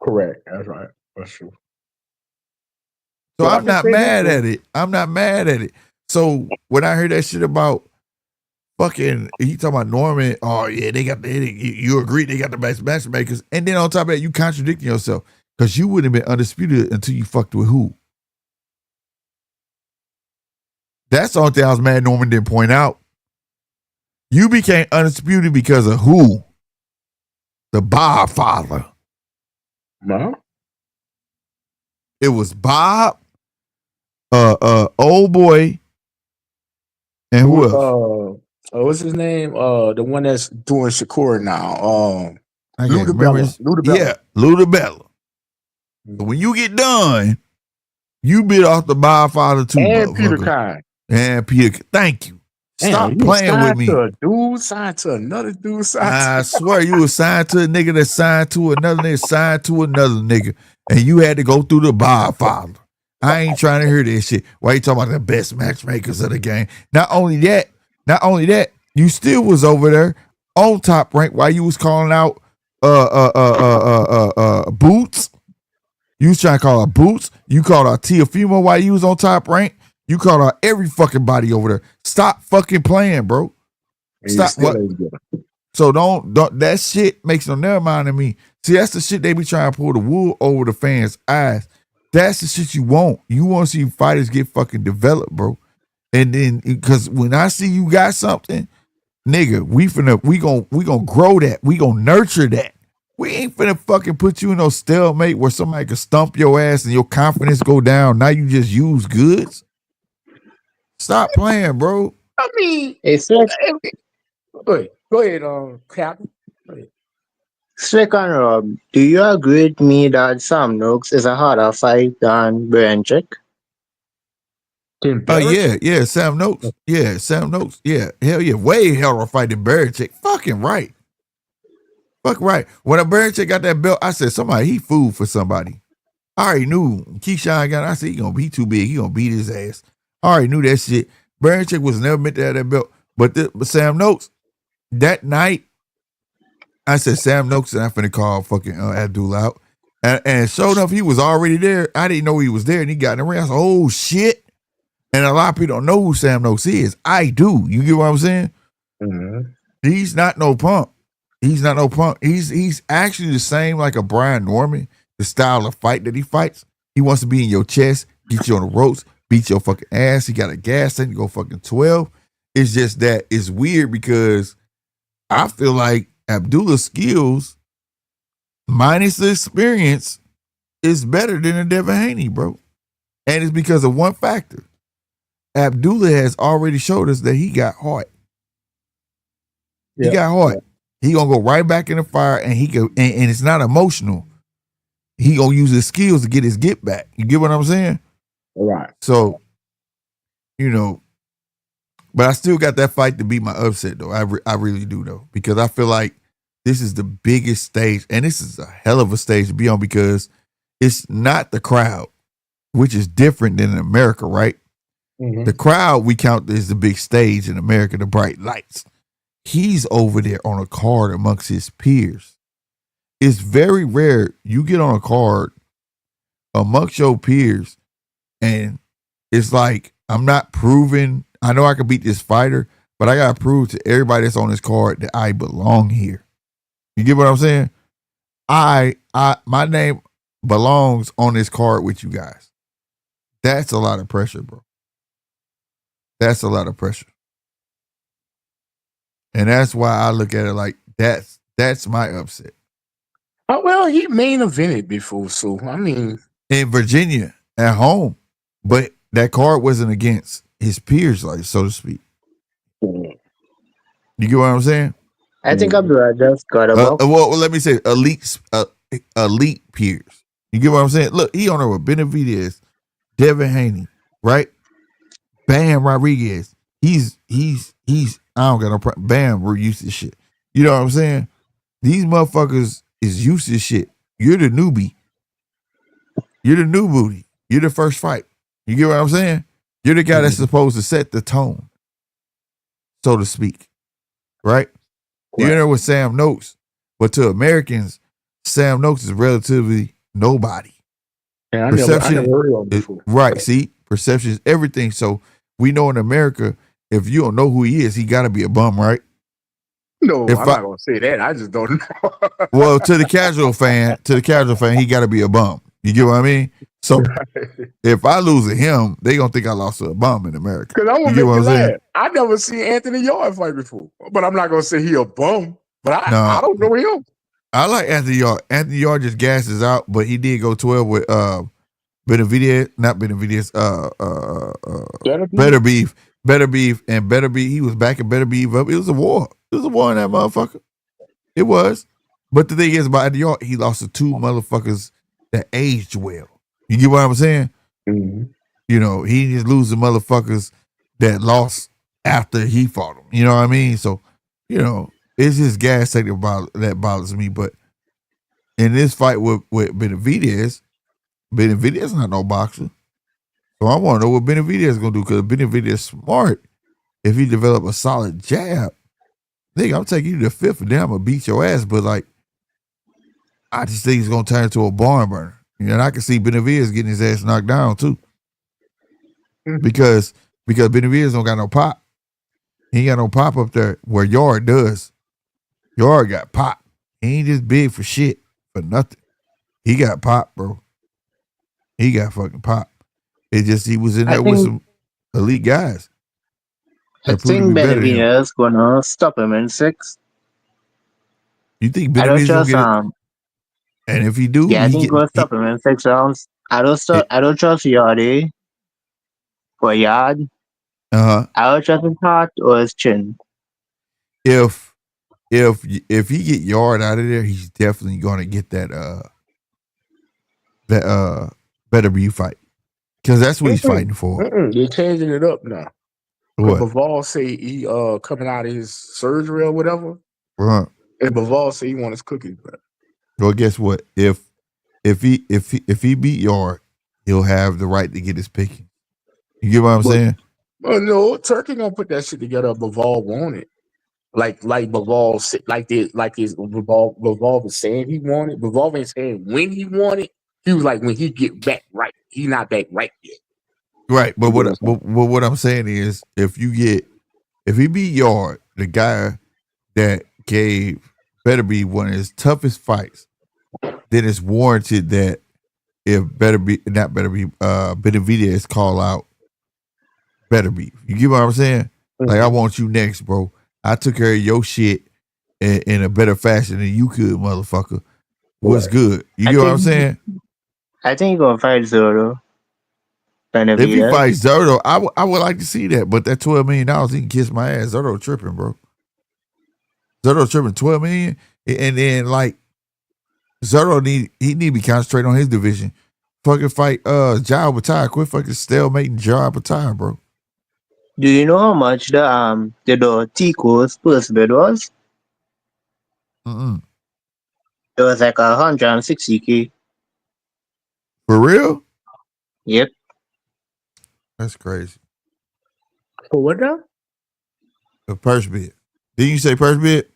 Correct. That's right. That's true. So I'm not mad at it. I'm not mad at it. So when I heard that shit about fucking, he talking about Norman, oh yeah, you agree they got the best matchmakers. And then on top of that, you contradicting yourself. Because you wouldn't have been undisputed until you fucked with who? That's the only thing I was mad Norman didn't point out. You became undisputed because of who? The Bob father. No. It was Bob, old boy, And who else? What's his name? The one that's doing Shakur now. I can't remember. Yeah, Ludabella. But when you get done, you bit off the Godfather too, and Peter motherfucker. Kine. And Peter, thank you. Stop Damn, playing with me. To a dude, signed to another dude, I swear you was signed to a nigga that signed to another nigga, signed to another nigga, and you had to go through the Godfather. I ain't trying to hear this shit. Why you talking about the best matchmakers of the game? Not only that, you still was over there on Top Rank while you was calling out Boots. You was trying to call out Boots. You called out Tiafimo while you was on Top Rank. You called out every fucking body over there. Stop fucking playing, bro. Stop. What? So don't that shit makes no never mind to me. See, that's the shit they be trying to pull the wool over the fans' eyes. That's the shit you want. You want to see fighters get fucking developed, bro. And then because when I see you got something, nigga, we gonna grow that. We gonna nurture that. We ain't finna fucking put you in no stalemate where somebody can stump your ass and your confidence go down. Now you just use goods. Stop playing, bro. I mean, It's like go ahead, Captain. Slick and Rob, do you agree with me that Sam Nooks is a harder fight than Brenchick? Yeah, Sam Noakes. Yeah, Sam Noakes. Yeah, hell yeah, way harder fight than Berichick. Fucking right. Fuck right. When a Berichick got that belt, I said he food for somebody. I already knew Keyshawn got it. I said he gonna be too big. He gonna beat his ass. I already knew that shit. Berichick was never meant to have that belt. But Sam Noakes, that night, I said Sam Noakes and I'm finna call fucking Abdul out. And sure enough, he was already there. I didn't know he was there, and he got in the ring. I said, oh shit. And a lot of people don't know who Sam Noakes is. I do. You get what I'm saying? Mm-hmm. He's not no punk. He's not no punk. He's actually the same like a Brian Norman, the style of fight that he fights. He wants to be in your chest, get you on the ropes, beat your fucking ass. He got a gas tank to go fucking 12. It's just that it's weird because I feel like Abdullah's skills, minus the experience, is better than a Devin Haney, bro. And it's because of one factor. Abdullah has already showed us that he got heart. He got heart. He gonna go right back in the fire, and and it's not emotional. He gonna use his skills to get his get back. You get what I'm saying? All right. So, but I still got that fight to be my upset though. I really do though, because I feel like this is the biggest stage, and this is a hell of a stage to be on because it's not the crowd, which is different than in America, right? Mm-hmm. The crowd we count as the big stage in America, the bright lights. He's over there on a card amongst his peers. It's very rare you get on a card amongst your peers and it's like, I'm not proving, I know I can beat this fighter, but I got to prove to everybody that's on this card that I belong here. You get what I'm saying? My name belongs on this card with you guys. That's a lot of pressure, bro. That's a lot of pressure. And that's why I look at it like that's my upset. Oh, well, he main evented before, so I mean, in Virginia at home, but that card wasn't against his peers, like so to speak. You get what I'm saying? I think Abdullah just got a box. Well, let me say elite peers. You get what I'm saying? Look, he on there with Benavidez, Devin Haney, right? Bam Rodriguez. He's I don't got no problem. Bam, we're used to shit. You know what I'm saying? These motherfuckers is used to shit. You're the newbie. You're the new booty. You're the first fight. You get what I'm saying? You're the guy that's supposed to set the tone, so to speak. Right? You're there with Sam Noakes. But to Americans, Sam Noakes is relatively nobody. Yeah, I never heard of him before. Right. See? Perception is everything. So we know in America, if you don't know who he is, he got to be a bum, right? No, I'm not gonna say that. I just don't know. Well, to the casual fan, he got to be a bum. You get what I mean? So if I lose to him, they gonna think I lost to a bum in America. Because I want to make you laugh. I never seen Anthony Yard fight before, but I'm not gonna say he a bum. But I don't know him. I like Anthony Yard. Anthony Yard just gasses out, but he did go 12 with Benavidez, not Benavidez, Better Beef. Better Beef and Better Beef. He was backing Better Beef up. It was a war. It was a war in that motherfucker. It was. But the thing is about Eddie Hart, he lost to two motherfuckers that aged well. You get what I'm saying? Mm-hmm. You know, he just losing motherfuckers that lost after he fought them. You know what I mean? So, you know, it's just gas tank that bothers me. But in this fight with Benavidez not no boxer. So I want to know what Benavidez is going to do because Benavidez is smart. If he develop a solid jab, nigga, I'm taking you to the fifth and then I'm going to beat your ass. But, like, I just think he's going to turn into a barn burner. And I can see Benavidez getting his ass knocked down, too. Because Benavidez don't got no pop. He ain't got no pop up there where Yard does. Yard got pop. He ain't just big for shit, for nothing. He got pop, bro. He got fucking pop. It just he was in I there with think some elite guys I that proved to think be better than him. Benavidez gonna stop him in 6. You think I don't Benavidez gonna trust get it? And if he do, yeah, I he think he's get gonna stop him in 6 rounds. I don't trust Yardy for Yard. uh-huh. I don't trust his heart or his chin. If he get Yard out of there, he's definitely gonna get that Better Be fight. Because that's what he's fighting for. They're changing it up now. What? Bivol say he coming out of his surgery or whatever. Right. And Bivol say he want his cookies back. Well, guess what? If he beat Yard, he'll have the right to get his picking. You get what I'm saying? Oh no, Turkey gonna put that shit together. Bivol want it. Like Bivol his Bivol was saying he wanted. Bivol ain't saying when he wanted. He was like when he get back right. He not back right yet. Right. But what I'm saying is if he beat Yard, the guy that gave Better Be one of his toughest fights, then it's warranted that if Benavidez call out Better Be. You get what I'm saying? Like, I want you next, bro. I took care of your shit in a better fashion than you could, motherfucker. What's good? You get what I'm saying? I think he's gonna fight Zoro. If he Benavidez. fights Zerto, I would like to see that. But that $12 million, he can kiss my ass. Zerto tripping, bro. Zerto tripping $12 million. And then, like, Zerto need to be concentrating on his division. Fucking fight Jao Batai. Quit fucking stalemating Jao Batai, bro. Do you know how much the Tico's first bid was? Mm-mm. It was like 160K. For real? Yep. That's crazy. For what now? The purse bid. Didn't you say purse bid?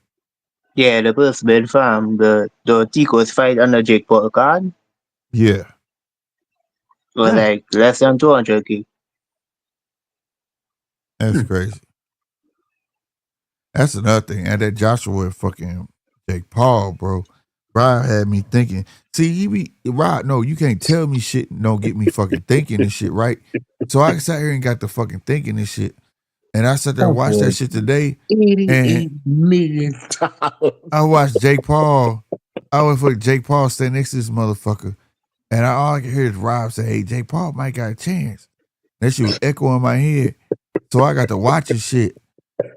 Yeah, the first bid from the Tico's fight under Jake Paul card Yeah. was like less than 200K. That's crazy. That's another thing. And that Joshua and fucking Jake Paul, bro. Rod had me thinking. See, Rod, no, you can't tell me shit and don't get me fucking thinking and shit, right? So I sat here and got the fucking thinking and shit. And I sat there and watched that shit today. $88 million. I watched Jake Paul. I went for Jake Paul stand next to this motherfucker. And all I could hear is Rob say, hey, Jake Paul might got a chance. That shit was echoing in my head. So I got to watch his shit.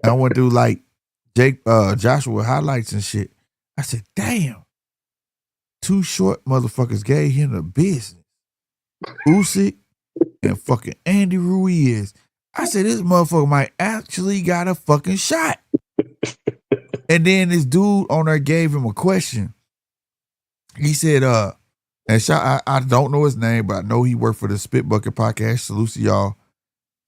I went through like Joshua highlights and shit. I said, damn. Two short motherfuckers gave him the business. Usyk and fucking Andy Ruiz. I said, this motherfucker might actually got a fucking shot. And then this dude on there gave him a question. He said, I don't know his name, but I know he worked for the Spit Bucket podcast. Salute to y'all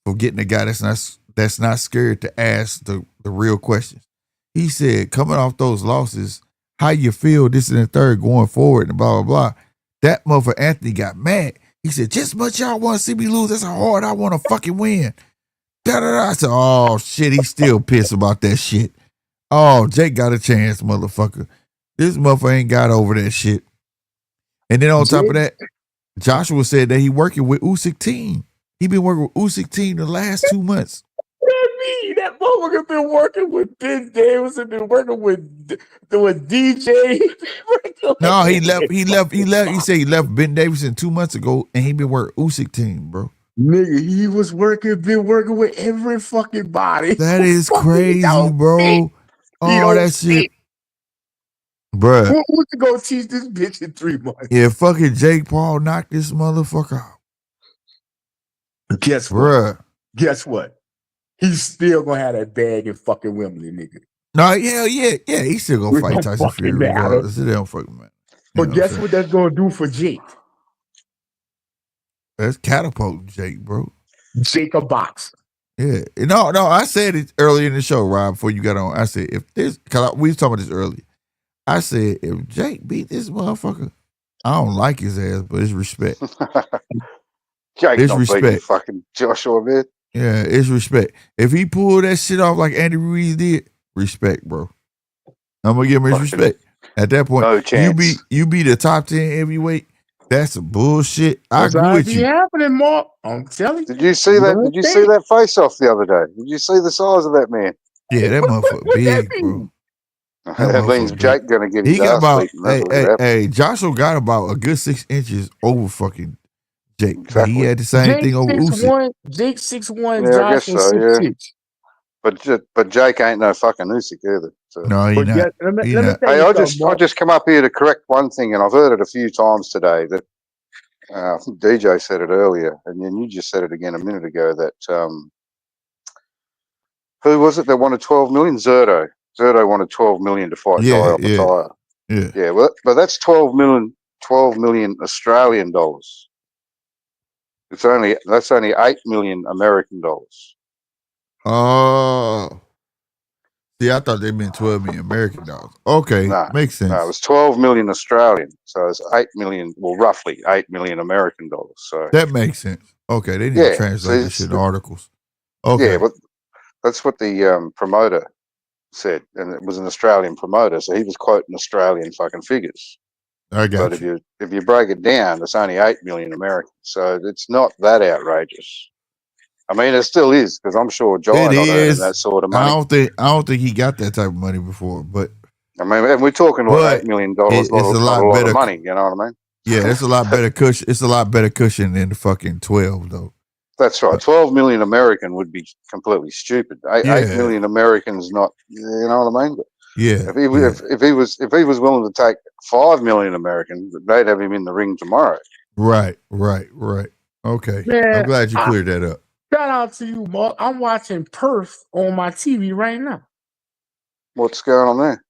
for getting a guy that's not scared to ask the real questions. He said, coming off those losses, how you feel this and the third going forward and blah, blah, blah. That motherfucker Anthony got mad. He said, just much y'all want to see me lose. That's how hard I want to fucking win. Da-da-da. I said, oh, shit, he's still pissed about that shit. Oh, Jake got a chance, motherfucker. This motherfucker ain't got over that shit. And then on top of that, Joshua said that he working with Usyk team. He been working with Usyk team the last 2 months. That motherfucker been working with Ben Davis and been working with DJ. No, he left. He said he left Ben Davis 2 months ago, and he been working Usyk team, bro. Nigga, he was been working with every fucking body. That is Fucking crazy, don't bro. He Oh, don't that shit, fit. bruh. What you gonna teach this bitch in 3 months? Yeah, fucking Jake Paul knocked this motherfucker out. Guess what? Bruh. Guess what? He's still gonna have that bag in fucking Wimbledon, nigga. No, yeah. He's still gonna It fight don't Tyson fucking Fury matter. regardless. It don't fucking matter. But guess what that's gonna do for Jake? That's catapult Jake, bro. Jake a boxer. Yeah. No, I said it earlier in the show, Rob, before you got on. I said, if this, because we was talking about this earlier. I said, if Jake beat this motherfucker, I don't like his ass, but it's respect. Jake's It's not beating respect. fucking Joshua, man. Yeah, it's respect. If he pulled that shit off like Andy Ruiz did, respect, bro. I'm gonna give him his Fucking respect. At that point, no chance. you be the top 10 heavyweight. That's some bullshit. I That's agree how it with be you. happening, Mark. I'm telling you. Did you see that? Did you see that face off the other day? Did you see the size of that man? Yeah, that motherfucker What that big, mean? bro. That means motherfucker big. Jake gonna get his He got ass about beaten. That's what's gonna happen. Joshua got about a good 6 inches over fucking Jake. But Exactly. he had the same thing over Usyk. Jake 6'1", Yeah, I guess Joshua so. Yeah, 6'6". but Jake ain't no fucking Usyk either. So. No, he But not. let me He tell not. Hey, you I something, Mark. just come up here to correct one thing, and I've heard it a few times today. That I think DJ said it earlier, and then you just said it again a minute ago. That who was it that wanted 12 million? Zerto. Zerto wanted 12 million to fight Jai Almataya. Yeah. Well, but that's 12 million Australian dollars. That's only 8 million American dollars. Oh. See, I thought they meant 12 million American dollars. Okay, makes sense. No, it was 12 million Australian. So it's 8 million, well, roughly 8 million American dollars. So that makes sense. Okay, they need to translate this shit in articles. Okay. Yeah, but that's what the promoter said, and it was an Australian promoter, so he was quoting Australian fucking figures. I got but you. if you break it down, it's only 8 million Americans, so it's not that outrageous. I mean, it still is, because I'm sure Jai not earning that sort of money. I don't think he got that type of money before, but I mean, and we're talking like $8 million, it's not a a lot lot better. of money. You know what I mean? Yeah, it's a lot better cushion. It's a lot better cushion than the fucking 12 though. That's right. 12 million American would be completely stupid. 8 million Americans, not, you know what I mean? But yeah. If he was willing to take 5 million Americans, they'd have him in the ring tomorrow. Right. Okay. Man, I'm glad you cleared that up. Shout out to you, Mark. I'm watching Perth on my TV right now. What's going on there?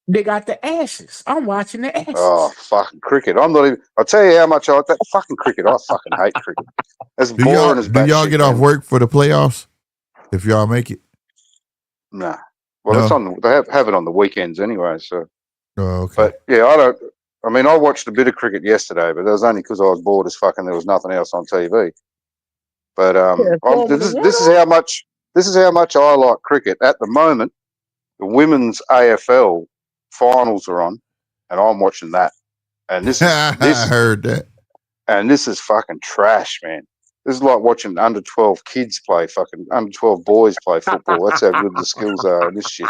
They got the Ashes. I'm watching the Ashes. Oh, fucking cricket. I'm not even. I'll tell you how much I like that fucking cricket. I fucking hate cricket. As boring as do y'all get off work for the playoffs if y'all make it? Nah. Well, it's on. They have it on the weekends anyway. So. Oh, okay. But yeah, I mean, I watched a bit of cricket yesterday, but that was only because I was bored as fuck and there was nothing else on TV. But this is how much I like cricket at the moment. The women's AFL finals are on, and I'm watching that. And this is I heard that. And this is fucking trash, man. This is like watching under 12 kids play fucking under 12 boys play football. That's how good the skills are in this shit.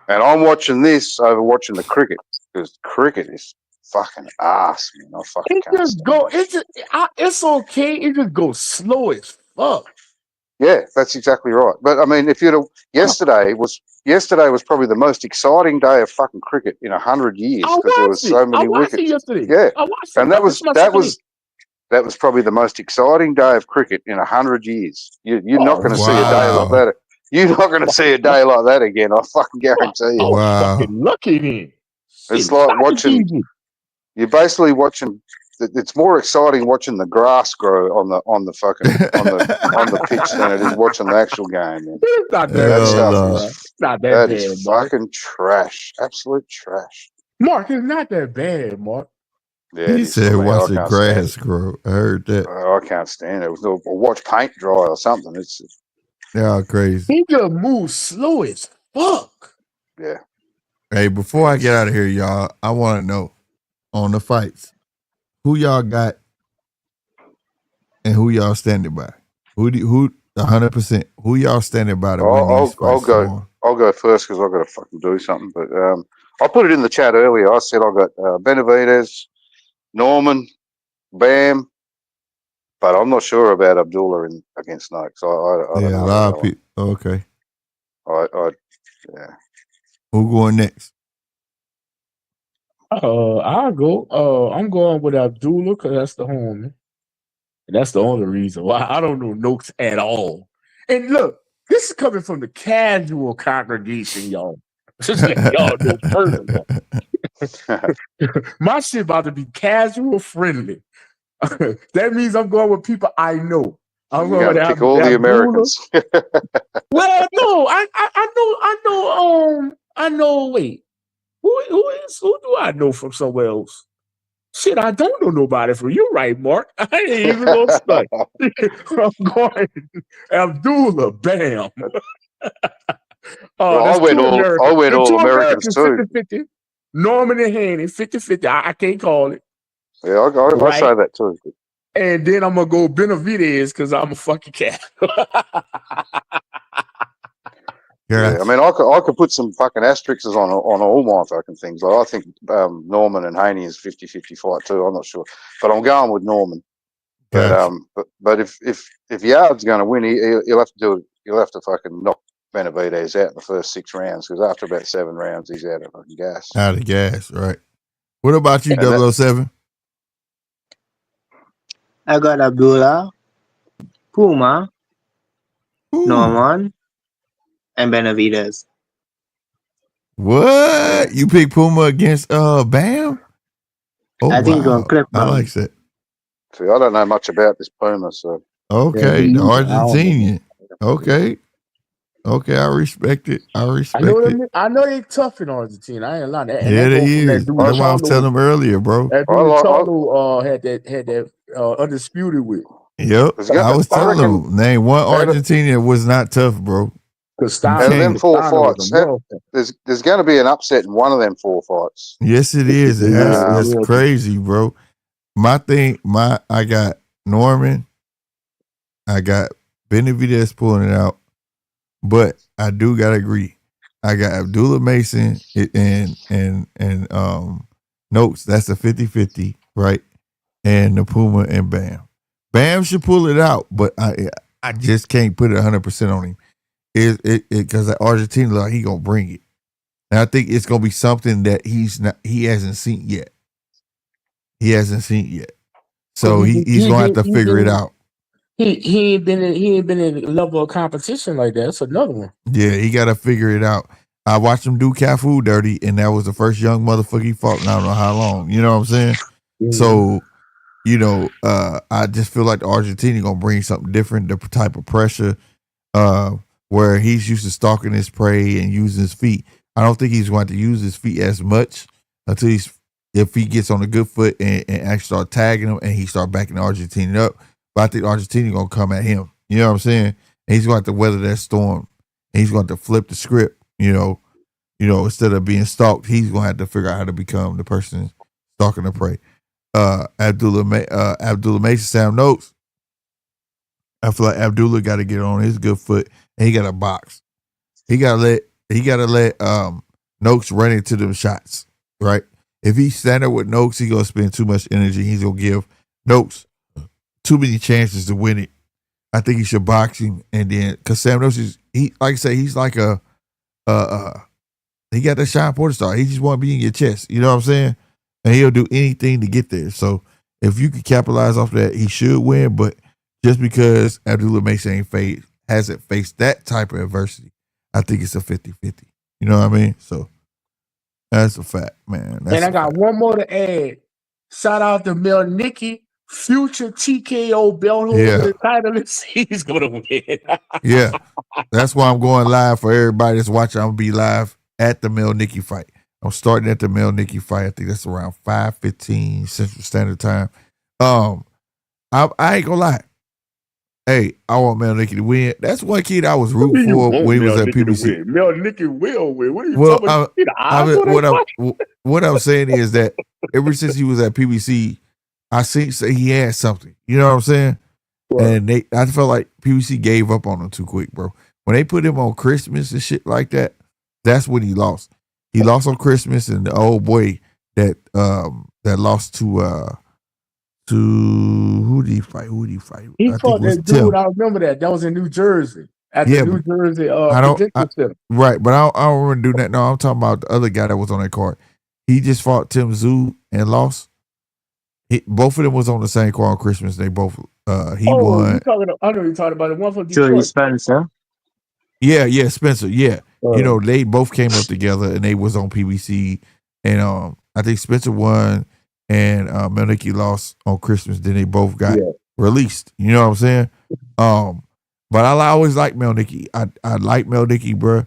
And I'm watching this over watching the cricket, because cricket is fucking ass, man. I fucking can't stand it. It's okay. It just goes slow as fuck. Yeah, that's exactly right. But I mean, if you'd have, yesterday was probably the most exciting day of fucking cricket in 100 years, because there was so many wickets. Yesterday. Yeah, I watched and it. that was probably the most exciting day of cricket in 100 years. You're not going to see a day like that. You're not going to see a day like that again. I fucking guarantee you. Fucking lucky then. It's like watching. You're basically watching. It's more exciting watching the grass grow on the fucking on the pitch than it is watching the actual game. Man. It's not that That bad. stuff is not that bad, is Mark. fucking trash. Absolute trash. Mark, it's not that bad, Mark. Yeah, he said watching grass grow. I heard that. I can't stand it. Or watch paint dry or something. It's crazy. He just moves slow as fuck. Yeah. Hey, before I get out of here, y'all, I want to know on the fights, who y'all got and who y'all standing by? Who 100%? Who y'all standing by to win these fights? I'll go first because I've got to fucking do something. But I put it in the chat earlier. I said I got Benavidez, Norman, Bam, But I'm not sure about Abdullah against Noakes. I don't Yeah, a know lot about of that one. people. Okay. Yeah. Who going next? I'll go. I'm going with Abdullah because that's the homie. And that's the only reason why I don't know Noakes at all. And look, this is coming from the casual congregation, y'all. Just let y'all know first of all. My shit about to be casual friendly. That means I'm going with people I know. I'm You're going going with to pick all the Abdullah. Americans. Well, no, I know. Wait, who do I know from somewhere else? Shit, I don't know nobody from you, right, Mark? I ain't even gonna study. I'm going Abdullah. Bam. Oh, Well, that's two I Americans. went They're all two Americans Americans, too. 50-50. Norman and Haney, 50-50. I can't call it. Yeah, I Right. say that too. And then I'm gonna go Benavidez because I'm a fucking cat. Yeah, I mean, I could put some fucking asterisks on all my fucking things. Like, I think Norman and Haney is 50-50 fight too. I'm not sure, but I'm going with Norman. Gotcha. But if Yard's going to win, he'll have to do it. He'll have to fucking knock Benavidez out in the first 6 rounds, because after about 7 rounds, he's out of fucking gas. Out of gas, right? What about you, And 007? I got Abdullah, Puma, Ooh. Norman, and Benavidez. What? Yeah. You pick Puma against Bam? Oh, I think he's gonna wow. clip I Bam. like that. See, I don't know much about this Puma, so Okay, Yeah, the I don't know. Argentinian. Okay. Okay, I respect it. I I respect know it. them. I know they tough in Argentina. I ain't lying. And Yeah, that they go from that is. dude That's why I was telling Charlo. him earlier, bro. That I dude like. Charlo had that undisputed with. Yep. I was I telling reckon him, name one out of, Argentinian that was not tough, bro. You Castano, out of them can't. 4 Castano was a fights, motherfucker. there's going to be an upset in one of them 4 fights. Yes, it It is. It has. will. It That's will. crazy, bro. I got Norman. I got Benavidez pulling it out, but I do gotta agree. I got Abdullah Mason and Notes. That's a 50-50, right? And the Puma and Bam. Bam should pull it out, but I just can't put it 100% on him. Because Argentina, like, he gonna bring it, and I think it's gonna be something that he hasn't seen yet. He hasn't seen yet, so he's gonna have to figure it out. He ain't been in a level of competition like that. That's another one. Yeah, he got to figure it out. I watched him do Cafu dirty, and that was the first young motherfucker he fought in I don't know how long. You know what I'm saying? Mhm. So, I just feel like the Argentina gonna bring something different, the type of pressure, where he's used to stalking his prey and using his feet. I don't think he's going to use his feet as much until if he gets on a good foot and actually start tagging him and he start backing the Argentina up. But I think Argentina gonna come at him. You know what I'm saying? And he's going to have to weather that storm. And he's going to have to flip the script. Instead of being stalked, he's going to have to figure out how to become the person stalking the prey. Abdullah Mason, Sam Notes. I feel like Abdullah got to get on his good foot and he got to box. He got to let Noakes run into them shots, right? If he stand there with Noakes, he's gonna spend too much energy. He's gonna give Noakes too many chances to win it. I think he should box him, and then because Sam Noakes like I say, he's like he got that Sean Porter star. He just want to be in your chest. You know what I'm saying? And he'll do anything to get there. So if you could capitalize off that, he should win. But just because Abdullah Mason hasn't faced that type of adversity, I think it's a 50-50. You know what I mean? So that's a fact, man. And I got one more to add. Shout out to Mel Nicky, future TKO belt holder of the title. He's gonna win. Yeah. That's why I'm going live for everybody that's watching. I'm gonna be live at the Mel Nicky fight. I'm starting at the Mel Nicky fight. I think that's around 5:15 Central Standard Time. I ain't gonna lie. Hey, I want Mel Nicky to win. That's one kid I was rooting for when he was at PBC. Mel Nicky will win. What are you talking about? What I'm saying is that ever since he was at PBC, I seen say he had something. You know what I'm saying? Right. And I felt like PBC gave up on him too quick, bro. When they put him on Christmas and shit like that, that's when he lost. He lost on Christmas, and the old boy that lost to to who did he fight? He I think fought it was that dude. Tim. I remember that. That was in New Jersey at the Yeah, New Jersey I don't. Convention Center. Right, but I don't remember doing that. No, I'm talking about the other guy that was on that card. He just fought Tim Tszyu and lost. Both of them was on the same card on Christmas. They both he won. I know you're talking about the one from Joey Detroit. Spencer. Yeah, Spencer. Yeah, they both came up together and they was on PBC, and I think Spencer won and Melnicki lost on Christmas. Then they both got released. You know what I'm saying? But I always like Melnicki. I like Melnicki, bro.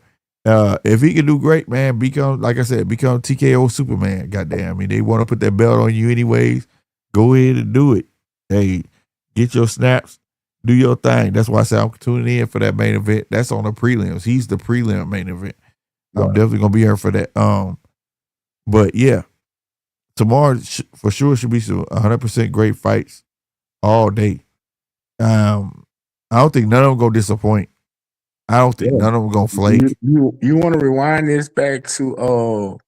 If he can do great, man, become TKO Superman. Goddamn, I mean, they want to put that belt on you anyways. Go ahead and do it. Hey, get your snaps. Do your thing. That's why I say I'm tuning in for that main event. That's on the prelims. He's the prelim main event. I'm definitely gonna be here for that. But yeah, tomorrow for sure should be some 100% great fights all day. I don't think none of them gonna disappoint. I don't think none of them gonna flake. You want to rewind this back to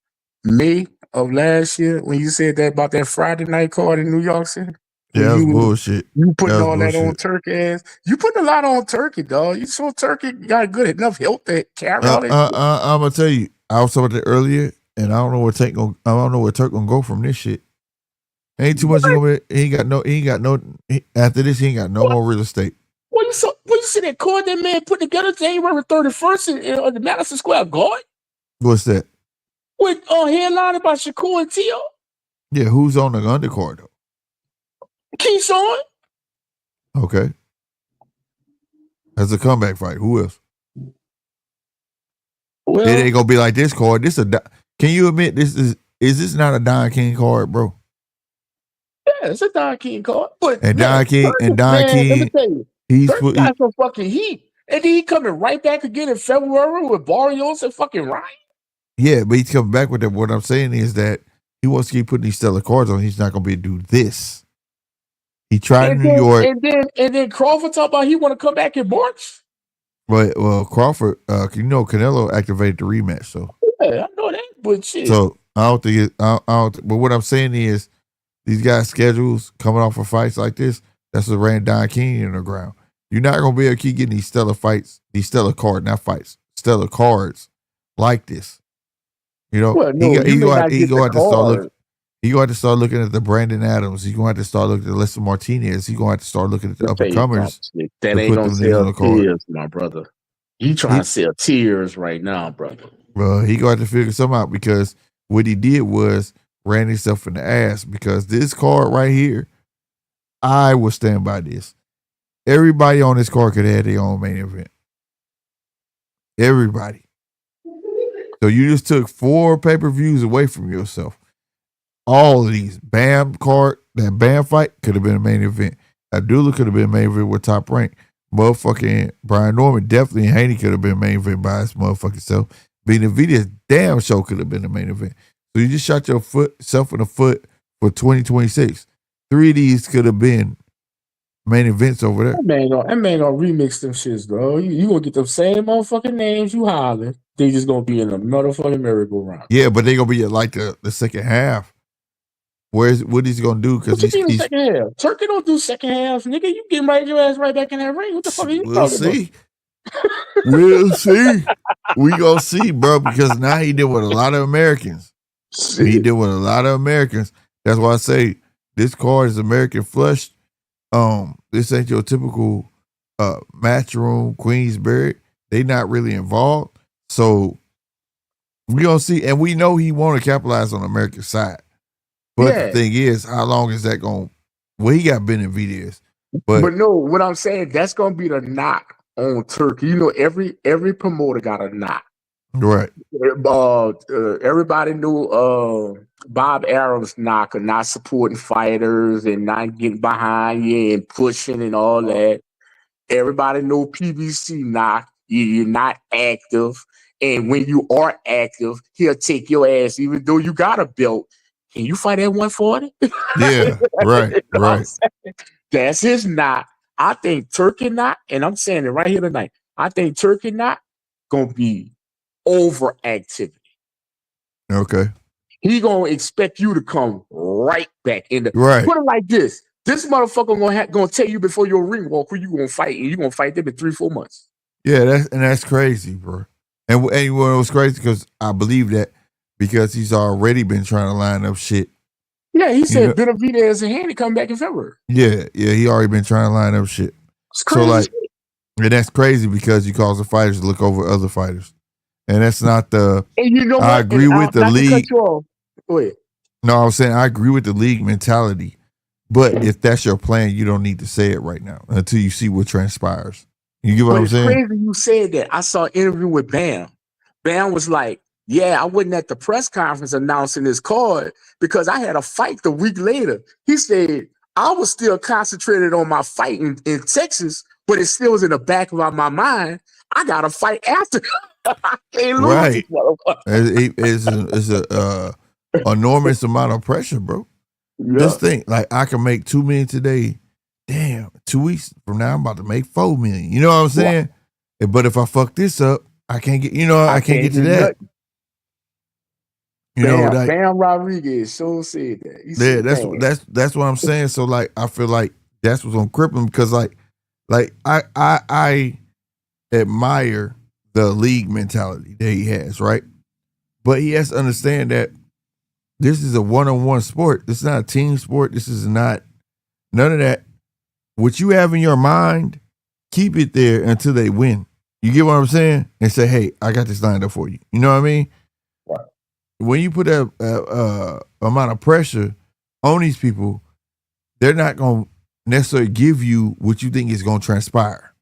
May of last year when you said that about that Friday night card in New York City? Yeah, that's bullshit. You putting all that on Turkey ass. You putting a lot on Turkey, dog. You saw Turkey got good enough health to carry all that. I'm gonna tell you, I was talking about that earlier, and I don't know where Turk gonna go from this shit. Ain't too much he gonna be. He ain't got no. After this, he ain't got no more real estate. When you see that card that man put together January 31st in the Madison Square Garden? What's that? With headlined by Shakur and Tio. Yeah, who's on the undercard though? Keyshawn. Okay. That's a comeback fight. Who else? Well, it ain't gonna be like this card. Can you admit this is this not a Don King card, bro? Yeah, it's a Don King card. But Don King, let me tell you, he's got some fucking heat. And then he coming right back again in February with Barrios and fucking Ryan. Yeah, but he's coming back with that. What I'm saying is that he wants to keep putting these stellar cards on. He's not gonna be able to do this. He tried in New York. And then Crawford talked about he want to come back in March. But Crawford, Canelo activated the rematch, so yeah, I know that, but shit. So I don't think it. I don't. But what I'm saying is, these guys' schedules coming off of fights like this, that's what ran Don King in the ground. You're not gonna be able to keep getting these stellar fights, these stellar cards, not fights, stellar cards like this. You know, he gonna have to start looking at the Brandon Adams. He's gonna have to start looking at Lester Martinez. He's gonna have to start looking at the up and comers. That ain't gonna sell tears, my brother. You trying to sell tears right now, brother. Bro, he gonna have to figure something out because what he did was ran himself in the ass because this card right here, I will stand by this. Everybody on this card could have their own main event. Everybody. So you just took 4 pay-per-views away from yourself. All of these. Bam card, that Bam fight could have been a main event. Abdullah could have been a main event with Top Rank. Motherfucking Brian Norman definitely and Haney could have been a main event by his motherfucking self. Benavidez damn show could have been a main event. So you just shot yourself in the foot for 2026. 3 of these could have been main events over there. That man gonna remix them shits, bro. You gonna get them same motherfucking names you hollering. They just gonna be in a motherfucking merry-go-round. Yeah, but they gonna be at like the second half. What is he gonna do? Because he's second half. Turkey don't do second half, nigga. You get your ass right back in that ring. What the fuck are you talking about? We'll see. We gonna see, bro. Because now he did with a lot of Americans. He did with a lot of Americans. That's why I say this card is American flushed. This ain't your typical Matchroom, Queensberry. They not really involved. So we gonna see, and we know he want to capitalize on the American side. But the thing is, how long is that going? Well, he got Benavidez. But no, what I'm saying, that's gonna be the knock on Turkey. You know, every promoter got a knock. Right. Everybody knew Bob Arum's knock of not supporting fighters and not getting behind you and pushing and all that. Everybody knew PBC knock. You're not active. And when you are active, he'll take your ass, even though you got a belt. Can you fight at 140? Yeah, right, right. That's his knock. I think Turkey knock, and I'm saying it right here tonight, I think Turkey knock gonna be overactivity. Okay. He gonna expect you to come right back in the right. Put it like this. This motherfucker gonna tell you before your ring walk who you gonna fight, and you gonna fight them in 3-4 months. Yeah, that's crazy, bro. And it was crazy because I believe that because he's already been trying to line up shit. Yeah, he said Benavidez and Haney come back in February. Yeah, he already been trying to line up shit. It's crazy. So like, and that's crazy because you cause the fighters to look over other fighters, and that's not the. And you know what? I agree with the league. Go ahead. No, I was saying I agree with the league mentality, but if that's your plan, you don't need to say it right now until you see what transpires. You get what I'm saying? It's crazy you said that. I saw an interview with Bam. Bam was like, "Yeah, I wasn't at the press conference announcing this card because I had a fight the week later." He said, "I was still concentrated on my fight in Texas, but it still was in the back of my mind. I got to fight after." I can't lose. Right. It's a enormous amount of pressure, bro. Yeah. Just think, like I can make $2 million today. Damn, 2 weeks from now I'm about to make $4 million. You know what I'm saying? Wow. But if I fuck this up, I can't get. I can't get to that. Nothing. Bam Rodriguez so said that. He said, that's what I'm saying. So like, I feel like that's what's gonna cripple him because like I admire the league mentality that he has, right? But he has to understand that this is a one-on-one sport. This is not a team sport. This is not none of that. What you have in your mind, keep it there until they win. You get what I'm saying? And say, hey, I got this lined up for you. You know what I mean? Right. When you put that amount of pressure on these people, they're not going to necessarily give you what you think is going to transpire.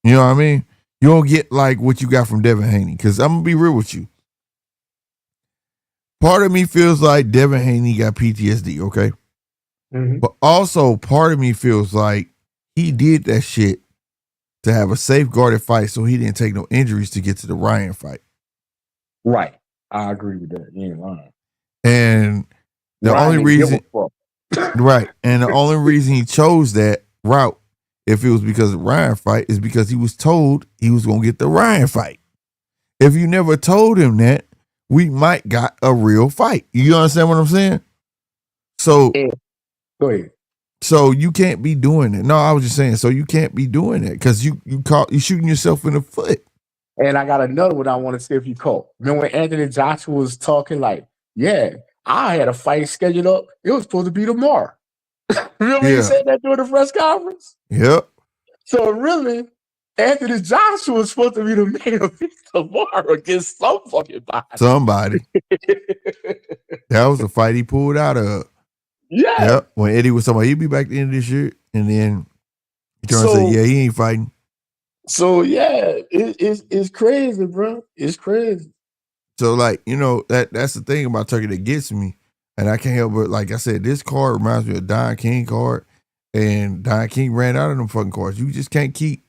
You know what I mean? You don't get like what you got from Devin Haney. Because I'm going to be real with you. Part of me feels like Devin Haney got PTSD, okay? Mm-hmm. But also part of me feels like he did that shit to have a safeguarded fight so he didn't take no injuries to get to the Ryan fight. Right. I agree with that. You ain't lying. And the Ryan only reason right. And the only reason he chose that route, if it was because of the Ryan fight, is because he was told he was gonna get the Ryan fight. If you never told him that, we might got a real fight. You understand what I'm saying? So go ahead. So you can't be doing it. No, I was just saying. So you can't be doing it because you shooting yourself in the foot. And I got another one I want to see if you caught. Remember when Anthony Joshua was talking like, "Yeah, I had a fight scheduled up. It was supposed to be tomorrow." Remember he said that during the press conference? Yep. So really, Anthony Joshua was supposed to be the main event tomorrow against some fucking body. Somebody. That was the fight he pulled out of. Yeah. Yep. When Eddie was talking about he'd be back at the end of this year, and then he turned and said, "Yeah, he ain't fighting." So yeah, it's crazy, bro. It's crazy. So like, that's the thing about Turkey that gets me, and I can't help but like I said, this card reminds me of Don King card, and Don King ran out of them fucking cards. You just can't keep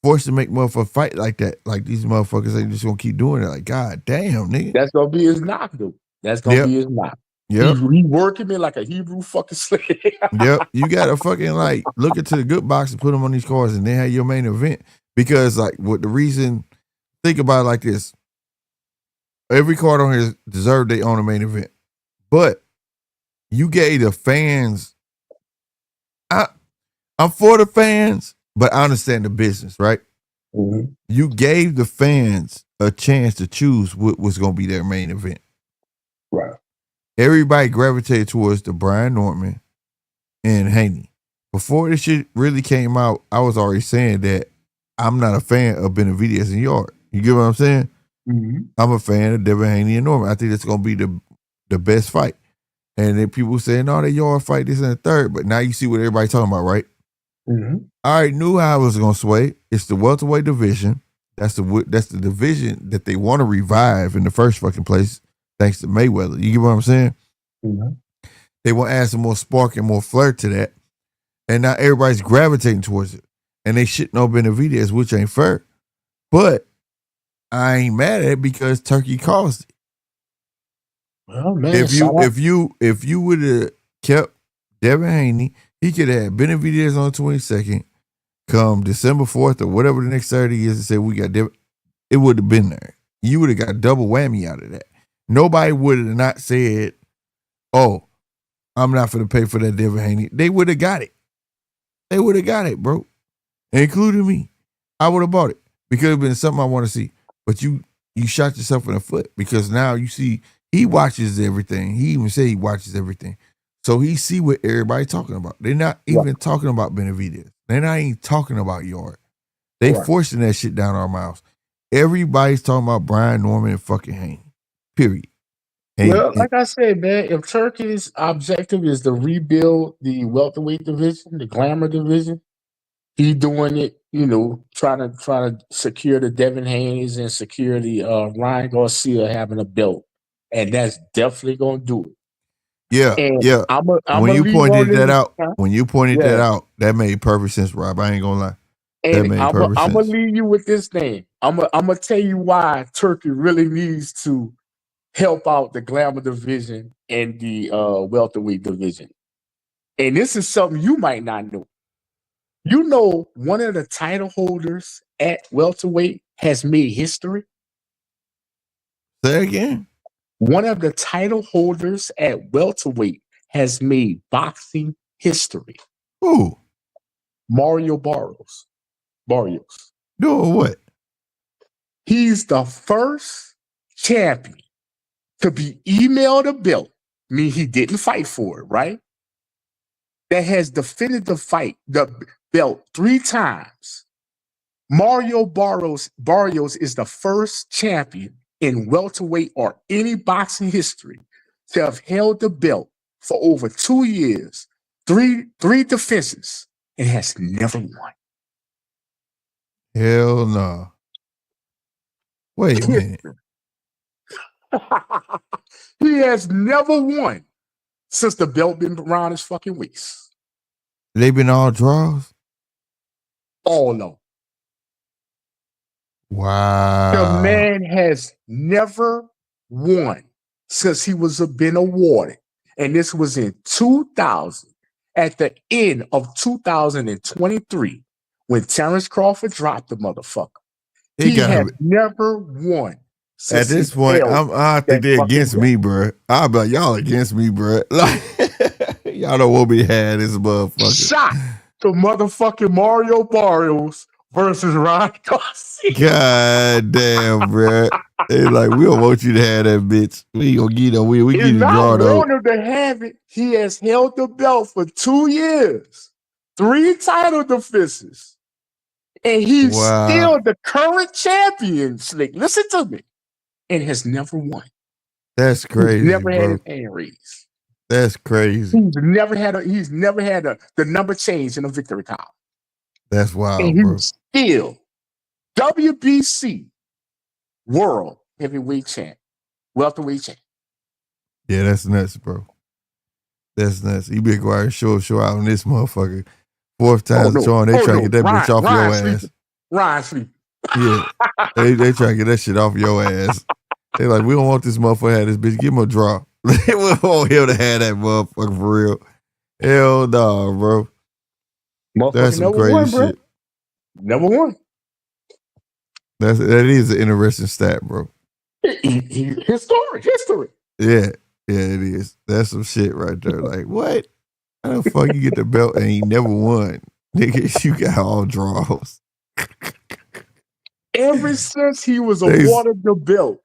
forced to make motherfuckers fight like that. Like these motherfuckers, they just gonna keep doing it. Like, God damn, nigga. That's gonna be his knock, dude. That's gonna be his knock. Yep. He working me like a Hebrew fucking slave. Yep. You gotta fucking like look into the good box and put them on these cards and then have your main event. Because like what the reason, think about it like this. Every card on here deserved their own main event. But you gave the fans, I'm for the fans, but I understand the business, right? Mm-hmm. You gave the fans a chance to choose what was gonna be their main event. Right. Everybody gravitated towards the Brian Norman and Haney. Before this shit really came out, I was already saying that I'm not a fan of Benavidez and Yard. You get what I'm saying? Mm-hmm. I'm a fan of Devin Haney and Norman. I think it's going to be the best fight. And then people saying, "No, they Yard fight this and the third." But now you see what everybody's talking about, right? Mm-hmm. I already knew how it was going to sway. It's the welterweight division. That's the division that they want to revive in the first fucking place, thanks to Mayweather. You get what I'm saying? Mm-hmm. They want to add some more spark and more flair to that. And now everybody's gravitating towards it. And they shitting on Benavidez, which ain't fair. But I ain't mad at it because Turkey caused it. Well, man, if you would have kept Devin Haney, he could have had Benavidez on the 22nd, come December 4th or whatever the next Saturday is, and say we got Devin. It would have been there. You would have got double whammy out of that. Nobody would have not said, "Oh, I'm not finna pay for that Devin Haney. They would have got it. They would have got it, bro. Including me. I would have bought it because it's been something I want to see. But you shot yourself in the foot because now you see he watches everything. He even said he watches everything. So he see what everybody talking about. They're not even talking about Benavidez. They're not even talking about Yard. They forcing that shit down our mouths. Everybody's talking about Brian Norman and fucking Haney. Period. Well, like I said, man, if Turkey's objective is to rebuild the welterweight division, the glamour division, he doing it, trying to secure the Devin Haney's and secure the Ryan Garcia having a belt. And that's definitely gonna do it. Yeah, and yeah. When you pointed that out, that made perfect sense, Rob. I ain't gonna lie. That And made I'm perfect gonna sense. leave you with this thing. I'm gonna tell you why Turkey really needs to help out the glamour division and the welterweight division. And this is something you might not know. You know, one of the title holders at welterweight has made history. Say again. One of the title holders at welterweight has made boxing history. Who? Mario Barrios. Doing what? He's the first champion to be emailed a belt, mean he didn't fight for it, right? That has defended the belt 3 times. Mario Barrios is the first champion in welterweight or any boxing history to have held the belt for over 2 years, three defenses, and has never won. Hell no. Wait a minute. He has never won since the belt been around his fucking waist. They been all draws? All of them. Wow. The man has never won since he been awarded. And this was in 2000, at the end of 2023, when Terrence Crawford dropped the motherfucker. He has never won. At this point, I think they're against me, bro. I'll be like, y'all against me, bro. Like, y'all don't want me to have this motherfucker. Shot to motherfucking Mario Barrios versus Ryan Garcia. God damn, bro. They like, we don't want you to have that bitch. We ain't gonna get no win. We get it drawn I want him to have it. He has held the belt for 2 years, 3 title defenses, and he's still the current champion. Slick, listen to me, and has never won. That's crazy. He's never bro. had his hand raised. That's crazy. He's never had the number change in a victory column. That's wild, and bro. He's still WBC World Heavyweight Champ, Welterweight Champ. Yeah, that's nuts, bro. That's nuts. You been quiet, show out on this motherfucker. 4th time they trying to get that bitch off your ass. Ryan sleep. Yeah, they try to get that shit off your ass. They like, we don't want this motherfucker to have this bitch. Give him a draw. We don't want him to have that motherfucker for real. Hell no, bro. That's some crazy shit. Never won. That is an interesting stat, bro. History. Yeah, it is. That's some shit right there. Like, what? How the fuck you get the belt and he never won? Nigga, you got all draws. Ever since he was awarded the belt,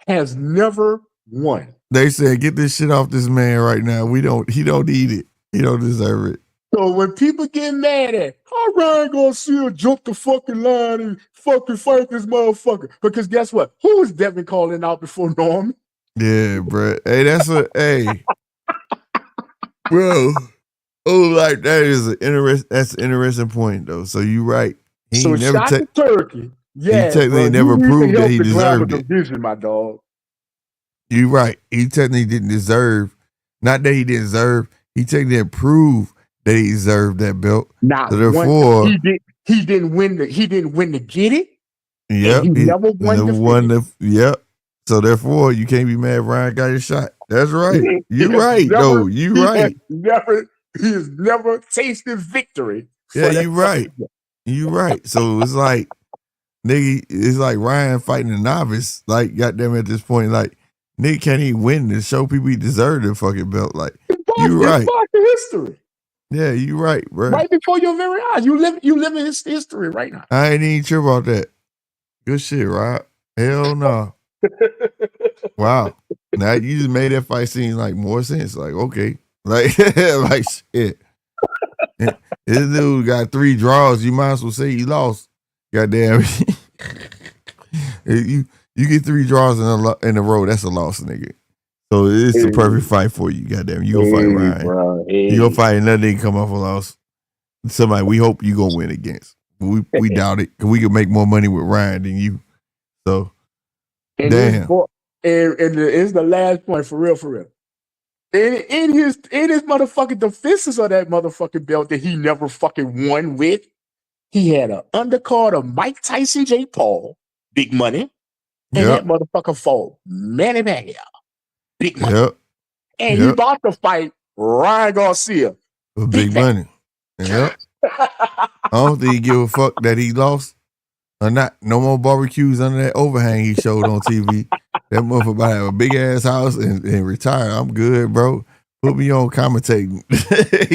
has never won. They said, get this shit off this man right now. He don't need it. He don't deserve it. So when people get mad at how Ryan Garcia jump the fucking line and fucking fight this motherfucker, because guess what? Who was Devin calling out before Norman? Yeah, bro. Hey, bro. Oh, like that's an interesting point though. So you right. He never shot the turkey. Yeah, he technically never proved that he deserved it. Division, my dog. You right. He technically didn't deserve. Not that he didn't deserve. He technically didn't prove that he deserved that belt. Not so therefore, he didn't win to get it. Yep. He never won. Yep. So therefore, you can't be mad Ryan got his shot. That's right. You right, though. You right. He has never tasted victory. Yeah, you right. You right. So it's like, nigga, it's like Ryan fighting a novice. Like, goddamn, at this point, like, nigga can't even win to show people he deserved the fucking belt. Like, You It's right. boxing history. Yeah, you right, bro. Right before your very eyes. You live in his history right now. I ain't even sure about that. Good shit, Rob. Hell no. Wow. Now you just made that fight seem like more sense. Like, okay. Like, like shit. This dude got 3 draws. You might as well say he lost. Goddamn. you get 3 draws in a row. That's a loss, nigga. So it's the perfect fight for you. Goddamn. You gonna fight Ryan. Bro, You gonna fight another nigga come off a loss. Somebody we hope you gonna win against. We doubt it. Cause we can make more money with Ryan than you. So and damn. And it's the last point for real, for real. In his motherfucking defenses of that motherfucking belt that he never fucking won with, he had an undercard of Mike Tyson, J. Paul, big money, and that motherfucker fought Manny Pacquiao, big money. Yep. And he about to fight Ryan Garcia, with big money. Yep. I don't think he give a fuck that he lost or not. No more barbecues under that overhang he showed on TV. That motherfucker about to have a big ass house and retire. I'm good, bro. Put me on commentating.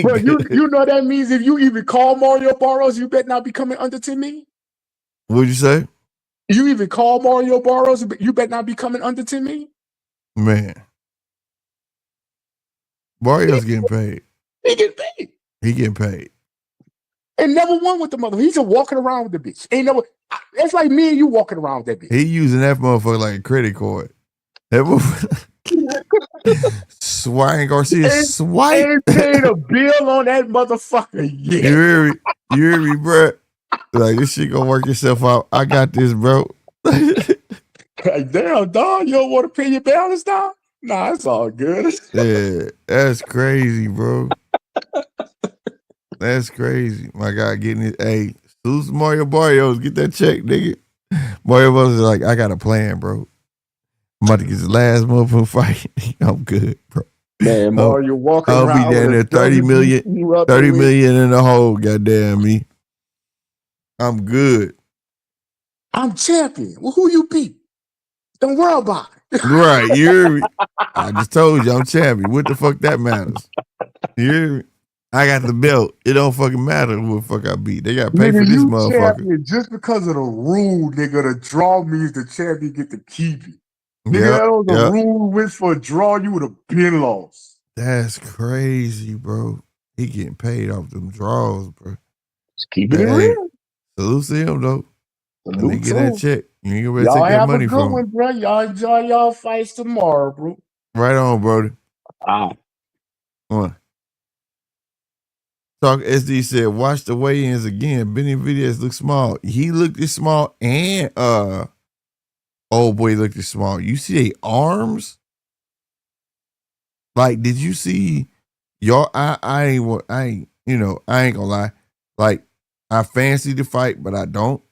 Bro, you know that means if you even call Mario Barros, you better not be coming under 10 million? What'd you say? You even call Mario Barros, you better not be coming under 10 million? Man. Mario's getting paid. He getting paid. He getting paid. And never won with the mother. He's just walking around with the bitch. Ain't never. It's like me and you walking around with that bitch. He using that motherfucker like a credit card. That motherfucker. Swine Garcia swipe. Ain't paid a bill on that motherfucker yet. You hear me, bro? Like, this shit gonna work itself out. I got this, bro. Like, damn, dog, you don't want to pay your balance, dog? Nah, it's all good. Yeah, that's crazy, bro. That's crazy. My God, getting it. Hey, salute to Mario Barrios. Get that check, nigga. Mario Barrios is like, I got a plan, bro. I'm about to get his last motherfucking fight. I'm good, bro. Man, Mario walking I'll around be down there 30 million in the hole, goddamn me. I'm good. I'm champion. Well, who you beat? Don't worry about it. Right, you hear me? I just told you I'm champion. What the fuck that matters? You hear me? I got the belt. It don't fucking matter who the fuck I beat. They got to pay for this motherfucker. Champion just because of the rule, nigga. The draw means the champion get to keep it. Nigga, that was the rule which for a draw, you would have been lost. That's crazy, bro. He getting paid off them draws, bro. Just keep it real. Salute to him, though. Let me get that check. You ain't gonna take that money from him. Bro. Y'all enjoy y'all fights tomorrow, bro. Right on, brother. Come on. Talk SD said, watch the weigh-ins again. Benny Videos look small. He looked this small, and old boy looked this small. You see their arms? Like, did you see y'all? I ain't gonna lie. Like, I fancy the fight, but I don't.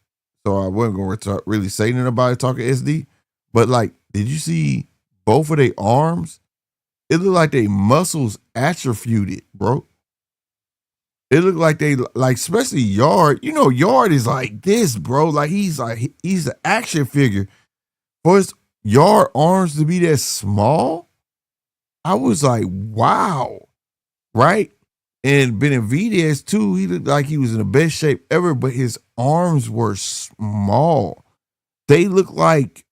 So I wasn't gonna really say nothing about it talking SD. But like, did you see both of their arms? It looked like their muscles atrophied, bro. It looked like they especially Yard. You know, Yard is like this, bro. Like he's an action figure. For his Yard arms to be that small, I was like, wow, right? And Benavidez too. He looked like he was in the best shape ever, but his arms were small. They look like,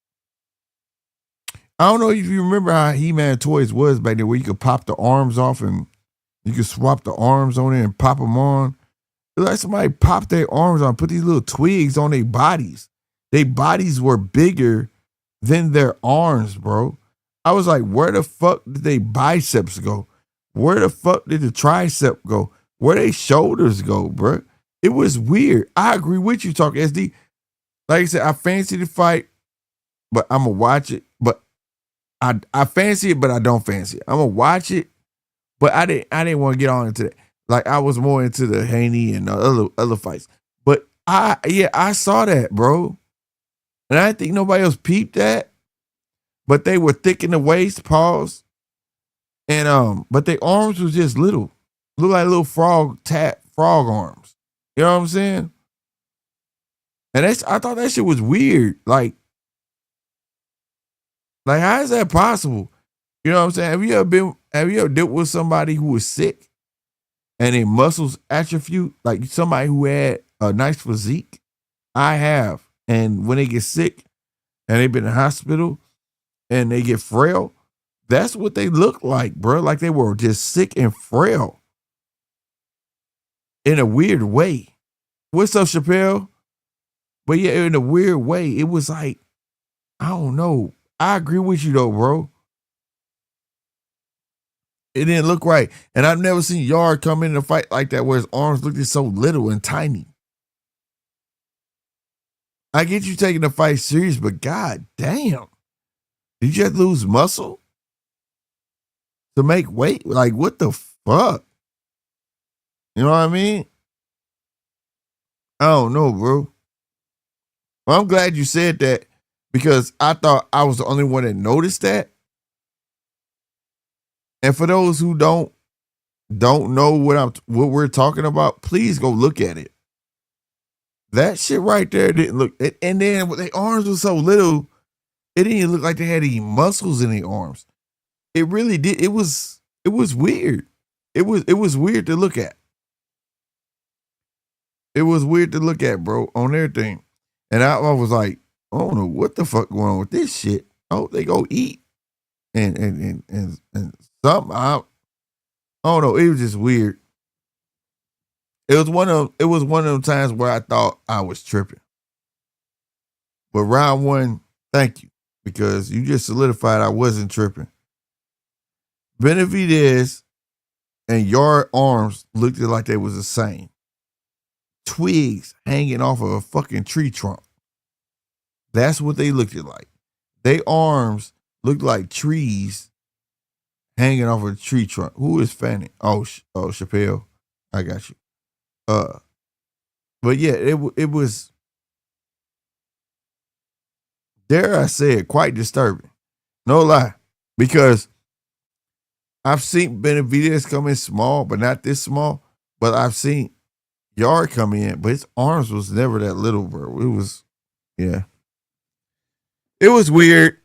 I don't know if you remember how He-Man toys was back then, where you could pop the arms off and you could swap the arms on it and pop them on. It like somebody popped their arms on, put these little twigs on their bodies. Their bodies were bigger than their arms, bro. I was like, where the fuck did they biceps go? Where the fuck did the tricep go? Where they shoulders go, bro? It was weird. I agree with you, Talk SD. Like I said, I fancy the fight, but I'm going to watch it. But I fancy it, but I don't fancy it. I'm going to watch it. But I didn't want to get on into that. Like, I was more into the Haney and the other fights. But I saw that, bro. And I didn't think nobody else peeped that. But they were thick in the waist, pause. And but their arms was just little. Look like little frog arms. You know what I'm saying? And I thought that shit was weird. Like how is that possible? You know what I'm saying? Have you ever dealt with somebody who was sick and their muscles atrophy, like somebody who had a nice physique? I have. And when they get sick and they've been in the hospital and they get frail, that's what they look like, bro. Like they were just sick and frail in a weird way. What's up, Chappelle? But yeah, in a weird way, it was like, I don't know. I agree with you though, bro. It didn't look right. And I've never seen Yard come in a fight like that where his arms looked so little and tiny. I get you taking the fight serious, but god damn. Did you just lose muscle to make weight? Like, what the fuck? You know what I mean? I don't know, bro. Well, I'm glad you said that because I thought I was the only one that noticed that. And for those who don't know what we're talking about, please go look at it. That shit right there didn't look. And then their arms were so little, it didn't even look like they had any muscles in their arms. It really did. It was weird. It was weird to look at. It was weird to look at, bro, on everything. And I was like, I don't know what the fuck going on with this shit. I hope they go eat and something. I don't know. It was just weird. It was one of them times where I thought I was tripping. But round one, thank you, because you just solidified I wasn't tripping. Benavidez and Yard arms looked like they was the same. Twigs hanging off of a fucking tree trunk. That's what they looked like. They arms looked like trees hanging off of a tree trunk. Who is Fanning? Oh, Chappelle. I got you. But yeah, it was, dare I say it, quite disturbing. No lie. Because I've seen Benavidez come in small, but not this small. But I've seen Yard come in, but his arms was never that little, bro. It was, yeah. It was weird,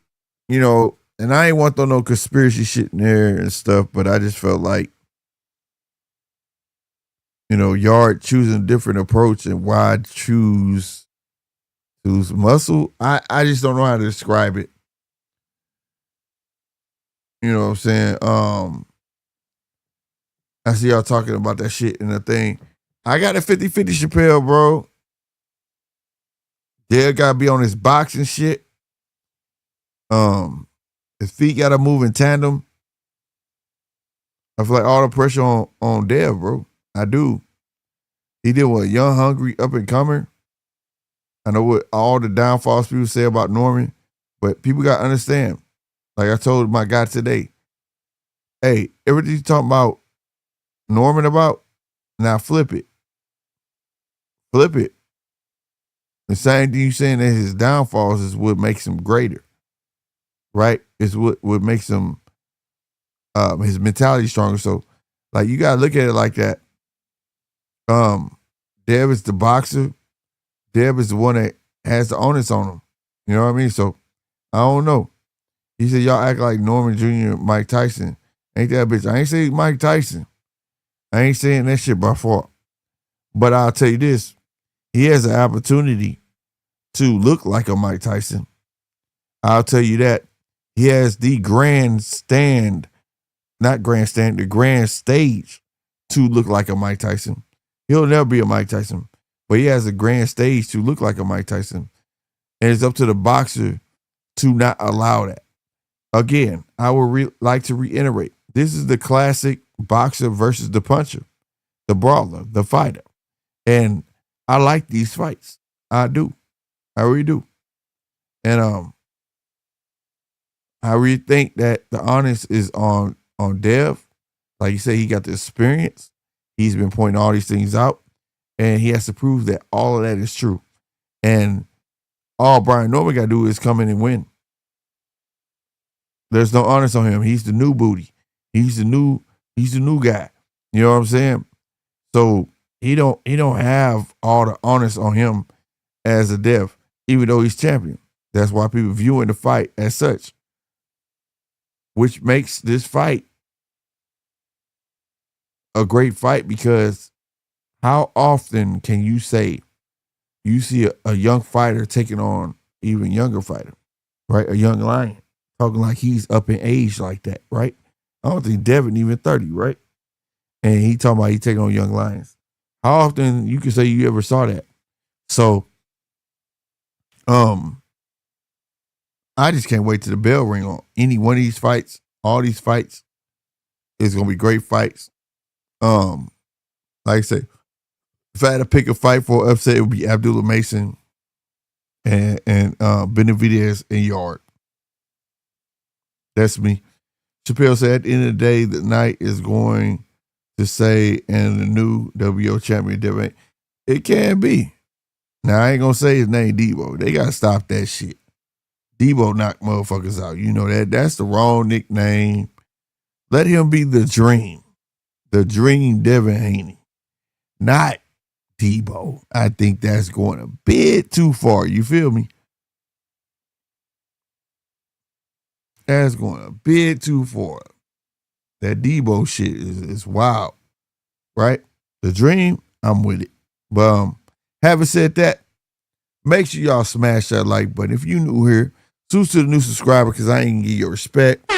and I ain't want to throw no conspiracy shit in there and stuff, but I just felt like, Yard choosing a different approach and why choose muscle. I just don't know how to describe it. You know what I'm saying? I see y'all talking about that shit in the thing. I got a 50-50 Chappelle, bro. Dale gotta be on his boxing shit. His feet gotta move in tandem. I feel like all the pressure on Dale, bro. I do. He did what, young, hungry, up and comer. I know what all the downfalls people say about Norman, but people gotta understand. Like I told my guy today, hey, everything you talking about Norman about, now flip it. Flip it. The same thing you saying that his downfalls is what makes him greater. Right? Is what makes him his mentality stronger. So like you gotta look at it like that. Deb is the boxer. Deb is the one that has the onus on him. You know what I mean? So I don't know. He said y'all act like Norman Jr., Mike Tyson. Ain't that bitch? I ain't saying Mike Tyson. I ain't saying that shit by fault. But I'll tell you this. He has an opportunity to look like a Mike Tyson. I'll tell you that. He has the the grand stage to look like a Mike Tyson. He'll never be a Mike Tyson, but he has a grand stage to look like a Mike Tyson. And it's up to the boxer to not allow that. Again, I would like to reiterate, this is the classic boxer versus the puncher, the brawler, the fighter. And I like these fights. I do. I really do. And I really think that the honest is on Dev. Like you say, he got the experience. He's been pointing all these things out. And he has to prove that all of that is true. And all Brian Norman got to do is come in and win. There's no honest on him. He's the new booty. He's the new guy. You know what I'm saying? So he don't have all the honest on him as a Dev, even though he's champion. That's why people viewing the fight as such. which makes this fight a great fight because how often can you say you see a young fighter taking on even younger fighter, right? A young lion talking like he's up in age like that, right? I don't think Devin even 30, right? And he talking about he taking on young lions. How often you can say you ever saw that? So, I just can't wait till the bell ring on any one of these fights. All these fights is gonna be great fights. Like I said, if I had to pick a fight for an upset, it would be Abdullah Mason and Benavidez and Yard. That's me. Chappelle said at the end of the day, the night is going to say, and the new WO champion, Devin. It can be. Now, I ain't going to say his name, Debo. They got to stop that shit. Debo knocked motherfuckers out. You know that. That's the wrong nickname. Let him be the Dream. The Dream Devin Haney. Not Debo. I think that's going a bit too far. You feel me? That's going a bit too far. That Debo shit is wild. Right? The Dream, I'm with it. But having said that, make sure y'all smash that like button. If you new here, salute to the new subscriber because I ain't gonna give you respect.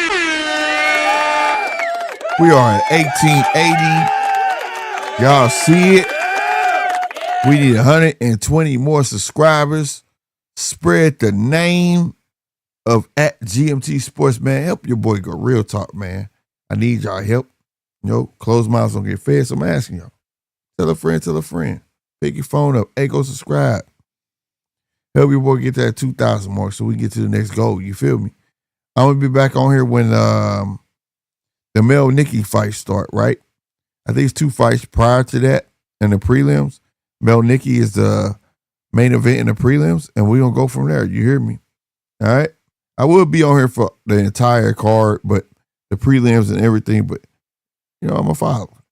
We are at 1880. Y'all see it? We need 120 more subscribers. Spread the name of at GMT Sports, man. Help your boy go real talk, man. I need y'all help. You know, closed mouths don't get fed, so I'm asking y'all. Tell a friend, tell a friend. Pick your phone up. Hey, go subscribe. Help your boy get that 2,000 mark so we get to the next goal. You feel me? I'm going to be back on here when the Mel Nikki fights start, right? I think it's 2 fights prior to that in the prelims. Mel Nikki is the main event in the prelims, and we're going to go from there. You hear me? All right? I will be on here for the entire card, but the prelims and everything, but, you know, I'm a follower.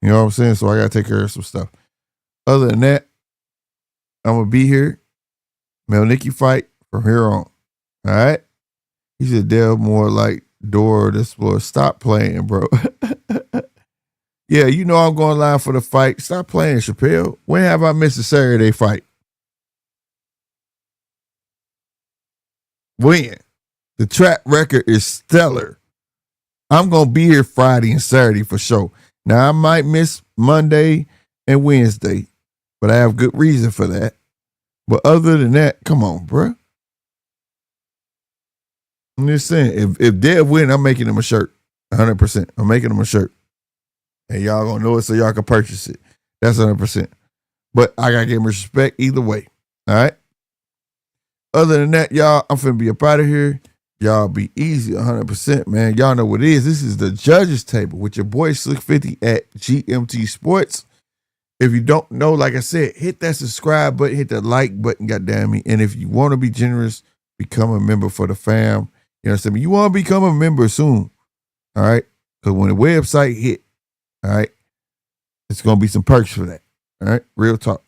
You know what I'm saying? So I got to take care of some stuff. Other than that, I'm going to be here. Mel Nikki fight from here on. All right? He said, Dale more like Dora the Explorer. Stop playing, bro. Yeah, you know I'm going live for the fight. Stop playing, Chappelle. When have I missed a Saturday fight? When? The track record is stellar. I'm going to be here Friday and Saturday for sure. Now, I might miss Monday and Wednesday, but I have good reason for that. But other than that, come on, bro. I'm just saying, if Dev win, I'm making him a shirt. 100%. I'm making him a shirt. And y'all gonna know it so y'all can purchase it. That's 100%. But I gotta give him respect either way. All right? Other than that, y'all, I'm finna be up out of here. Y'all be easy 100%, man. Y'all know what it is. This is the Judges Table with your boy Slick50 at GMT Sports. If you don't know, like I said, hit that subscribe button, hit that like button, goddamn me. And if you want to be generous, become a member for the fam. You understand me? You want to become a member soon. All right? Because when the website hit, all right, it's going to be some perks for that. All right? Real talk.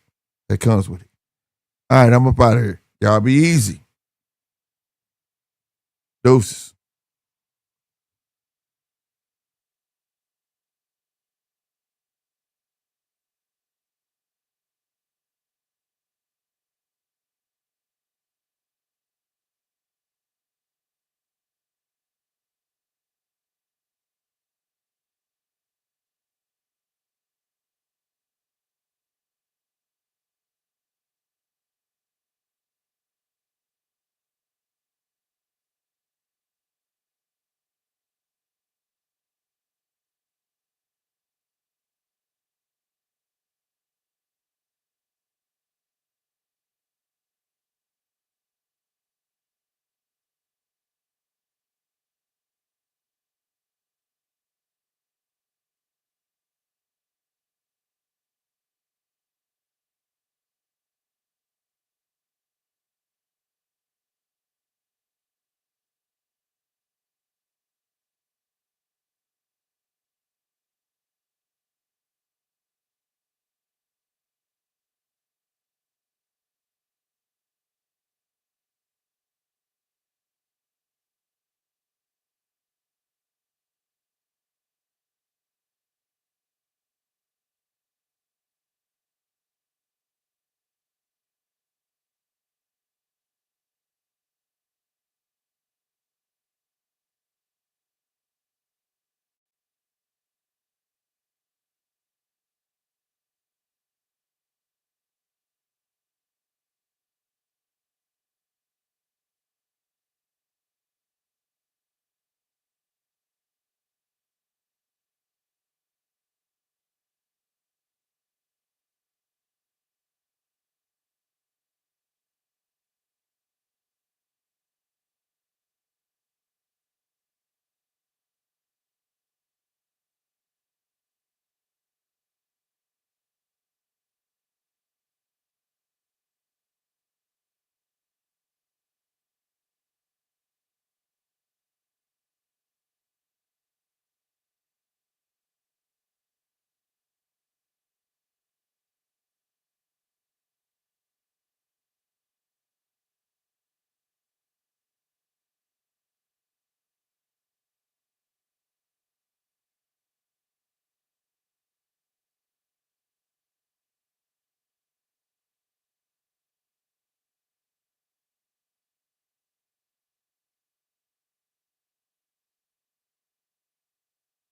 That comes with it. All right, I'm up out of here. Y'all be easy. Deuces.